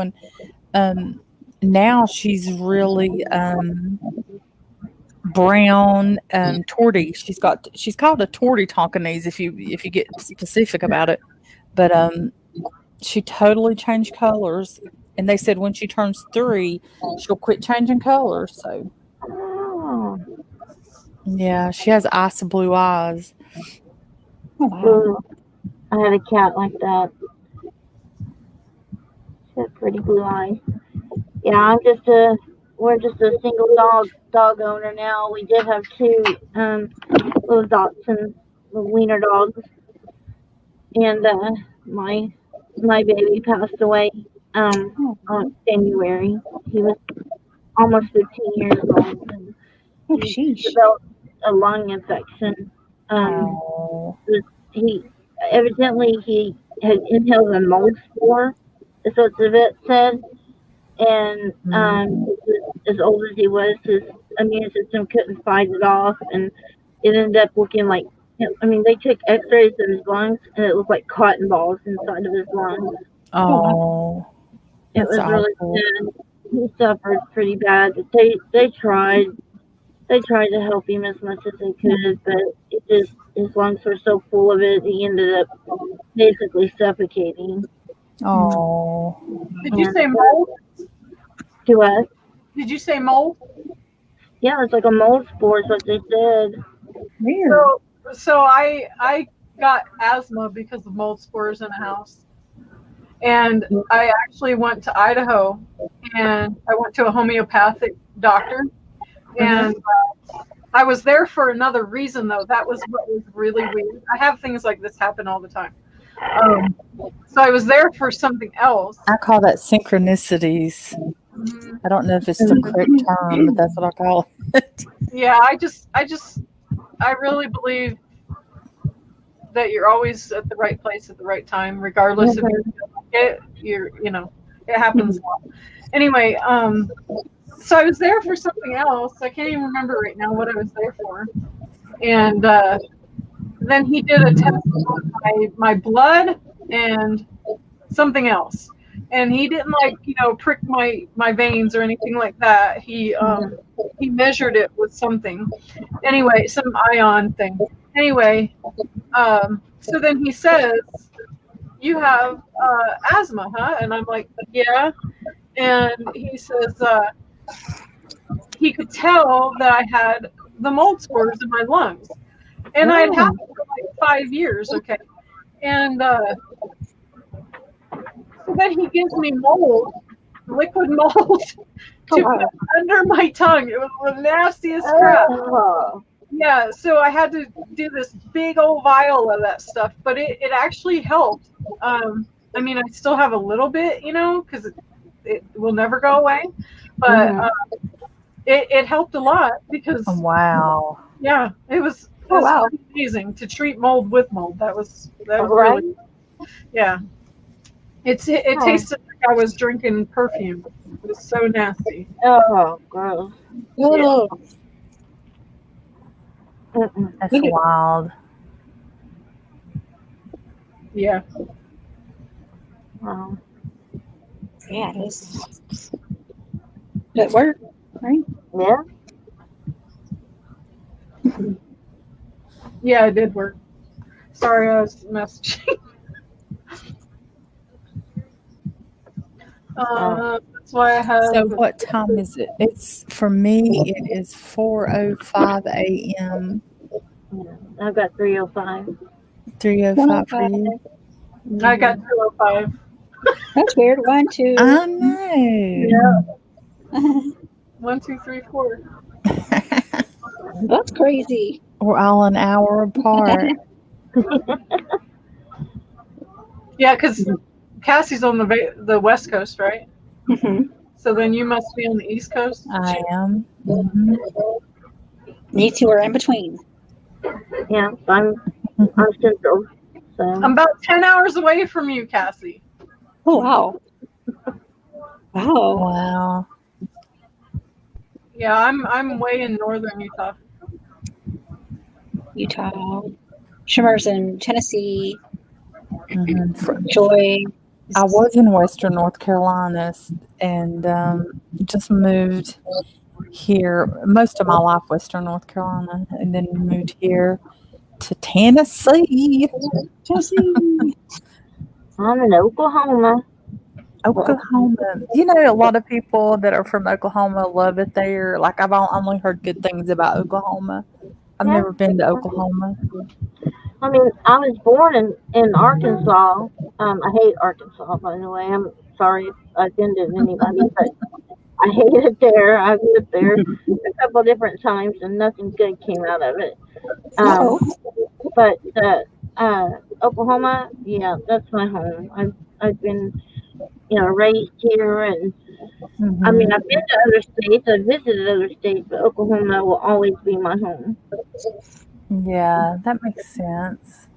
S5: and now she's really brown tortie. She's called a tortie Tonkinese if you get specific about it, but she totally changed colors, and they said when she turns 3, she'll quit changing colors. So
S8: Oh.
S5: yeah, she has icy blue eyes.
S1: oh wow.
S8: Ooh. I had a cat like that. She had pretty blue eyes. Yeah, we're just a single dog owner now. We did have 2 little dachshunds, little wiener dogs, and my baby passed away on January. He was almost 15 years old, and
S1: Oh
S8: he
S1: sheesh.
S8: developed a lung infection.
S5: Oh,
S8: He evidently he had inhaled a mold spore. That's what the vet said. And as old as he was, his immune system couldn't fight it off, and it ended up looking like, they took X-rays of his lungs, and it looked like cotton balls inside of his lungs.
S5: oh,
S8: It
S5: that's
S8: was really
S5: awful.
S8: sad. He suffered pretty bad. They tried to help him as much as they could, but his lungs were so full of it, he ended up basically suffocating.
S5: Oh,
S6: Did you say mold?
S8: To us,
S6: Did you say mold?
S8: yeah, it's like a mold spore, is what they said.
S1: Weird.
S6: So I got asthma because of mold spores in a house. And I actually went to Idaho, and I went to a homeopathic doctor. And I was there for another reason, though. That was what was really weird. I have things like this happen all the time. So I was there for something else.
S5: I call that synchronicities. I don't know if it's the correct term, but that's what I call it.
S6: Yeah, I really believe that you're always at the right place at the right time, regardless if you feel like it. It happens a lot. Anyway, so I was there for something else. I can't even remember right now what I was there for. And then he did a test on my blood and something else. And he didn't prick my veins or anything like that. He measured it with something. Anyway, some ion thing. Anyway, so then he says, "You have asthma, huh?" And I'm like, "Yeah." And he says he could tell that I had the mold spores in my lungs. And I had had it for like 5 years, okay? And so then he gives me mold, liquid mold, to put under my tongue. It was the nastiest crap.
S8: Oh.
S6: Yeah, so I had to do this big old vial of that stuff, but it actually helped. I still have a little bit, because it will never go away, but it helped a lot because
S5: Wow.
S6: yeah, it was amazing to treat mold with mold. That was
S8: Right.
S6: really, yeah. It tasted like I was drinking perfume. It was so nasty.
S8: Oh, gross.
S6: Yeah.
S5: That's wild.
S6: Yeah.
S8: Wow.
S1: Yeah, it is. It worked, right?
S8: Yeah.
S6: Yeah, it did work. Sorry, I was messaging. That's why I have.
S5: So what time is it? It's for me. It is 4:05 a.m.
S8: Yeah. I've got 305.
S5: 3:05 for you.
S6: I got 205.
S1: That's weird. 1, 2.
S5: I know.
S6: Yeah. 1, 2, 3, 4.
S1: That's crazy.
S5: We're all an hour apart.
S6: Yeah, because Cassie's on the West Coast, right?
S1: Mhm.
S6: So then you must be on the East Coast.
S5: I am. Mhm.
S1: You two are in between.
S8: Yeah, I'm central. So
S6: I'm about 10 hours away from you, Cassie.
S1: Oh, wow. Wow.
S5: Wow.
S6: Yeah, I'm way in northern Utah.
S1: Utah. Shimmer's in Tennessee.
S5: Mhm.
S1: Joy.
S5: I was in Western North Carolina and just moved here. Most of my life, Western North Carolina, and then moved here to Tennessee.
S1: Tennessee.
S8: I'm in Oklahoma.
S5: Oklahoma. You know, a lot of people that are from Oklahoma love it there. Like, I've only heard good things about Oklahoma. I've
S8: Yeah.
S5: never been to Oklahoma.
S8: I mean, I was born in Arkansas. I hate Arkansas, by the way. I'm sorry if I offended anybody, but I hate it there. I lived there a couple different times, and nothing good came out of it.
S1: Oh.
S8: But Oklahoma, yeah, that's my home. I've been, raised here, and I mean, I've been to other states. I've visited other states, but Oklahoma will always be my home.
S5: Yeah, that makes sense.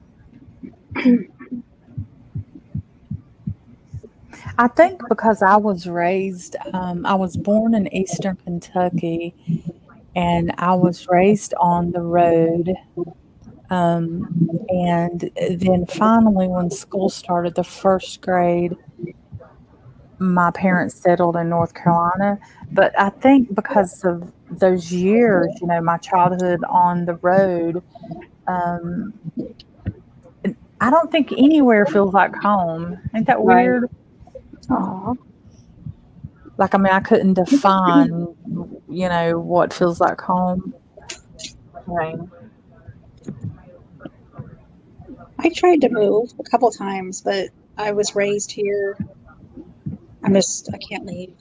S5: I think because I was raised, I was born in Eastern Kentucky, and I was raised on the road. And then finally, when school started, the first grade, my parents settled in North Carolina. But I think because of those years, my childhood on the road, I don't think anywhere feels like home. Ain't that
S8: Right.
S5: weird?
S1: Aw.
S5: Like, I mean, I couldn't define, what feels like home.
S8: Right.
S1: I tried to move a couple times, but I was raised here. I can't leave.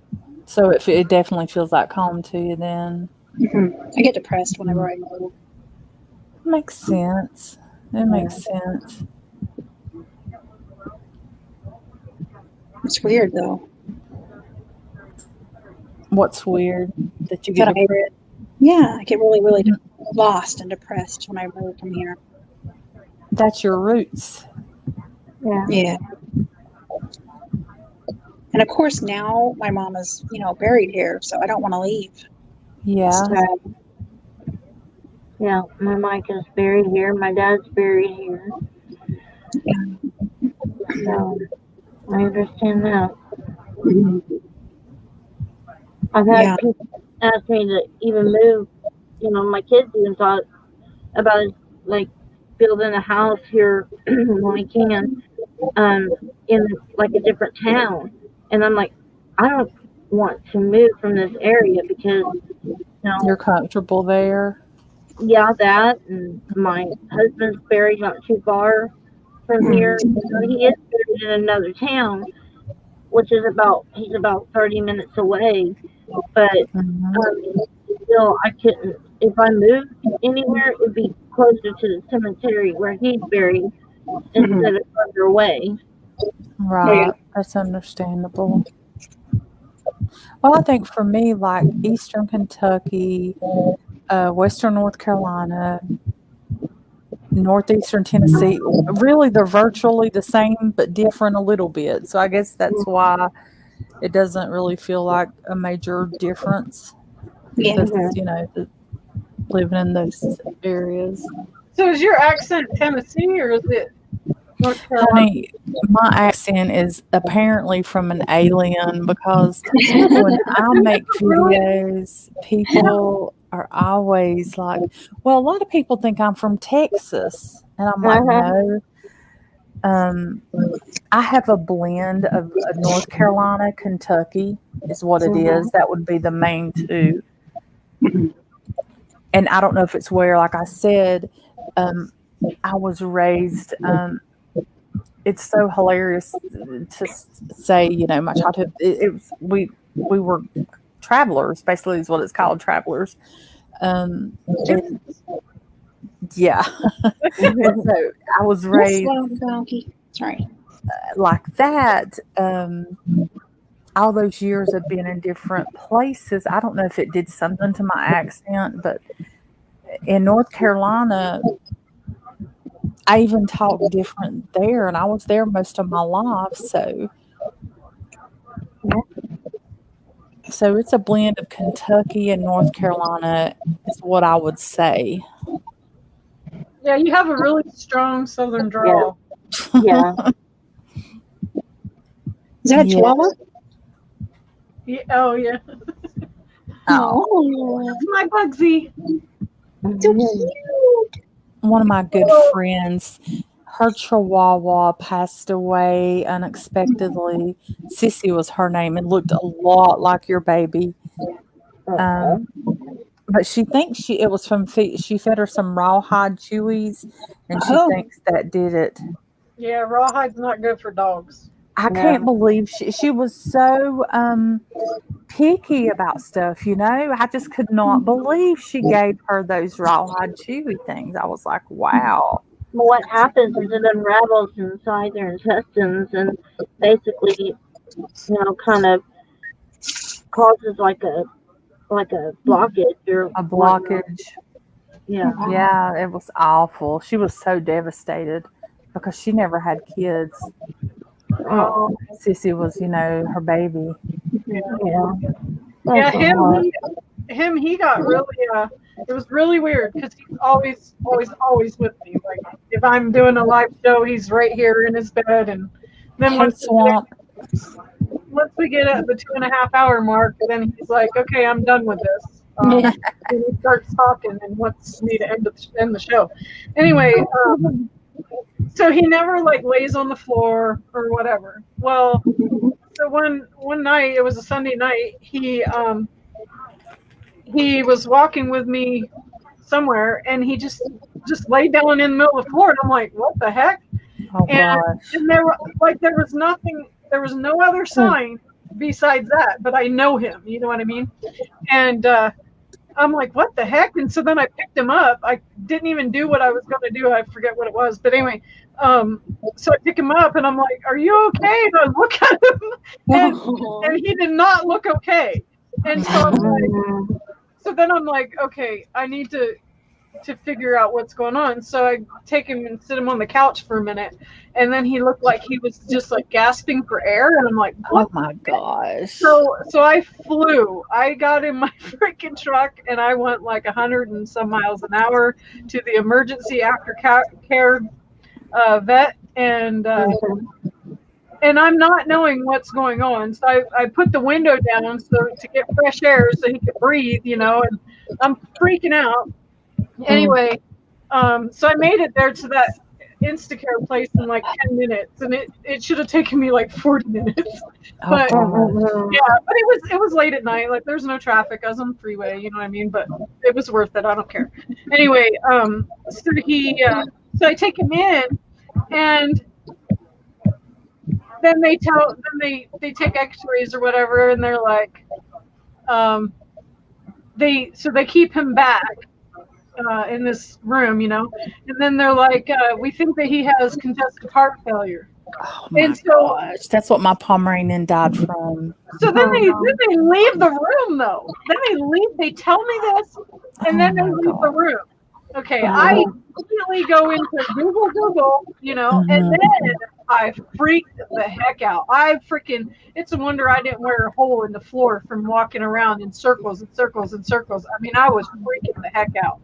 S5: So it definitely feels like home to you then.
S1: I get depressed whenever I move.
S5: Makes sense. It makes sense.
S1: It's weird, though.
S5: What's weird? That you get
S1: That
S5: depressed?
S1: Yeah, I get really, really lost and depressed when I move from here.
S5: That's your roots.
S8: Yeah.
S1: Yeah. And of course, now my mom is, buried here, so I don't want to leave.
S5: Yeah.
S8: Yeah, my Mike is buried here. My dad's buried here. So I understand that. I've had people ask me to even move. My kids even thought about like building a house here when we can, in like a different town. And I'm like, I don't want to move from this area because
S5: You're comfortable there.
S8: Yeah, that, and my husband's buried not too far from here. He is buried in another town, which is he's about 30 minutes away. But still, I couldn't. If I moved anywhere, it would be closer to the cemetery where he's buried instead of further away.
S5: Right. That's understandable. Well, I think for me, like Eastern Kentucky, Western North Carolina, Northeastern Tennessee, really they're virtually the same but different a little bit. So I guess that's why it doesn't really feel like a major difference.
S1: Yeah.
S5: Living in those areas.
S6: So is your accent Tennessee or is it North Carolina.
S5: Honey, my accent is apparently from an alien because when I make videos, people are always like, well, a lot of people think I'm from Texas. And I'm like, no. I have a blend of North Carolina, Kentucky is what it is. That would be the main two. And I don't know if it's where, like I said, I was raised. It's so hilarious to say, you know, my childhood. We were travelers, basically, is what it's called, travelers. And, yeah. And so I was raised
S1: Sorry.
S5: like that. All those years of being in different places, I don't know if it did something to my accent, but in North Carolina, I even talk different there, and I was there most of my life. So it's a blend of Kentucky and North Carolina is what I would say.
S6: Yeah, you have a really strong Southern drawl.
S8: Yeah.
S1: Is that a Chihuahua?
S6: Yeah, oh, yeah.
S1: Oh,
S6: That's my Bugsy.
S1: so cute.
S5: One of my good friends, her Chihuahua passed away unexpectedly. Sissy was her name and looked a lot like your baby. But she thinks it was from she fed her some rawhide chewies, and she thinks that did it.
S6: Yeah, rawhide's not good for dogs.
S5: I can't believe she was so picky about stuff, you know. I just could not believe she gave her those rawhide chewy things. I was like, wow.
S8: Well, what happens is it unravels inside their intestines and basically, you know, kind of causes like a blockage or
S5: A blockage.
S8: Yeah.
S5: Yeah, it was awful. She was so devastated because she never had kids.
S6: Oh,
S5: Sissy was, you know, her baby.
S6: yeah. He got really. It was really weird because he's always with me. Like if I'm doing a live show, he's right here in his bed, and then once we get at the 2.5 hour mark, then he's like, "Okay, I'm done with this." And he starts talking and wants me to end the show. Anyway, so he never like lays on the floor or whatever. Well, so one night, it was a Sunday night, he was walking with me somewhere, and he just laid down in the middle of the floor, and I'm like, what the heck?
S5: Oh,
S6: and there was nothing, there was no other sign besides that, but I know him, you know what I mean? And I'm like, what the heck? And so then I picked him up. I didn't even do what I was going to do. I forget what it was. But anyway, so I pick him up, and I'm like, are you okay? And I look at him, and he did not look okay. And so I'm like, so then I'm like, okay, I need to figure out what's going on. So I take him and sit him on the couch for a minute, and then he looked like he was just like gasping for air, and I'm like, what?
S5: Oh my gosh.
S6: So I flew. I got in my freaking truck, and I went like 100 and some miles an hour to the emergency aftercare vet, and I'm not knowing what's going on. So I put the window down to get fresh air so he could breathe, you know, and I'm freaking out. Anyway, so I made it there to that Instacare place in like 10 minutes, and it should have taken me like 40 minutes. But yeah, but it was late at night. Like there's no traffic. I was on the freeway, you know what I mean? But it was worth it. I don't care. Anyway, so I take him in, and then they take X-rays or whatever, and they're like, they keep him back in this room, you know, and then they're like, we think that he has congestive heart failure.
S5: Oh my gosh, that's what my Pomeranian died from.
S6: So then they leave the room though. They tell me this, and then they leave the room. Okay, I immediately go into Google, you know, and then I freaked the heck out. It's a wonder I didn't wear a hole in the floor from walking around in circles and circles and circles. I mean, I was freaking the heck out.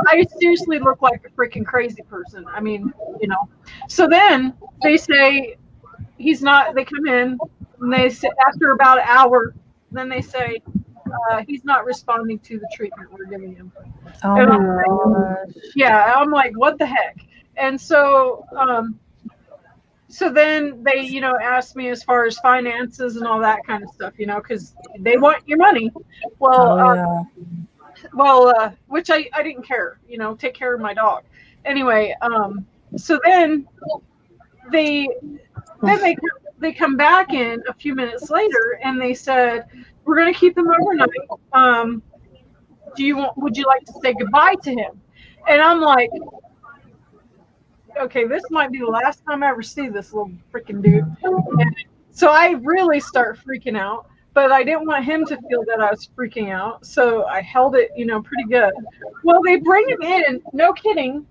S6: I seriously look like a freaking crazy person. I mean, you know. So then they say he's not. They come in and they say after about an hour, then they say he's not responding to the treatment we're giving him.
S5: Oh
S6: And
S5: my
S6: I'm like,
S5: gosh.
S6: yeah, I'm like, what the heck? And so, so then they, you know, asked me as far as finances and all that kind of stuff, you know, because they want your money. Well,
S5: Oh yeah.
S6: which I didn't care, you know, take care of my dog. Anyway, so then they come back in a few minutes later and they said, we're going to keep him overnight. Would you like to say goodbye to him? And I'm like, okay, this might be the last time I ever see this little freaking dude. And so I really start freaking out, but I didn't want him to feel that I was freaking out. So I held it, you know, pretty good. Well, they bring him in, no kidding.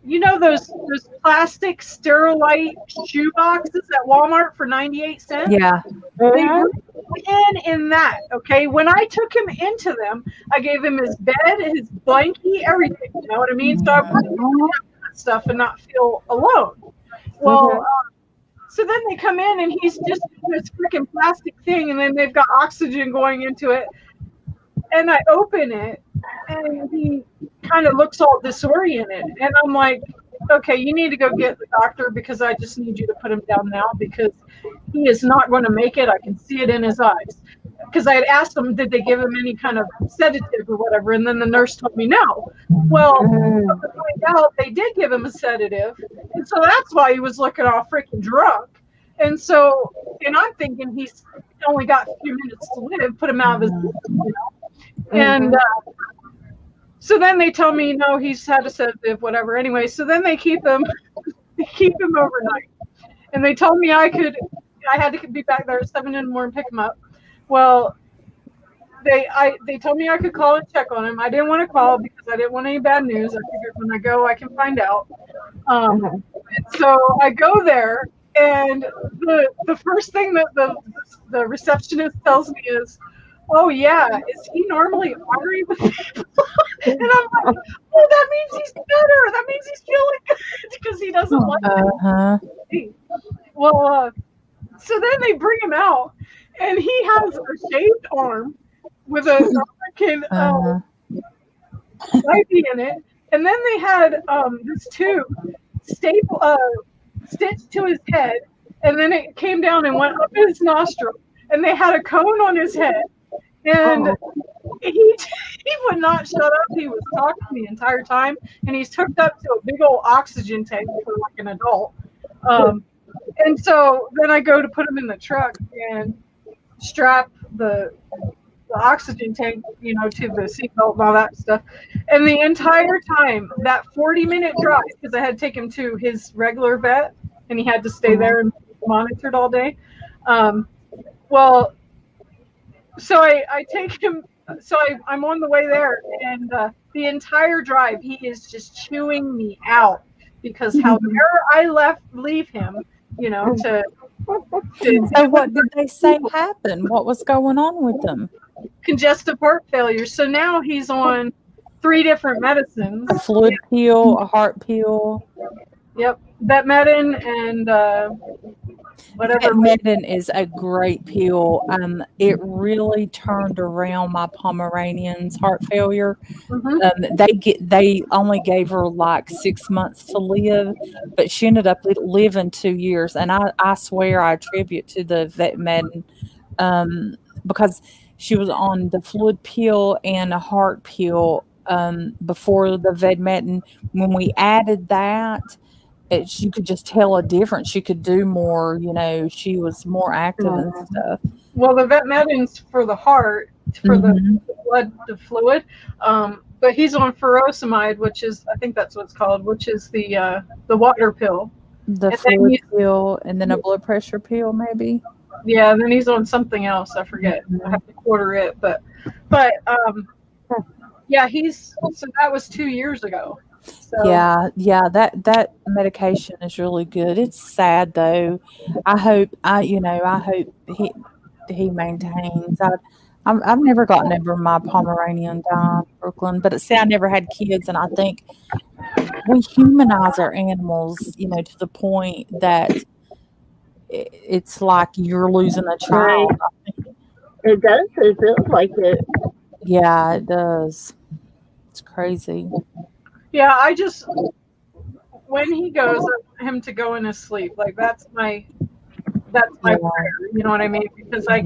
S6: You know those plastic Sterilite shoe boxes at Walmart for 98 cents?
S5: Yeah.
S6: They bring him in that, okay? When I took him into them, I gave him his bed, his blankie, everything, you know what I mean? So I wanted him to have that stuff and not feel alone. Well, so then they come in and he's just in this freaking plastic thing and then they've got oxygen going into it. And I open it and he kind of looks all disoriented. And I'm like, okay, you need to go get the doctor because I just need you to put him down now because he is not going to make it. I can see it in his eyes. Because I had asked him, did they give him any kind of sedative or whatever? And then the nurse told me no. Well, to find out, they did give him a sedative. And so that's why he was looking all freaking drunk. And so, and I'm thinking he's only got a few minutes to live, put him out of his, you know. And so then they tell me, no, he's had a sedative, whatever. Anyway, so then they keep him overnight. And they told me I had to be back there at 7 in the morning and pick him up. Well, they told me I could call and check on him. I didn't want to call because I didn't want any bad news. I figured when I go, I can find out. So I go there, and the first thing that the receptionist tells me is, oh yeah, is he normally ornery with people? And I'm like, oh, that means he's better. That means he's feeling good because he doesn't like it. Well, so then they bring him out, and he has a shaved arm with a freaking IV in it, and then they had this tube stitched to his head, and then it came down and went up his nostril, and they had a cone on his head. And he would not shut up. He was talking the entire time, and he's hooked up to a big old oxygen tank for like an adult. And so then I go to put him in the truck and strap the oxygen tank, you know, to the seatbelt and all that stuff. And the entire time, that 40-minute drive, because I had to take him to his regular vet, and he had to stay there and be monitored all day. So I take him, so I'm on the way there, and the entire drive, he is just chewing me out because how dare I leave him, you know, to
S5: So what did they say happened? What was going on with them?
S6: congestive heart failure. So now he's on 3 different medicines.
S5: A fluid pill, a heart pill.
S6: Yep, Vetmedin and whatever.
S5: Vetmedin is a great pill. It really turned around my Pomeranian's heart failure. They only gave her like 6 months to live, but she ended up living 2 years. And I swear I attribute to the Vetmedin because she was on the fluid pill and a heart pill before the Vetmedin. When we added that, you could just tell a difference. She could do more, you know, she was more active and stuff.
S6: Well, the Vetmedin's for the heart, for the blood, the fluid. But he's on furosemide, which is, I think that's what it's called, which is the water pill.
S5: The fluid pill and then a blood pressure pill, maybe.
S6: Yeah, and then he's on something else. I forget. I have to quarter it, but yeah, so that was 2 years ago. So.
S5: Yeah, that medication is really good. It's sad though. I hope he maintains. I've never gotten over my Pomeranian dying, Brooklyn. But see, I never had kids, and I think we humanize our animals, to the point that it's like you're losing a child.
S8: It does. It feels like it.
S5: Yeah, it does. It's crazy.
S6: Yeah, when he goes, I want him to go in his sleep. Like that's my prayer. You know what I mean? Because I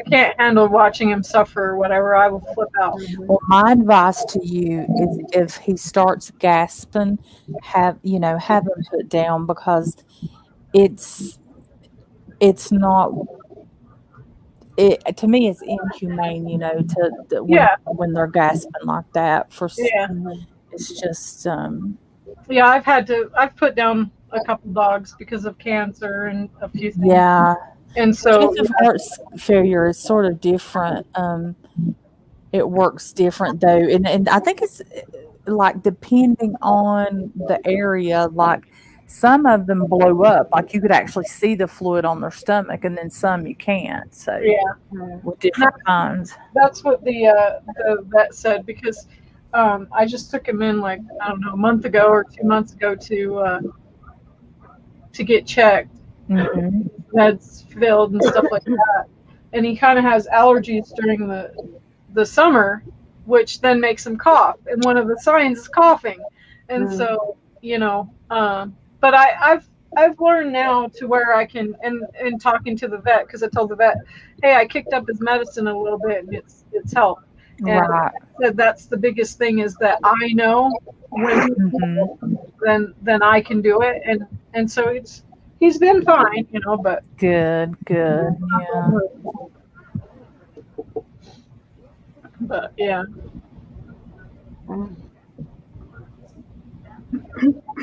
S6: can't handle watching him suffer or whatever. I will flip out.
S5: Well, my advice to you is if he starts gasping, have him put down, because it's not. To me, it's inhumane, when they're gasping like that. It's just.
S6: Yeah, I've put down a couple dogs because of cancer and a few things.
S5: Yeah.
S6: And so
S5: heart failure is sort of different. It works different though, and I think it's like depending on the area. Like some of them blow up, like you could actually see the fluid on their stomach, and then some you can't. So with different kinds.
S6: That's what the vet said, because I just took him in like a month ago or 2 months ago to get checked.
S5: Mm-hmm.
S6: Meds filled and stuff like that, and he kind of has allergies during the summer, which then makes him cough, and one of the signs is coughing. And so but I've learned now to where I can, and talking to the vet, because I told the vet, hey, I kicked up his medicine a little bit and it's helped. And I said that's the biggest thing, is that I know when then I can do it, and so he's been fine, but
S5: good, yeah.
S6: But yeah.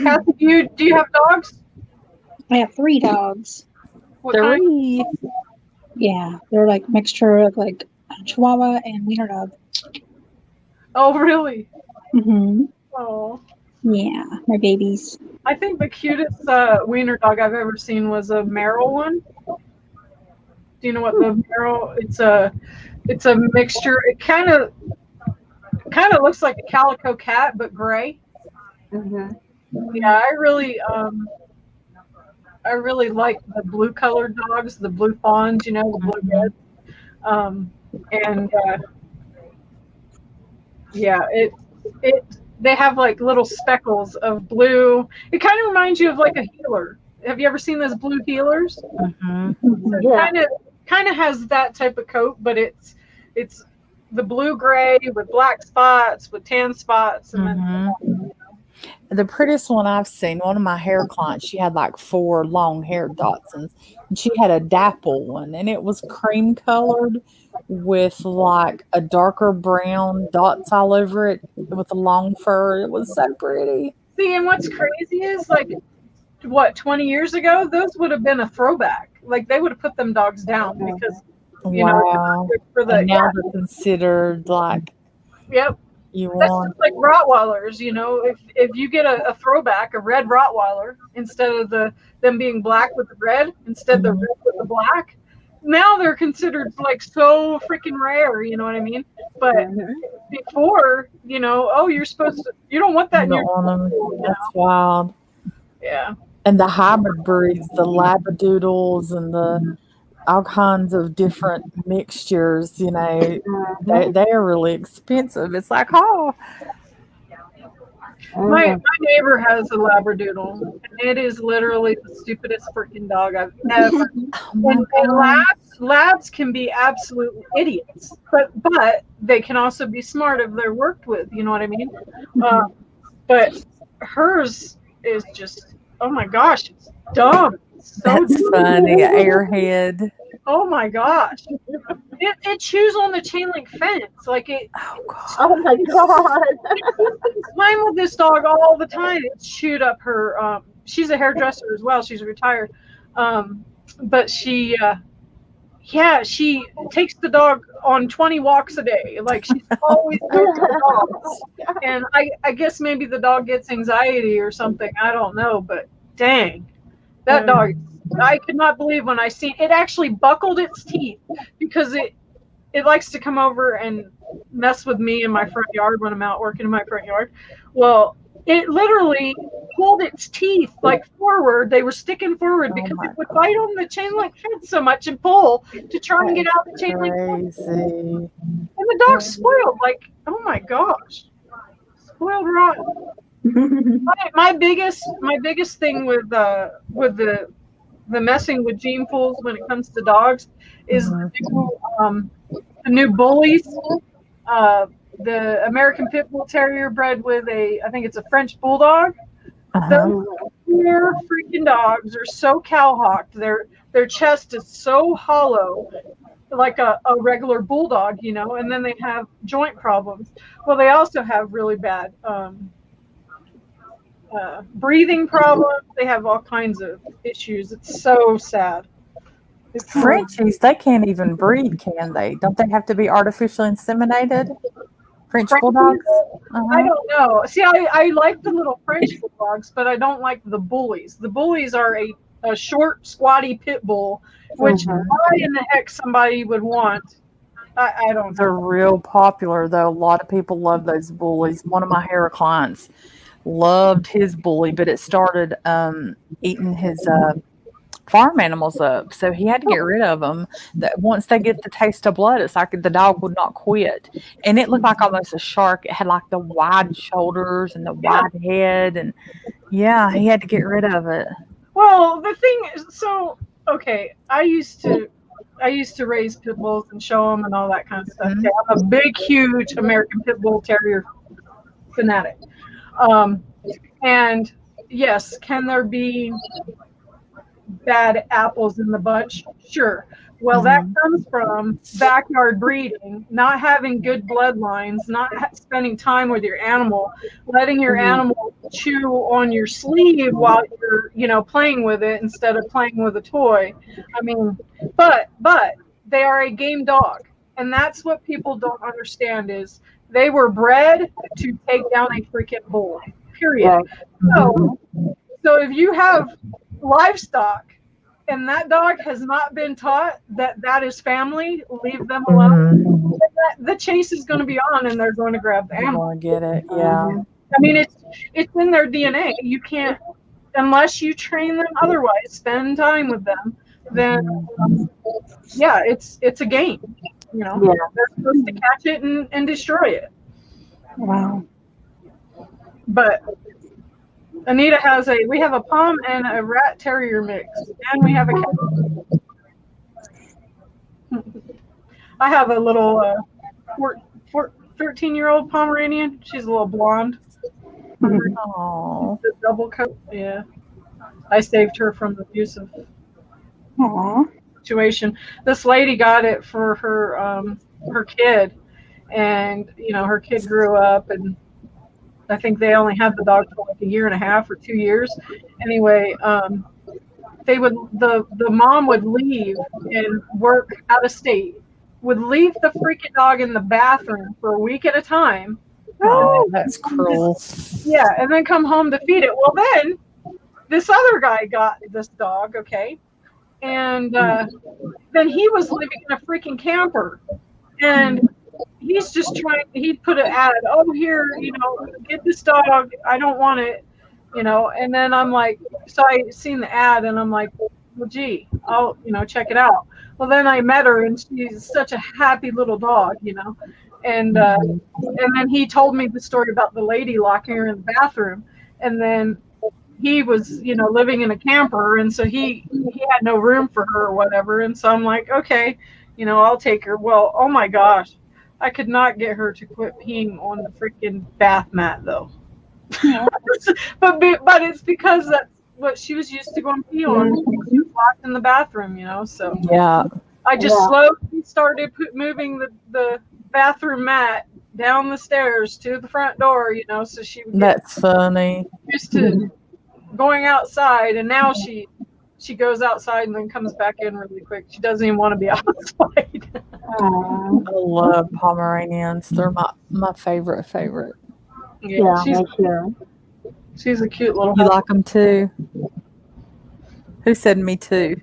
S6: Kathy, do you have dogs?
S1: I have 3 dogs.
S6: What kind?
S5: 3.
S1: Yeah, they're like mixture of like Chihuahua and Wiener Dog.
S6: Oh, really?
S1: Mm-hmm.
S6: Oh.
S1: Yeah, my babies.
S6: I think the cutest wiener dog I've ever seen was a Merrill one. Do you know what the Merrill? It's a mixture. It kind of looks like a calico cat, but gray.
S8: Mm-hmm.
S6: Yeah, I really like the blue colored dogs, the blue fawns, the blue reds. They have like little speckles of blue. It kind of reminds you of like a healer. Have you ever seen those blue healers?
S5: Mm-hmm.
S6: It kind of has that type of coat, but it's the blue gray with black spots, with tan spots, and then
S5: the prettiest one I've seen, one of my hair clients, she had like 4 long haired Dachshunds, and she had a dapple one, and it was cream colored with like a darker brown dots all over it with a long fur. It was so pretty.
S6: See, and what's crazy is like, 20 years ago, those would have been a throwback. Like they would have put them dogs down because
S5: now they're considered like.
S6: Yep. That's just like Rottweilers, if you get a throwback, a red Rottweiler, instead of them being black with the red, instead the red with the black, now they're considered like so freaking rare, you know what I mean? But before, you're supposed to, you don't want that in your
S5: That's wild.
S6: Yeah.
S5: And the hybrid breeds, the Labradoodles and the all kinds of different mixtures, they are really expensive. It's like,
S6: my neighbor has a Labradoodle, and it is literally the stupidest freaking dog I've ever. And labs can be absolute idiots, but they can also be smart if they're worked with. You know what I mean? But hers is just, oh my gosh, it's dumb.
S5: That's funny, airhead.
S6: Oh my gosh. It chews on the chain link fence. Like it.
S8: Oh my god.
S6: Playing with this dog all the time. It's chewed up her. She's a hairdresser as well. She's retired. But she takes the dog on 20 walks a day. Like she's always with the dog. And I guess maybe the dog gets anxiety or something. I don't know. But dang. That dog, I could not believe when I seen it actually buckled its teeth because it likes to come over and mess with me in my front yard when I'm out working in my front yard. Well, it literally pulled its teeth like forward. They were sticking forward because
S5: my
S6: it would bite on the chain link fence so much and pull to try and get out the chain link fence.
S5: Crazy.
S6: And the dog's spoiled. Like, oh my gosh, spoiled rotten. My biggest thing with the messing with gene pools when it comes to dogs is the new bullies. The American Pit Bull Terrier bred with I think it's a French Bulldog. Those poor freaking dogs are so cowhocked. Their chest is so hollow, like a regular bulldog, you know, and then they have joint problems. Well, they also have really bad breathing problems. They have all kinds of issues. It's so sad. It's
S5: Frenchies, they can't even breed, can they? Don't they have to be artificially inseminated? French bulldogs?
S6: I don't know. See, I like the little French bulldogs, but I don't like the bullies. The bullies are a short, squatty pit bull, which why in the heck somebody would want. I don't know.
S5: They're real popular, though. A lot of people love those bullies. One of my hair clients loved his bully, but it started eating his farm animals up, so he had to get rid of them. That once they get the taste of blood, it's like the dog would not quit, and it looked like almost a shark. It had like the wide shoulders and the wide head, and yeah, he had to get rid of it.
S6: Well, the thing is, so okay, I used to raise pit bulls and show them and all that kind of stuff.
S5: Mm-hmm.
S6: I'm a big, huge American Pit Bull Terrier fanatic, and yes, can there be bad apples in the bunch? Sure. Well, that comes from backyard breeding, not having good bloodlines, not spending time with your animal, letting your animal chew on your sleeve while you're, you know, playing with it instead of playing with a toy. I mean, but they are a game dog, and that's what people don't understand is they were bred to take down a freaking bull. Period. So if you have livestock and that dog has not been taught that is family, leave them alone. The chase is going to be on, and they're going to grab the animal.
S5: I get it. Yeah.
S6: I mean, it's in their DNA. You can't, unless you train them otherwise, spend time with them. Then, yeah, it's a game. You know, they're supposed to catch it and destroy it.
S1: Wow.
S6: But Anita we have a Pom and a Rat Terrier mix, and we have a cat. I have a little 13-year-old Pomeranian. She's a little blonde.
S5: Oh.
S6: The double coat. Yeah. I saved her from the abusive situation. This lady got it for her kid, and you know, her kid grew up, and I think they only had the dog for like a year and a half or 2 years. Anyway, the mom would leave and work out of state, would leave the freaking dog in the bathroom for a week at a time.
S5: Oh, that's cruel.
S6: Yeah, and then come home to feed it. Well, then this other guy got this dog, okay, and then he was living in a freaking camper, and he's just he put an ad, oh, here, you know, get this dog, I don't want it, you know, and then I'm like, so I seen the ad, and I'm like, well, gee, I'll, you know, check it out. Well, then I met her, and she's such a happy little dog, you know, and then he told me the story about the lady locking her in the bathroom, and then he was, you know, living in a camper, and so he had no room for her or whatever, and so I'm like, okay, you know, I'll take her. Well, oh my gosh, I could not get her to quit peeing on the freaking bath mat, though. but it's because that's what she was used to going pee on. She was locked in the bathroom, you know. So
S5: yeah,
S6: I just slowly started moving the bathroom mat down the stairs to the front door, you know, so she would get
S5: that's funny.
S6: used to going outside, and now she goes outside and then comes back in really quick. She doesn't even want to be outside.
S5: I love Pomeranians. They're my favorite.
S8: Yeah,
S6: She's a cute little.
S5: You like them too? Who said me too?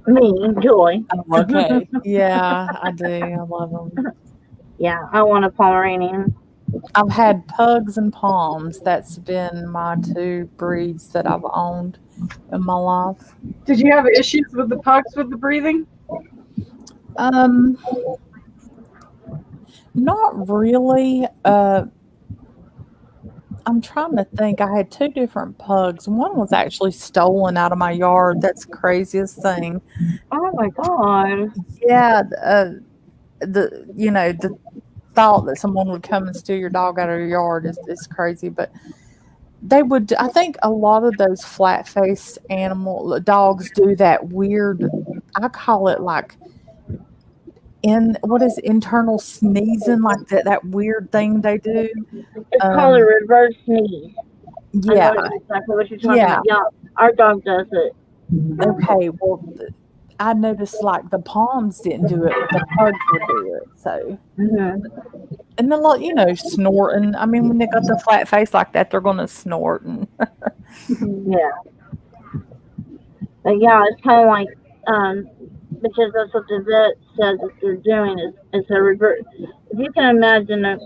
S8: Me, Joy.
S5: Oh, okay. Yeah, I do. I love them.
S8: Yeah, I want a Pomeranian.
S5: I've had pugs and palms. That's been my two breeds that I've owned in my life.
S6: Did you have issues with the pugs with the breathing?
S5: Not really. I'm trying to think. I had two different pugs. One was actually stolen out of my yard. That's the craziest thing.
S8: Oh my god.
S5: Yeah, the thought that someone would come and steal your dog out of your yard is crazy. But they would. I think a lot of those flat-faced dogs do that weird. I call it like internal sneezing, like that weird thing they do.
S8: It's called a reverse sneeze.
S5: Yeah.
S8: I know exactly what you're talking about. Yeah, our dog does it.
S5: Okay, well, I noticed like the palms didn't do it, but the pugs would do it. So, and then snorting. I mean, when they got the flat face like that, they're gonna snort. And
S8: yeah, but yeah, it's kind of like because that's what the vet says that they're doing is a reverse. If you can imagine a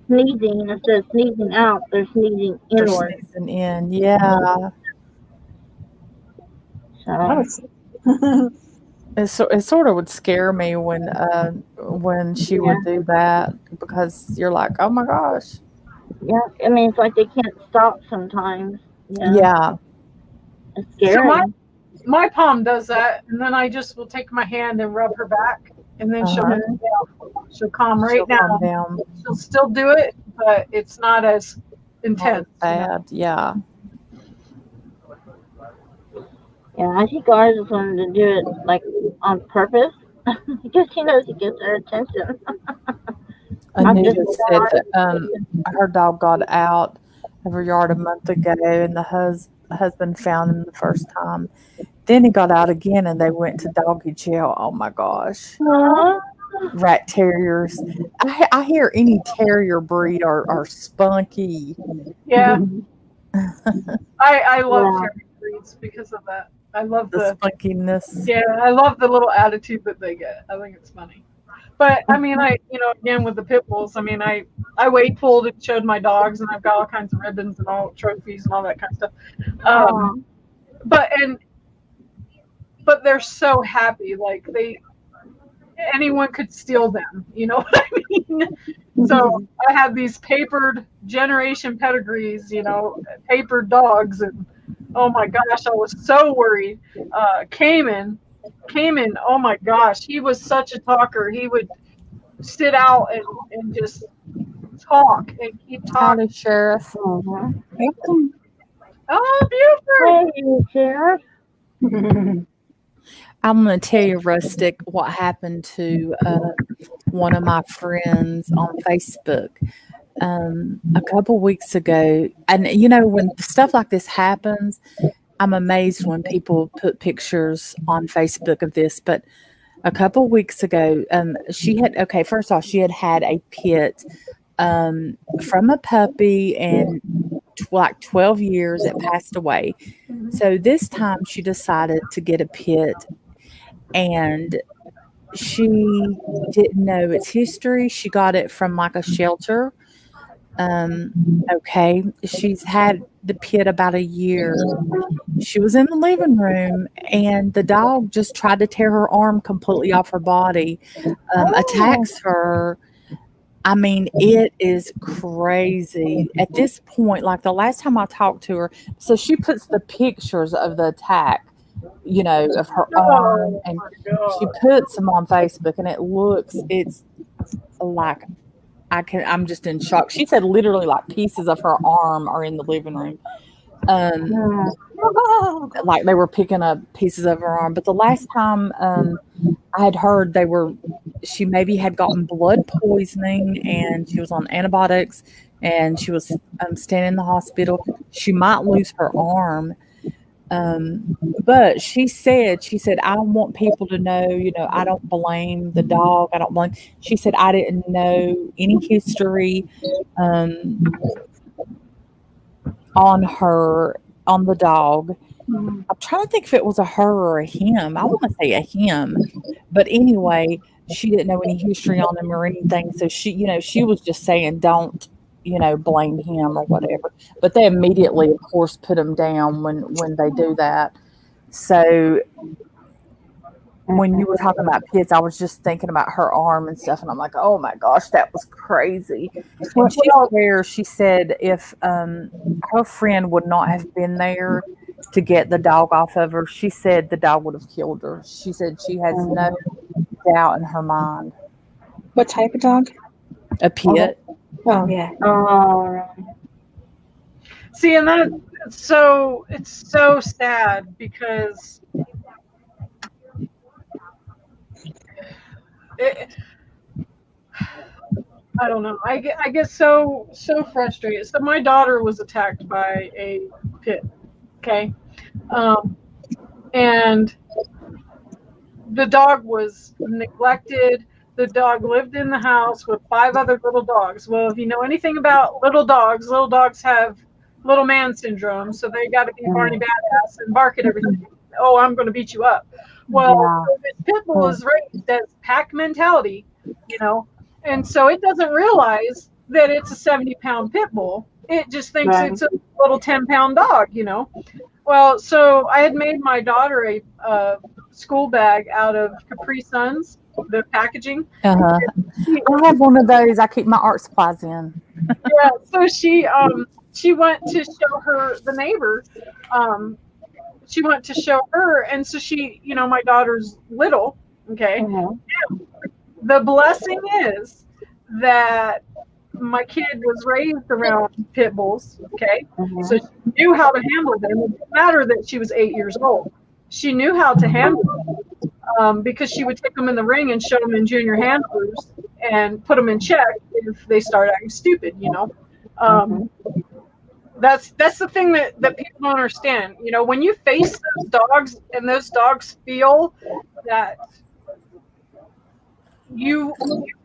S8: sneezing, instead of sneezing out, they're sneezing inward.
S5: They're sneezing in, yeah.
S8: So.
S5: It sort of would scare me when she would do that, because you're like, oh my gosh.
S8: Yeah, I mean, it's like they can't stop sometimes.
S5: Yeah.
S8: It's scary.
S6: So my palm does that, and then I just will take my hand and rub her back, and then she'll calm down. She'll still do it, but it's not as intense.
S5: Bad, yeah.
S8: Yeah, I think ours is wanted to do it like on purpose because he knows it gets her attention.
S5: Anita said that her dog got out of her yard a month ago, and the husband found him the first time. Then he got out again, and they went to doggy jail. Oh my gosh. Rat terriers. I hear any terrier breed are spunky.
S6: Yeah. I love terrier breeds because of that. I love
S5: the spunkiness.
S6: Yeah, I love the little attitude that they get. I think it's funny. But I mean, again with the pit bulls, I mean, I weight pulled and showed my dogs, and I've got all kinds of ribbons and all trophies and all that kind of stuff. But they're so happy, like anyone could steal them. You know what I mean? So I have these papered generation pedigrees, papered dogs, and oh my gosh, I was so worried. Cayman, oh my gosh, he was such a talker. He would sit out and just talk and keep talking.
S5: Howdy, Sheriff.
S6: Oh, Buford.
S8: Hey, Sheriff.
S5: I'm going to tell you, Rustic, what happened to one of my friends on Facebook a couple weeks ago. And, when stuff like this happens, I'm amazed when people put pictures on Facebook of this. But a couple weeks ago, first off, she had a pit from a puppy, and like 12 years it passed away. So this time she decided to get a pit, and she didn't know its history. She got it from like a shelter. She's had the pit about a year. She was in the living room, and the dog just tried to tear her arm completely off her body, attacks her. I mean, it is crazy. At this point, like the last time I talked to her, so she puts the pictures of the attack, of her arm, and she puts them on Facebook, and it's like, I'm just in shock. She said literally like pieces of her arm are in the living room. Like they were picking up pieces of her arm. But the last time I had heard she maybe had gotten blood poisoning, and she was on antibiotics, and she was staying in the hospital. She might lose her arm. But she said, I want people to know, I don't blame the dog. She said, I didn't know any history, on the dog. I'm trying to think if it was a her or a him. I want to say a him, but anyway, she didn't know any history on him or anything. So she was just saying, don't, blame him or whatever. But they immediately, of course, put him down when they do that. So when you were talking about pits, I was just thinking about her arm and stuff, and I'm like, oh my gosh, that was crazy. And she said if her friend would not have been there to get the dog off of her, she said the dog would have killed her. She said she has no doubt in her mind.
S1: What type of dog?
S5: A pit.
S1: Oh, yeah.
S8: Oh,
S6: See, and it's so sad because I don't know. I get so frustrated. So my daughter was attacked by a pit. Okay, and the dog was neglected. The dog lived in the house with 5 other little dogs. Well, if you know anything about little dogs have little man syndrome, so they got to be Barney badass and bark at everything. Oh, I'm going to beat you up. Well, this pit bull is raised as pack mentality, and so it doesn't realize that it's a 70-pound pit bull. It just thinks it's a little 10-pound dog, Well, so I had made my daughter a school bag out of Capri Suns, the packaging.
S5: I have one of those. I keep my art supplies in.
S6: Yeah, so she went to show her the neighbor. She went to show her, and so she, my daughter's little. Okay. The blessing is that my kid was raised around pit bulls. Okay, so she knew how to handle them. It didn't matter that she was 8 years old. She knew how to handle them because she would take them in the ring and show them in junior handlers and put them in check if they start acting stupid. That's the thing that people don't understand. When you face those dogs and those dogs feel that you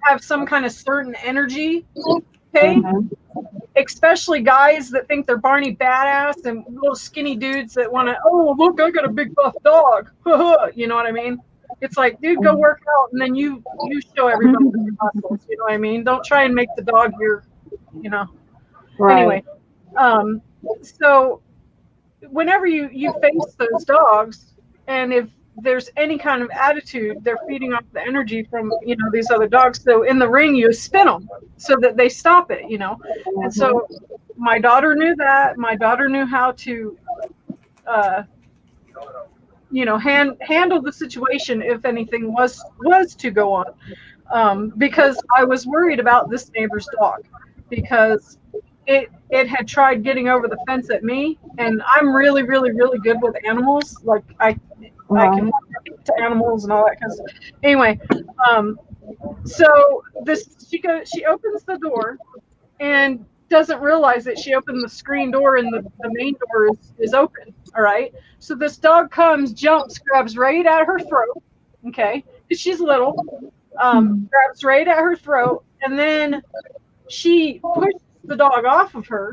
S6: have some kind of certain energy, okay? Especially guys that think they're Barney badass and little skinny dudes that want to, oh, look, I got a big buff dog. You know what I mean? It's like, dude, go work out and then you show everybody your muscles. You know what I mean? Don't try and make the dog your, Anyway, so whenever you face those dogs, and if there's any kind of attitude, they're feeding off the energy from these other dogs. So in the ring, you spin them so that they stop it. And so my daughter knew that. My daughter knew how to handle the situation if anything was to go on, because I was worried about this neighbor's dog, because it had tried getting over the fence at me, and I'm really, really, really good with animals. Like I can talk to animals and all that kind of stuff. Anyway, so she opens the door and doesn't realize that she opened the screen door and the main door is open. All right. So this dog comes, jumps, grabs right at her throat. Okay. Because she's little. Grabs right at her throat, and then she pushes the dog off of her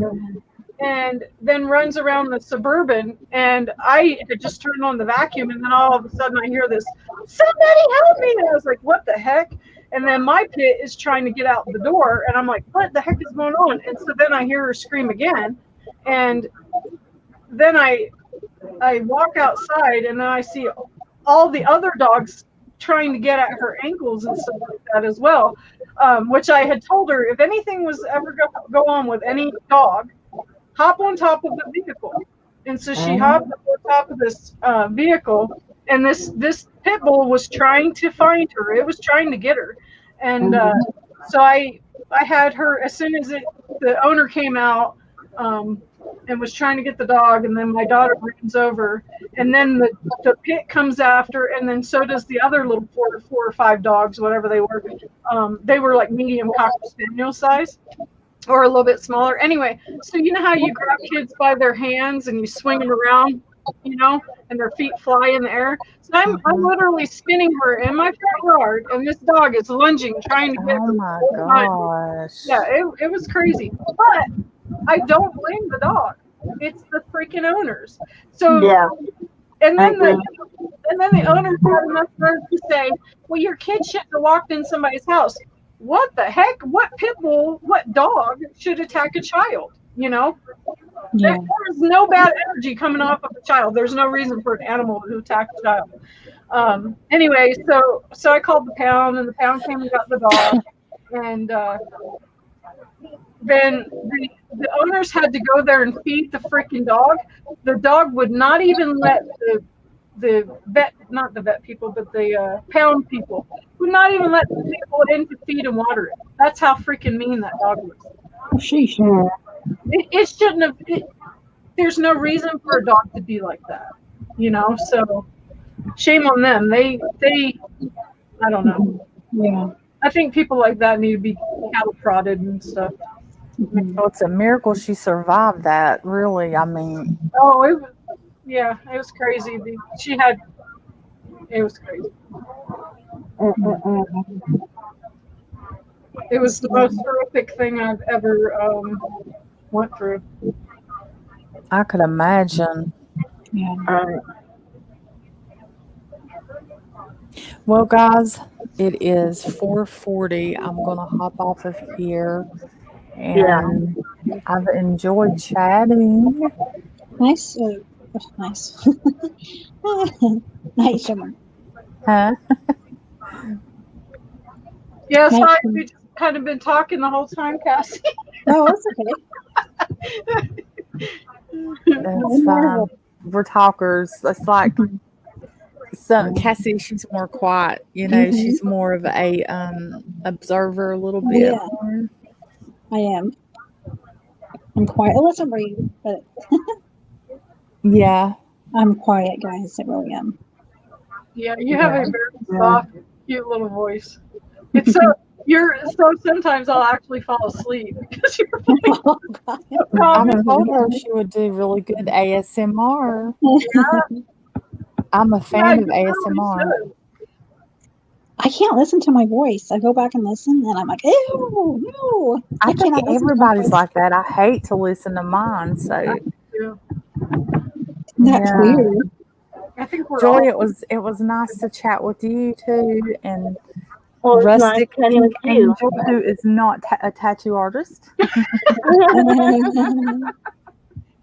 S6: and then runs around the Suburban, and I had just turned on the vacuum, and then all of a sudden I hear this, somebody help me, and I was like, what the heck? And then my pit is trying to get out the door, and I'm like, what the heck is going on? And so then I hear her scream again, and then I walk outside, and then I see all the other dogs trying to get at her ankles and stuff like that as well, which I had told her, if anything was ever go on with any dog, hop on top of the vehicle. And so she hopped up on top of this vehicle, and this pit bull was trying to find her. It was trying to get her. And so I had her, as soon as the owner came out and was trying to get the dog, and then my daughter runs over, and then the pit comes after, and then so does the other little four or five dogs, whatever they were. They were like medium Cocker Spaniel size, or a little bit smaller. Anyway, so you know how you grab kids by their hands and you swing them around, and their feet fly in the air. So I'm literally spinning her in my front yard, and this dog is lunging, trying to get her.
S5: Oh my gosh.
S6: Yeah, it was crazy. But I don't blame the dog. It's the freaking owners. So
S8: Yeah.
S6: and
S8: I
S6: then
S8: agree.
S6: the owners had enough nerve to say, well, your kid shouldn't have walked in somebody's house. What the heck? What pit bull, what dog should attack a child? You know?
S1: Yeah.
S6: There's no bad energy coming off of a child. There's no reason for an animal to attack a child. Anyway, so I called the pound, and the pound came and got the dog. And then the owners had to go there and feed the freaking dog. The dog would not even let the vet, not the vet people, but the pound people, would not even let the people in to feed and water it. That's how freaking mean that dog was.
S1: Oh, sheesh.
S6: It shouldn't have. There's no reason for a dog to be like that, you know. So shame on them. They I don't know.
S1: Yeah.
S6: I think people like that need to be cattle prodded and stuff.
S1: Mhm.
S5: Well, it's a miracle she survived that, really. I mean,
S6: Oh, it was crazy. It was crazy. It was the most horrific thing I've ever went through.
S5: I could imagine.
S1: Yeah.
S5: Well, guys, it is 4:40. I'm going to hop off of here. And I've enjoyed chatting.
S1: Nice. Nice. Nice, Shimmer.
S5: Huh?
S6: Yeah,
S1: Nice.
S6: sorry, we just kind of been talking the whole time, Cassie.
S1: Oh, that's okay.
S5: That's fine. We're talkers. It's like Cassie, she's more quiet. You know, she's more of a observer a little bit.
S1: Yeah. I am. I'm quiet. I listen for you, but
S5: Yeah.
S1: I'm quiet, guys. I really am.
S6: Yeah, you have a very soft, cute little voice. It's so sometimes I'll actually fall asleep because you're
S1: Oh, God.
S5: I told her she would do really good ASMR. I'm a fan of ASMR.
S1: I can't listen to my voice. I go back and listen, and I'm like, ew, no.
S5: I think
S1: cannot listen to my
S5: everybody's
S1: voice.
S5: like that. I hate to listen to mine. So
S1: That's weird.
S6: I think we're
S5: Joy,
S6: all,
S5: it was nice to chat with you too, and
S8: Well, it's nice
S5: Rustic
S8: chatting with
S5: Ink
S8: you.
S5: Angel, who is not a tattoo artist.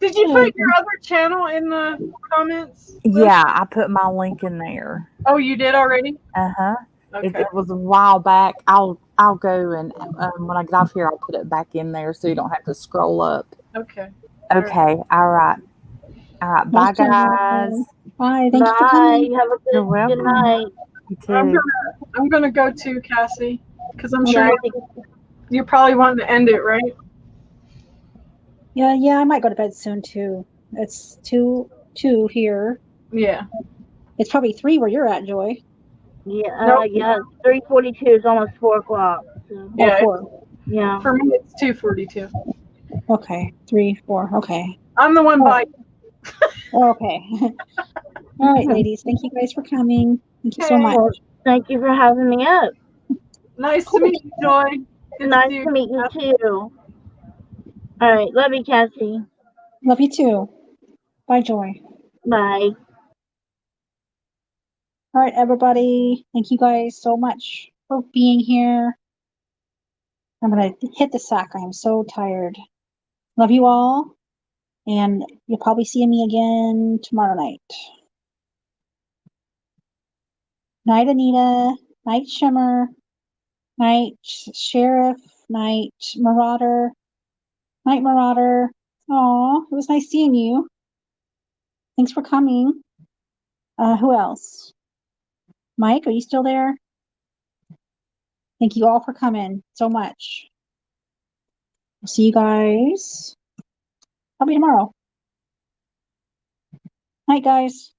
S6: Did you put your other channel in the comments?
S5: Yeah, I put my link in there.
S6: Oh, you did already?
S5: Uh-huh.
S6: Okay.
S5: It was a while back. I'll go and when I get off here, I'll put it back in there so you don't have to scroll up.
S6: Okay.
S5: Okay. All right. Bye,
S1: Thank you.
S5: guys.
S1: Bye. Thank you for
S8: Bye.
S1: coming.
S8: Have a
S5: You're
S8: good
S5: welcome.
S8: night.
S5: You too.
S6: I'm gonna go too, Cassie, because I'm
S8: Yeah,
S6: sure
S8: I think
S6: you're probably wanting to end it, right?
S1: Yeah, I might go to bed soon too. It's 2 here.
S6: Yeah.
S1: It's probably 3 where you're at, Joy.
S8: yeah, yeah. 3:42 is almost 4 o'clock. So,
S6: Yeah.
S1: Oh, 4.
S8: yeah.
S6: For me, it's 2:42.
S1: Okay. 3, 4. Okay.
S6: I'm the one by.
S1: Okay. All right, ladies. Thank you guys for coming. Thank you so
S6: Hey.
S1: much.
S8: Well, thank you for having me up.
S6: Nice to meet you, Joy. Good
S8: Nice
S6: see
S8: to meet you too. All right, love you, Cassie.
S1: Love you too. Bye, Joy.
S8: Bye.
S1: All right, everybody. Thank you guys so much for being here. I'm going to hit the sack. I am so tired. Love you all. And you'll probably see me again tomorrow night. Night, Anita. Night, Shimmer. Night, Sheriff. Night, Marauder. Night, Marauder. Aw, it was nice seeing you. Thanks for coming. Who else? Mike, are you still there? Thank you all for coming so much. I'll see you guys probably tomorrow. Night, guys.